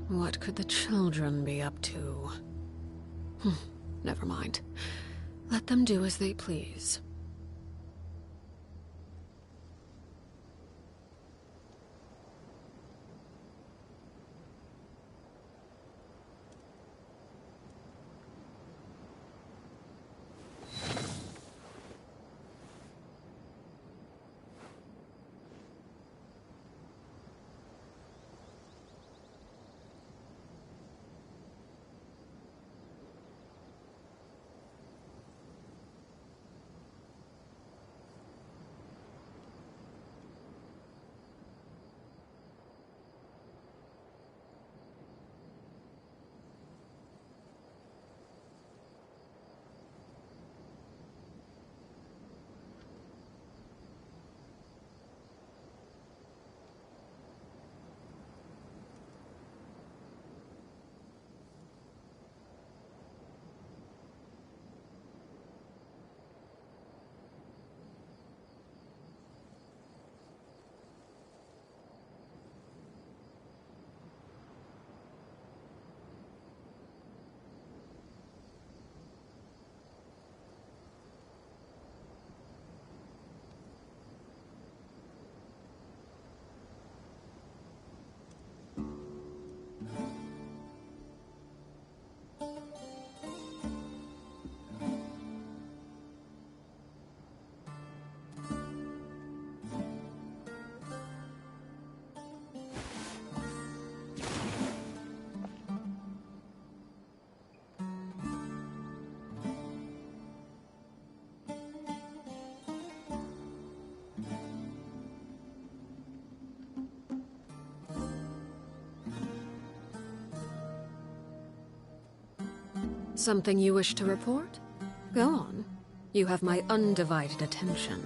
What could the children be up to? Never mind. Let them do as they please. Something you wish to report? Go on. You have my undivided attention.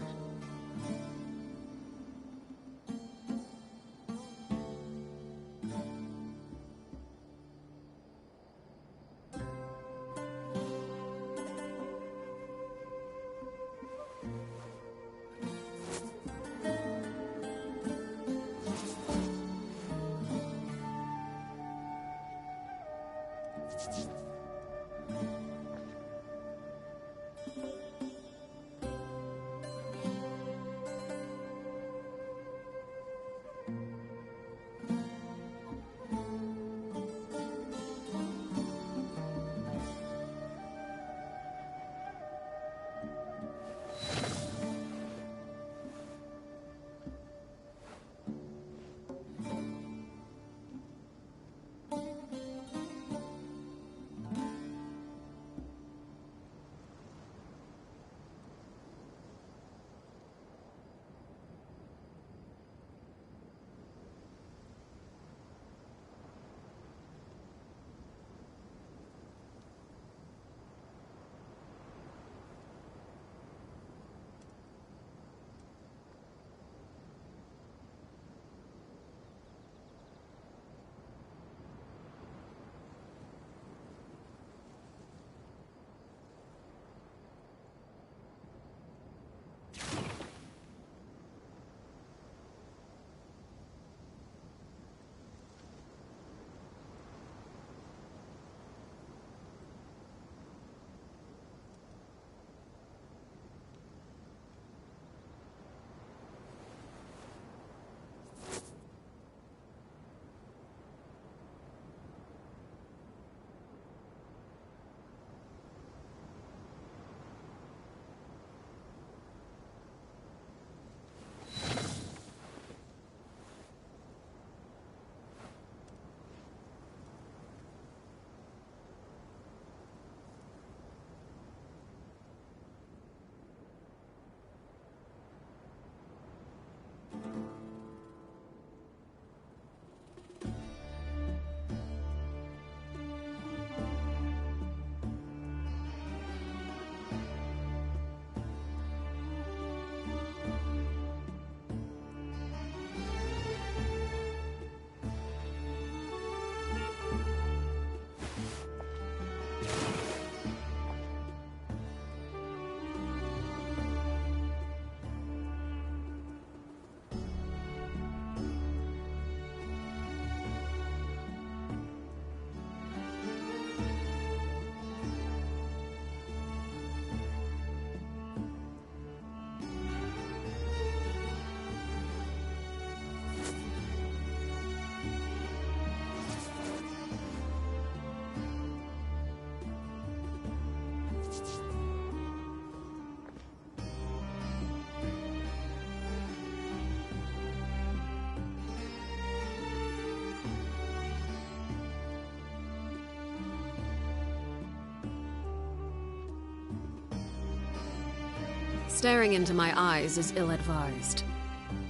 Staring into my eyes is ill-advised.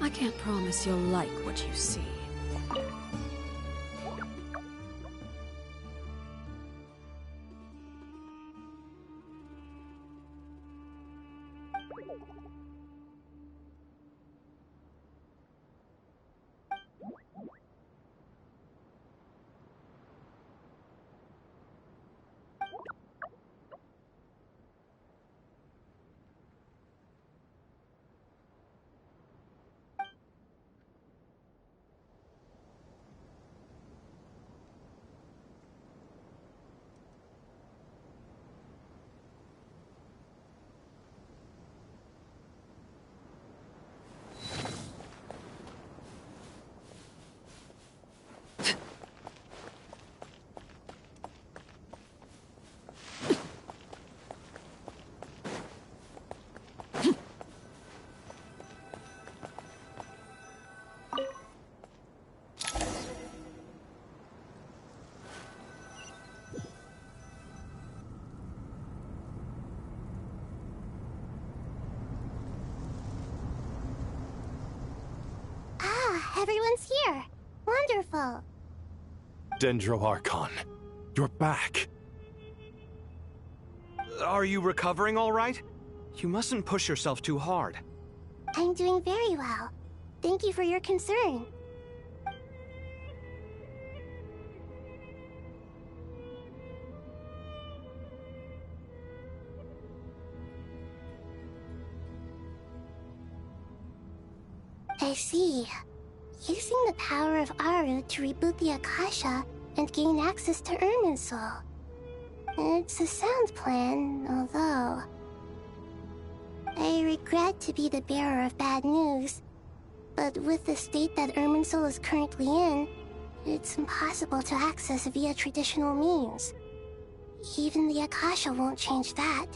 I can't promise you'll like what you see. Everyone's here. Wonderful. Dendro Archon, you're back. Are you recovering all right? You mustn't push yourself too hard. I'm doing very well. Thank you for your concern. I see. Using the power of Aru to reboot the Akasha and gain access to Irminsul. It's a sound plan, although... I regret to be the bearer of bad news, but with the state that Irminsul is currently in, it's impossible to access via traditional means. Even the Akasha won't change that.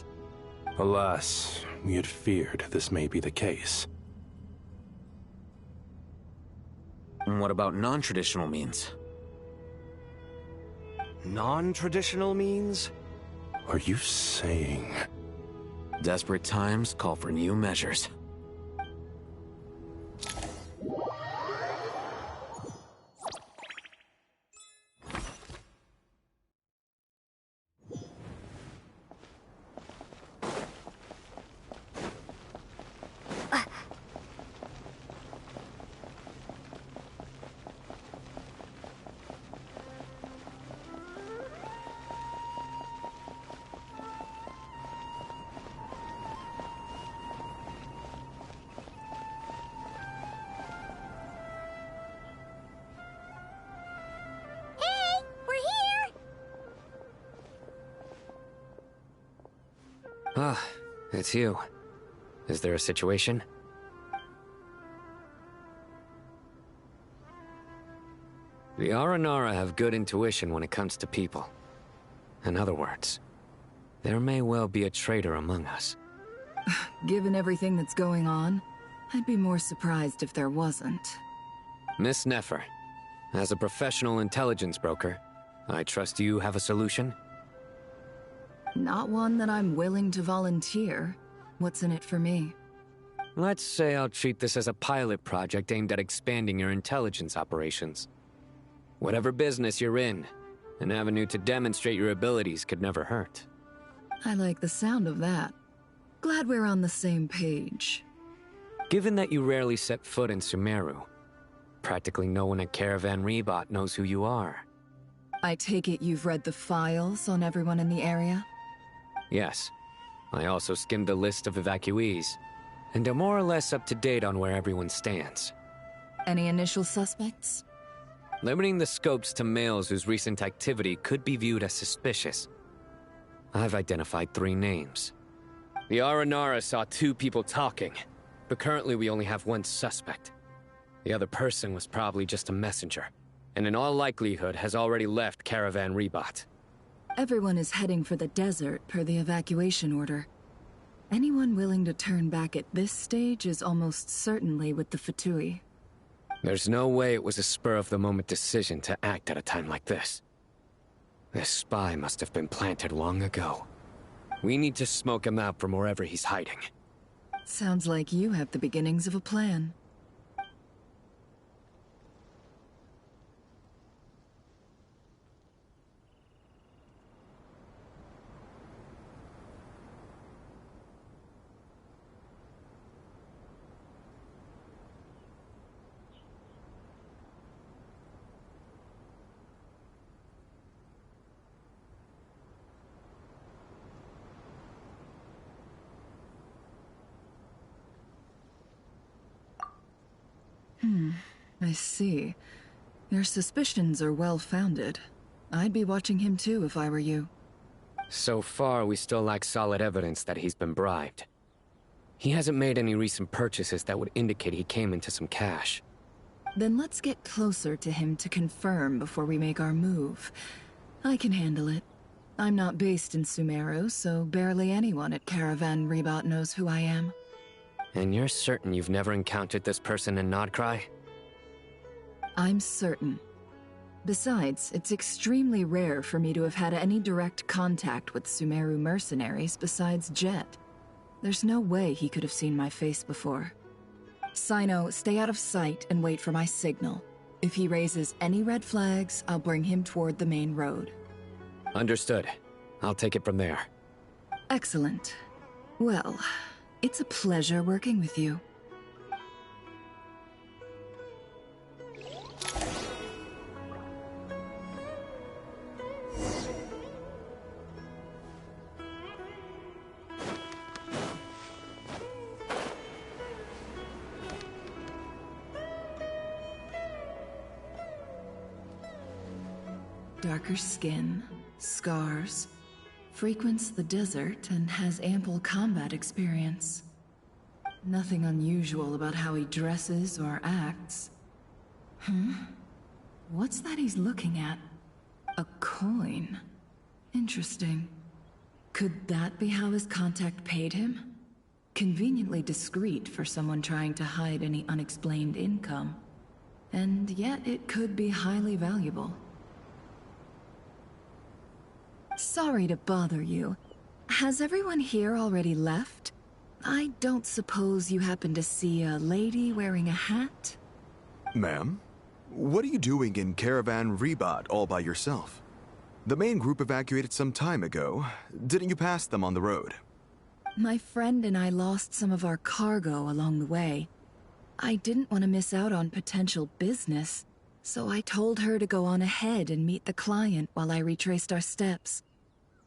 Alas, we had feared this may be the case. And what about non-traditional means? Non-traditional means? Are you saying... Desperate times call for new measures. Ah, it's you. Is there a situation? The Aranara have good intuition when it comes to people. In other words, there may well be a traitor among us. Given everything that's going on, I'd be more surprised if there wasn't. Miss Nefer, as a professional intelligence broker, I trust you have a solution? Not one that I'm willing to volunteer. What's in it for me? Let's say I'll treat this as a pilot project aimed at expanding your intelligence operations. Whatever business you're in, an avenue to demonstrate your abilities could never hurt. I like the sound of that. Glad we're on the same page. Given that you rarely set foot in Sumeru, practically no one at Caravan Rebot knows who you are. I take it you've read the files on everyone in the area? Yes. I also skimmed the list of evacuees, and am more or less up to date on where everyone stands. Any initial suspects? Limiting the scopes to males whose recent activity could be viewed as suspicious. I've identified 3 names. The Aranara saw 2 people talking, but currently we only have 1 suspect. The other person was probably just a messenger, and in all likelihood has already left Caravan Rebot. Everyone is heading for the desert per the evacuation order. Anyone willing to turn back at this stage is almost certainly with the Fatui. There's no way it was a spur-of-the-moment decision to act at a time like this. This spy must have been planted long ago. We need to smoke him out from wherever he's hiding. Sounds like you have the beginnings of a plan. I see. Your suspicions are well-founded. I'd be watching him too if I were you. So far, we still lack solid evidence that he's been bribed. He hasn't made any recent purchases that would indicate he came into some cash. Then let's get closer to him to confirm before we make our move. I can handle it. I'm not based in Sumeru, so barely anyone at Caravan Rebot knows who I am. And you're certain you've never encountered this person in Nodcry? I'm certain. Besides, it's extremely rare for me to have had any direct contact with Sumeru mercenaries besides Jet. There's no way he could have seen my face before. Sino, stay out of sight and wait for my signal. If he raises any red flags, I'll bring him toward the main road. Understood. I'll take it from there. Excellent. Well, it's a pleasure working with you. Darker skin, scars, frequents the desert and has ample combat experience. Nothing unusual about how he dresses or acts. What's that he's looking at? A coin. Interesting. Could that be how his contact paid him? Conveniently discreet for someone trying to hide any unexplained income. And yet it could be highly valuable. Sorry to bother you. Has everyone here already left? I don't suppose you happen to see a lady wearing a hat? Ma'am, what are you doing in Caravan Rebat all by yourself? The main group evacuated some time ago. Didn't you pass them on the road? My friend and I lost some of our cargo along the way. I didn't want to miss out on potential business, so I told her to go on ahead and meet the client while I retraced our steps.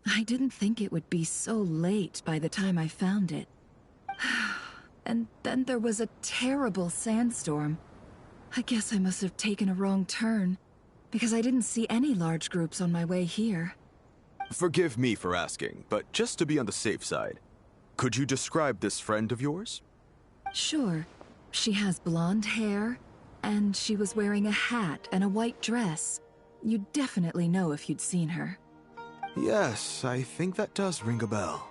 I didn't think it would be so late by the time I found it. And then there was a terrible sandstorm. I guess I must have taken a wrong turn, because I didn't see any large groups on my way here. Forgive me for asking, but just to be on the safe side, could you describe this friend of yours? Sure. She has blonde hair, and she was wearing a hat and a white dress. You'd definitely know if you'd seen her. Yes, I think that does ring a bell.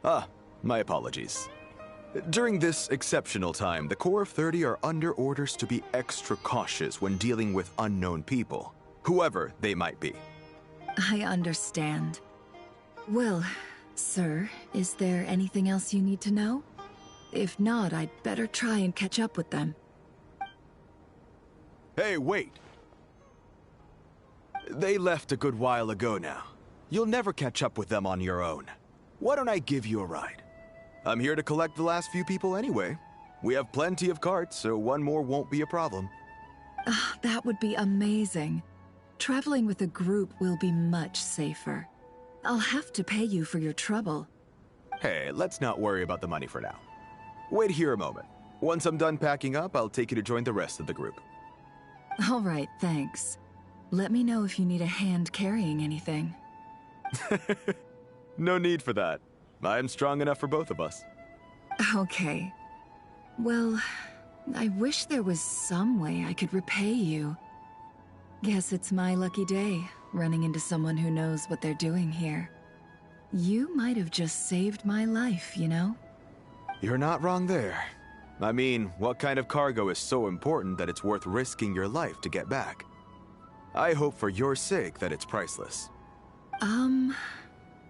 Ah, my apologies. During this exceptional time, the Corps of 30 are under orders to be extra cautious when dealing with unknown people, whoever they might be. I understand. Well, sir, is there anything else you need to know? If not, I'd better try and catch up with them. Hey, wait! They left a good while ago now. You'll never catch up with them on your own. Why don't I give you a ride? I'm here to collect the last few people anyway. We have plenty of carts, so one more won't be a problem. That would be amazing. Traveling with a group will be much safer. I'll have to pay you for your trouble. Hey, let's not worry about the money for now. Wait here a moment. Once I'm done packing up, I'll take you to join the rest of the group. All right, thanks. Let me know if you need a hand carrying anything. No need for that. I'm strong enough for both of us. Okay. Well, I wish there was some way I could repay you. Guess it's my lucky day, running into someone who knows what they're doing here. You might have just saved my life, you know? You're not wrong there. I mean, what kind of cargo is so important that it's worth risking your life to get back? I hope for your sake that it's priceless.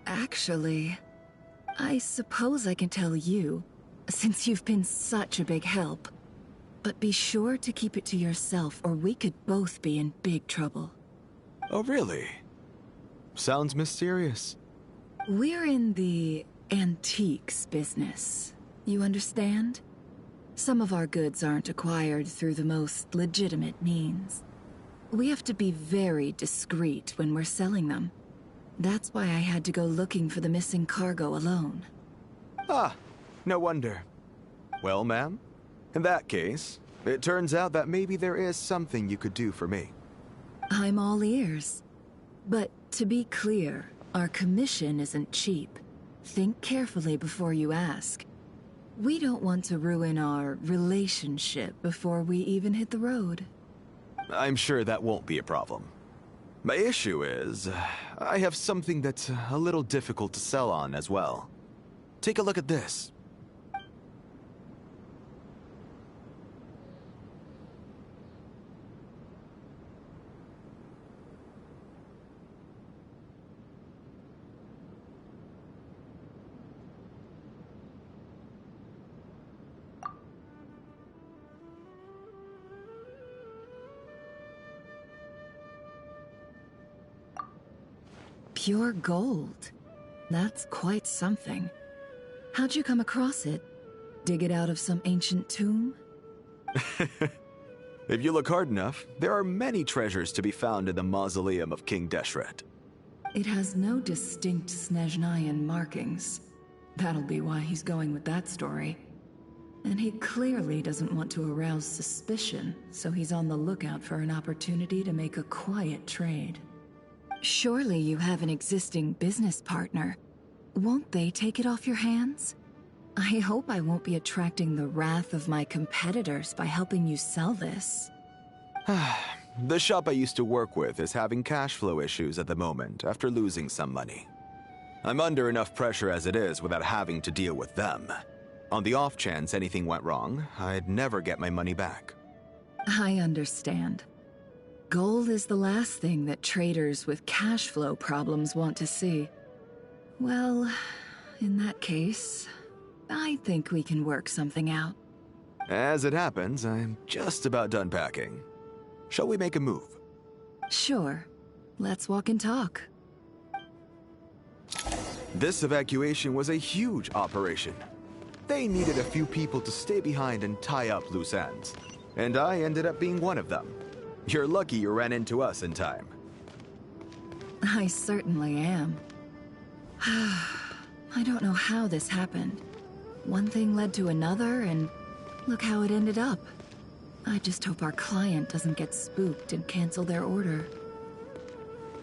Actually, I suppose I can tell you, since you've been such a big help. But be sure to keep it to yourself, or we could both be in big trouble. Oh, really? Sounds mysterious. We're in the antiques business. You understand? Some of our goods aren't acquired through the most legitimate means. We have to be very discreet when we're selling them. That's why I had to go looking for the missing cargo alone. Ah, no wonder. Well, ma'am, in that case, it turns out that maybe there is something you could do for me. I'm all ears. But to be clear, our commission isn't cheap. Think carefully before you ask. We don't want to ruin our relationship before we even hit the road. I'm sure that won't be a problem. My issue is, I have something that's a little difficult to sell on as well. Take a look at this. Pure gold. That's quite something. How'd you come across it? Dig it out of some ancient tomb? If you look hard enough, there are many treasures to be found in the mausoleum of King Deshret. It has no distinct Snezhnayan markings. That'll be why he's going with that story. And he clearly doesn't want to arouse suspicion, so he's on the lookout for an opportunity to make a quiet trade. Surely you have an existing business partner. Won't they take it off your hands? I hope I won't be attracting the wrath of my competitors by helping you sell this. The shop I used to work with is having cash flow issues at the moment after losing some money. I'm under enough pressure as it is without having to deal with them. On the off chance anything went wrong, I'd never get my money back. I understand. Gold is the last thing that traders with cash flow problems want to see. Well, in that case, I think we can work something out. As it happens, I'm just about done packing. Shall we make a move? Sure. Let's walk and talk. This evacuation was a huge operation. They needed a few people to stay behind and tie up loose ends. And I ended up being one of them. You're lucky you ran into us in time. I certainly am. I don't know how this happened. One thing led to another, and look how it ended up. I just hope our client doesn't get spooked and cancel their order.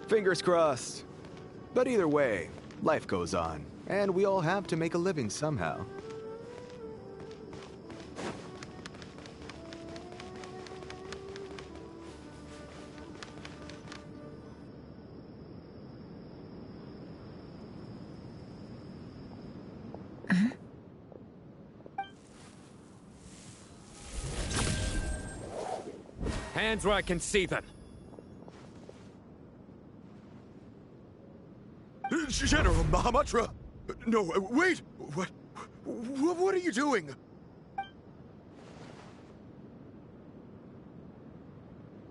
Fingers crossed. But either way, life goes on, and we all have to make a living somehow. Hands where I can see them. General Mahamatra! No, wait! What are you doing?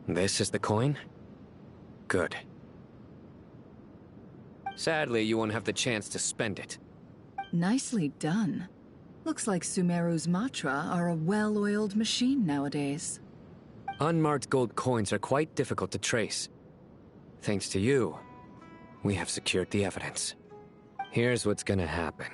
This is the coin? Good. Sadly, you won't have the chance to spend it. Nicely done. Looks like Sumeru's Matra are a well-oiled machine nowadays. Unmarked gold coins are quite difficult to trace. Thanks to you, we have secured the evidence. Here's what's gonna happen.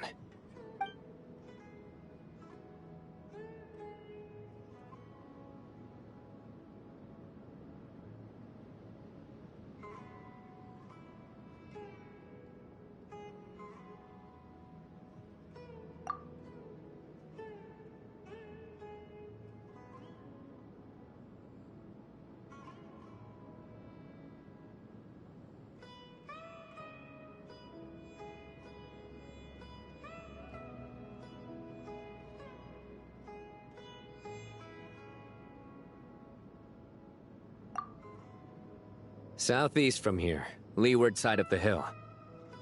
Southeast from here, leeward side of the hill.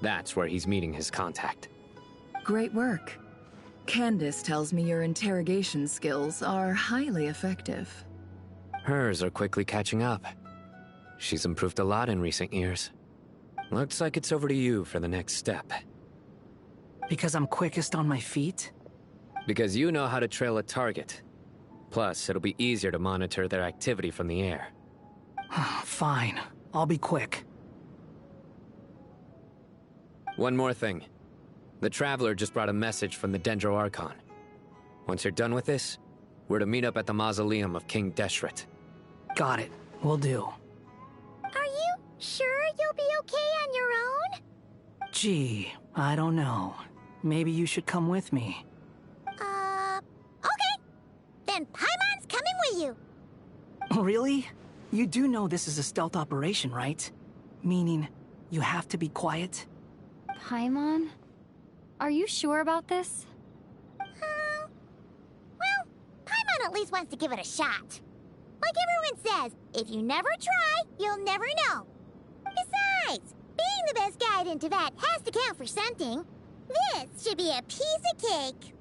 That's where he's meeting his contact. Great work. Candace tells me your interrogation skills are highly effective. Hers are quickly catching up. She's improved a lot in recent years. Looks like it's over to you for the next step. Because I'm quickest on my feet? Because you know how to trail a target. Plus, it'll be easier to monitor their activity from the air. Fine. I'll be quick. One more thing. The Traveler just brought a message from the Dendro Archon. Once you're done with this, we're to meet up at the mausoleum of King Deshret. Got it. Will do. Are you sure you'll be okay on your own? Gee, I don't know. Maybe you should come with me. Okay. Then Paimon's coming with you. Really? You do know this is a stealth operation, right? Meaning, you have to be quiet? Paimon? Are you sure about this? Well, Paimon at least wants to give it a shot. Like everyone says, if you never try, you'll never know. Besides, being the best guide in Tibet has to count for something. This should be a piece of cake.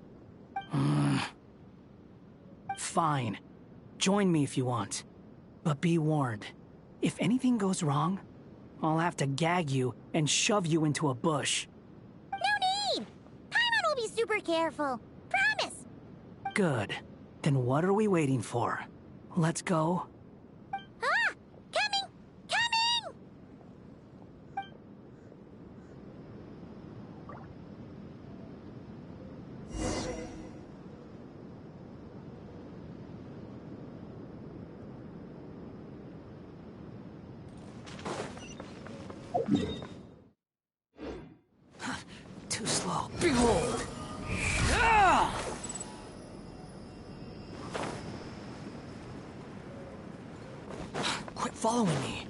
Fine. Join me if you want. But be warned, if anything goes wrong, I'll have to gag you and shove you into a bush. super careful. Promise! Good. Then what are we waiting for? Let's go. Ah! Coming! Coming! Too slow. Behold! Ah! Quit following me.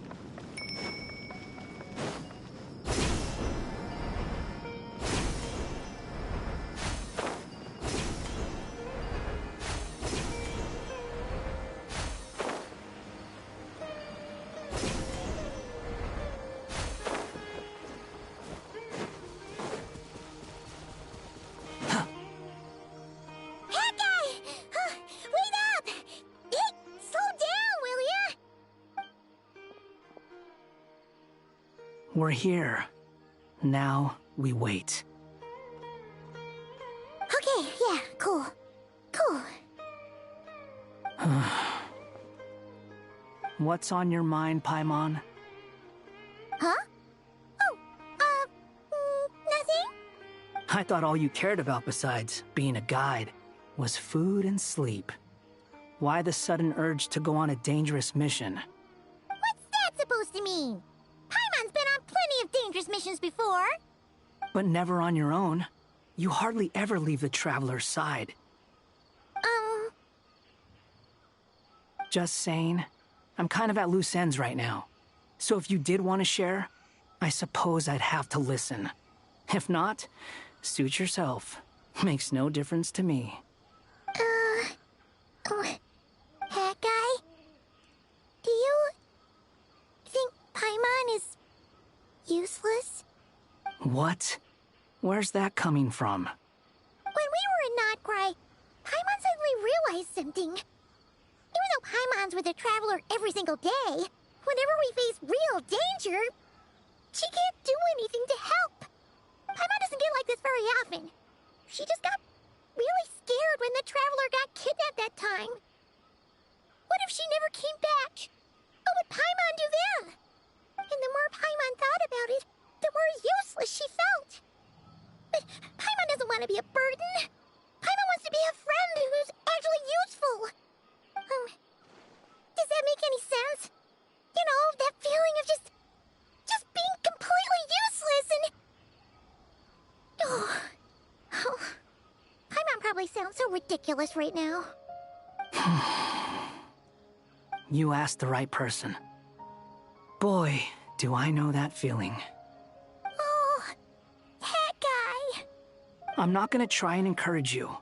We're here. Now we wait. Okay, yeah, cool. Cool. What's on your mind, Paimon? Huh? Oh, nothing? I thought all you cared about besides being a guide was food and sleep. Why the sudden urge to go on a dangerous mission? What's that supposed to mean? Paimon's been on plenty of dangerous missions before. But never on your own. You hardly ever leave the Traveler's side. Just saying. I'm kind of at loose ends right now. So if you did want to share, I suppose I'd have to listen. If not, suit yourself. Makes no difference to me. Hat guy? Do you think Paimon is useless? What? Where's that coming from? When we were in Notcry, Paimon suddenly realized something. Even though Paimon's with the Traveler every single day, whenever we face real danger, she can't do anything to help. Paimon doesn't get like this very often. She just got really scared when the Traveler got kidnapped that time. What if she never came back? What would Paimon do then? And the more Paimon thought about it, the more useless she felt. But Paimon doesn't want to be a burden. Paimon wants to be a friend who's actually useful. Does that make any sense? You know, that feeling of just being completely useless and... Oh. Paimon probably sounds so ridiculous right now. You asked the right person. Boy, do I know that feeling. Oh, hat guy. I'm not gonna try and encourage you.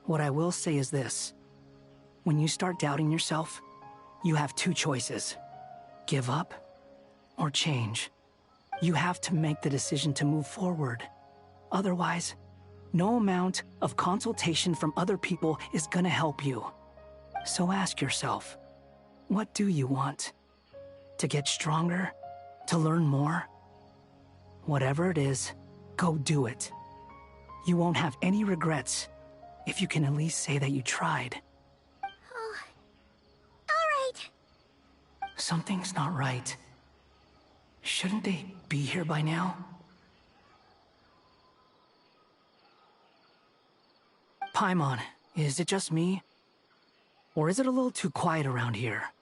What I will say is this. When you start doubting yourself, you have two choices. Give up or change. You have to make the decision to move forward. Otherwise, no amount of consultation from other people is gonna help you. So ask yourself, what do you want? To get stronger? To learn more? Whatever it is, go do it. You won't have any regrets if you can at least say that you tried. Oh. All right. Something's not right. Shouldn't they be here by now? Paimon, is it just me? Or is it a little too quiet around here?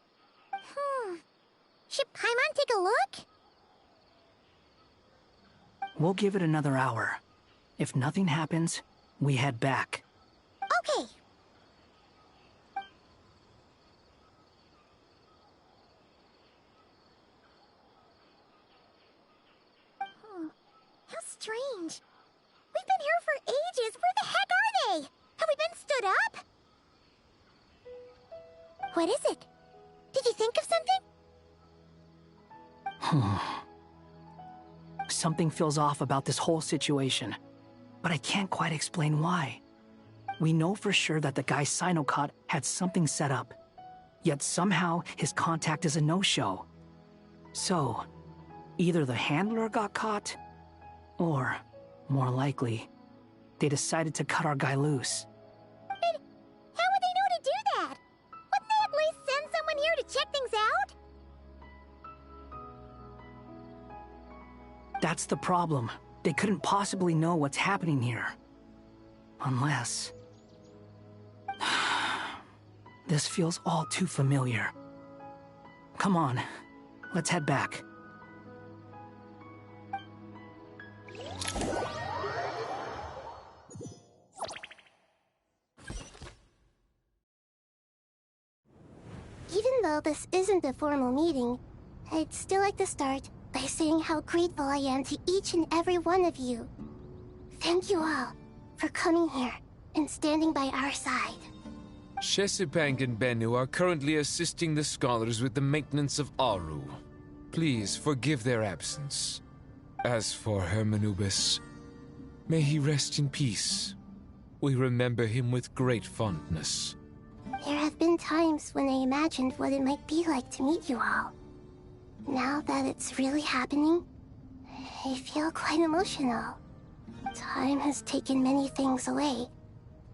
Should Paimon take a look? We'll give it another hour. If nothing happens, we head back. Okay. How strange. We've been here for ages. Where the heck are they? Have we been stood up? What is it? Did you think of something? Something feels off about this whole situation, but I can't quite explain why. We know for sure that the guy Sino caught had something set up, yet somehow his contact is a no-show. So, either the handler got caught, or, more likely, They decided to cut our guy loose. But how would they know to do that? Wouldn't they at least send someone here to check things out? That's the problem. They couldn't possibly know what's happening here. Unless... This feels all too familiar. Come on, let's head back. Even though this isn't a formal meeting, I'd still like to start by saying how grateful I am to each and every one of you. Thank you all for coming here and standing by our side. Shesipang and Bennu are currently assisting the scholars with the maintenance of Aru. Please forgive their absence. As for Hermanubis, may he rest in peace. We remember him with great fondness. There have been times when I imagined what it might be like to meet you all. Now that it's really happening, I feel quite emotional. Time has taken many things away,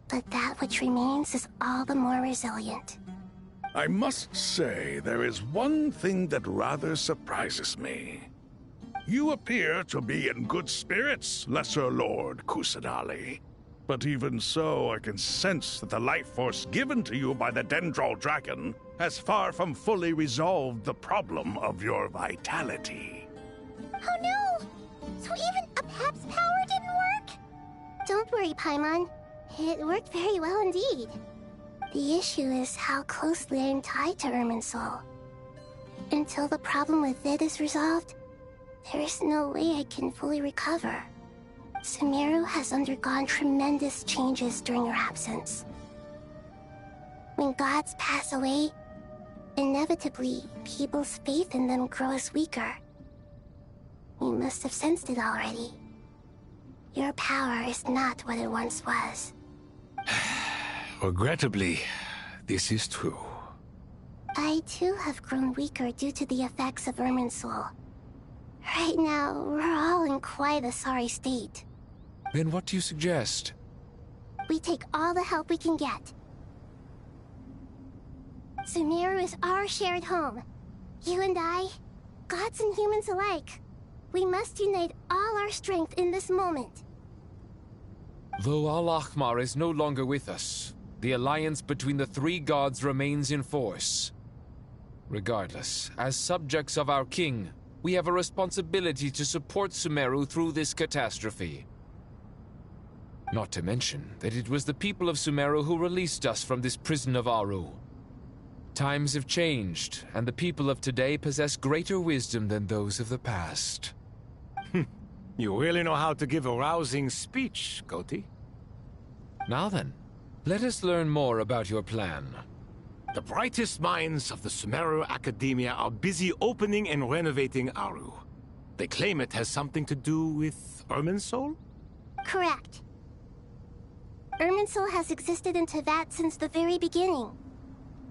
but that which remains is all the more resilient. I must say, there is one thing that rather surprises me. You appear to be in good spirits, Lesser Lord Kusadali. But even so, I can sense that the life force given to you by the Dendral Dragon has far from fully resolved the problem of your vitality. Oh no! So even a Pep's power didn't work? Don't worry, Paimon. It worked very well indeed. The issue is how closely I am tied to Irminsul. Until the problem with it is resolved, there is no way I can fully recover. Sumeru has undergone tremendous changes during her absence. When gods pass away, inevitably, people's faith in them grows weaker. You must have sensed it already. Your power is not what it once was. Regrettably, this is true. I too have grown weaker due to the effects of Irminsul. Right now, we're all in quite a sorry state. Then what do you suggest? We take all the help we can get. Sumeru is our shared home. You and I, gods and humans alike. We must unite all our strength in this moment. Though Al-Ahmar is no longer with us, the alliance between the three gods remains in force. Regardless, as subjects of our king, we have a responsibility to support Sumeru through this catastrophe. Not to mention that it was the people of Sumeru who released us from this prison of Aru. Times have changed, and the people of today possess greater wisdom than those of the past. You really know how to give a rousing speech, Goti. Now then, let us learn more about your plan. The brightest minds of the Sumeru Academia are busy opening and renovating Aru. They claim it has something to do with Irminsul? Correct. Irminsul has existed in Teyvat since the very beginning.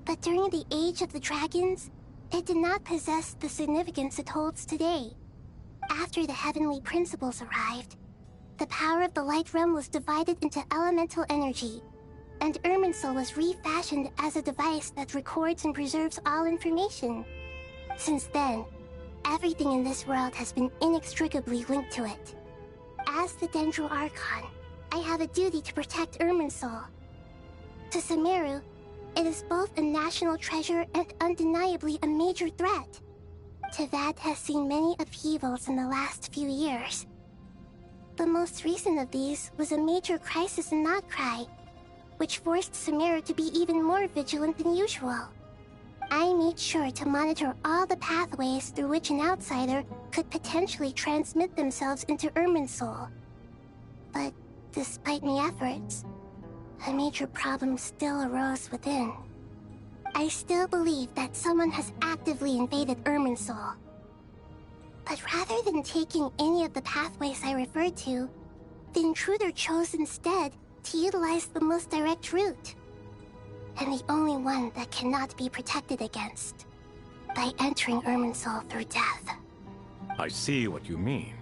But during the Age of the Dragons, it did not possess the significance it holds today. After the heavenly principles arrived, the power of the Light Realm was divided into elemental energy, and Irminsul was refashioned as a device that records and preserves all information. Since then, everything in this world has been inextricably linked to it. As the Dendro Archon, I have a duty to protect Irminsul. To Sumeru, it is both a national treasure and undeniably a major threat. Teyvat has seen many upheavals in the last few years. The most recent of these was a major crisis in Notcry, which forced Sumeru to be even more vigilant than usual. I made sure to monitor all the pathways through which an outsider could potentially transmit themselves into Irminsul. But despite my efforts, a major problem still arose within. I still believe that someone has actively invaded Irminsul. But rather than taking any of the pathways I referred to, the intruder chose instead to utilize the most direct route. And the only one that cannot be protected against. By entering Irminsul through death. I see what you mean.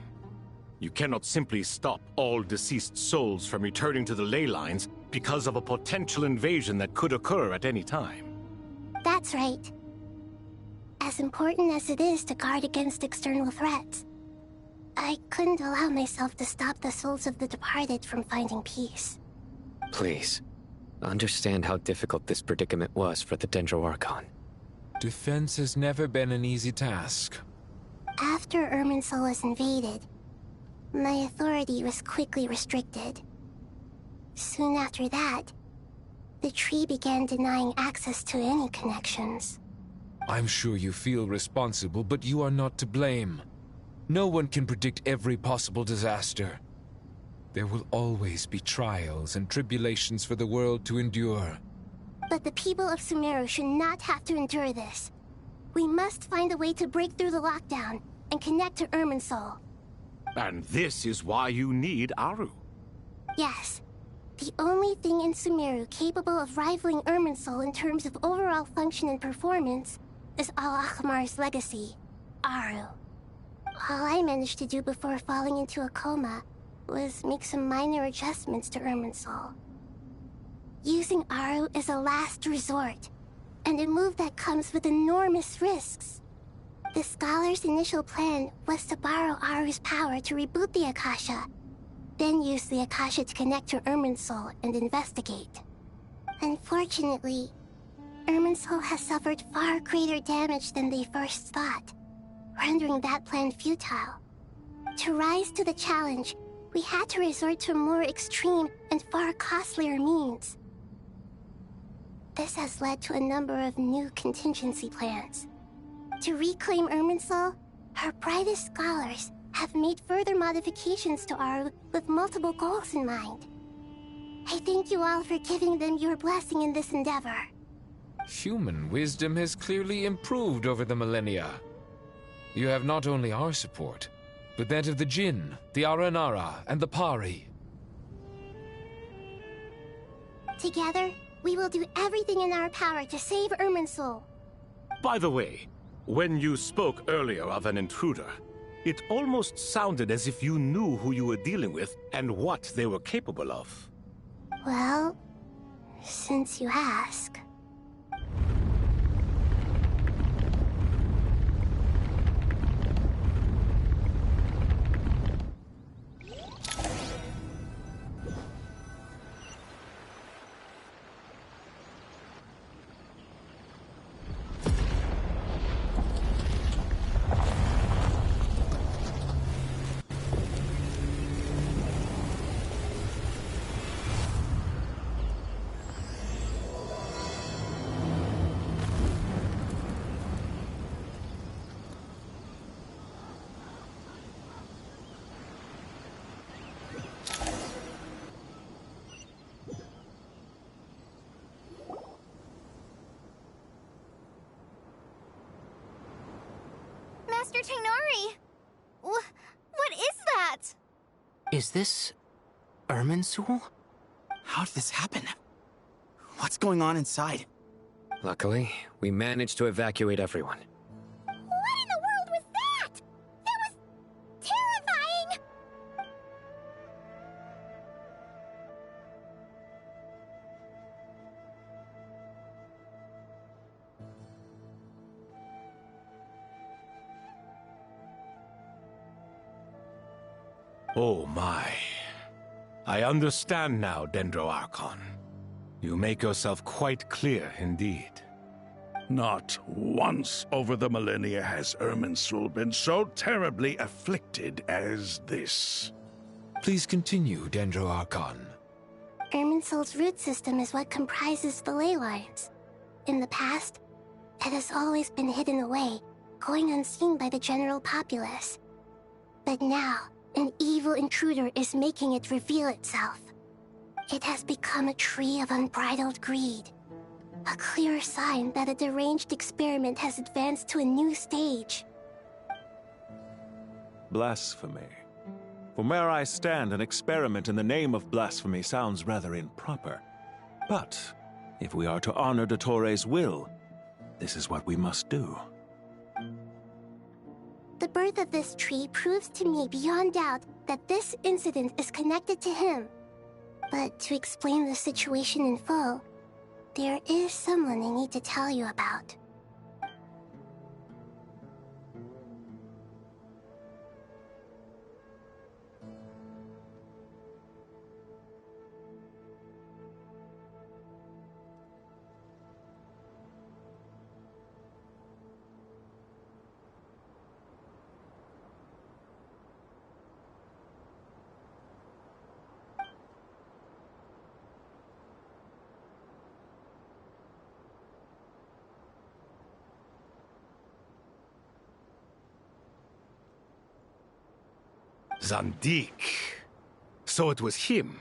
You cannot simply stop all deceased souls from returning to the ley lines because of a potential invasion that could occur at any time. That's right. As important as it is to guard against external threats, I couldn't allow myself to stop the souls of the departed from finding peace. Please, understand how difficult this predicament was for the Dendro Archon. Defense has never been an easy task. After Irminsul was invaded, my authority was quickly restricted. Soon after that, the tree began denying access to any connections. I'm sure you feel responsible, but you are not to blame. No one can predict every possible disaster. There will always be trials and tribulations for the world to endure. But the people of Sumeru should not have to endure this. We must find a way to break through the lockdown and connect to Irminsul. And this is why you need Aru. Yes. The only thing in Sumeru capable of rivaling Irminsul in terms of overall function and performance is Al-Akhmar's legacy, Aru. All I managed to do before falling into a coma was make some minor adjustments to Irminsul. Using Aru is a last resort, and a move that comes with enormous risks. The Scholar's initial plan was to borrow Aru's power to reboot the Akasha, then use the Akasha to connect to Irminsul and investigate. Unfortunately, Irminsul has suffered far greater damage than they first thought, rendering that plan futile. To rise to the challenge, we had to resort to more extreme and far costlier means. This has led to a number of new contingency plans. To reclaim Irminsul, her brightest scholars have made further modifications to Aru with multiple goals in mind. I thank you all for giving them your blessing in this endeavor. Human wisdom has clearly improved over the millennia. You have not only our support, but that of the Jinn, the Aranara, and the Pari. Together, we will do everything in our power to save Irminsul. By the way, when you spoke earlier of an intruder, it almost sounded as if you knew who you were dealing with and what they were capable of. Well, since you ask. Master Tainari! What is that? Is this Irminsul? How did this happen? What's going on inside? Luckily, we managed to evacuate everyone. What in the world was that? That was terrifying! Oh my. I understand now, Dendro Archon. You make yourself quite clear indeed. Not once over the millennia has Irminsul been so terribly afflicted as this. Please continue, Dendro Archon. Irminsul's root system is what comprises the ley lines. In the past, it has always been hidden away, going unseen by the general populace. But now, an evil intruder is making it reveal itself. It has become a tree of unbridled greed. A clear sign that a deranged experiment has advanced to a new stage. Blasphemy. From where I stand, an experiment in the name of blasphemy sounds rather improper. But, if we are to honor Dottores' will, this is what we must do. The birth of this tree proves to me beyond doubt that this incident is connected to him. But to explain the situation in full, there is someone I need to tell you about. Zandik. So it was him.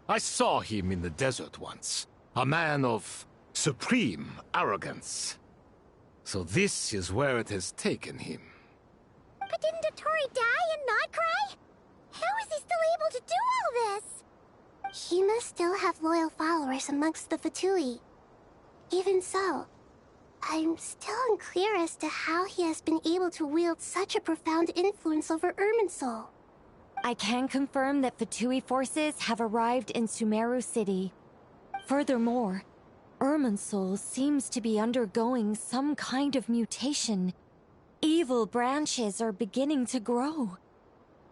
I saw him in the desert once. A man of supreme arrogance. So this is where it has taken him. But didn't Dottore die and not cry? How is he still able to do all this? He must still have loyal followers amongst the Fatui. Even so, I'm still unclear as to how he has been able to wield such a profound influence over Irminsul. I can confirm that Fatui forces have arrived in Sumeru City. Furthermore, Irminsul seems to be undergoing some kind of mutation. Evil branches are beginning to grow.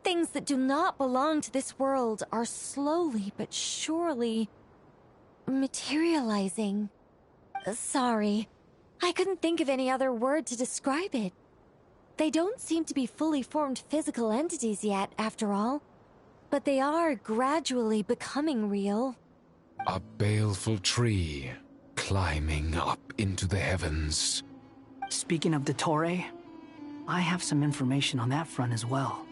Things that do not belong to this world are slowly but surely materializing. Sorry. I couldn't think of any other word to describe it. They don't seem to be fully formed physical entities yet, after all. But they are gradually becoming real. A baleful tree climbing up into the heavens. Speaking of Dottore, I have some information on that front as well.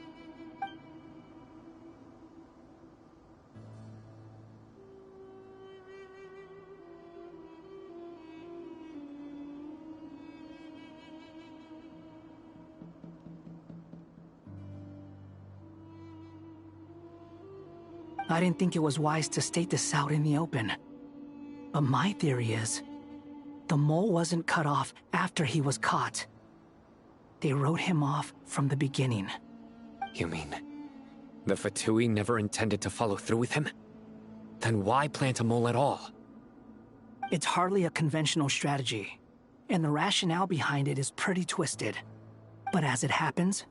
I didn't think it was wise to state this out in the open. But my theory is, the mole wasn't cut off after he was caught. They wrote him off from the beginning. You mean, the Fatui never intended to follow through with him? Then why plant a mole at all? It's hardly a conventional strategy, and the rationale behind it is pretty twisted. But as it happens,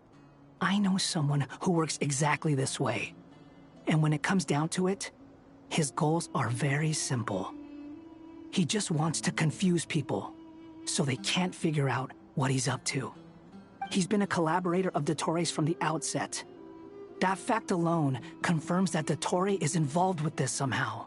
I know someone who works exactly this way. And when it comes down to it, his goals are very simple. He just wants to confuse people, so they can't figure out what he's up to. He's been a collaborator of Dottore's from the outset. That fact alone confirms that Dottore is involved with this somehow.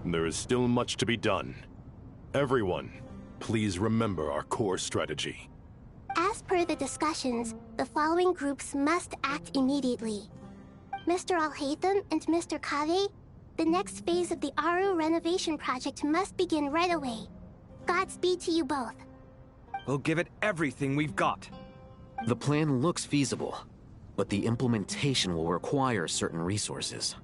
There is still much to be done. Everyone, please remember our core strategy. As per the discussions, the following groups must act immediately. Mr. Alhaitham and Mr. Kave, the next phase of the Aru renovation project must begin right away. Godspeed to you both. We'll give it everything we've got. The plan looks feasible, but the implementation will require certain resources.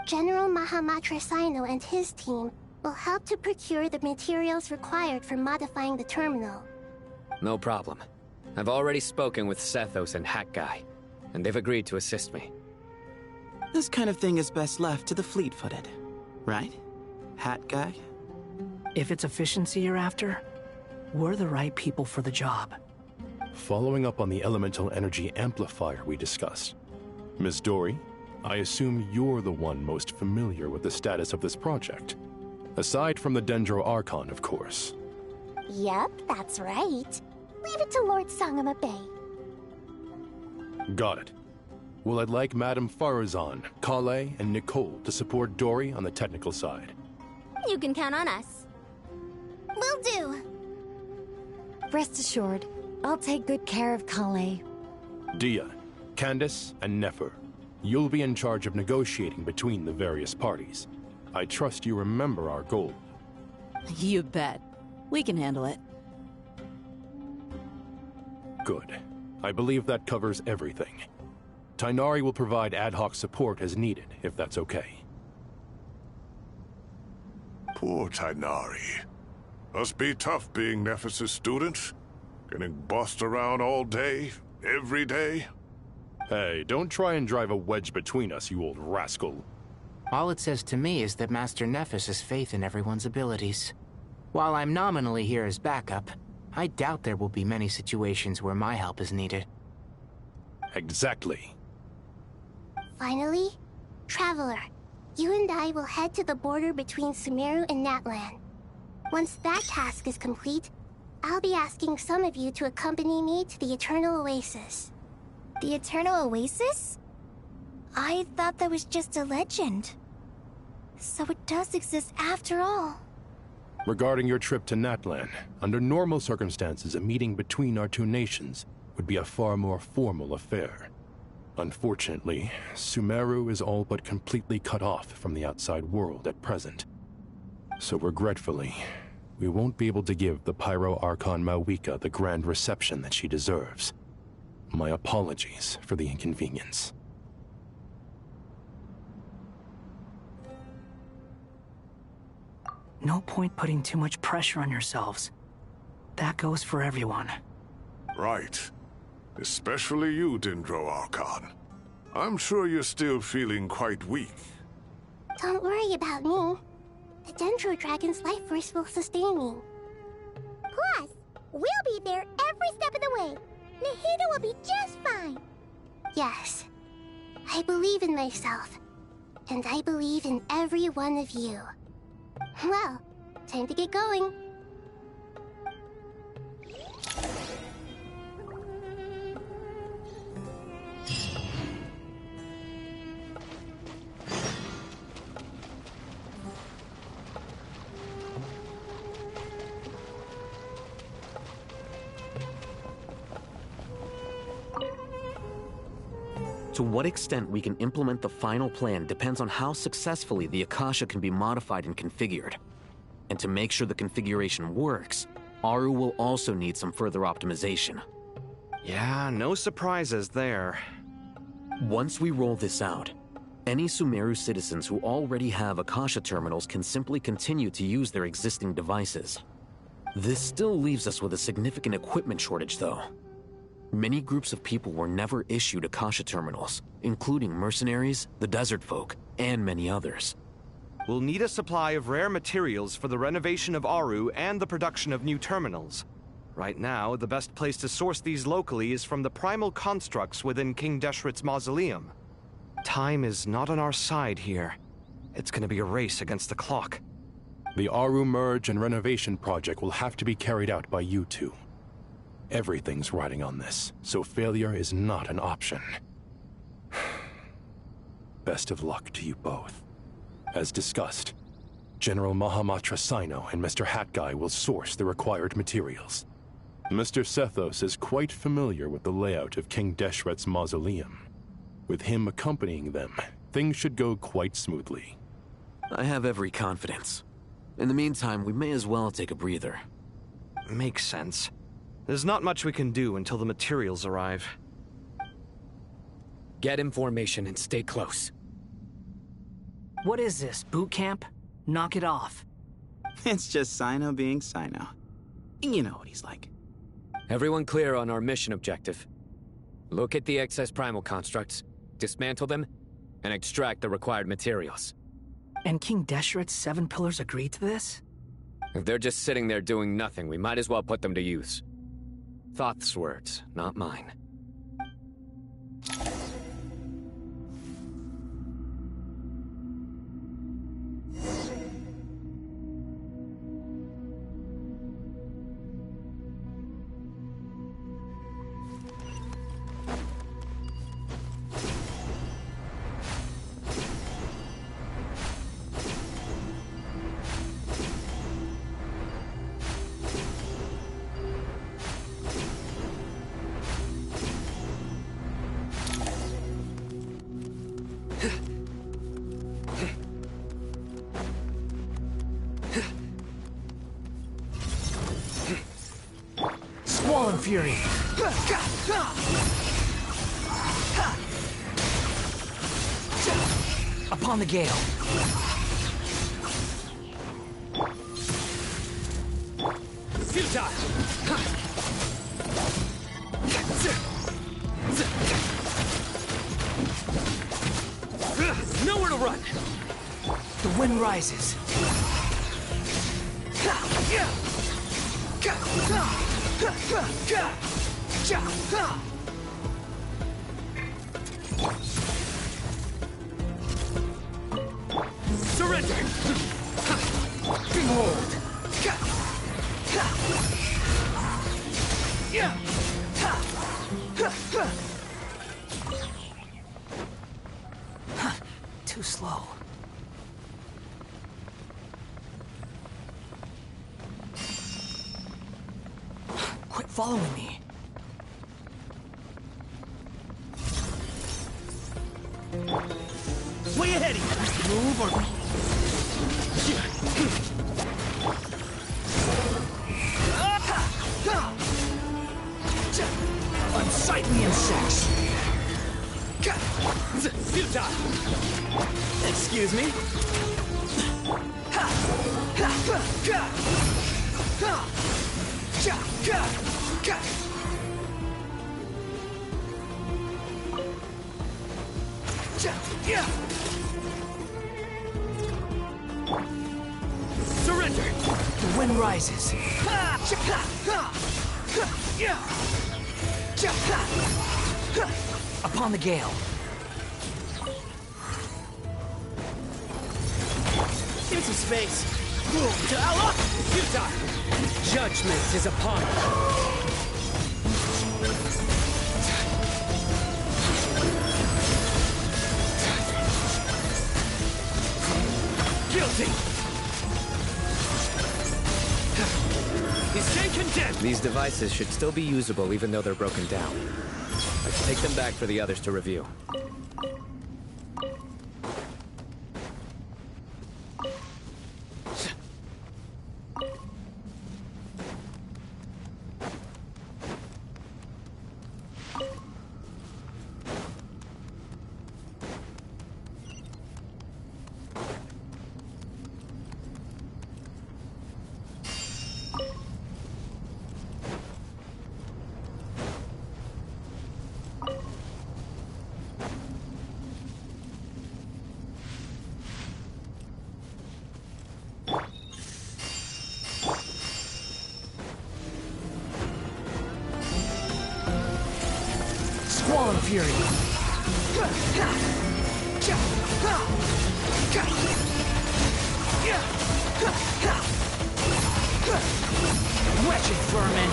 General Mahamatra Sino and his team will help to procure the materials required for modifying the terminal. No problem. I've already spoken with Sethos and Hat Guy, and they've agreed to assist me. This kind of thing is best left to the fleet-footed, right? Hat Guy? If it's efficiency you're after, we're the right people for the job. Following up on the elemental energy amplifier we discussed, Ms. Dory, I assume you're the one most familiar with the status of this project. Aside from the Dendro Archon, of course. Yep, that's right. Leave it to Lord Sangama Bay. Got it. Well, I'd like Madame Farazan, Kale, and Nicole to support Dory on the technical side. You can count on us. Will do. Rest assured, I'll take good care of Kale. Dia, Candace, and Nefer, you'll be in charge of negotiating between the various parties. I trust you remember our goal. You bet. We can handle it. Good. I believe that covers everything. Tainari will provide ad hoc support as needed, if that's okay. Poor Tainari. Must be tough being Nephis' student. Getting bossed around all day, every day. Hey, don't try and drive a wedge between us, you old rascal. All it says to me is that Master Nephis has faith in everyone's abilities. While I'm nominally here as backup, I doubt there will be many situations where my help is needed. Exactly. Finally, Traveler, you and I will head to the border between Sumeru and Natlan. Once that task is complete, I'll be asking some of you to accompany me to the Eternal Oasis. The Eternal Oasis? I thought that was just a legend. So it does exist after all. Regarding your trip to Natlan, under normal circumstances, a meeting between our two nations would be a far more formal affair. Unfortunately, Sumeru is all but completely cut off from the outside world at present. So regretfully, we won't be able to give the Pyro Archon Mawika the grand reception that she deserves. My apologies for the inconvenience. No point putting too much pressure on yourselves. That goes for everyone. Right. Especially you, Dendro Archon. I'm sure you're still feeling quite weak. Don't worry about me. The Dendro Dragon's life force will sustain me. Plus, we'll be there every step of the way. Nahida will be just fine. Yes, I believe in myself. And I believe in every one of you. Well, time to get going. To what extent we can implement the final plan depends on how successfully the Akasha can be modified and configured. And to make sure the configuration works, Aru will also need some further optimization. Yeah, no surprises there. Once we roll this out, any Sumeru citizens who already have Akasha terminals can simply continue to use their existing devices. This still leaves us with a significant equipment shortage, though. Many groups of people were never issued Akasha terminals, including mercenaries, the desert folk, and many others. We'll need a supply of rare materials for the renovation of Aru and the production of new terminals. Right now, the best place to source these locally is from the primal constructs within King Deshret's mausoleum. Time is not on our side here. It's gonna be a race against the clock. The Aru merge and renovation project will have to be carried out by you two. Everything's riding on this, so failure is not an option. Best of luck to you both. As discussed, General Mahamatra Sino and Mr. Hat Guy will source the required materials. Mr. Sethos is quite familiar with the layout of King Deshret's mausoleum. With him accompanying them, things should go quite smoothly. I have every confidence. In the meantime, we may as well take a breather. Makes sense. There's not much we can do until the materials arrive. Get in formation and stay close. What is this, boot camp? Knock it off. It's just Sino being Sino. You know what he's like. Everyone clear on our mission objective. Look at the excess primal constructs, dismantle them, and extract the required materials. And King Deshret's 7 pillars agreed to this? If they're just sitting there doing nothing, we might as well put them to use. Thoth's words, not mine. Fury. Upon the gale. Futile. Nowhere to run. The wind rises. Surrender! Behold! Too slow. Quit following me. Way ahead of you! Move or... Unsightly insects! Futile! Excuse me? Surrender! The wind rises. Upon the gale. Give me some space. To Allah! Futile! Judgment is upon us. Guilty! He's been condemned! These devices should still be usable even though they're broken down. Let's take them back for the others to review. Squall Fury! Wretched vermin!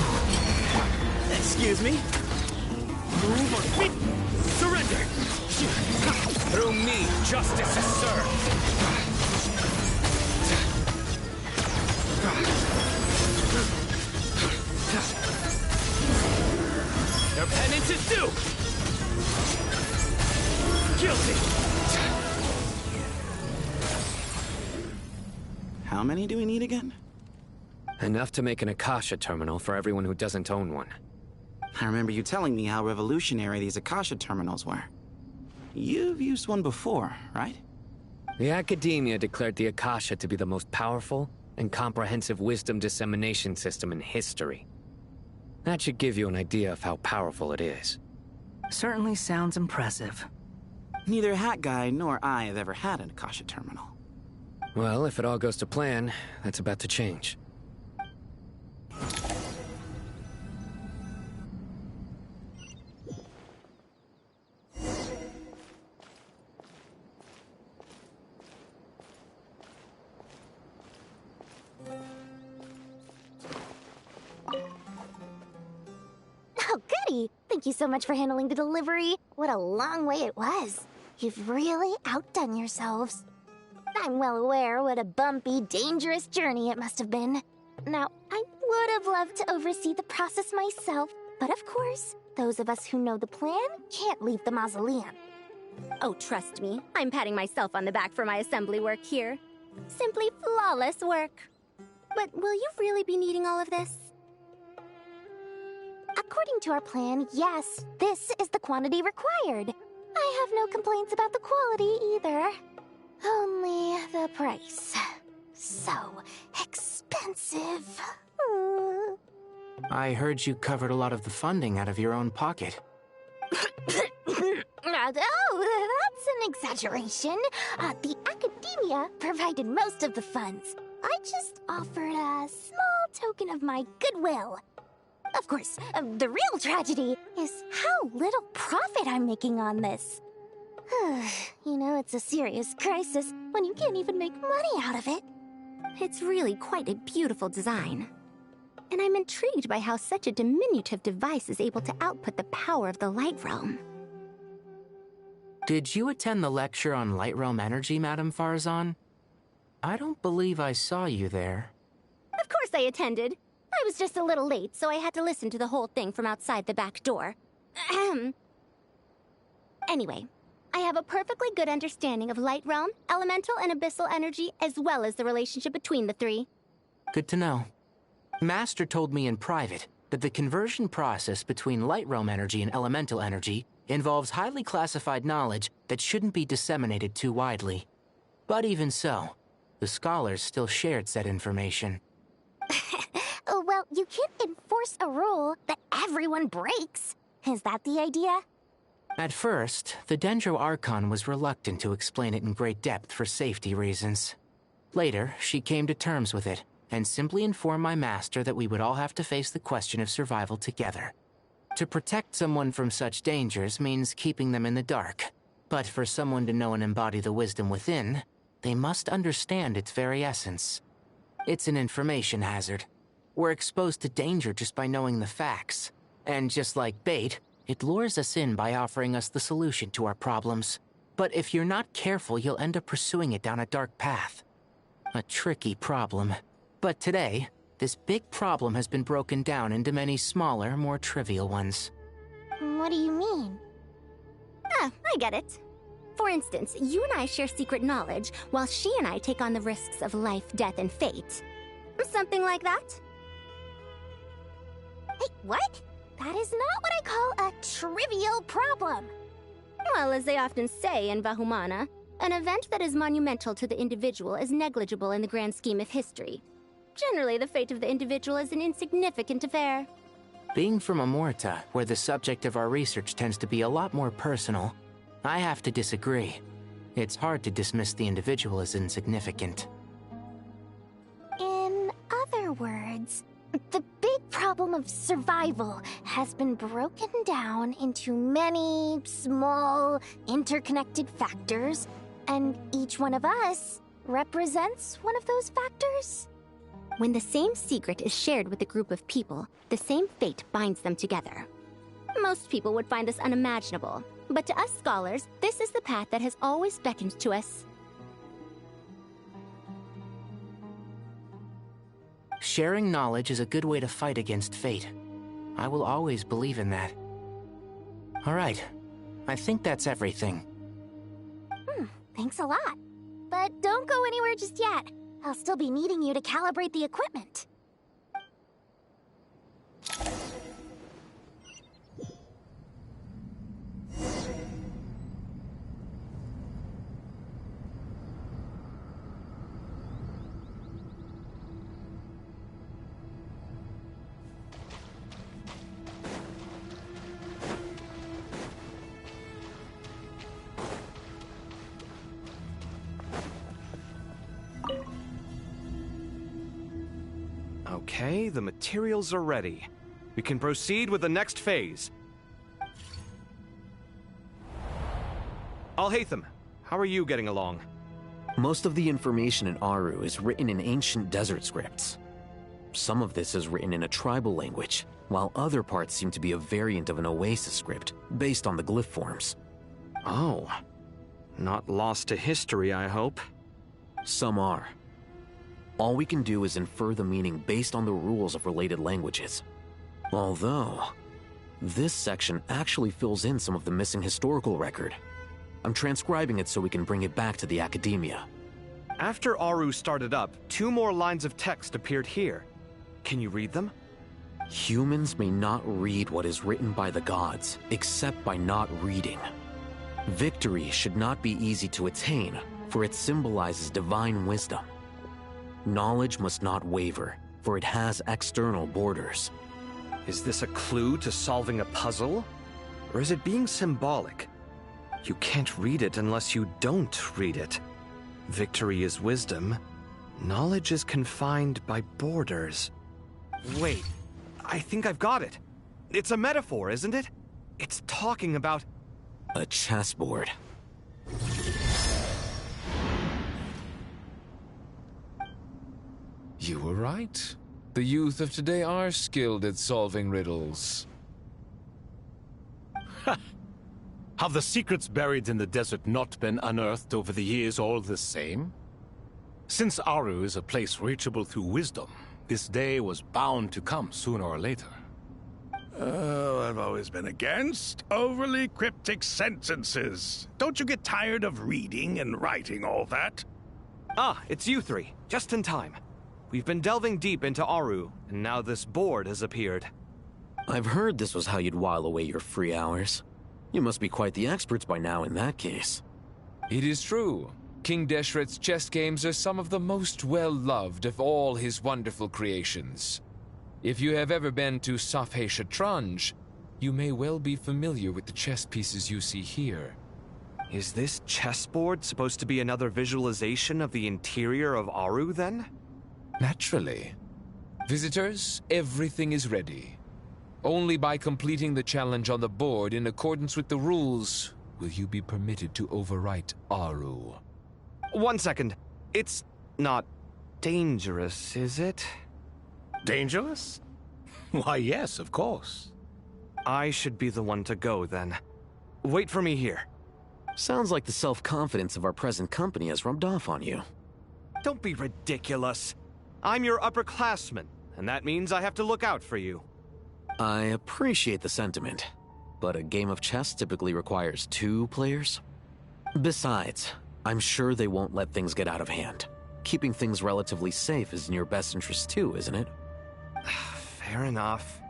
Excuse me? Move or fit! Surrender! Through me, justice is served! Their penance is due! Guilty! How many do we need again? Enough to make an Akasha terminal for everyone who doesn't own one. I remember you telling me how revolutionary these Akasha terminals were. You've used one before, right? The Academia declared the Akasha to be the most powerful and comprehensive wisdom dissemination system in history. That should give you an idea of how powerful it is. Certainly sounds impressive. Neither Hat Guy nor I have ever had an Akasha terminal. Well, if it all goes to plan, that's about to change. Hey, thank you so much for handling the delivery. What a long way it was. You've really outdone yourselves. I'm well aware what a bumpy, dangerous journey it must have been. Now, I would have loved to oversee the process myself, but of course, those of us who know the plan can't leave the mausoleum. Oh, trust me, I'm patting myself on the back for my assembly work here. Simply flawless work. But will you really be needing all of this? According to our plan, yes, this is the quantity required. I have no complaints about the quality either. Only the price. So expensive. I heard you covered a lot of the funding out of your own pocket. Oh, that's an exaggeration. The academia provided most of the funds. I just offered a small token of my goodwill. Of course, the real tragedy is how little profit I'm making on this. You know, it's a serious crisis when you can't even make money out of it. It's really quite a beautiful design. And I'm intrigued by how such a diminutive device is able to output the power of the Light Realm. Did you attend the lecture on Light Realm energy, Madame Farzan? I don't believe I saw you there. Of course I attended. I was just a little late, so I had to listen to the whole thing from outside the back door. Anyway, I have a perfectly good understanding of Light Realm, elemental and abyssal energy, as well as the relationship between the three. Good to know. Master told me in private that the conversion process between Light Realm energy and elemental energy involves highly classified knowledge that shouldn't be disseminated too widely. But even so, the scholars still shared said information. Well, you can't enforce a rule that everyone breaks. Is that the idea? At first, the Dendro Archon was reluctant to explain it in great depth for safety reasons. Later, she came to terms with it, and simply informed my master that we would all have to face the question of survival together. To protect someone from such dangers means keeping them in the dark. But for someone to know and embody the wisdom within, they must understand its very essence. It's an information hazard. We're exposed to danger just by knowing the facts. And just like bait, it lures us in by offering us the solution to our problems. But if you're not careful, you'll end up pursuing it down a dark path. A tricky problem. But today, this big problem has been broken down into many smaller, more trivial ones. What do you mean? I get it. For instance, you and I share secret knowledge, while she and I take on the risks of life, death, and fate. Something like that? Hey, what? That is not what I call a trivial problem. Well, as they often say in Vahumana, an event that is monumental to the individual is negligible in the grand scheme of history. Generally, the fate of the individual is an insignificant affair. Being from Amorta, where the subject of our research tends to be a lot more personal, I have to disagree. It's hard to dismiss the individual as insignificant. In other words, the big problem of survival has been broken down into many small, interconnected factors, and each one of us represents one of those factors. When the same secret is shared with a group of people, the same fate binds them together. Most people would find this unimaginable, but to us scholars, this is the path that has always beckoned to us. Sharing knowledge is a good way to fight against fate. I will always believe in that. All right, I think that's everything. Thanks a lot. But don't go anywhere just yet. I'll still be needing you to calibrate the equipment. Okay, the materials are ready. We can proceed with the next phase. Al-Haytham, how are you getting along? Most of the information in Aru is written in ancient desert scripts. Some of this is written in a tribal language, while other parts seem to be a variant of an Oasis script based on the glyph forms. Oh. Not lost to history, I hope. Some are. All we can do is infer the meaning based on the rules of related languages. Although, this section actually fills in some of the missing historical record. I'm transcribing it so we can bring it back to the Academia. After Aru started up, 2 more lines of text appeared here. Can you read them? Humans may not read what is written by the gods, except by not reading. Victory should not be easy to attain, for it symbolizes divine wisdom. Knowledge must not waver, for it has external borders. Is this a clue to solving a puzzle? Or is it being symbolic? You can't read it unless you don't read it. Victory is wisdom. Knowledge is confined by borders. Wait, I think I've got it. It's a metaphor, isn't it? It's talking about... a chessboard. You were right. The youth of today are skilled at solving riddles. Have the secrets buried in the desert not been unearthed over the years all the same? Since Aru is a place reachable through wisdom, this day was bound to come sooner or later. Oh, I've always been against overly cryptic sentences. Don't you get tired of reading and writing all that? Ah, it's you 3. Just in time. We've been delving deep into Aru, and now this board has appeared. I've heard this was how you'd while away your free hours. You must be quite the experts by now in that case. It is true. King Deshret's chess games are some of the most well-loved of all his wonderful creations. If you have ever been to Safhe Shatranj, you may well be familiar with the chess pieces you see here. Is this chessboard supposed to be another visualization of the interior of Aru, then? Naturally. Visitors, everything is ready. Only by completing the challenge on the board in accordance with the rules will you be permitted to overwrite Aru. 1 second. It's not dangerous, is it? Dangerous? Why, yes, of course. I should be the one to go, then. Wait for me here. Sounds like the self-confidence of our present company has rubbed off on you. Don't be ridiculous. I'm your upperclassman, and that means I have to look out for you. I appreciate the sentiment, but a game of chess typically requires 2 players. Besides, I'm sure they won't let things get out of hand. Keeping things relatively safe is in your best interest too, isn't it? Fair enough.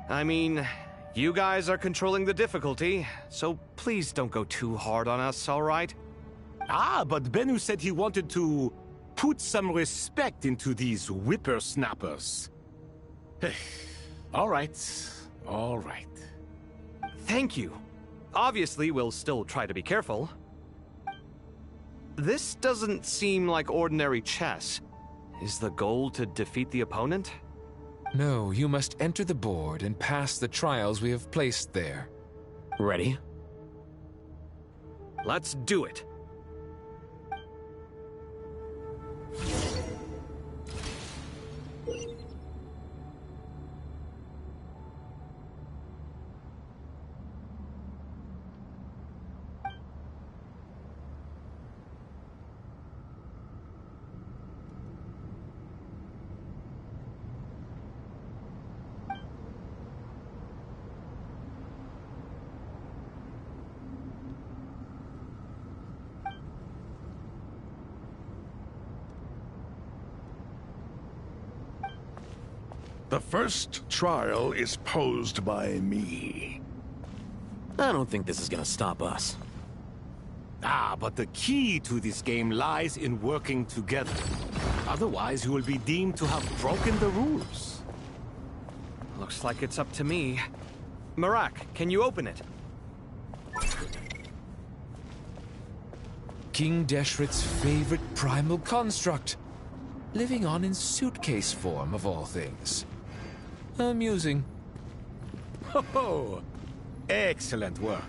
I mean, you guys are controlling the difficulty, so please don't go too hard on us, all right? Ah, but Bennu said he wanted to put some respect into these whippersnappers. All right, all right. Thank you. Obviously, we'll still try to be careful. This doesn't seem like ordinary chess. Is the goal to defeat the opponent? No, you must enter the board and pass the trials we have placed there. Ready? Let's do it. The first trial is posed by me. I don't think this is gonna stop us. Ah, but the key to this game lies in working together. Otherwise, you will be deemed to have broken the rules. Looks like it's up to me. Marak, can you open it? King Deshret's favorite primal construct. Living on in suitcase form, of all things. Amusing. Ho-ho! Excellent work.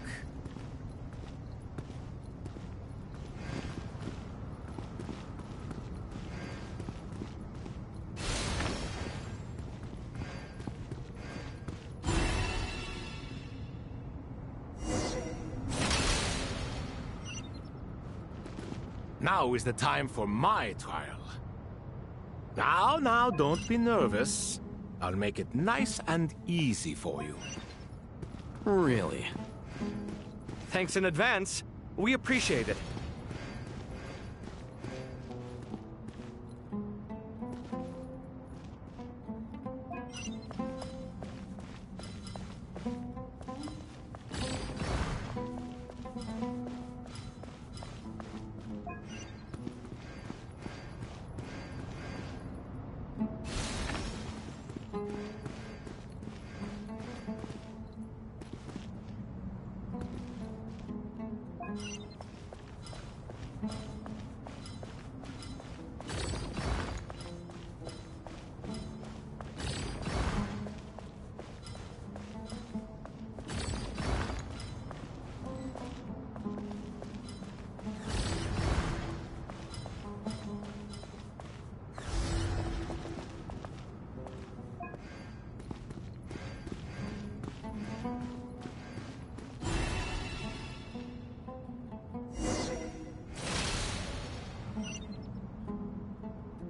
Now is the time for my trial. Now, don't be nervous. I'll make it nice and easy for you. Really? Thanks in advance. We appreciate it.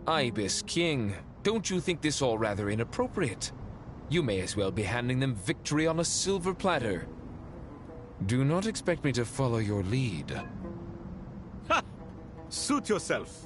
Ibis King, don't you think this all rather inappropriate? You may as well be handing them victory on a silver platter. Do not expect me to follow your lead. Ha! Suit yourself.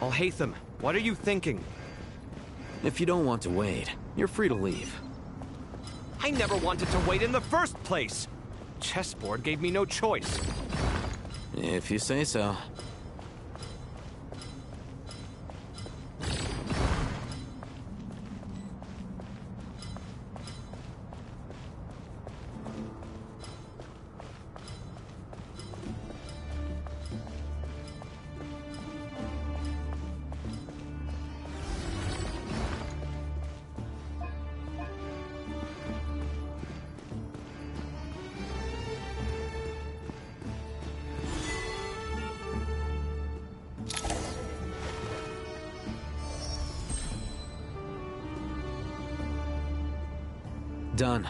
Alhaitham, what are you thinking? If you don't want to wait, you're free to leave. I never wanted to wait in the first place! Chessboard gave me no choice. If you say so. Done.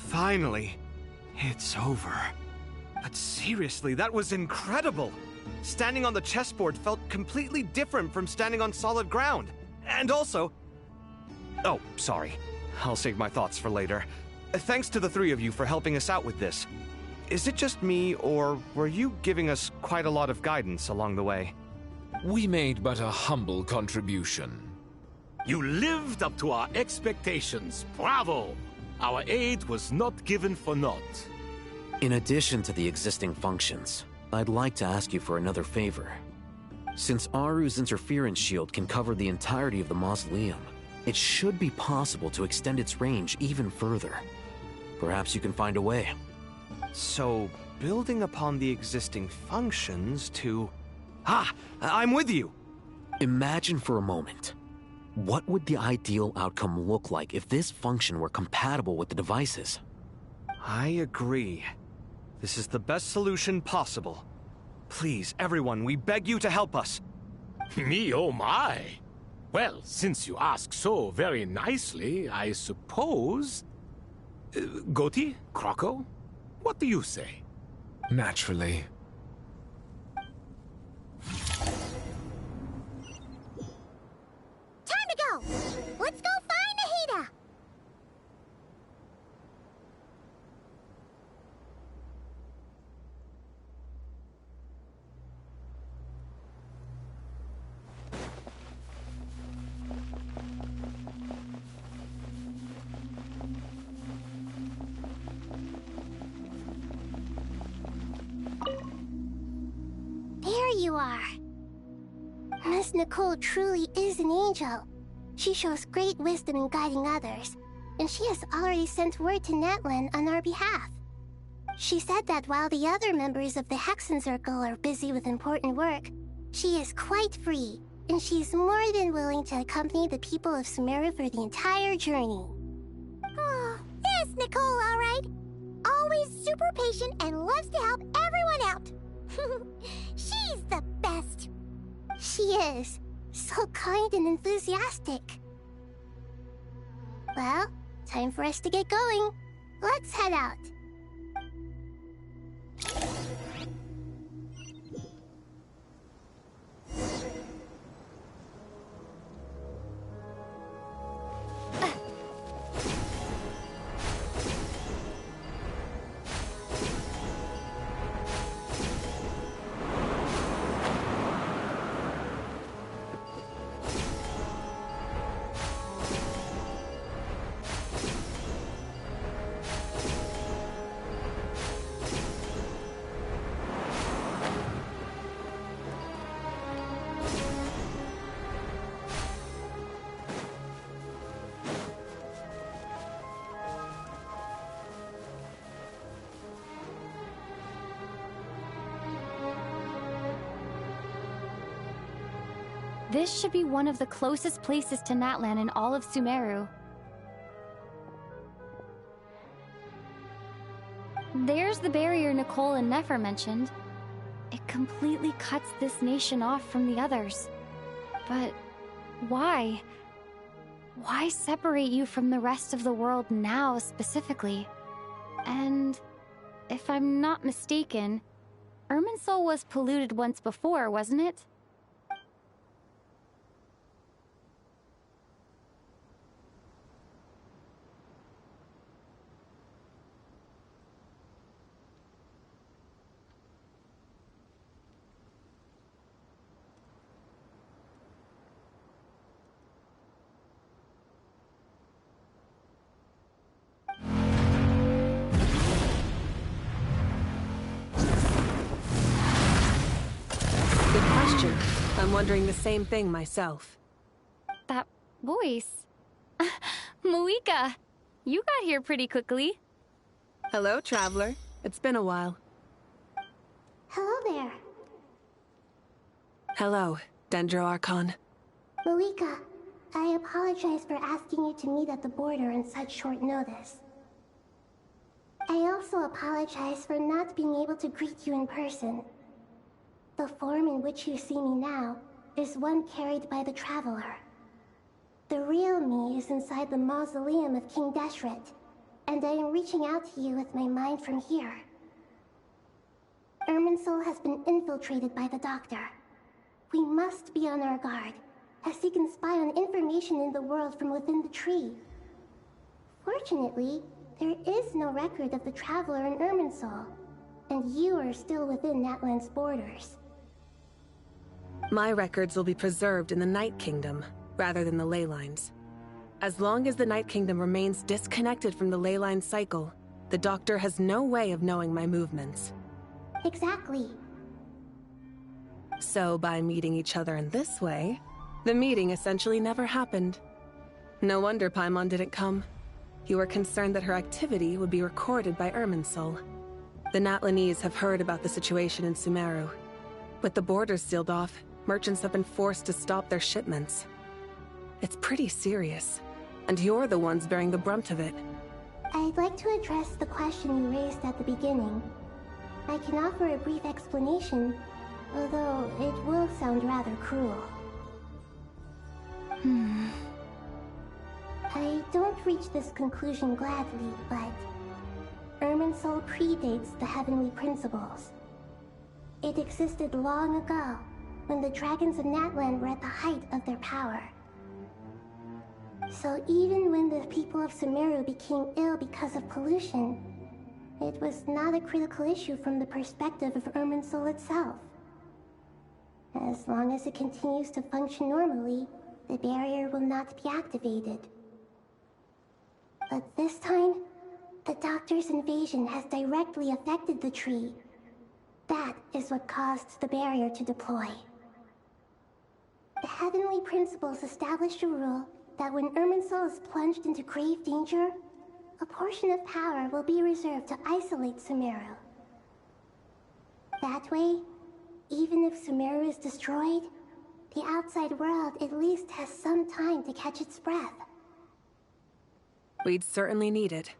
Finally. It's over. But seriously, that was incredible! Standing on the chessboard felt completely different from standing on solid ground. And also... Oh, sorry. I'll save my thoughts for later. Thanks to the three of you for helping us out with this. Is it just me, or were you giving us quite a lot of guidance along the way? We made but a humble contribution. You lived up to our expectations. Bravo! Our aid was not given for naught. In addition to the existing functions, I'd like to ask you for another favor. Since Aru's interference shield can cover the entirety of the mausoleum, it should be possible to extend its range even further. Perhaps you can find a way. So, building upon the existing functions to... Ah! I'm with you! Imagine for a moment. What would the ideal outcome look like if this function were compatible with the devices? I agree. This is the best solution possible. Please, everyone, we beg you to help us. Me, oh my! Well, since you ask so very nicely, I suppose... Goti? Kroko? What do you say? Naturally. Time to go! Let's go find Nahida! There you are. Miss Nicole truly is an angel. She shows great wisdom in guiding others, and she has already sent word to Natlan on our behalf. She said that while the other members of the Hexen Circle are busy with important work, she is quite free, and she is more than willing to accompany the people of Sumeru for the entire journey. Oh, yes, Nicole, all right. Always super patient and loves to help everyone out. She's the best. She is. So kind and enthusiastic. Well, time for us to get going. Let's head out. This should be one of the closest places to Natlan in all of Sumeru. There's the barrier Nicole and Nefer mentioned. It completely cuts this nation off from the others. But why? Why separate you from the rest of the world now, specifically? And if I'm not mistaken, Irminsul was polluted once before, wasn't it? I'm wondering the same thing myself. That voice. Malika, you got here pretty quickly. Hello, Traveler. It's been a while. Hello there. Hello, Dendro Archon. Malika, I apologize for asking you to meet at the border on such short notice. I also apologize for not being able to greet you in person. The form in which you see me now is one carried by the Traveler. The real me is inside the mausoleum of King Deshret, and I am reaching out to you with my mind from here. Irminsul has been infiltrated by the Doctor. We must be on our guard, as he can spy on information in the world from within the tree. Fortunately, there is no record of the Traveler in Irminsul, and you are still within Natlan's borders. My records will be preserved in the Night Kingdom, rather than the ley lines. As long as the Night Kingdom remains disconnected from the ley line cycle, the Doctor has no way of knowing my movements. Exactly. So by meeting each other in this way, the meeting essentially never happened. No wonder Paimon didn't come. You were concerned that her activity would be recorded by Irminsul. The Natlanese have heard about the situation in Sumeru. With the borders sealed off, merchants have been forced to stop their shipments. It's pretty serious, and you're the ones bearing the brunt of it. I'd like to address the question you raised at the beginning. I can offer a brief explanation, although it will sound rather cruel. I don't reach this conclusion gladly, but Irminsul predates the heavenly principles. It existed long ago, when the dragons of Natlan were at the height of their power. So even when the people of Sumeru became ill because of pollution, it was not a critical issue from the perspective of Irminsul itself. As long as it continues to function normally, the barrier will not be activated. But this time, the Doctor's invasion has directly affected the tree. That is what caused the barrier to deploy. The Heavenly Principles established a rule that when Irminsul is plunged into grave danger, a portion of power will be reserved to isolate Sumeru. That way, even if Sumeru is destroyed, the outside world at least has some time to catch its breath. We'd certainly need it.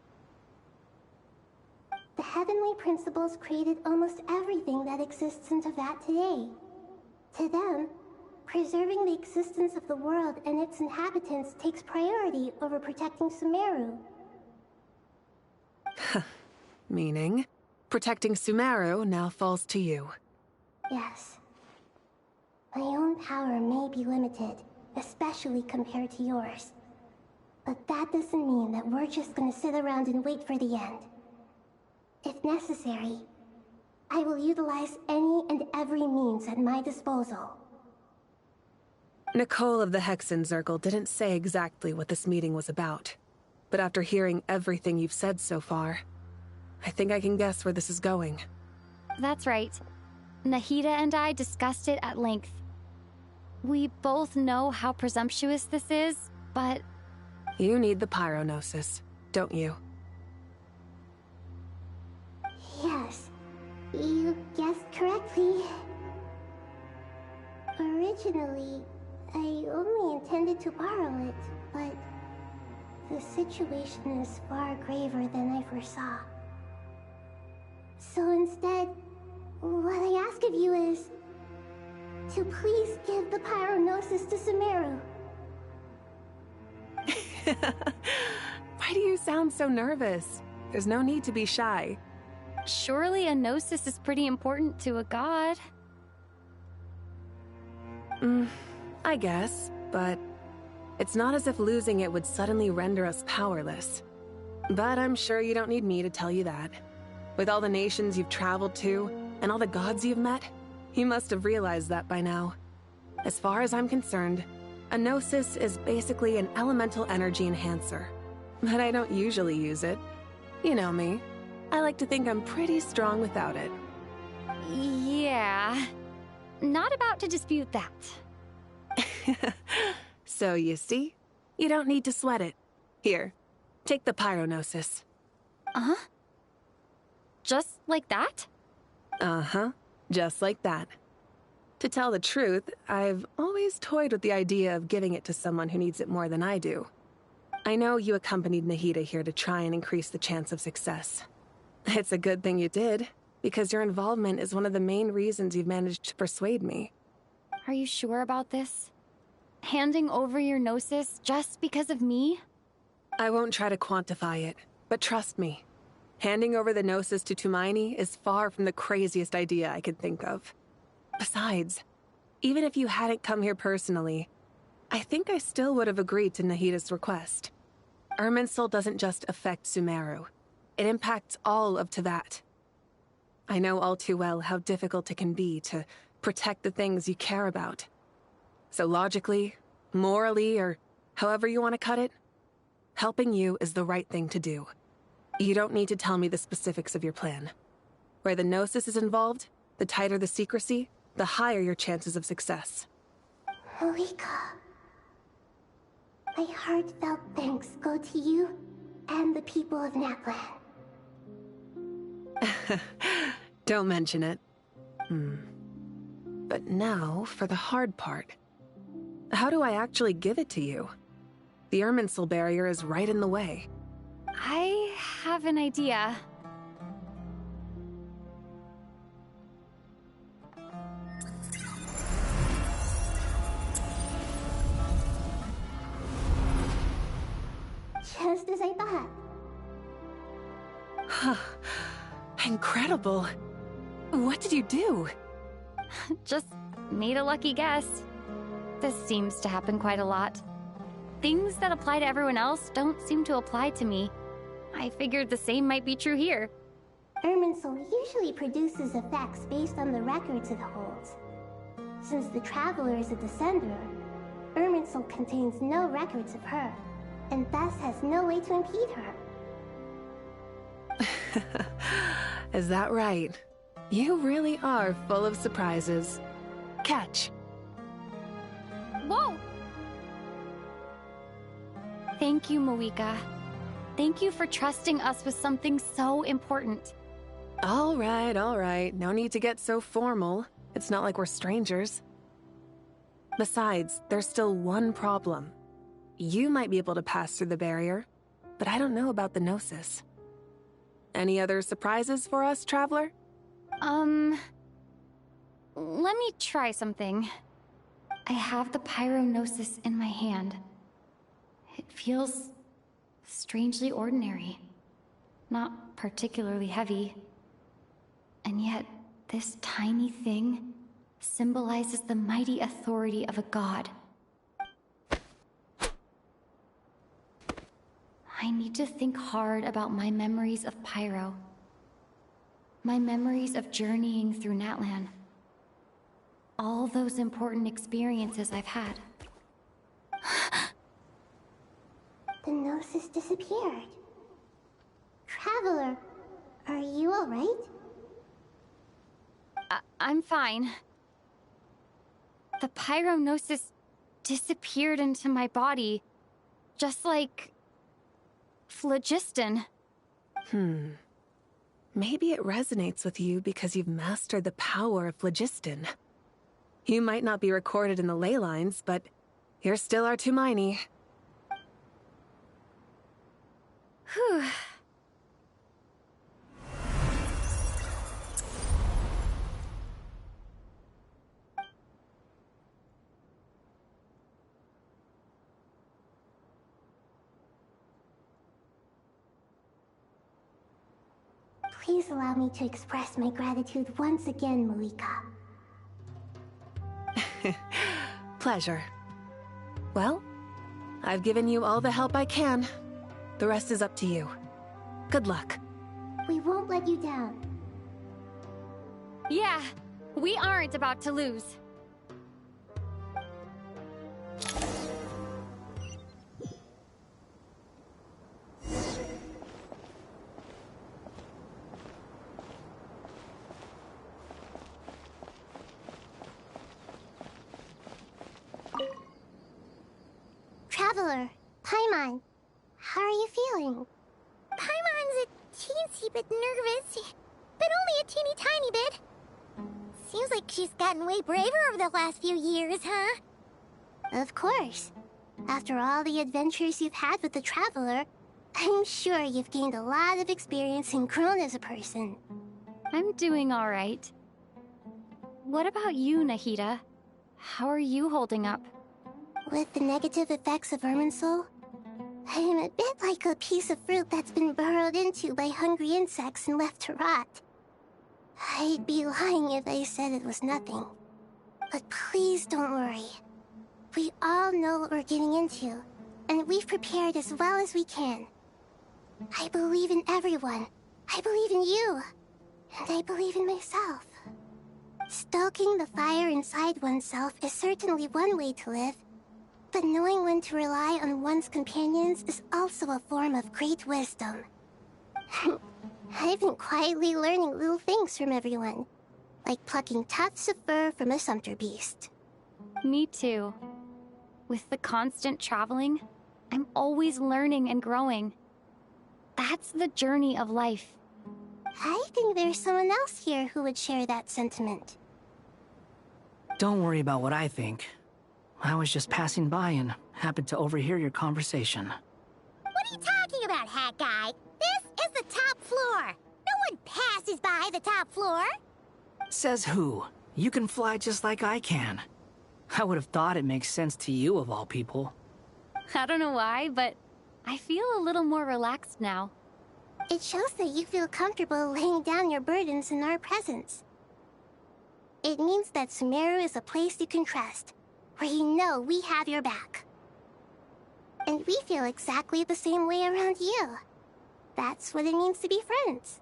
The Heavenly Principles created almost everything that exists in Teyvat today. To them, preserving the existence of the world and its inhabitants takes priority over protecting Sumeru. Meaning, protecting Sumeru now falls to you. Yes. My own power may be limited, especially compared to yours. But that doesn't mean that we're just gonna sit around and wait for the end. If necessary, I will utilize any and every means at my disposal. Nicole of the Hexen Circle didn't say exactly what this meeting was about. But after hearing everything you've said so far, I think I can guess where this is going. That's right. Nahida and I discussed it at length. We both know how presumptuous this is, but... You need the Pyronosis, don't you? Yes, you guessed correctly. Originally, I only intended to borrow it, but the situation is far graver than I foresaw. So instead, what I ask of you is to please give the Pyronosis to Sumeru. Why do you sound so nervous? There's no need to be shy. Surely a gnosis is pretty important to a god. I guess, but it's not as if losing it would suddenly render us powerless. But I'm sure you don't need me to tell you that. With all the nations you've traveled to, and all the gods you've met, you must have realized that by now. As far as I'm concerned, a gnosis is basically an elemental energy enhancer. But I don't usually use it. You know me. I like to think I'm pretty strong without it. Yeah. Not about to dispute that. So you see, you don't need to sweat it. Here, take the Pyronosis. Uh-huh? Just like that? Uh-huh, just like that. To tell the truth, I've always toyed with the idea of giving it to someone who needs it more than I do. I know you accompanied Nahida here to try and increase the chance of success. It's a good thing you did, because your involvement is one of the main reasons you've managed to persuade me. Are you sure about this? Handing over your gnosis just because of me? I won't try to quantify it, but trust me. Handing over the gnosis to Tumaini is far from the craziest idea I could think of. Besides, even if you hadn't come here personally, I think I still would have agreed to Nahida's request. Irminsul doesn't just affect Sumeru. It impacts all of Teyvat. I know all too well how difficult it can be to protect the things you care about. So logically, morally, or however you want to cut it, helping you is the right thing to do. You don't need to tell me the specifics of your plan. Where the Gnosis is involved, the tighter the secrecy, the higher your chances of success. Malika, my heartfelt thanks go to you and the people of Naplan. Don't mention it. But now, for the hard part. How do I actually give it to you? The Irminsul barrier is right in the way. I have an idea. Just as I thought. Incredible. What did you do? Just made a lucky guess. This seems to happen quite a lot. Things that apply to everyone else don't seem to apply to me. I figured the same might be true here. Irminsul usually produces effects based on the records it holds. Since the Traveler is a descender, Irminsul contains no records of her, and thus has no way to impede her. Is that right? You really are full of surprises. Catch. Whoa! Thank you, Moika. Thank you for trusting us with something so important. All right. No need to get so formal. It's not like we're strangers. Besides, there's still one problem. You might be able to pass through the barrier, but I don't know about the Gnosis. Any other surprises for us, Traveler? Let me try something. I have the Pyrognosis in my hand. It feels strangely ordinary. Not particularly heavy. And yet, this tiny thing symbolizes the mighty authority of a god. I need to think hard about my memories of Pyro. My memories of journeying through Natlan. All those important experiences I've had. The Gnosis disappeared. Traveler, are you alright? I'm fine. The Pyrognosis disappeared into my body, just like phlogiston. Maybe it resonates with you because you've mastered the power of phlogiston. You might not be recorded in the ley lines, but you're still our Tumini. Whew. Please allow me to express my gratitude once again, Moika. Pleasure. Well, I've given you all the help I can. The rest is up to you. Good luck. We won't let you down. Yeah, we aren't about to lose. Traveler, Paimon, how are you feeling? Paimon's a teensy bit nervous, but only a teeny tiny bit. Seems like she's gotten way braver over the last few years, huh? Of course. After all the adventures you've had with the Traveler, I'm sure you've gained a lot of experience and grown as a person. I'm doing all right. What about you, Nahida? How are you holding up? With the negative effects of Irminsul, I am a bit like a piece of fruit that's been burrowed into by hungry insects and left to rot. I'd be lying if I said it was nothing. But please don't worry. We all know what we're getting into, and we've prepared as well as we can. I believe in everyone. I believe in you. And I believe in myself. Stoking the fire inside oneself is certainly one way to live. But knowing when to rely on one's companions is also a form of great wisdom. I've been quietly learning little things from everyone, like plucking tufts of fur from a sumpter beast. Me too. With the constant traveling, I'm always learning and growing. That's the journey of life. I think there's someone else here who would share that sentiment. Don't worry about what I think. I was just passing by and happened to overhear your conversation. What are you talking about, hat guy? This is the top floor. No one passes by the top floor. Says who? You can fly just like I can. I would have thought it makes sense to you of all people. I don't know why, but I feel a little more relaxed now. It shows that you feel comfortable laying down your burdens in our presence. It means that Sumeru is a place you can trust, where you know we have your back. And we feel exactly the same way around you. That's what it means to be friends.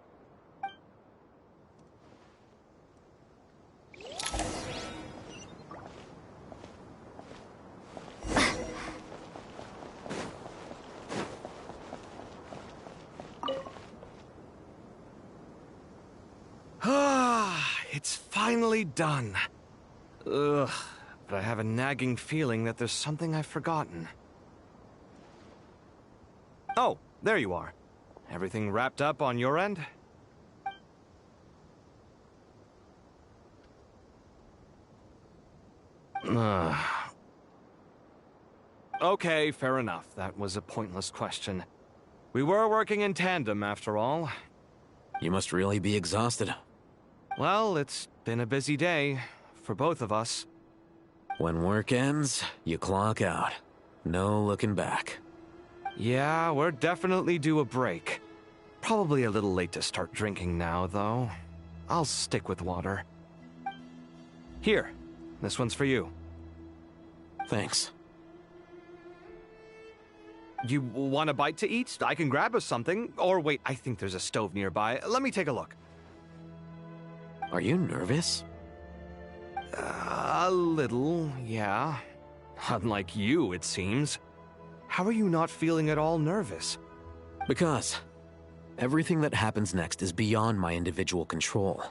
finally done. Ugh, but I have a nagging feeling that there's something I've forgotten. Oh, there you are. Everything wrapped up on your end? Okay, fair enough. That was a pointless question. We were working in tandem, after all. You must really be exhausted. Well, it's been a busy day for both of us. When work ends, you clock out. No looking back. Yeah, we're definitely due a break. Probably a little late to start drinking now, though. I'll stick with water. Here, this one's for you. Thanks. You want a bite to eat? I can grab us something. Or wait, I think there's a stove nearby. Let me take a look. Are you nervous? A little, yeah. Unlike you, it seems. How are you not feeling at all nervous? Because everything that happens next is beyond my individual control.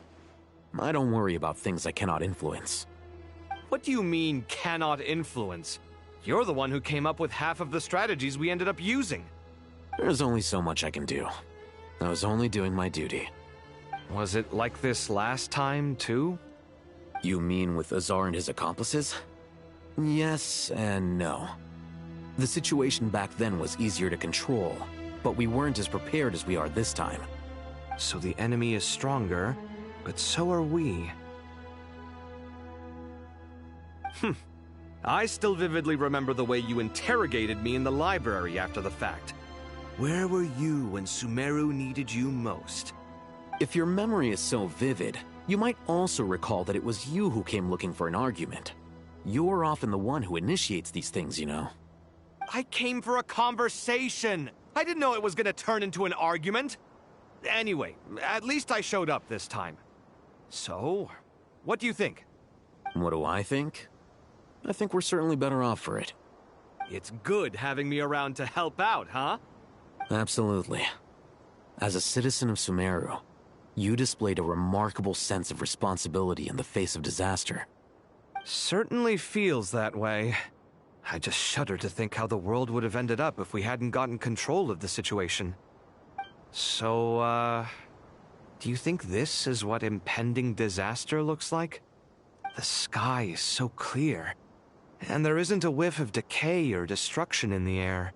I don't worry about things I cannot influence. What do you mean, cannot influence? You're the one who came up with half of the strategies we ended up using. There's only so much I can do. I was only doing my duty. Was it like this last time, too? You mean with Azar and his accomplices? Yes and no. The situation back then was easier to control, but we weren't as prepared as we are this time. So the enemy is stronger, but so are we. I still vividly remember the way you interrogated me in the library after the fact. Where were you when Sumeru needed you most? If your memory is so vivid, you might also recall that it was you who came looking for an argument. You're often the one who initiates these things, you know. I came for a conversation! I didn't know it was gonna turn into an argument! Anyway, at least I showed up this time. So, what do you think? What do I think? I think we're certainly better off for it. It's good having me around to help out, huh? Absolutely. As a citizen of Sumeru, you displayed a remarkable sense of responsibility in the face of disaster. Certainly feels that way. I just shudder to think how the world would have ended up if we hadn't gotten control of the situation. So, do you think this is what impending disaster looks like? The sky is so clear, and there isn't a whiff of decay or destruction in the air.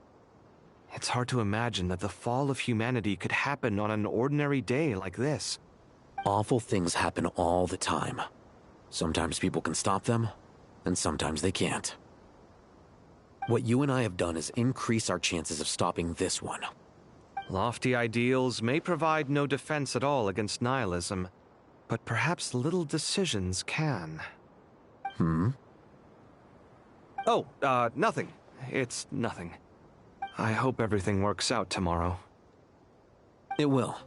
It's hard to imagine that the fall of humanity could happen on an ordinary day like this. Awful things happen all the time. Sometimes people can stop them, and sometimes they can't. What you and I have done is increase our chances of stopping this one. Lofty ideals may provide no defense at all against nihilism, but perhaps little decisions can. Oh, nothing. It's nothing. I hope everything works out tomorrow. It will.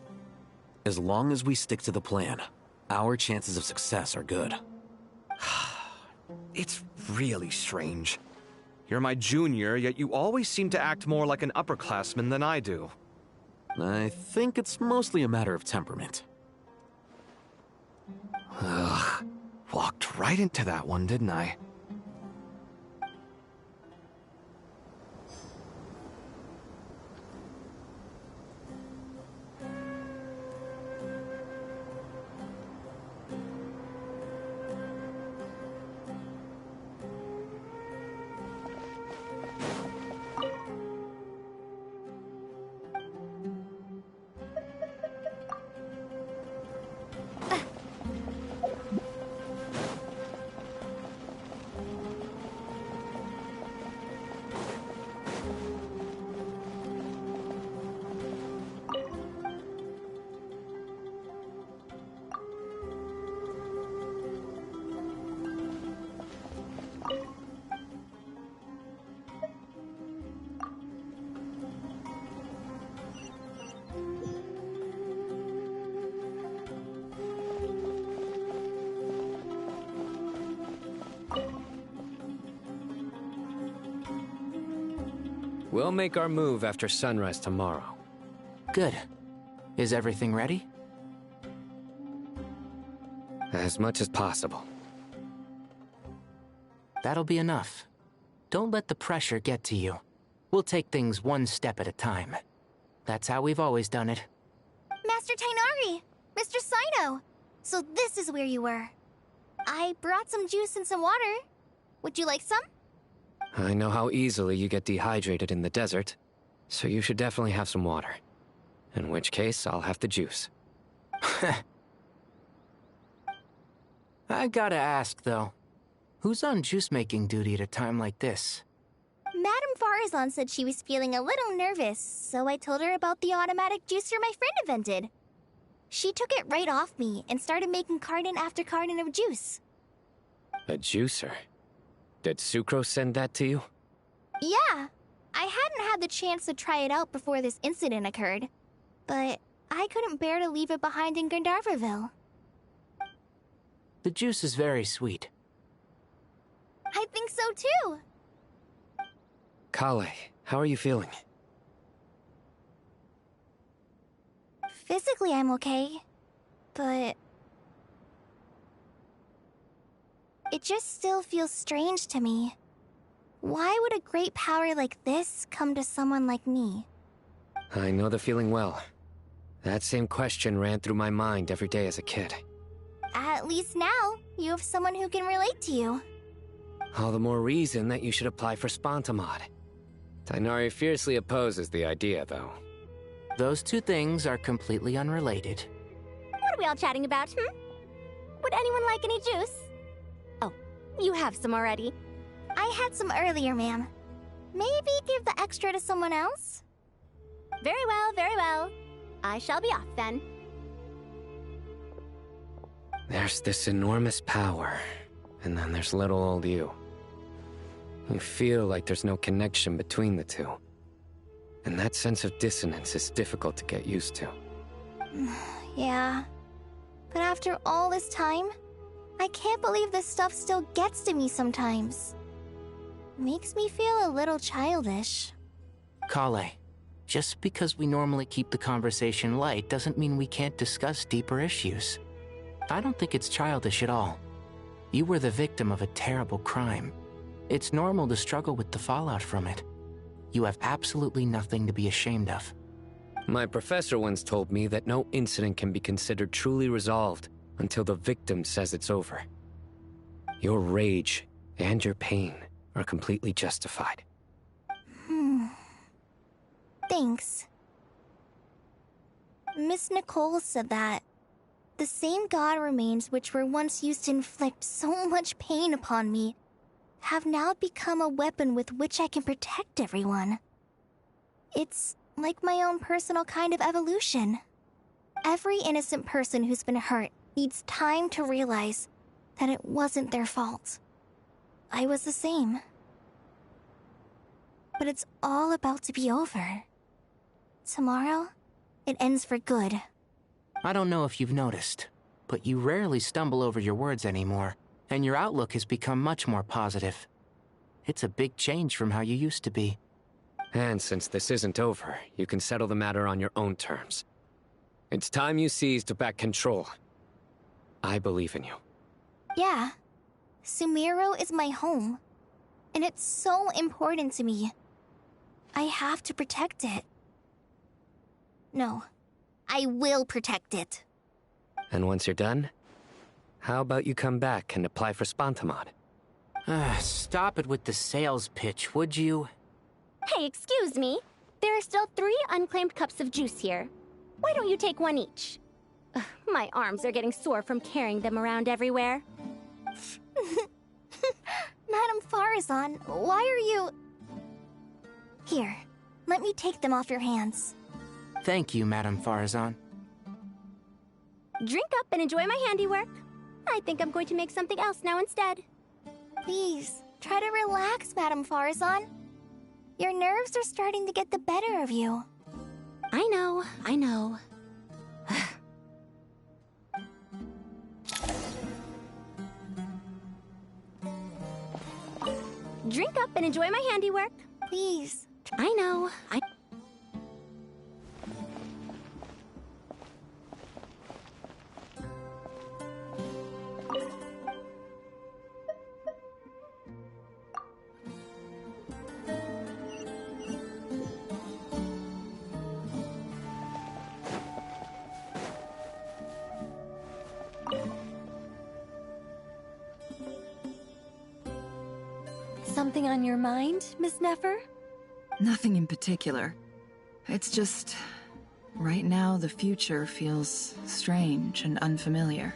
As long as we stick to the plan, our chances of success are good. It's really strange. You're my junior, yet you always seem to act more like an upperclassman than I do. I think it's mostly a matter of temperament. Ugh. Walked right into that one, didn't I? We'll make our move after sunrise tomorrow. Good. Is everything ready? As much as possible. That'll be enough. Don't let the pressure get to you. We'll take things one step at a time. That's how we've always done it. Master Tainari! Mr. Sino! So this is where you were. I brought some juice and some water. Would you like some? I know how easily you get dehydrated in the desert, so you should definitely have some water. In which case, I'll have the juice. I gotta ask, though. Who's on juice-making duty at a time like this? Madame Farazan said she was feeling a little nervous, so I told her about the automatic juicer my friend invented. She took it right off me and started making carton after carton of juice. A juicer? Did Sucrose send that to you? Yeah. I hadn't had the chance to try it out before this incident occurred, but I couldn't bear to leave it behind in Gandharvaville. The juice is very sweet. I think so too. Kale, how are you feeling? Physically, I'm okay, but it just still feels strange to me. Why would a great power like this come to someone like me? I know the feeling well. That same question ran through my mind every day as a kid. At least now, you have someone who can relate to you. All the more reason that you should apply for Spontamod. Tainari fiercely opposes the idea, though. Those two things are completely unrelated. What are we all chatting about, Would anyone like any juice? Oh, you have some already. I had some earlier, ma'am. Maybe give the extra to someone else? Very well, very well. I shall be off then. There's this enormous power, and then there's little old you. You feel like there's no connection between the two. And that sense of dissonance is difficult to get used to. Yeah. But after all this time, I can't believe this stuff still gets to me sometimes. Makes me feel a little childish. Kale, just because we normally keep the conversation light doesn't mean we can't discuss deeper issues. I don't think it's childish at all. You were the victim of a terrible crime. It's normal to struggle with the fallout from it. You have absolutely nothing to be ashamed of. My professor once told me that no incident can be considered truly resolved until the victim says it's over. Your rage and your pain are completely justified. Thanks. Miss Nicole said that the same god remains which were once used to inflict so much pain upon me have now become a weapon with which I can protect everyone. It's like my own personal kind of evolution. Every innocent person who's been hurt needs time to realize that it wasn't their fault. I was the same. But it's all about to be over. Tomorrow, it ends for good. I don't know if you've noticed, but you rarely stumble over your words anymore, and your outlook has become much more positive. It's a big change from how you used to be. And since this isn't over, you can settle the matter on your own terms. It's time you seized back control. I believe in you. Yeah. Sumeru is my home. And it's so important to me. I have to protect it. No. I will protect it. And once you're done, how about you come back and apply for Spontamod? Stop it with the sales pitch, would you? Hey, excuse me. There are still 3 unclaimed cups of juice here. Why don't you take one each? Ugh, my arms are getting sore from carrying them around everywhere. Madame Farazan, why are you... Here, let me take them off your hands. Thank you, Madame Farazan. Drink up and enjoy my handiwork. I think I'm going to make something else now instead. Please, try to relax, Madame Farazan. Your nerves are starting to get the better of you. I know, I know. Drink up and enjoy my handiwork. Please. I know, Something on your mind, Miss Nefer? Nothing in particular. It's just... right now, the future feels strange and unfamiliar.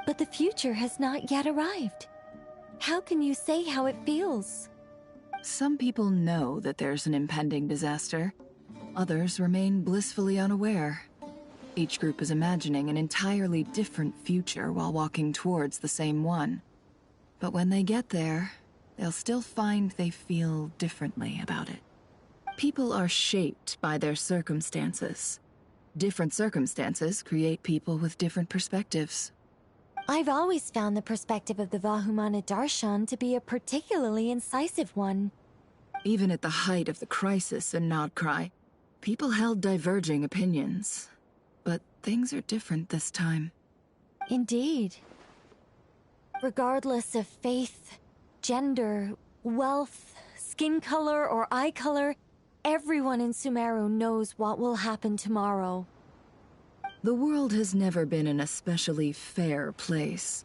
But the future has not yet arrived. How can you say how it feels? Some people know that there's an impending disaster. Others remain blissfully unaware. Each group is imagining an entirely different future while walking towards the same one. But when they get there, they'll still find they feel differently about it. People are shaped by their circumstances. Different circumstances create people with different perspectives. I've always found the perspective of the Vahumana Darshan to be a particularly incisive one. Even at the height of the crisis in Nodcry, people held diverging opinions. But things are different this time. Indeed. Regardless of faith, gender, wealth, skin color, or eye color, everyone in Sumeru knows what will happen tomorrow. The world has never been an especially fair place.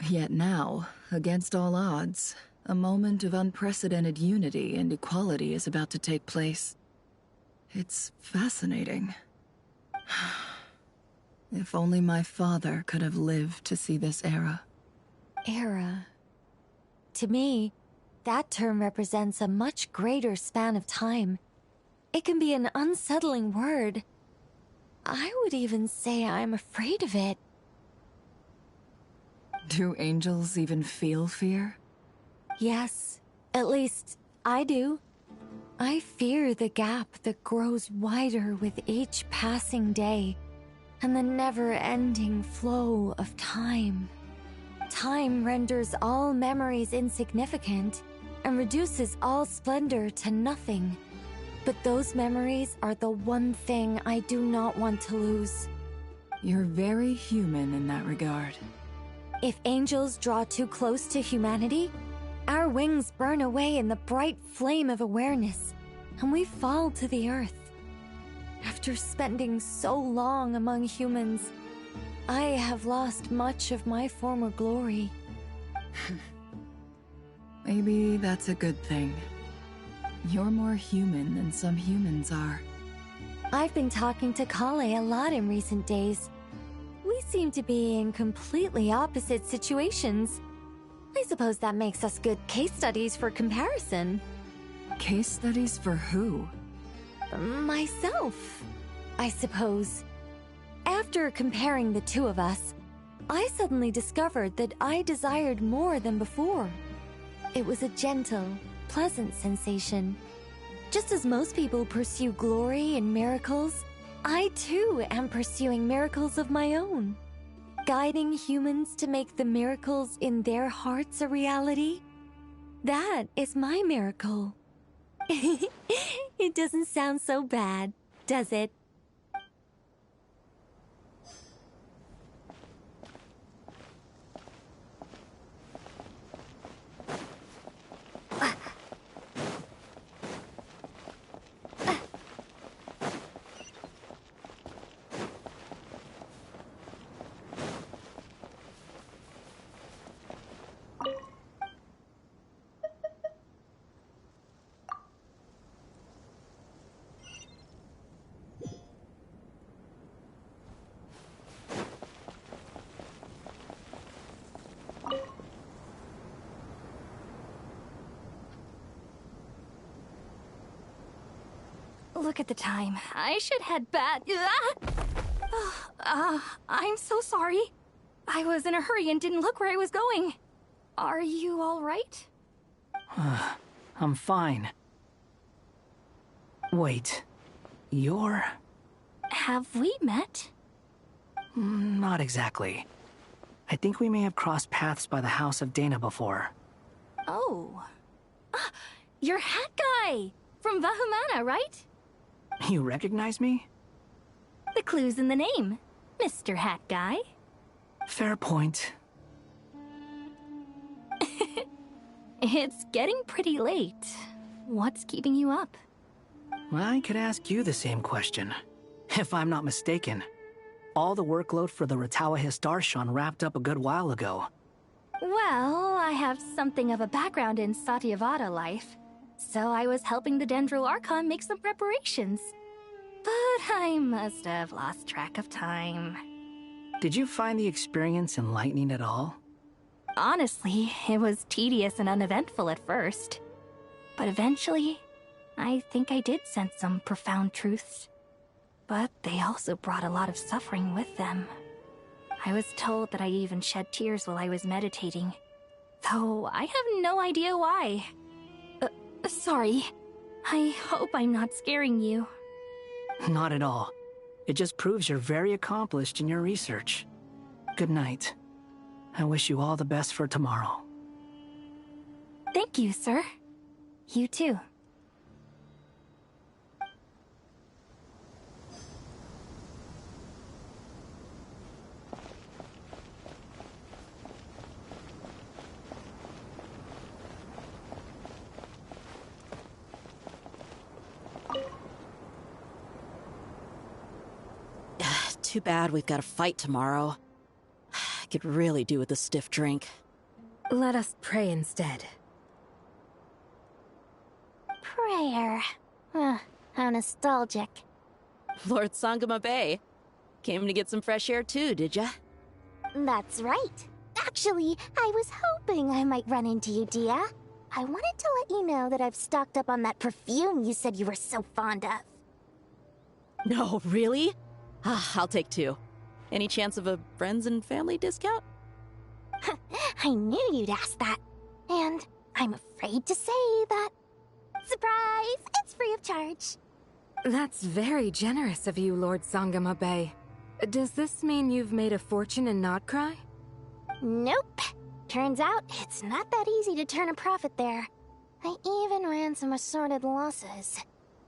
Yet now, against all odds, a moment of unprecedented unity and equality is about to take place. It's fascinating. If only my father could have lived to see this era. Era. To me, that term represents a much greater span of time. It can be an unsettling word. I would even say I'm afraid of it. Do angels even feel fear? Yes, at least I do. I fear the gap that grows wider with each passing day, and the never-ending flow of time. Time renders all memories insignificant, and reduces all splendor to nothing. But those memories are the one thing I do not want to lose. You're very human in that regard. If angels draw too close to humanity, our wings burn away in the bright flame of awareness, and we fall to the earth. After spending so long among humans, I have lost much of my former glory. Maybe that's a good thing. You're more human than some humans are. I've been talking to Kale a lot in recent days. We seem to be in completely opposite situations. I suppose that makes us good case studies for comparison. Case studies for who? Myself, I suppose. After comparing the two of us, I suddenly discovered that I desired more than before. It was a gentle, pleasant sensation. Just as most people pursue glory and miracles, I too am pursuing miracles of my own. Guiding humans to make the miracles in their hearts a reality. That is my miracle. It doesn't sound so bad, does it? Look at the time. I should head back. I'm so sorry. I was in a hurry and didn't look where I was going. Are you all right? I'm fine. Wait, you're... Have we met? Not exactly. I think we may have crossed paths by the house of Dana before. Oh. You're Hat Guy! From Vahumana, right? You recognize me? The clue's in the name, Mr. Hat Guy. Fair point. It's getting pretty late. What's keeping you up? I could ask you the same question. If I'm not mistaken, all the workload for the Ratawa Darshan wrapped up a good while ago. Well, I have something of a background in Satyavada life, so I was helping the Dendro Archon make some preparations. But I must have lost track of time. Did you find the experience enlightening at all? Honestly, it was tedious and uneventful at first. But eventually, I think I did sense some profound truths. But they also brought a lot of suffering with them. I was told that I even shed tears while I was meditating, though I have no idea why. Sorry. I hope I'm not scaring you. Not at all. It just proves you're very accomplished in your research. Good night. I wish you all the best for tomorrow. Thank you, sir. You too. Too bad we've got a fight tomorrow. I could really do with a stiff drink. Let us pray instead. Prayer. How nostalgic. Lord Sangama Bay. Came to get some fresh air too, did ya? That's right. Actually, I was hoping I might run into you, Dia. I wanted to let you know that I've stocked up on that perfume you said you were so fond of. No, really? I'll take 2. Any chance of a friends and family discount? I knew you'd ask that. And I'm afraid to say that... Surprise! It's free of charge. That's very generous of you, Lord Sangama Bay. Does this mean you've made a fortune in Nodcry? Nope. Turns out, it's not that easy to turn a profit there. I even ran some assorted losses.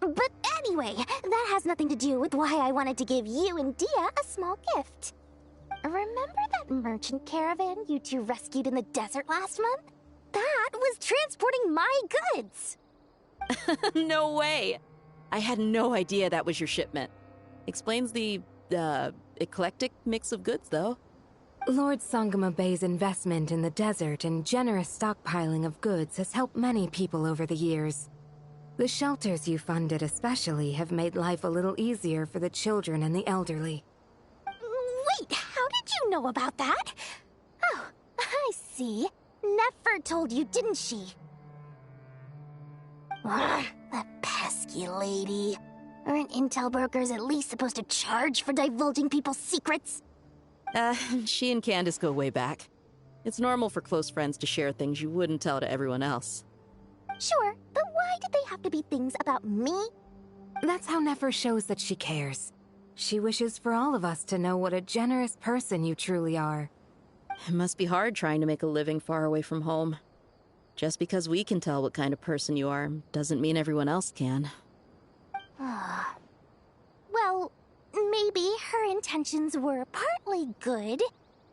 But anyway, that has nothing to do with why I wanted to give you and Dia a small gift. Remember that merchant caravan you two rescued in the desert last month? That was transporting my goods! No way! I had no idea that was your shipment. Explains the, eclectic mix of goods, though. Lord Sangama Bay's investment in the desert and generous stockpiling of goods has helped many people over the years. The shelters you funded especially have made life a little easier for the children and the elderly. Wait, how did you know about that? Oh, I see. Nefer told you, didn't she? That pesky lady. Aren't intel brokers at least supposed to charge for divulging people's secrets? She and Candace go way back. It's normal for close friends to share things you wouldn't tell to everyone else. Sure, but why did they have to be things about me? That's how Nefer shows that she cares. She wishes for all of us to know what a generous person you truly are. It must be hard trying to make a living far away from home. Just because we can tell what kind of person you are doesn't mean everyone else can. Well, maybe her intentions were partly good,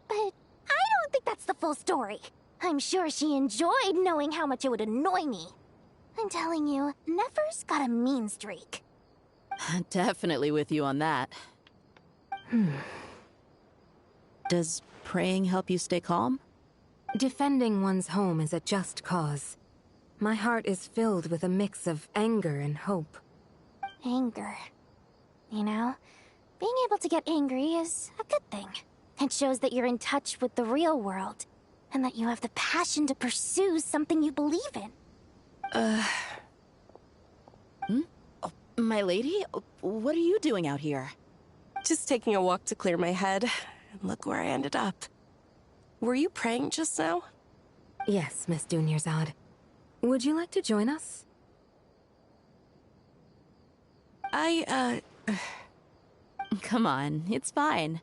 but I don't think that's the full story. I'm sure she enjoyed knowing how much it would annoy me. I'm telling you, Nefer's got a mean streak. Definitely with you on that. Does praying help you stay calm? Defending one's home is a just cause. My heart is filled with a mix of anger and hope. Anger. You know, being able to get angry is a good thing. It shows that you're in touch with the real world, and that you have the passion to pursue something you believe in. Oh, my lady? What are you doing out here? Just taking a walk to clear my head, and look where I ended up. Were you praying just now? Yes, Miss Dunyarzad. Would you like to join us? Come on, it's fine.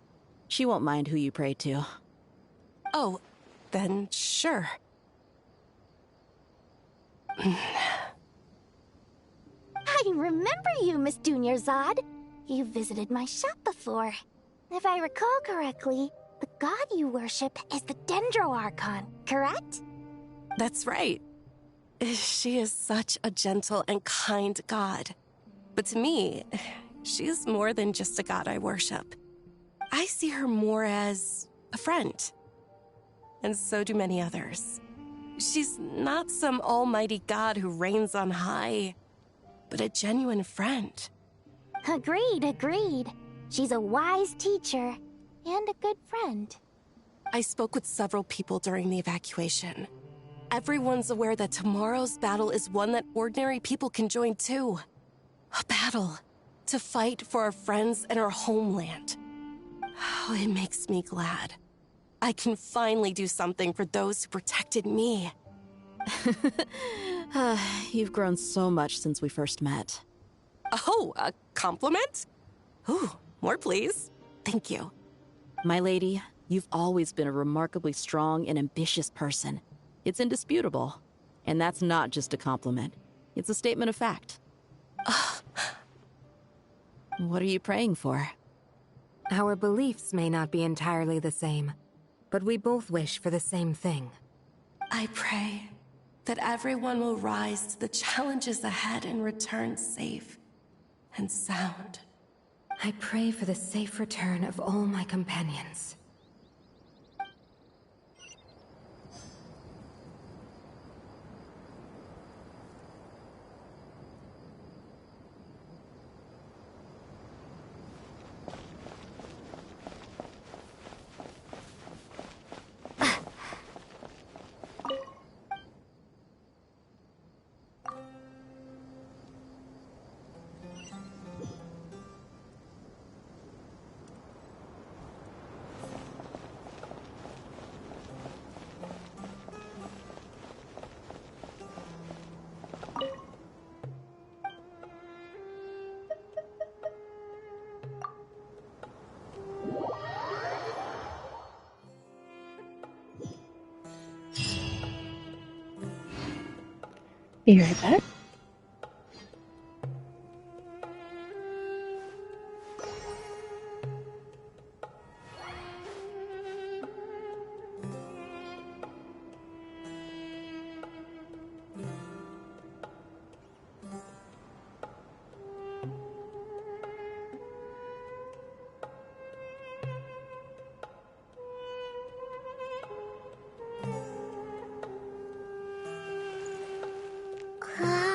She won't mind who you pray to. Oh, then sure. I remember you, Miss Dunyarzad. You visited my shop before. If I recall correctly, the god you worship is the Dendro Archon, correct? That's right. She is such a gentle and kind god. But to me, she is more than just a god I worship. I see her more as a friend. and so do many others. She's not some almighty god who reigns on high, but a genuine friend. Agreed. She's a wise teacher and a good friend. I spoke with several people during the evacuation. Everyone's aware that tomorrow's battle is one that ordinary people can join too. A battle to fight for our friends and our homeland. Oh, it makes me glad. I can finally do something for those who protected me. You've grown so much since we first met. Oh, a compliment? Ooh, more please. Thank you. My lady, you've always been a remarkably strong and ambitious person. It's indisputable. And that's not just a compliment. It's a statement of fact. What are you praying for? Our beliefs may not be entirely the same, but we both wish for the same thing. I pray that everyone will rise to the challenges ahead and return safe and sound. I pray for the safe return of all my companions. Be right back. Cloud.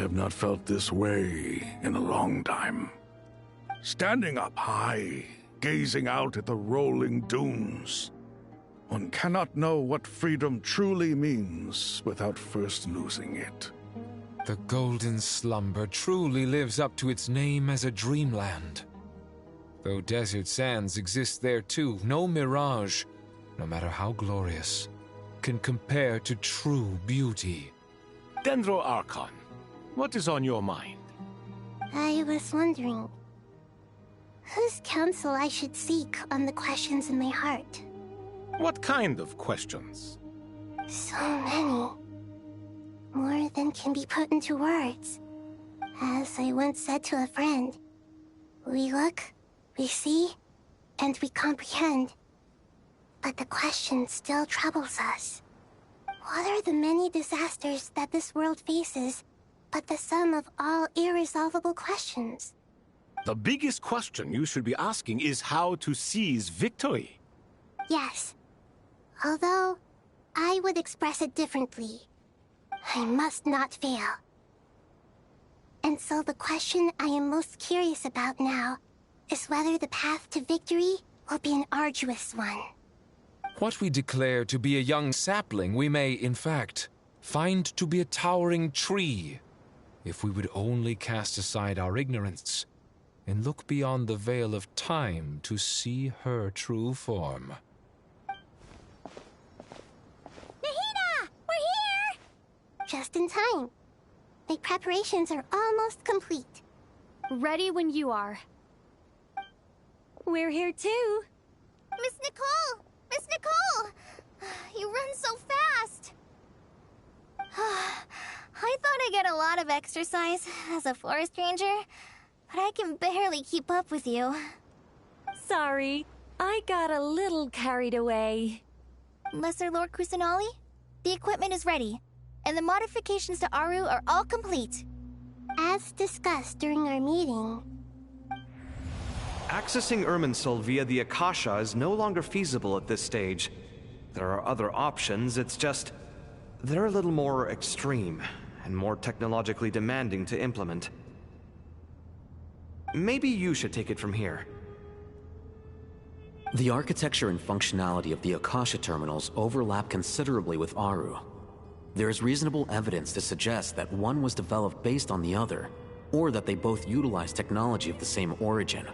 have not felt this way in a long time. Standing up high, gazing out at the rolling dunes. One cannot know what freedom truly means without first losing it. The golden slumber truly lives up to its name as a dreamland. Though desert sands exist there too, no mirage, no matter how glorious, can compare to true beauty. Dendro Archon, what is on your mind? I was wondering whose counsel I should seek on the questions in my heart. What kind of questions? So many. More than can be put into words. As I once said to a friend, we look, we see, and we comprehend. But the question still troubles us. What are the many disasters that this world faces, but the sum of all irresolvable questions? The biggest question you should be asking is how to seize victory. Yes. Although, I would express it differently. I must not fail. And so the question I am most curious about now is whether the path to victory will be an arduous one. What we declare to be a young sapling, we may, in fact, find to be a towering tree, if we would only cast aside our ignorance and look beyond the veil of time to see her true form. Nahida! We're here! Just in time. My preparations are almost complete. Ready when you are. We're here too. Miss Nicole! Miss Nicole! You run so fast! I thought I'd get a lot of exercise as a forest ranger, but I can barely keep up with you. Sorry, I got a little carried away. Lesser Lord Kusanali, the equipment is ready, and the modifications to Aru are all complete. As discussed during our meeting... Accessing Irminsul via the Akasha is no longer feasible at this stage. There are other options, it's just... they're a little more extreme, and more technologically demanding to implement. Maybe you should take it from here. The architecture and functionality of the Akasha terminals overlap considerably with Aru. There is reasonable evidence to suggest that one was developed based on the other, or that they both utilize technology of the same origin.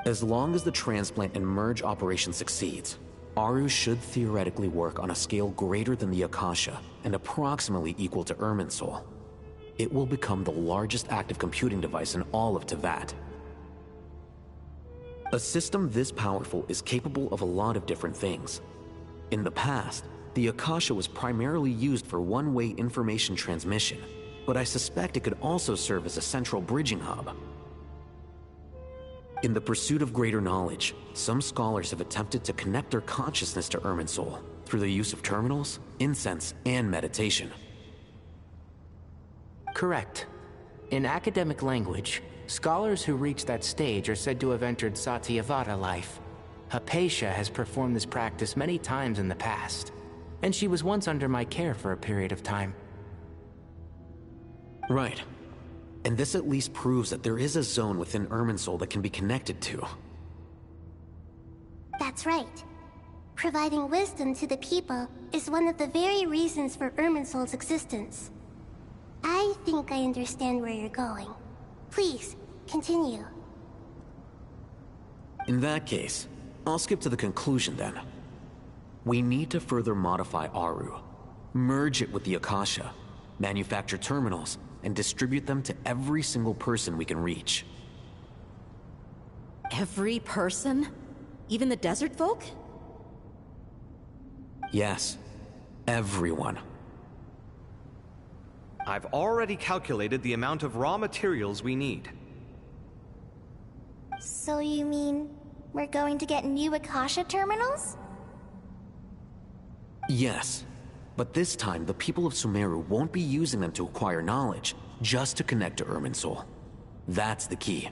As long as the transplant and merge operation succeeds, Aru should theoretically work on a scale greater than the Akasha and approximately equal to Irminsul. It will become the largest active computing device in all of Teyvat. A system this powerful is capable of a lot of different things. In the past, the Akasha was primarily used for one-way information transmission, but I suspect it could also serve as a central bridging hub. In the pursuit of greater knowledge, some scholars have attempted to connect their consciousness to Irminsul through the use of terminals, incense, and meditation. Correct. In academic language, scholars who reach that stage are said to have entered Satyavata life. Hypatia has performed this practice many times in the past, and she was once under my care for a period of time. Right. And this at least proves that there is a zone within Irminsul that can be connected to. That's right. Providing wisdom to the people is one of the very reasons for Irminsul's existence. I think I understand where you're going. Please, continue. In that case, I'll skip to the conclusion then. We need to further modify Aru, merge it with the Akasha, manufacture terminals, and distribute them to every single person we can reach. Every person? Even the desert folk? Yes, everyone. I've already calculated the amount of raw materials we need. So you mean we're going to get new Akasha terminals? Yes, but this time the people of Sumeru won't be using them to acquire knowledge, just to connect to Irminsul. That's the key.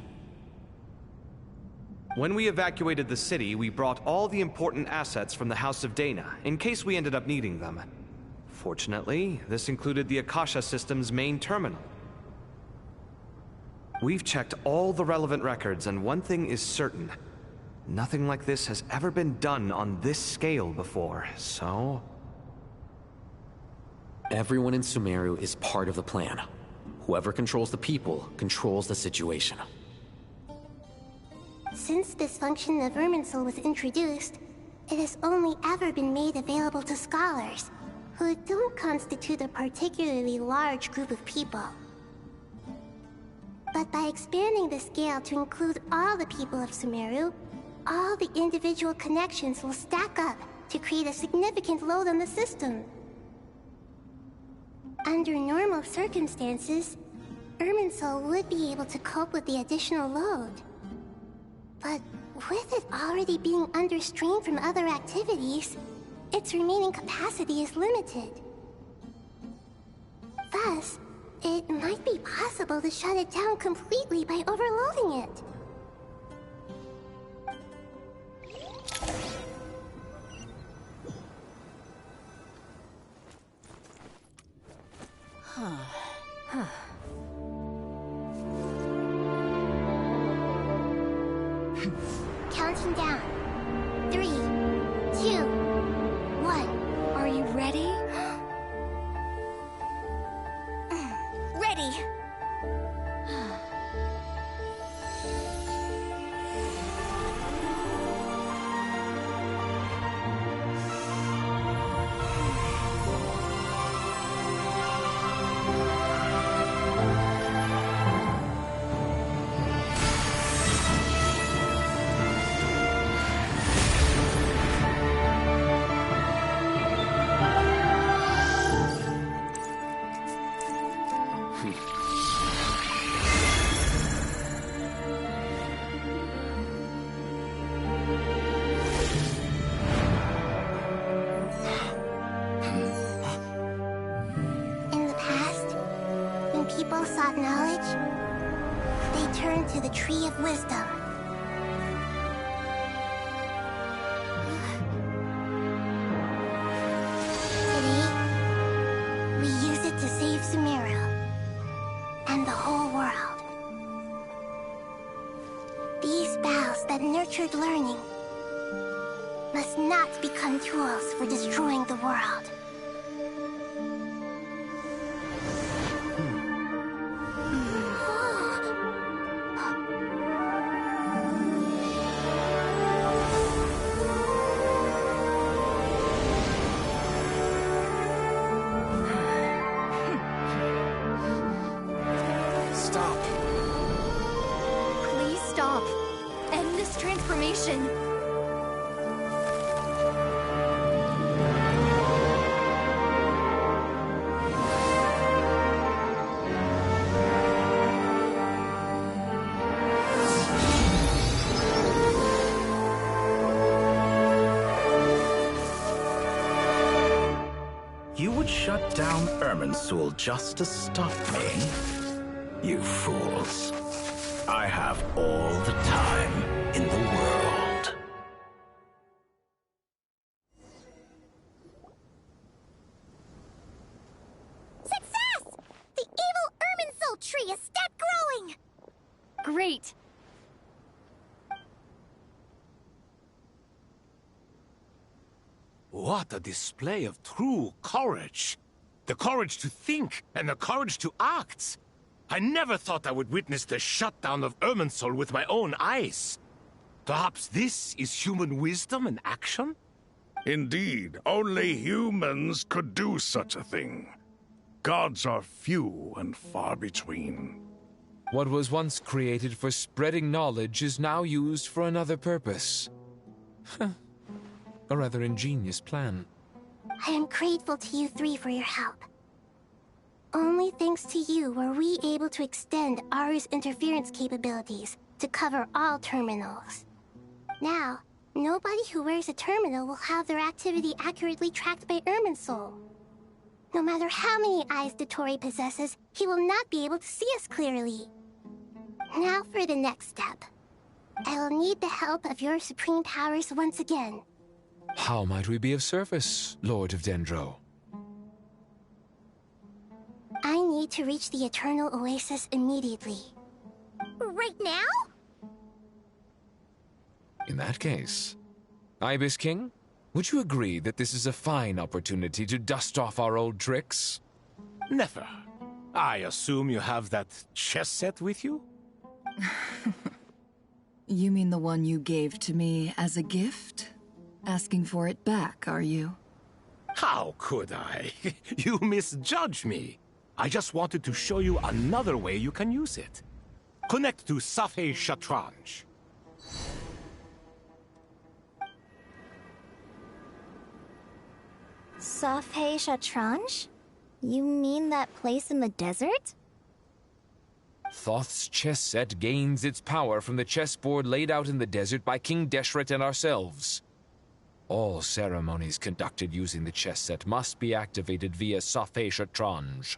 When we evacuated the city, we brought all the important assets from the House of Dana, in case we ended up needing them. Fortunately, this included the Akasha system's main terminal. We've checked all the relevant records, and one thing is certain. Nothing like this has ever been done on this scale before, so... Everyone in Sumeru is part of the plan. Whoever controls the people controls the situation. Since this function of Irminsul was introduced, it has only ever been made available to scholars, who don't constitute a particularly large group of people. But by expanding the scale to include all the people of Sumeru, all the individual connections will stack up to create a significant load on the system. Under normal circumstances, Irminsul would be able to cope with the additional load. But with it already being under strain from other activities, its remaining capacity is limited. Thus, it might be possible to shut it down completely by overloading it. Counting down. 3, 2, 1. Are you ready? Ready! People sought knowledge, they turned to the Tree of Wisdom. Today, we use it to save Sumeru and the whole world. These boughs that nurtured learning must not become tools for destroying the world. You would shut down Irminsul just to stop me? You fools. I have all the time in the world. Success! The evil Irminsul tree is step growing! Great! What a display of true courage! The courage to think and the courage to act! I never thought I would witness the shutdown of Irminsul with my own eyes. Perhaps this is human wisdom in action? Indeed, only humans could do such a thing. Gods are few and far between. What was once created for spreading knowledge is now used for another purpose. A rather ingenious plan. I am grateful to you three for your help. Only thanks to you were we able to extend Aru's interference capabilities to cover all terminals. Now, nobody who wears a terminal will have their activity accurately tracked by Irminsul. No matter how many eyes Dotori possesses, he will not be able to see us clearly. Now for the next step. I will need the help of your supreme powers once again. How might we be of service, Lord of Dendro? need to reach the Eternal Oasis immediately. Right now? In that case, Ibis King, would you agree that this is a fine opportunity to dust off our old tricks? Never. I assume you have that chess set with you? You mean the one you gave to me as a gift? Asking for it back, are you? How could I? You misjudge me. I just wanted to show you another way you can use it. Connect to Safei Shatranj. Safei Shatranj? You mean that place in the desert? Thoth's chess set gains its power from the chessboard laid out in the desert by King Deshret and ourselves. All ceremonies conducted using the chess set must be activated via Safei Shatranj.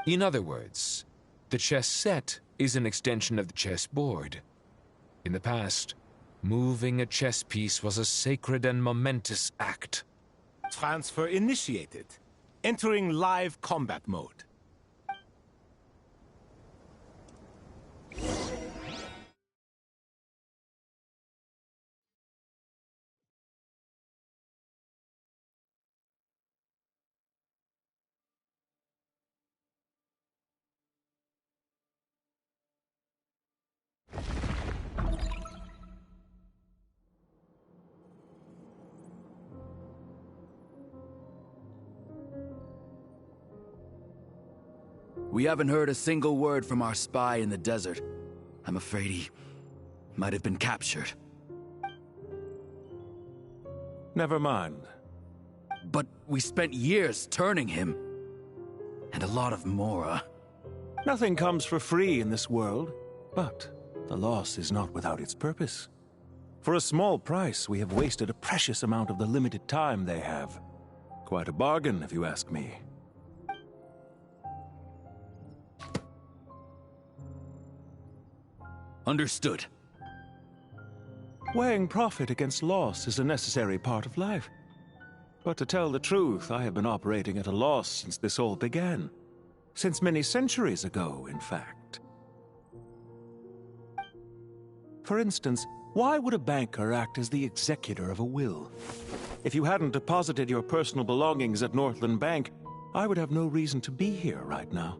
In other words, the chess set is an extension of the chessboard. In the past, moving a chess piece was a sacred and momentous act. Transfer initiated. Entering live combat mode. We haven't heard a single word from our spy in the desert. I'm afraid he might have been captured. Never mind. But we spent years turning him. And a lot of Mora. Nothing comes for free in this world, but the loss is not without its purpose. For a small price, we have wasted a precious amount of the limited time they have. Quite a bargain, if you ask me. Understood. Weighing profit against loss is a necessary part of life. But to tell the truth, I have been operating at a loss since this all began. Since many centuries ago, in fact. For instance, why would a banker act as the executor of a will? If you hadn't deposited your personal belongings at Northland Bank, I would have no reason to be here right now.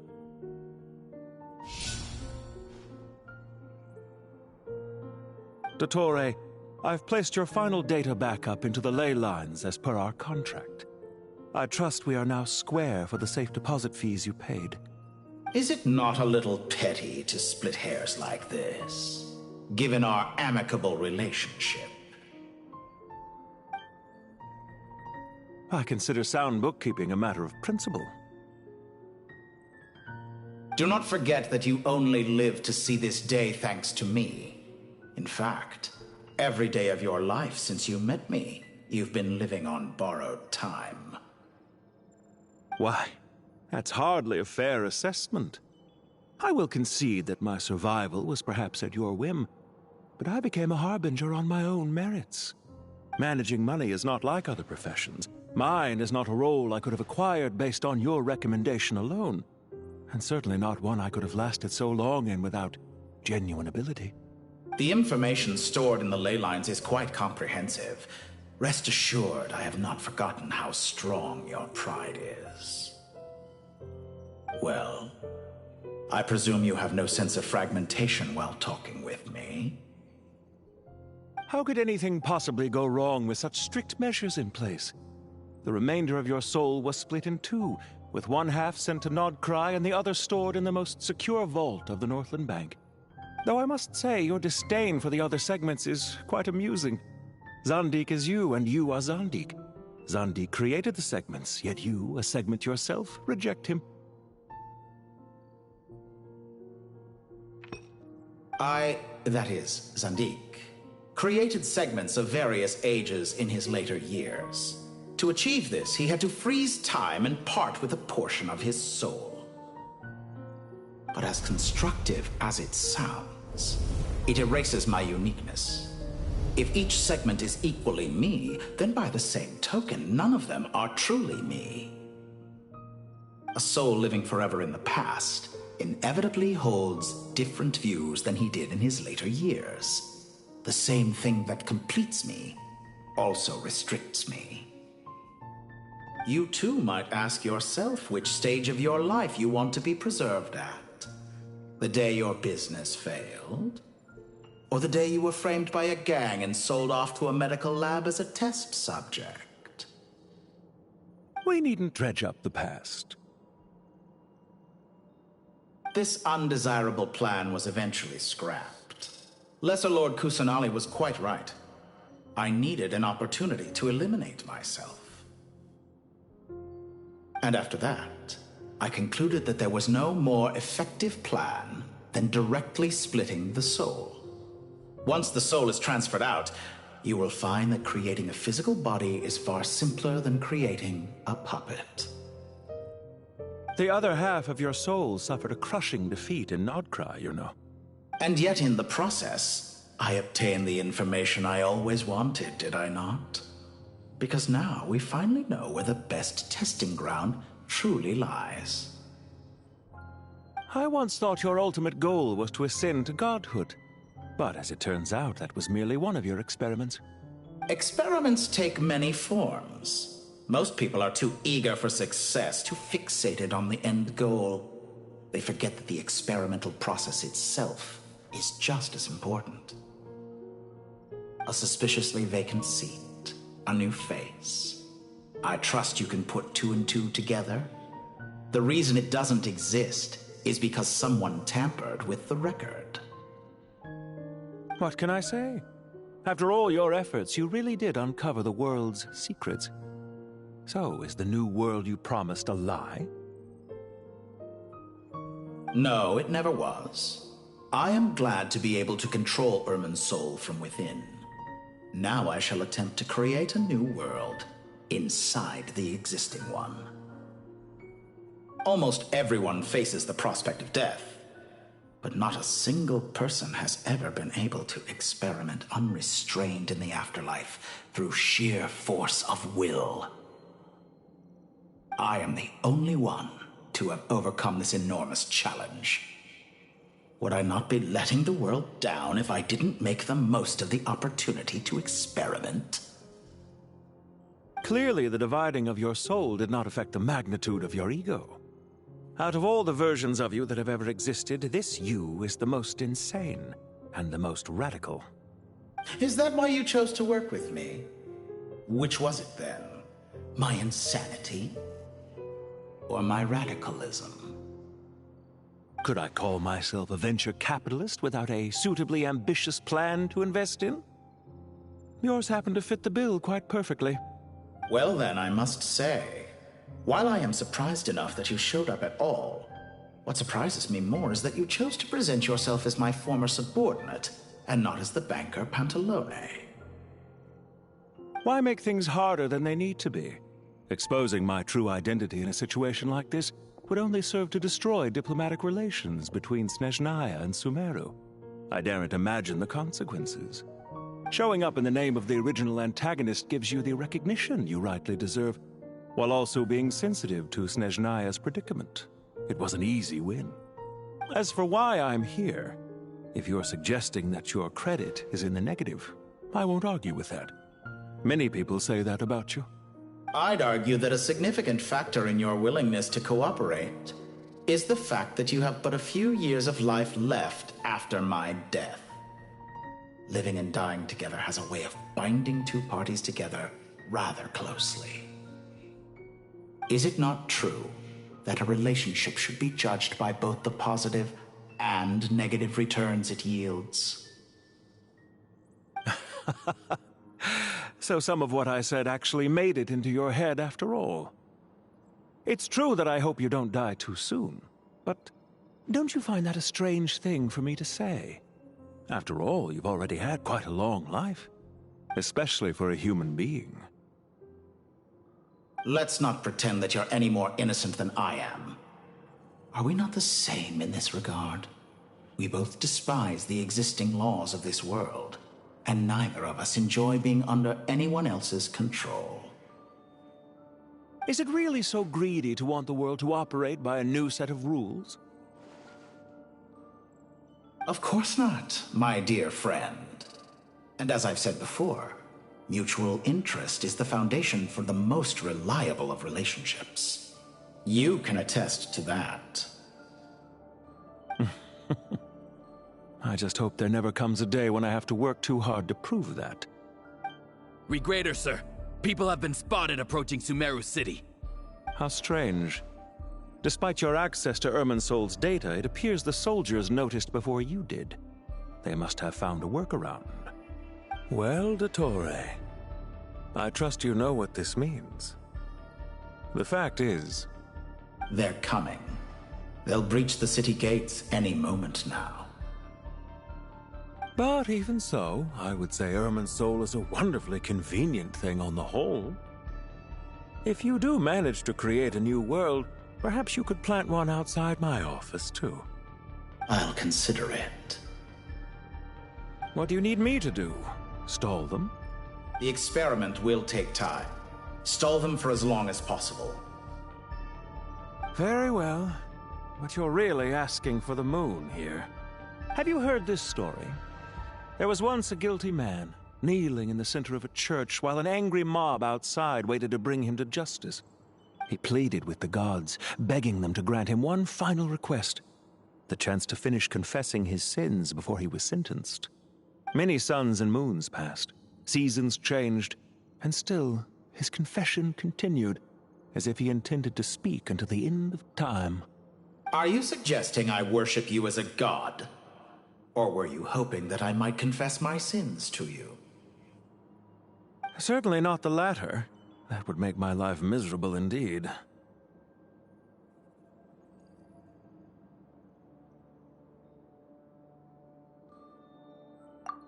Dottore, I've placed your final data backup into the ley lines as per our contract. I trust we are now square for the safe deposit fees you paid. Is it not a little petty to split hairs like this, given our amicable relationship? I consider sound bookkeeping a matter of principle. Do not forget that you only live to see this day thanks to me. In fact, every day of your life since you met me, you've been living on borrowed time. Why, that's hardly a fair assessment. I will concede that my survival was perhaps at your whim, but I became a harbinger on my own merits. Managing money is not like other professions. Mine is not a role I could have acquired based on your recommendation alone, and certainly not one I could have lasted so long in without genuine ability. The information stored in the ley lines is quite comprehensive. Rest assured, I have not forgotten how strong your pride is. Well, I presume you have no sense of fragmentation while talking with me. How could anything possibly go wrong with such strict measures in place? The remainder of your soul was split in two, with one half sent to Nodcry and the other stored in the most secure vault of the Northland Bank. Though I must say, your disdain for the other segments is quite amusing. Zandik is you, and you are Zandik. Zandik created the segments, yet you, a segment yourself, reject him. That is, Zandik, created segments of various ages in his later years. To achieve this, he had to freeze time and part with a portion of his soul. But as constructive as it sounds, it erases my uniqueness. If each segment is equally me, then by the same token, none of them are truly me. a soul living forever in the past, inevitably holds different views than he did in his later years. The same thing that completes me also restricts me. You too might ask yourself which stage of your life you want to be preserved at. The day your business failed? Or the day you were framed by a gang and sold off to a medical lab as a test subject? We needn't dredge up the past. This undesirable plan was eventually scrapped. Lesser Lord Kusanali was quite right. I needed an opportunity to eliminate myself. And after that, I concluded that there was no more effective plan than directly splitting the soul. Once the soul is transferred out, you will find that creating a physical body is far simpler than creating a puppet. The other half of your soul suffered a crushing defeat in Nodcry, you know. And yet in the process, I obtained the information I always wanted, did I not? Because now we finally know where the best testing ground truly lies. I once thought your ultimate goal was to ascend to godhood. But as it turns out, that was merely one of your experiments. Experiments take many forms. Most people are too eager for success, too fixated on the end goal. They forget that the experimental process itself is just as important. A suspiciously vacant seat, a new face. I trust you can put two and two together. The reason it doesn't exist is because someone tampered with the record. What can I say? After all your efforts, you really did uncover the world's secrets. So, is the new world you promised a lie? No, it never was. I am glad to be able to control Irmin's soul from within. Now I shall attempt to create a new world inside the existing one. Almost everyone faces the prospect of death, but not a single person has ever been able to experiment unrestrained in the afterlife through sheer force of will. I am the only one to have overcome this enormous challenge. Would I not be letting the world down if I didn't make the most of the opportunity to experiment? Clearly, the dividing of your soul did not affect the magnitude of your ego. Out of all the versions of you that have ever existed, this you is the most insane and the most radical. Is that why you chose to work with me? Which was it then? My insanity? Or my radicalism? Could I call myself a venture capitalist without a suitably ambitious plan to invest in? Yours happened to fit the bill quite perfectly. Well then, I must say, while I am surprised enough that you showed up at all, what surprises me more is that you chose to present yourself as my former subordinate, and not as the banker Pantalone. Why make things harder than they need to be? Exposing my true identity in a situation like this would only serve to destroy diplomatic relations between Snezhnaya and Sumeru. I daren't imagine the consequences. Showing up in the name of the original antagonist gives you the recognition you rightly deserve, while also being sensitive to Snezhnaya's predicament. It was an easy win. As for why I'm here, if you're suggesting that your credit is in the negative, I won't argue with that. Many people say that about you. I'd argue that a significant factor in your willingness to cooperate is the fact that you have but a few years of life left after my death. Living and dying together has a way of binding two parties together rather closely. Is it not true that a relationship should be judged by both the positive and negative returns it yields? So some of what I said actually made it into your head after all. It's true that I hope you don't die too soon, but don't you find that a strange thing for me to say? After all, you've already had quite a long life, especially for a human being. Let's not pretend that you're any more innocent than I am. Are we not the same in this regard? We both despise the existing laws of this world, and neither of us enjoy being under anyone else's control. Is it really so greedy to want the world to operate by a new set of rules? Of course not, my dear friend. And as I've said before, mutual interest is the foundation for the most reliable of relationships. You can attest to that. I just hope there never comes a day when I have to work too hard to prove that. Regreater, sir. People have been spotted approaching Sumeru City. How strange. Despite your access to Irminsol's data, it appears the soldiers noticed before you did. They must have found a workaround. Well, Dottore, I trust you know what this means. The fact is... They're coming. They'll breach the city gates any moment now. But even so, I would say Irminsol is a wonderfully convenient thing on the whole. If you do manage to create a new world, perhaps you could plant one outside my office, too. I'll consider it. What do you need me to do? Stall them? The experiment will take time. Stall them for as long as possible. Very well. But you're really asking for the moon here. Have you heard this story? There was once a guilty man, kneeling in the center of a church while an angry mob outside waited to bring him to justice. He pleaded with the gods, begging them to grant him one final request, the chance to finish confessing his sins before he was sentenced. Many suns and moons passed, seasons changed, and still his confession continued, as if he intended to speak until the end of time. Are you suggesting I worship you as a god? Or were you hoping that I might confess my sins to you? Certainly not the latter. That would make my life miserable indeed.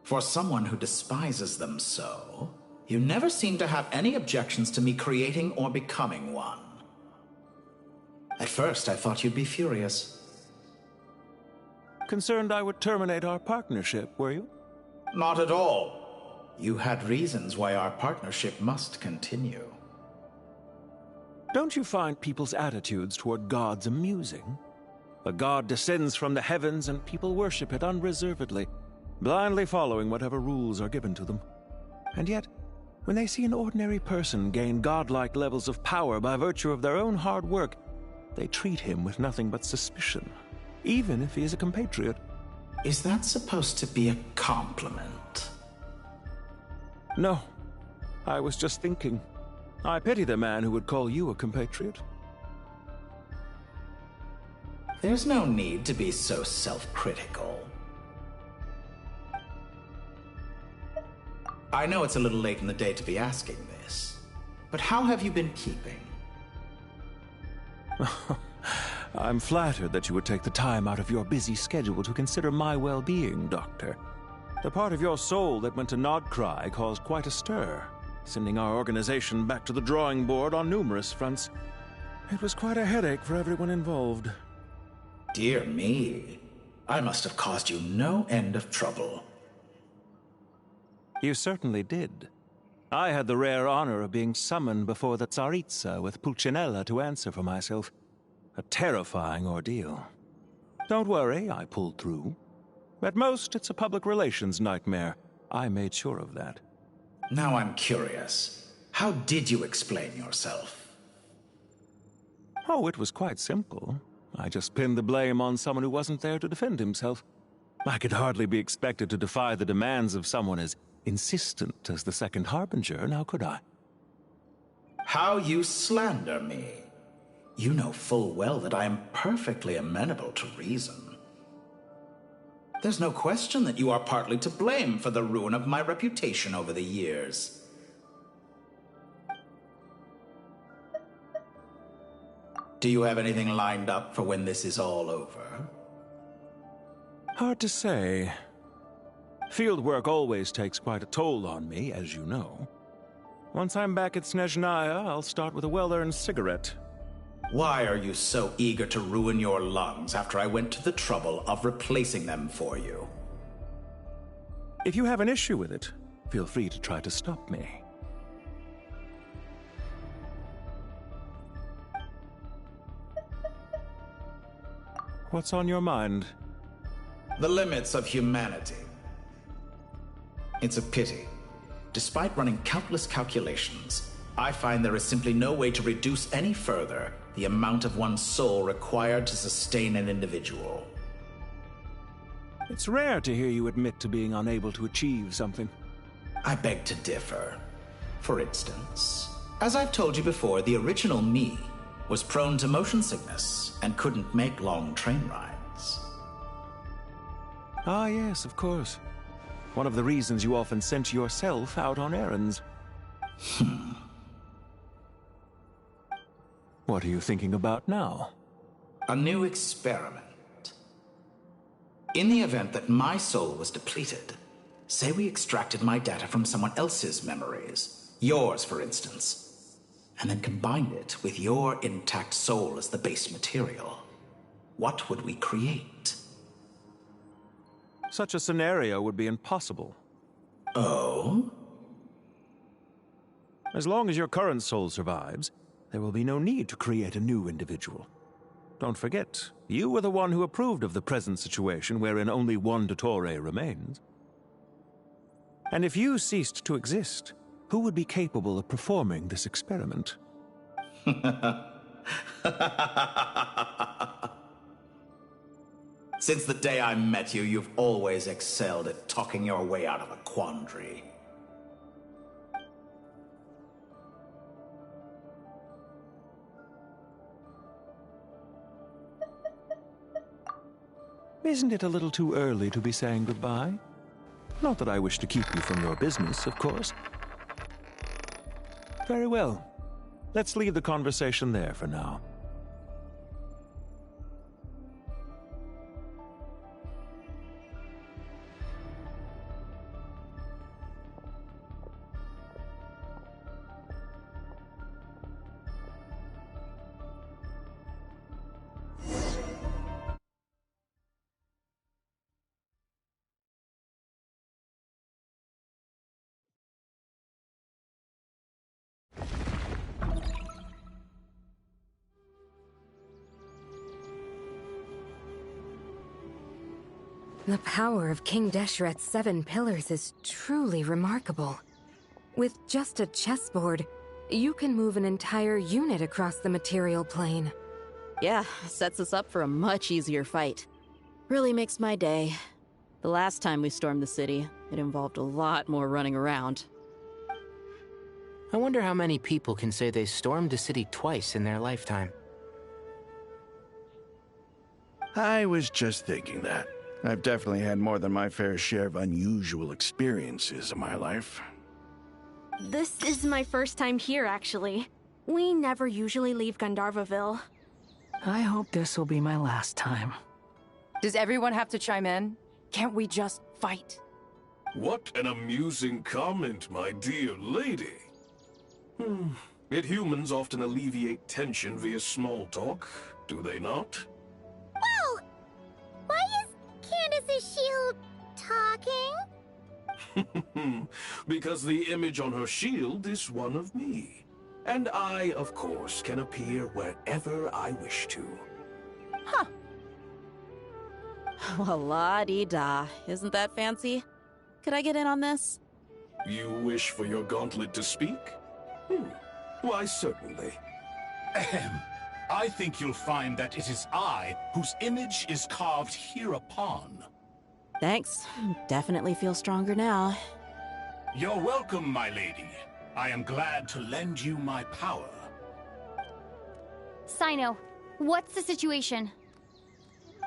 For someone who despises them so, you never seem to have any objections to me creating or becoming one. At first, I thought you'd be furious. Concerned I would terminate our partnership, were you? Not at all. You had reasons why our partnership must continue. Don't you find people's attitudes toward gods amusing? A god descends from the heavens and people worship it unreservedly, blindly following whatever rules are given to them. And yet, when they see an ordinary person gain godlike levels of power by virtue of their own hard work, they treat him with nothing but suspicion, even if he is a compatriot. Is that supposed to be a compliment? No. I was just thinking. I pity the man who would call you a compatriot. There's no need to be so self-critical. I know it's a little late in the day to be asking this, but how have you been keeping? I'm flattered that you would take the time out of your busy schedule to consider my well-being, Doctor. The part of your soul that went to Nodcry caused quite a stir, sending our organization back to the drawing board on numerous fronts. It was quite a headache for everyone involved. Dear me. I must have caused you no end of trouble. You certainly did. I had the rare honor of being summoned before the Tsaritsa with Pulcinella to answer for myself. A terrifying ordeal. Don't worry, I pulled through. At most, it's a public relations nightmare. I made sure of that. Now I'm curious. How did you explain yourself? Oh, it was quite simple. I just pinned the blame on someone who wasn't there to defend himself. I could hardly be expected to defy the demands of someone as insistent as the Second Harbinger, now could I? How you slander me. You know full well that I am perfectly amenable to reason. There's no question that you are partly to blame for the ruin of my reputation over the years. Do you have anything lined up for when this is all over? Hard to say. Field work always takes quite a toll on me, as you know. Once I'm back at Snezhnaya, I'll start with a well-earned cigarette. Why are you so eager to ruin your lungs after I went to the trouble of replacing them for you? If you have an issue with it, feel free to try to stop me. What's on your mind? The limits of humanity. It's a pity. Despite running countless calculations, I find there is simply no way to reduce any further the amount of one's soul required to sustain an individual. It's rare to hear you admit to being unable to achieve something. I beg to differ. For instance, as I've told you before, the original me was prone to motion sickness and couldn't make long train rides. Ah, yes, of course. One of the reasons you often sent yourself out on errands. What are you thinking about now? A new experiment. In the event that my soul was depleted, say we extracted my data from someone else's memories, yours for instance, and then combined it with your intact soul as the base material, what would we create? Such a scenario would be impossible. Oh? As long as your current soul survives, there will be no need to create a new individual. Don't forget, you were the one who approved of the present situation wherein only one Dottore remains. And if you ceased to exist, who would be capable of performing this experiment? Since the day I met you, you've always excelled at talking your way out of a quandary. Isn't it a little too early to be saying goodbye? Not that I wish to keep you from your business, of course. Very well. Let's leave the conversation there for now. The power of King Deshret's 7 pillars is truly remarkable. With just a chessboard, you can move an entire unit across the material plane. Yeah, sets us up for a much easier fight. Really makes my day. The last time we stormed the city, it involved a lot more running around. I wonder how many people can say they stormed a city twice in their lifetime. I was just thinking that. I've definitely had more than my fair share of unusual experiences in my life. This is my first time here, actually. We never usually leave Gandharvaville. I hope this will be my last time. Does everyone have to chime in? Can't we just fight? What an amusing comment, my dear lady. Yet humans often alleviate tension via small talk, do they not? Well, why is Candace's shield talking? Because the image on her shield is one of me. And I, of course, can appear wherever I wish to. Huh. Well, la-dee-da. Isn't that fancy? Could I get in on this? You wish for your gauntlet to speak? Why, certainly. Ahem. I think you'll find that it is I whose image is carved hereupon. Thanks. Definitely feel stronger now. You're welcome, my lady. I am glad to lend you my power. Sino, what's the situation?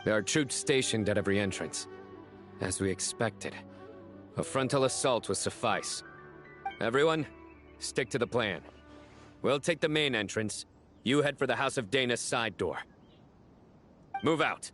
There are troops stationed at every entrance. As we expected. A frontal assault will suffice. Everyone, stick to the plan. We'll take the main entrance. You head for the House of Dana's side door. Move out.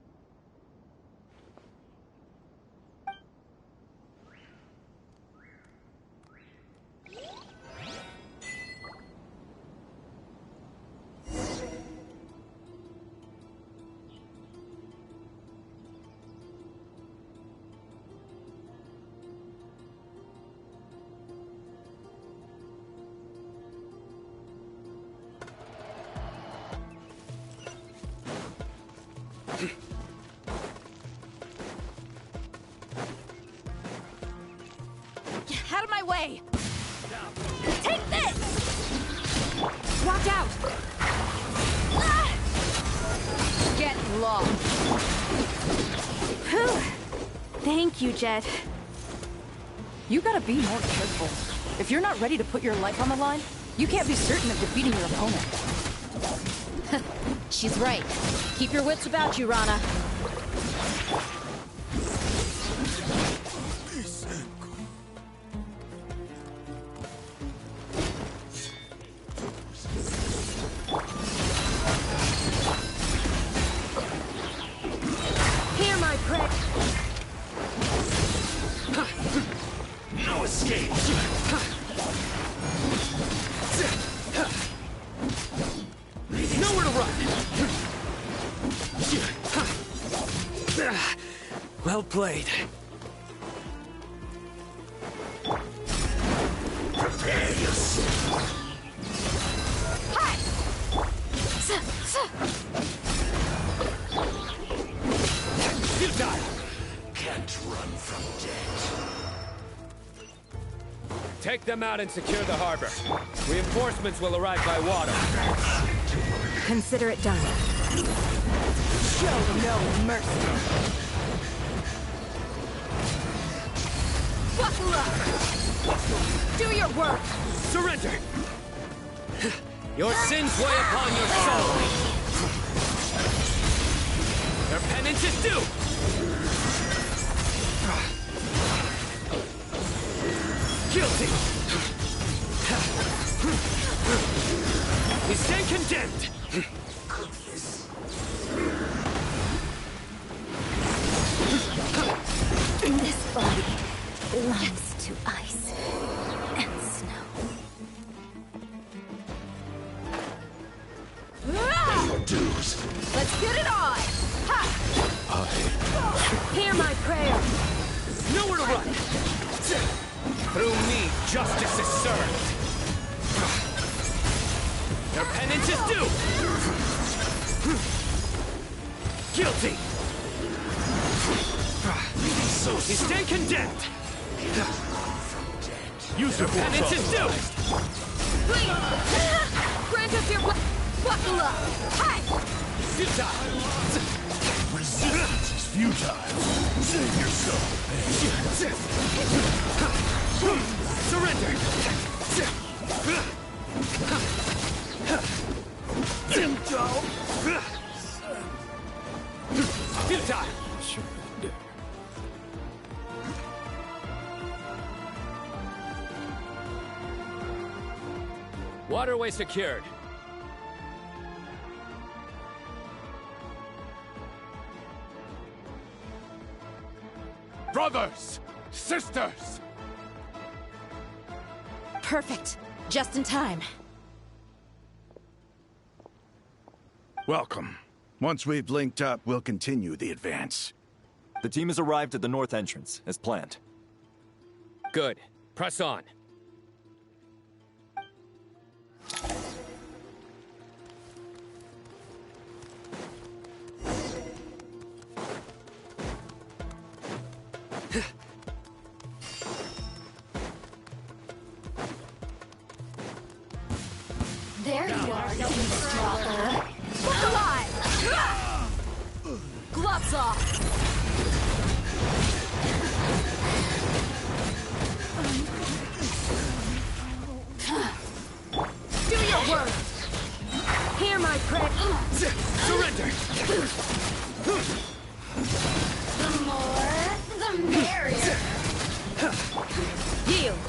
way! Take this! Watch out! Get lost! Whew. Thank you, Jet. You gotta be more careful. If you're not ready to put your life on the line, you can't be certain of defeating your opponent. She's right. Keep your wits about you, Rana. Hear my prayer. No escape. Nowhere to run! Well played. Prepare yourself. Futile! Can't run from death. Take them out and secure the harbor. Reinforcements will arrive by water. Consider it done. Show no mercy! Buckle up! Do your work! Surrender! Your sins weigh upon your soul! Their penance is due! Guilty! You stand condemned! This body belongs to ice and snow. Your dues. Let's get it on! Ha! Hear my prayer. Nowhere to run! Through me, justice is served! Their penance is due! Guilty! You stand condemned! Use your Penance is due! Please! Grant us your buckle up! Hi! Futile! Resistance is futile. Save yourself. Surrender! Futile! Waterway secured. Brothers! Sisters! Perfect. Just in time. Welcome. Once we've linked up, we'll continue the advance. The team has arrived at the north entrance, as planned. Good. Press on. There you are, eavesdropper. Look alive! Gloves off! Do your work! Hear my prayer. Surrender! The more, the merrier! Yield!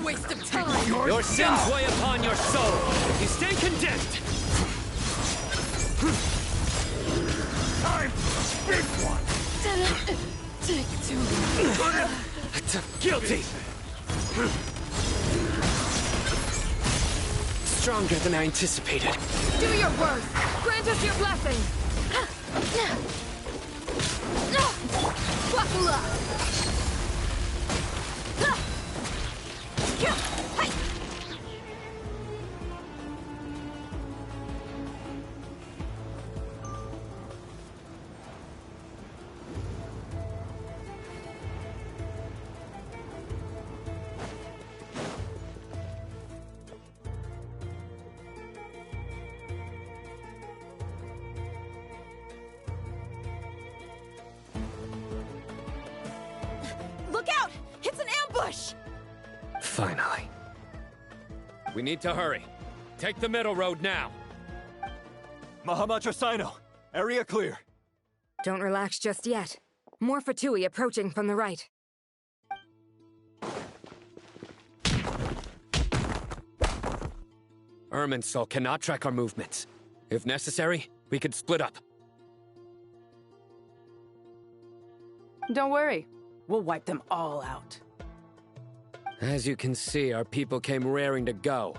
Waste of time! Your sins weigh upon your soul! You stand condemned! Time! Big one! Take two. Guilty! Stronger than I anticipated. Do your worst. Grant us your blessing. Buckle up! push! Finally. We need to hurry. Take the middle road now. Mahamatra Sino, area clear. Don't relax just yet. More Fatui approaching from the right. Irminsul cannot track our movements. If necessary, we could split up. Don't worry. We'll wipe them all out. As you can see, our people came raring to go.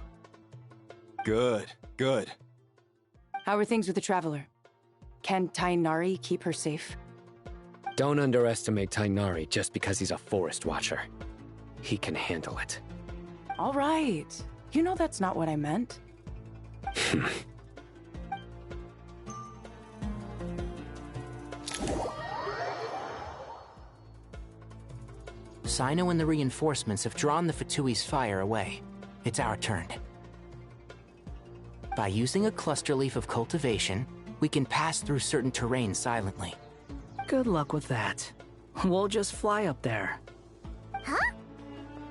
Good, good. How are things with the Traveler? Can Tainari keep her safe? Don't underestimate Tainari just because he's a forest watcher. He can handle it. All right. You know that's not what I meant. Sino and the reinforcements have drawn the Fatui's fire away. It's our turn. By using a cluster leaf of cultivation, we can pass through certain terrain silently. Good luck with that. We'll just fly up there. Huh?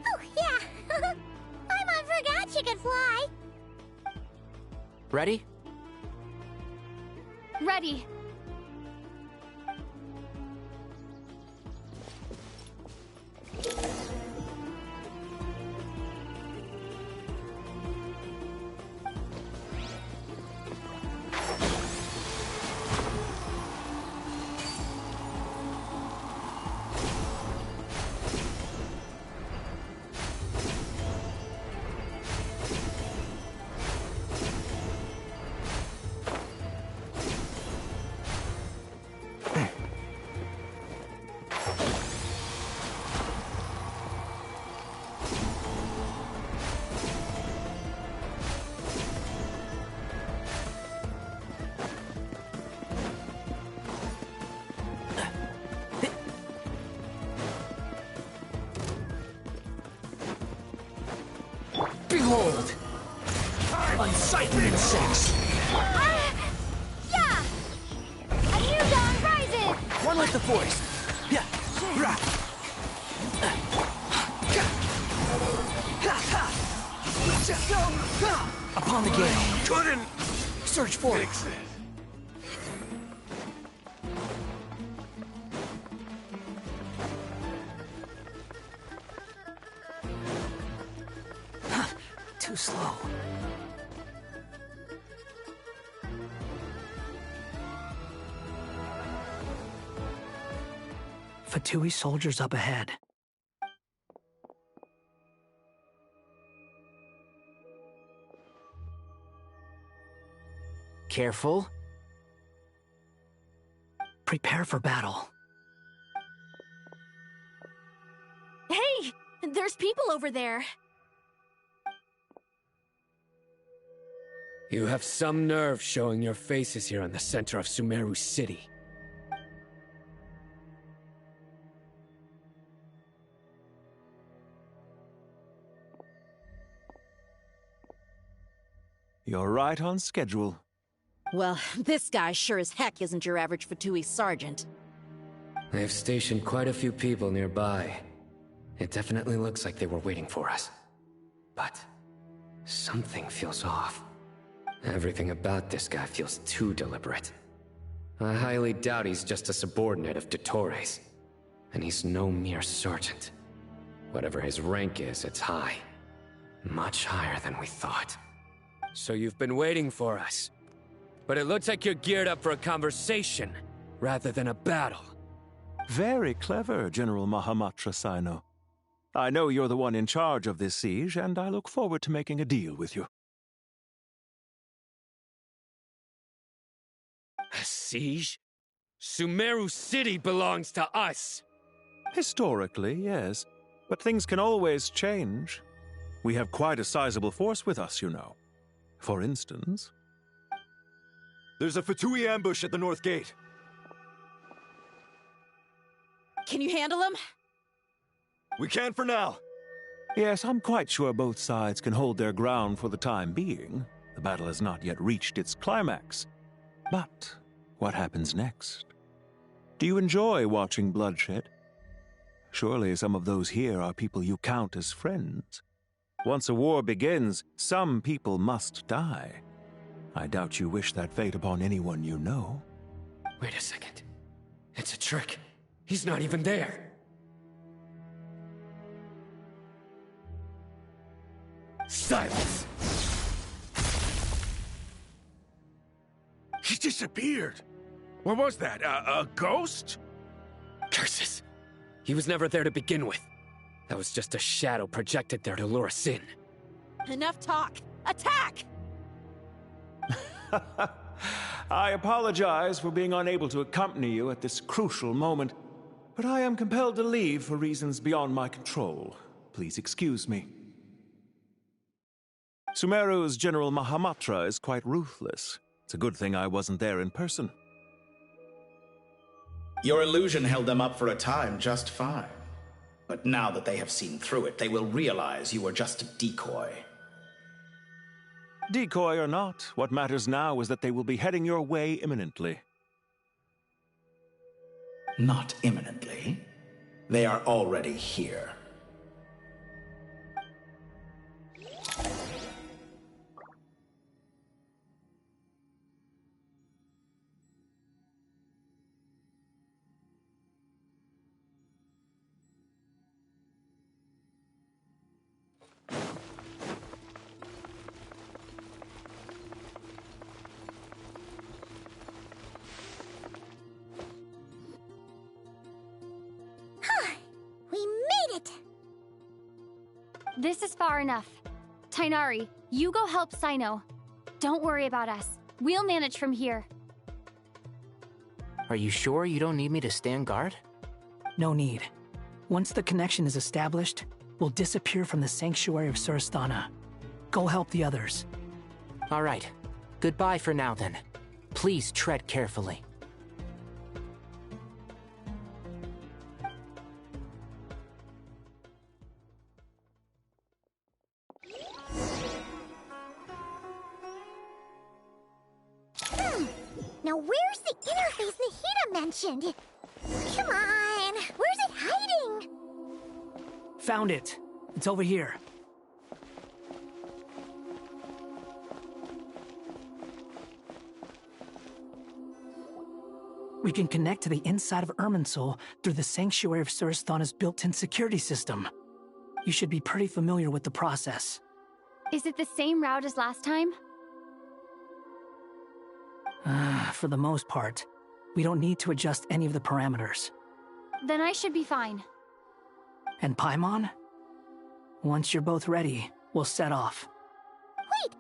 Oh, yeah. Paimon forgot she could fly. Ready? Ready. Behold! Unsightly insects! Yeah! A new dawn rises! One like the forest! Yeah! Rah. Upon the gale! Couldn't! Search for it! Too slow. Fatui soldiers up ahead. Careful. Prepare for battle. Hey! There's people over there. You have some nerve showing your faces here in the center of Sumeru City. You're right on schedule. Well, this guy sure as heck isn't your average Fatui sergeant. They've stationed quite a few people nearby. It definitely looks like they were waiting for us. But something feels off. Everything about this guy feels too deliberate. I highly doubt he's just a subordinate of Dottores. And he's no mere sergeant. Whatever his rank is, it's high. Much higher than we thought. So you've been waiting for us. But it looks like you're geared up for a conversation, rather than a battle. Very clever, General Mahamatra Sino. I know you're the one in charge of this siege, and I look forward to making a deal with you. A siege? Sumeru City belongs to us! Historically, yes. But things can always change. We have quite a sizable force with us, you know. For instance... There's a Fatui ambush at the north gate. Can you handle him? We can for now. Yes, I'm quite sure both sides can hold their ground for the time being. The battle has not yet reached its climax. But what happens next? Do you enjoy watching bloodshed? Surely some of those here are people you count as friends. Once a war begins, some people must die. I doubt you wish that fate upon anyone you know. Wait a second. It's a trick. He's not even there. Silence! He disappeared. What was that? A ghost? Curses. He was never there to begin with. That was just a shadow projected there to lure us in. Enough talk! Attack! I apologize for being unable to accompany you at this crucial moment, but I am compelled to leave for reasons beyond my control. Please excuse me. Sumeru's General Mahamatra is quite ruthless. It's a good thing I wasn't there in person. Your illusion held them up for a time just fine. But now that they have seen through it, they will realize you were just a decoy. Decoy or not, what matters now is that they will be heading your way imminently. Not imminently. They are already here. This is far enough. Tainari, you go help Sino. Don't worry about us. We'll manage from here. Are you sure you don't need me to stand guard? No need. Once the connection is established, we'll disappear from the sanctuary of Surasthana. Go help the others. All right. Goodbye for now, then. Please tread carefully. Now where's the interface Nahida mentioned? Come on, where's it hiding? Found it. It's over here. We can connect to the inside of Irminsul through the Sanctuary of Surasthana's built-in security system. You should be pretty familiar with the process. Is it the same route as last time? For the most part, we don't need to adjust any of the parameters. Then I should be fine. And Paimon? Once you're both ready, we'll set off. Wait!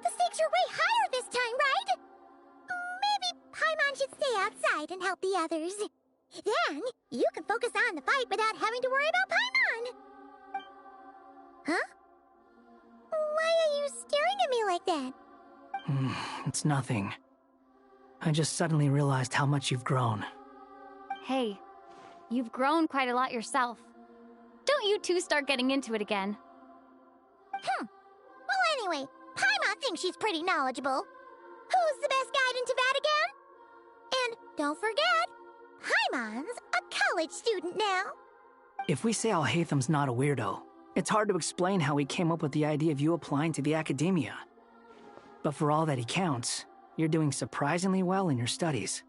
The stakes are way higher this time, right? Maybe Paimon should stay outside and help the others. Then, you can focus on the fight without having to worry about Paimon. Huh? Why are you staring at me like that? It's nothing. I just suddenly realized how much you've grown. Hey, you've grown quite a lot yourself. Don't you two start getting into it again. Well, anyway, Paimon thinks she's pretty knowledgeable. Who's the best guide into Vatican? And don't forget, Paimon's a college student now. If we say Alhatham's not a weirdo, it's hard to explain how he came up with the idea of you applying to the academia. But for all that he counts, you're doing surprisingly well in your studies.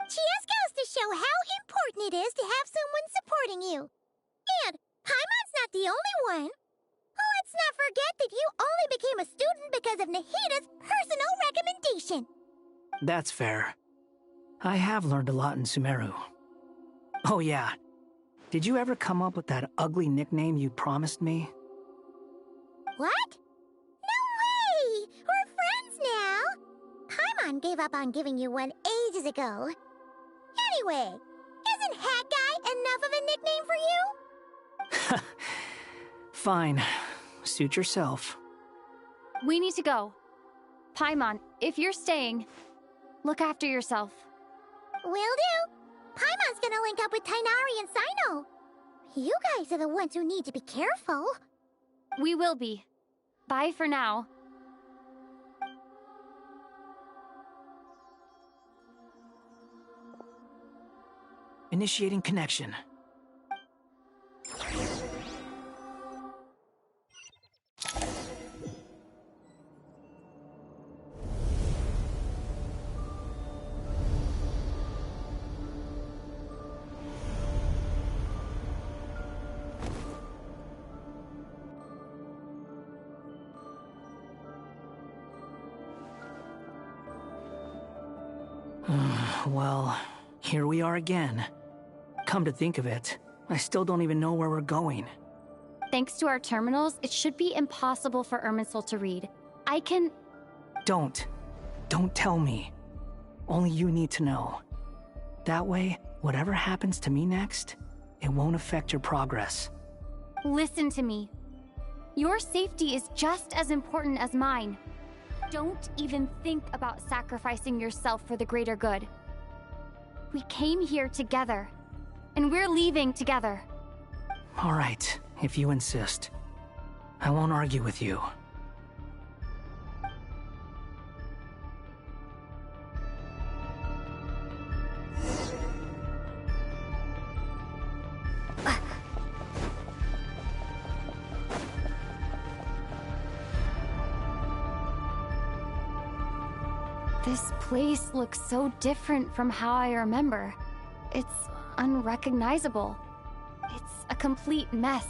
She just goes to show how important it is to have someone supporting you. And Paimon's not the only one. Let's not forget that you only became a student because of Nahida's personal recommendation. That's fair. I have learned a lot in Sumeru. Oh yeah. Did you ever come up with that ugly nickname you promised me? What? No way! We're friends now! Paimon gave up on giving you one ages ago. Anyway, isn't Hat Guy enough of a nickname for you? Fine. Suit yourself. We need to go. Paimon, if you're staying, look after yourself. Will do. Paimon's gonna link up with Tainari and Sino. You guys are the ones who need to be careful. We will be. Bye for now. Initiating connection. Well, here we are again. Come to think of it, I still don't even know where we're going. Thanks to our terminals, it should be impossible for Irminsul to read. I can... Don't tell me. Only you need to know. That way, whatever happens to me next, it won't affect your progress. Listen to me. Your safety is just as important as mine. Don't even think about sacrificing yourself for the greater good. We came here together, and we're leaving together. All right, if you insist. I won't argue with you. This place looks so different from how I remember. It's unrecognizable. It's a complete mess,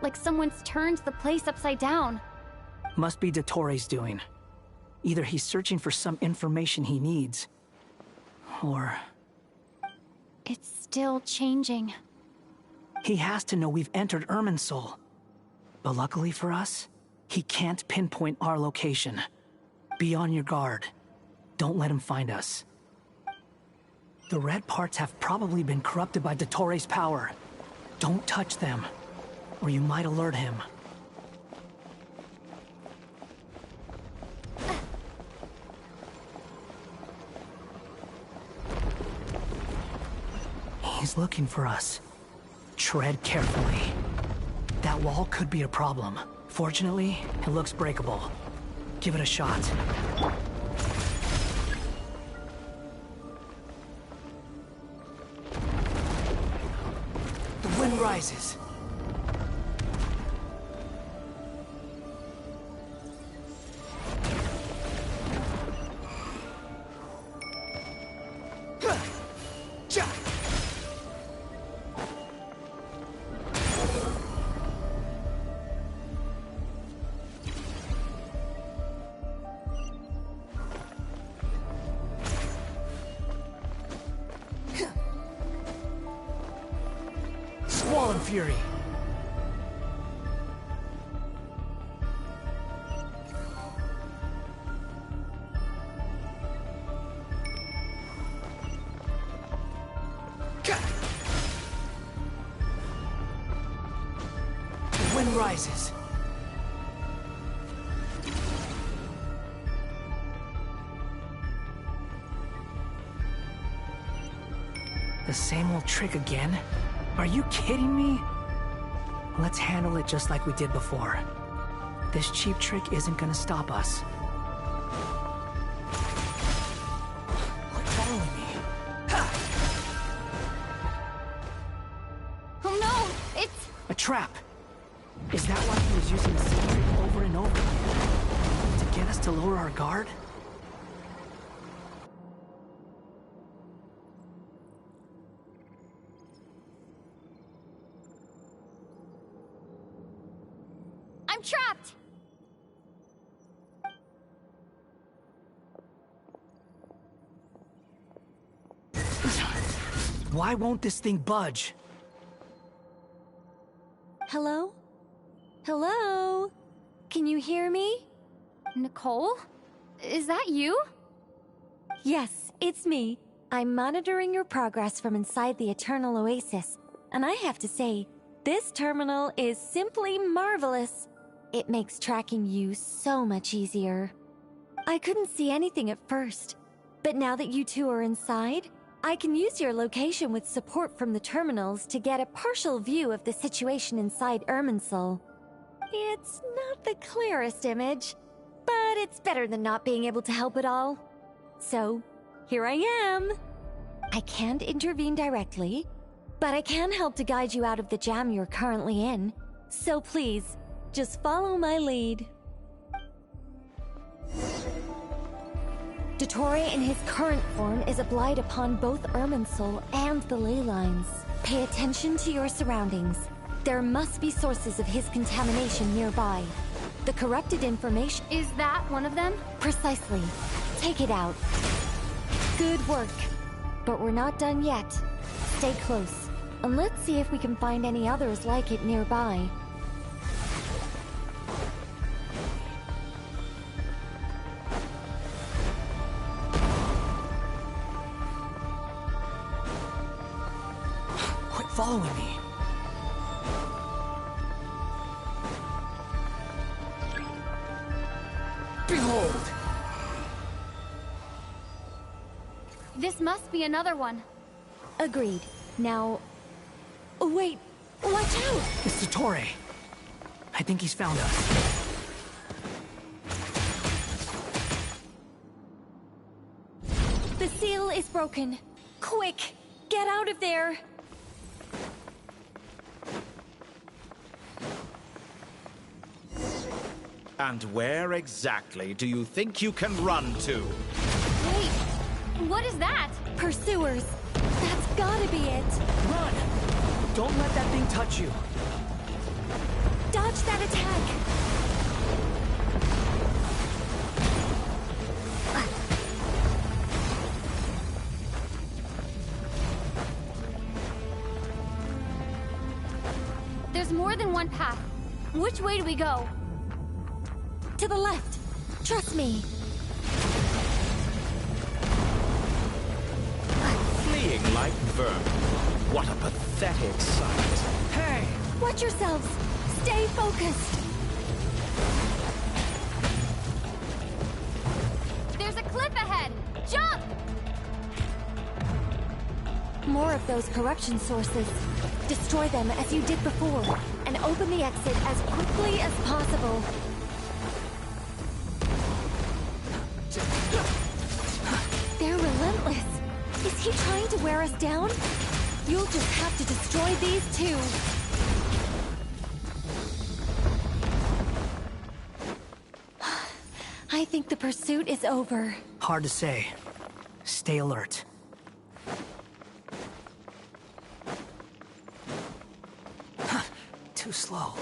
like someone's turned the place upside down. Must be Dottoro's doing. Either he's searching for some information he needs, or... It's still changing. He has to know we've entered Irminsul. But luckily for us, he can't pinpoint our location. Be on your guard. Don't let him find us. The red parts have probably been corrupted by Dottoro's power. Don't touch them, or you might alert him. He's looking for us. Tread carefully. That wall could be a problem. Fortunately, it looks breakable. Give it a shot. The wind rises. Swollen Fury. The wind rises. The same old trick again? Are you kidding me? Let's handle it just like we did before. This cheap trick isn't gonna stop us. Quit following me. Ha! Oh no! It's... A trap! Is that why he was using the same trick over and over again? To get us to lower our guard? I'm trapped! Why won't this thing budge? Hello? Hello? Can you hear me? Nicole? Is that you? Yes, it's me. I'm monitoring your progress from inside the Eternal Oasis, and I have to say, this terminal is simply marvelous. It makes tracking you so much easier. I couldn't see anything at first, but now that you two are inside, I can use your location with support from the terminals to get a partial view of the situation inside Irminsul. It's not the clearest image, but it's better than not being able to help at all. So, here I am. I can't intervene directly, but I can help to guide you out of the jam you're currently in. So please, just follow my lead. Dottore in his current form is a blight upon both Irminsul and the ley lines. Pay attention to your surroundings. There must be sources of his contamination nearby. The corrupted information... Is that one of them? Precisely. Take it out. Good work. But we're not done yet. Stay close, and let's see if we can find any others like it nearby. Quit following me. Behold! This must be another one. Agreed. Now... Wait! Watch out! It's Torre. I think he's found us. The seal is broken. Quick! Get out of there! And where exactly do you think you can run to? Wait, what is that? Pursuers. That's gotta be it. Run! Don't let that thing touch you. Dodge that attack! There's more than one path. Which way do we go? To the left. Trust me. Fleeing like vermin. What a pathetic sight. Hey! Watch yourselves. Stay focused. There's a cliff ahead. Jump! More of those corruption sources. Destroy them as you did before, and open the exit as quickly as possible. They're relentless. Is he trying to wear us down? You'll just have to destroy these two. I think the pursuit is over. Hard to say. Stay alert. Too slow.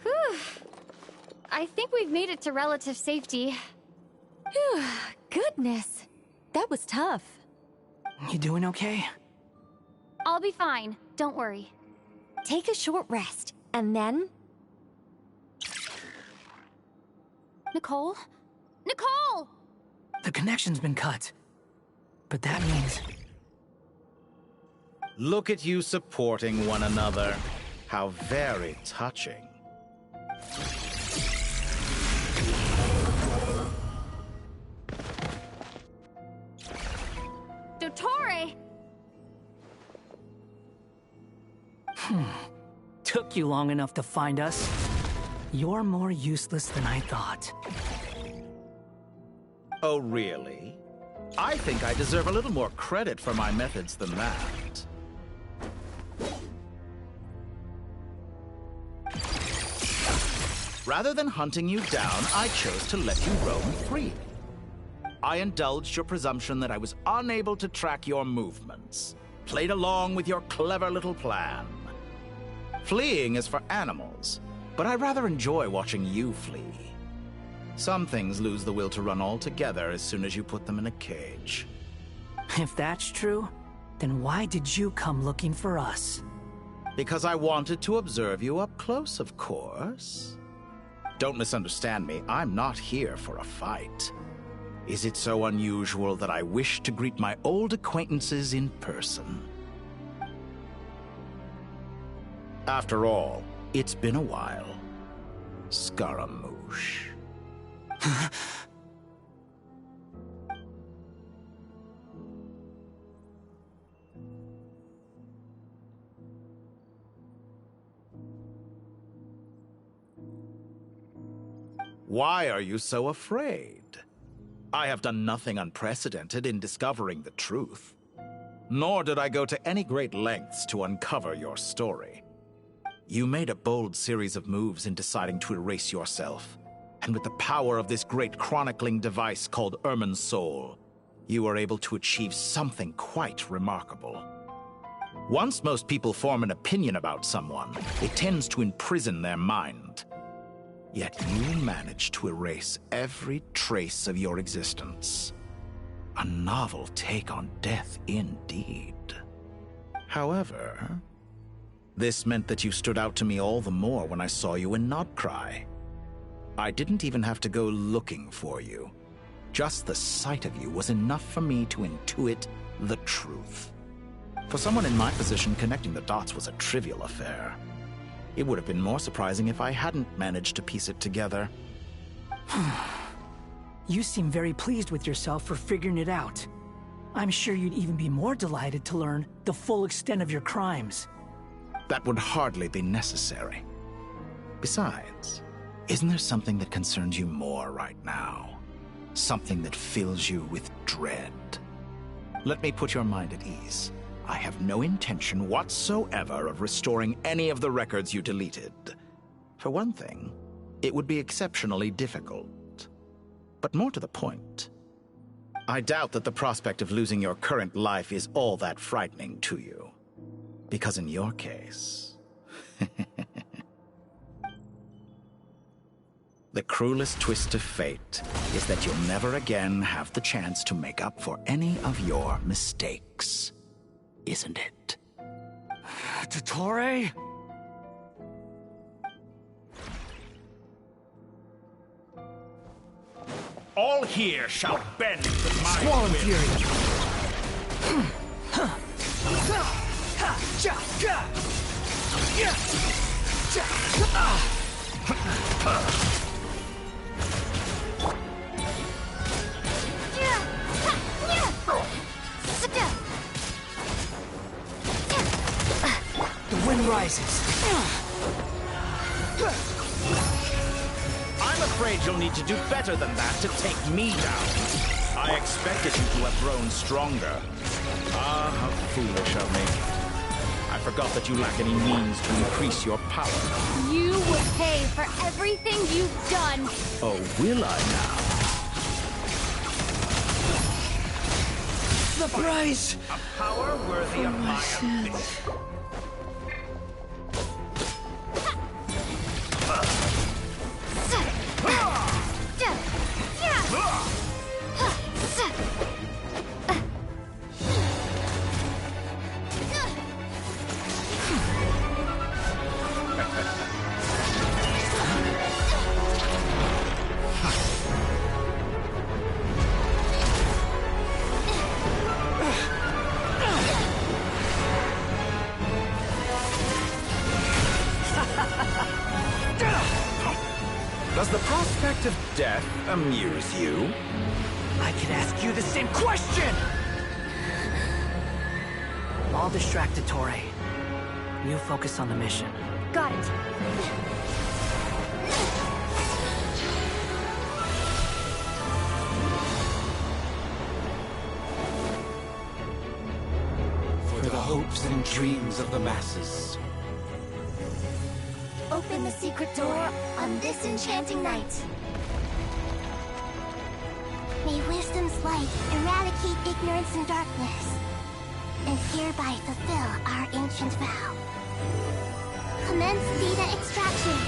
Whew. I think we've made it to relative safety. Phew, goodness. That was tough. You doing okay? I'll be fine. Don't worry. Take a short rest, and then... Nicole? Nicole! The connection's been cut. But that means... Look at you supporting one another. How very touching. Dottore! Took you long enough to find us. You're more useless than I thought. Oh, really? I think I deserve a little more credit for my methods than that. Rather than hunting you down, I chose to let you roam free. I indulged your presumption that I was unable to track your movements, played along with your clever little plan. Fleeing is for animals, but I rather enjoy watching you flee. Some things lose the will to run altogether as soon as you put them in a cage. If that's true, then why did you come looking for us? Because I wanted to observe you up close, of course. Don't misunderstand me, I'm not here for a fight. Is it so unusual that I wish to greet my old acquaintances in person? After all, it's been a while. Scaramouche. Why are you so afraid? I have done nothing unprecedented in discovering the truth. Nor did I go to any great lengths to uncover your story. You made a bold series of moves in deciding to erase yourself. And with the power of this great chronicling device called Irmin's Soul, you were able to achieve something quite remarkable. Once most people form an opinion about someone, it tends to imprison their mind. Yet you manage to erase every trace of your existence. A novel take on death indeed. However, this meant that you stood out to me all the more when I saw you in Nodcry. I didn't even have to go looking for you. Just the sight of you was enough for me to intuit the truth. For someone in my position, connecting the dots was a trivial affair. It would have been more surprising if I hadn't managed to piece it together. You seem very pleased with yourself for figuring it out. I'm sure you'd even be more delighted to learn the full extent of your crimes. That would hardly be necessary. Besides, isn't there something that concerns you more right now? Something that fills you with dread? Let me put your mind at ease. I have no intention whatsoever of restoring any of the records you deleted. For one thing, it would be exceptionally difficult. But more to the point, I doubt that the prospect of losing your current life is all that frightening to you. Because in your case... the cruelest twist of fate is that you'll never again have the chance to make up for any of your mistakes. Isn't it? Dottore? All here shall bend to my Squall and will. The wind rises. I'm afraid you'll need to do better than that to take me down. I expected you to have grown stronger. Ah, how foolish of me. I forgot that you lack any means to increase your power. You will pay for everything you've done. Oh, will I now? The price! A power worthy of my ambition. Does the prospect of death amuse you? I can ask you the same question! I'll distract Dottore. You focus on the mission. Got it. For the hopes and dreams of the masses. Open the secret door on this enchanting night. May wisdom's light eradicate ignorance and darkness, and hereby fulfill our ancient vow. Commence data extraction.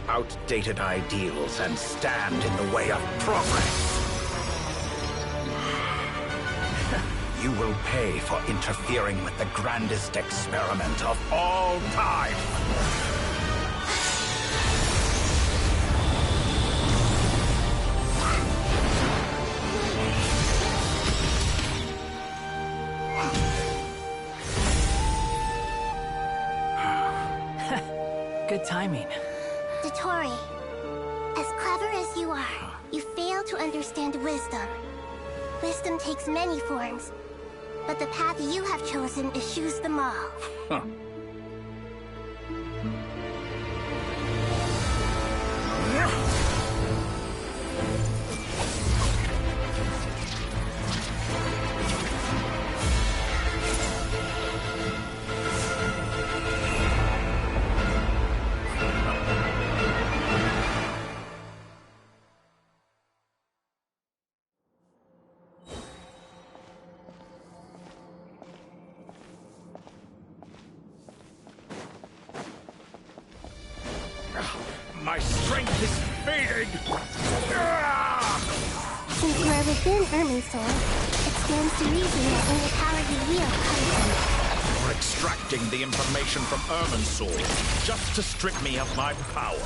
Outdated ideals and stand in the way of progress. You will pay for interfering with the grandest experiment of all time. Good timing. Dottore, as clever as you are, you failed to understand wisdom. Wisdom takes many forms, but the path you have chosen eschews them all. Huh. My strength is fading! Since you are within Irminsul, it stands to reason that only power you wield comes from it. You're extracting the information from Irminsul just to strip me of my power.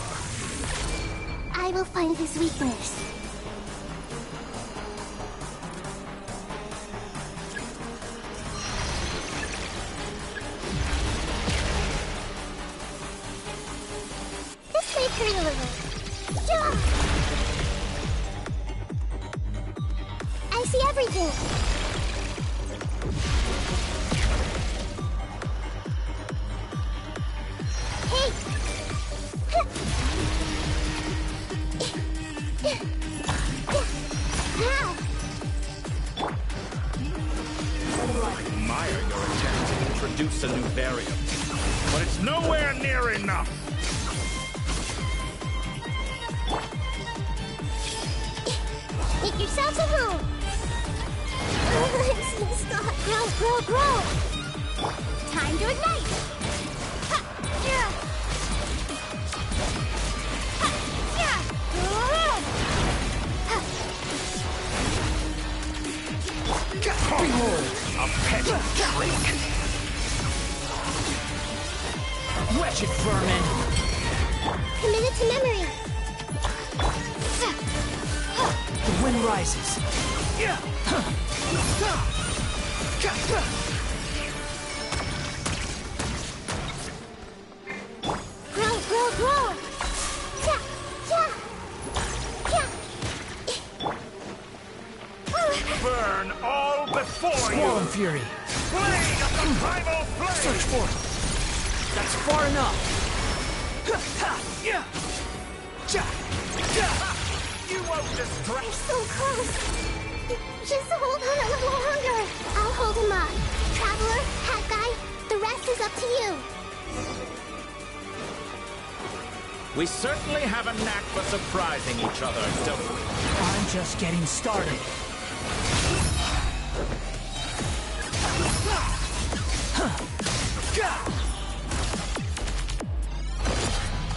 I will find his weakness. This may hurt a little. Yeah. I see everything. Hey! Now! I admire your attempt to introduce a new variant, but it's nowhere near enough. Make yourselves at home! Stop! Grow! Time to ignite! Ha! Yeah! Ha! Yeah! Behold, a petty trick! Wretched vermin! Commit it to memory! The wind rises. Grow! Burn all before you! Squall and fury. Blade of the primal flame! Search for it. That's far enough. You won't distract. You're so close. Just hold on a little longer. I'll hold him up. Traveler, Hat Guy, the rest is up to you. We certainly have a knack for surprising each other, don't we? I'm just getting started.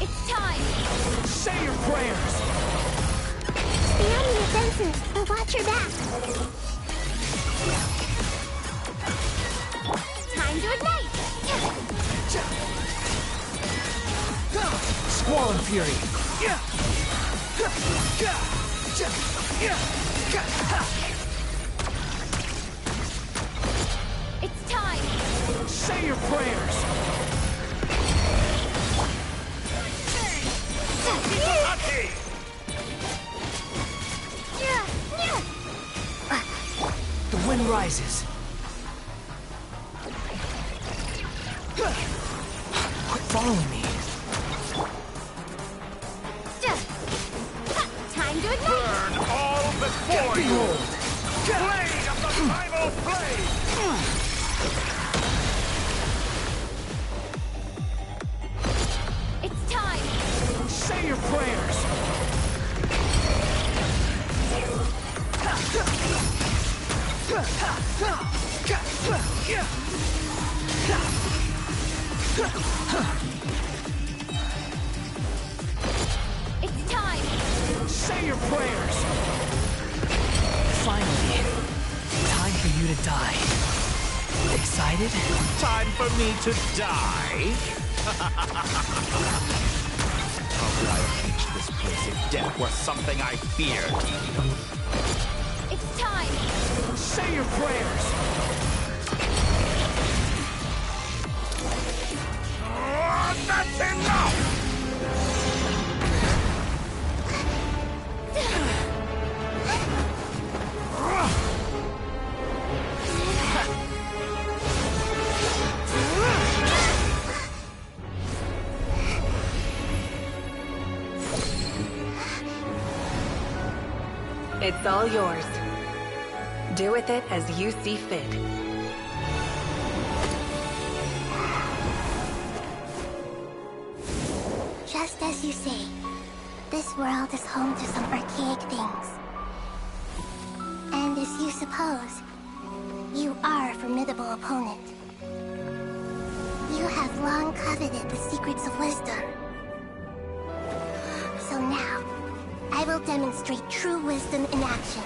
It's time! Say your prayers! Stay on the defensive, but watch your back. Time to ignite! Squall and fury. It's time! Say your prayers! The wind rises. Quit following me. Time to ignite! Burn all before you! Behold! Blade of the primal flame! It's time! Say your prayers! It's time! Say your prayers! Finally, time for you to die. Excited? Time for me to die? How could I have reached this place if death were something I feared? It's time! Say your prayers! That's enough! It's all yours. Do with it as you see fit. Just as you say, this world is home to some archaic things. And as you suppose, you are a formidable opponent. You have long coveted the secrets of wisdom. So now, I will demonstrate true wisdom in action.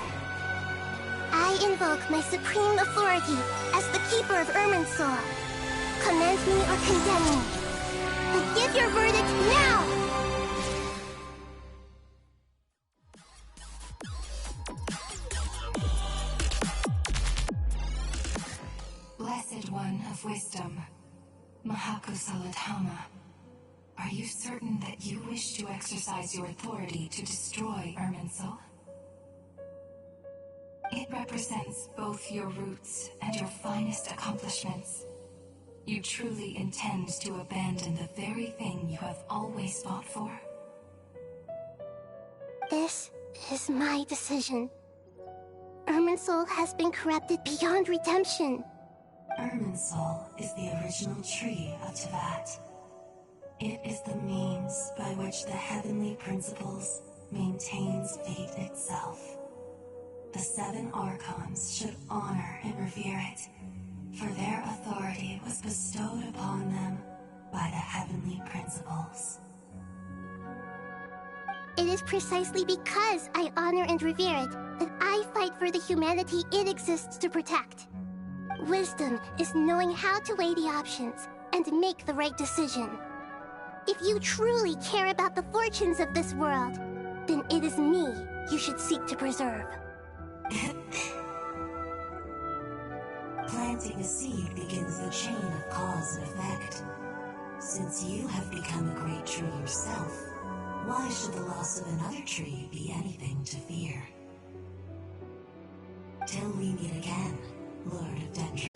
I invoke my supreme authority as the Keeper of Irminsul. Command me or condemn me. But give your verdict now! Blessed One of Wisdom, Mahakosaladhama, are you certain that you wish to exercise your authority to destroy Irminsul? It represents both your roots and your finest accomplishments. You truly intend to abandon the very thing you have always fought for? This is my decision. Irminsul has been corrupted beyond redemption. Irminsul is the original tree of Tevat. It is the means by which the heavenly principles maintains fate itself. The 7 Archons should honor and revere it, for their authority was bestowed upon them by the heavenly principles. It is precisely because I honor and revere it that I fight for the humanity it exists to protect. Wisdom is knowing how to weigh the options and make the right decision. If you truly care about the fortunes of this world, then it is me you should seek to preserve. Planting a seed begins the chain of cause and effect. Since you have become a great tree yourself, why should the loss of another tree be anything to fear? Till we meet again, Lord of Dendro.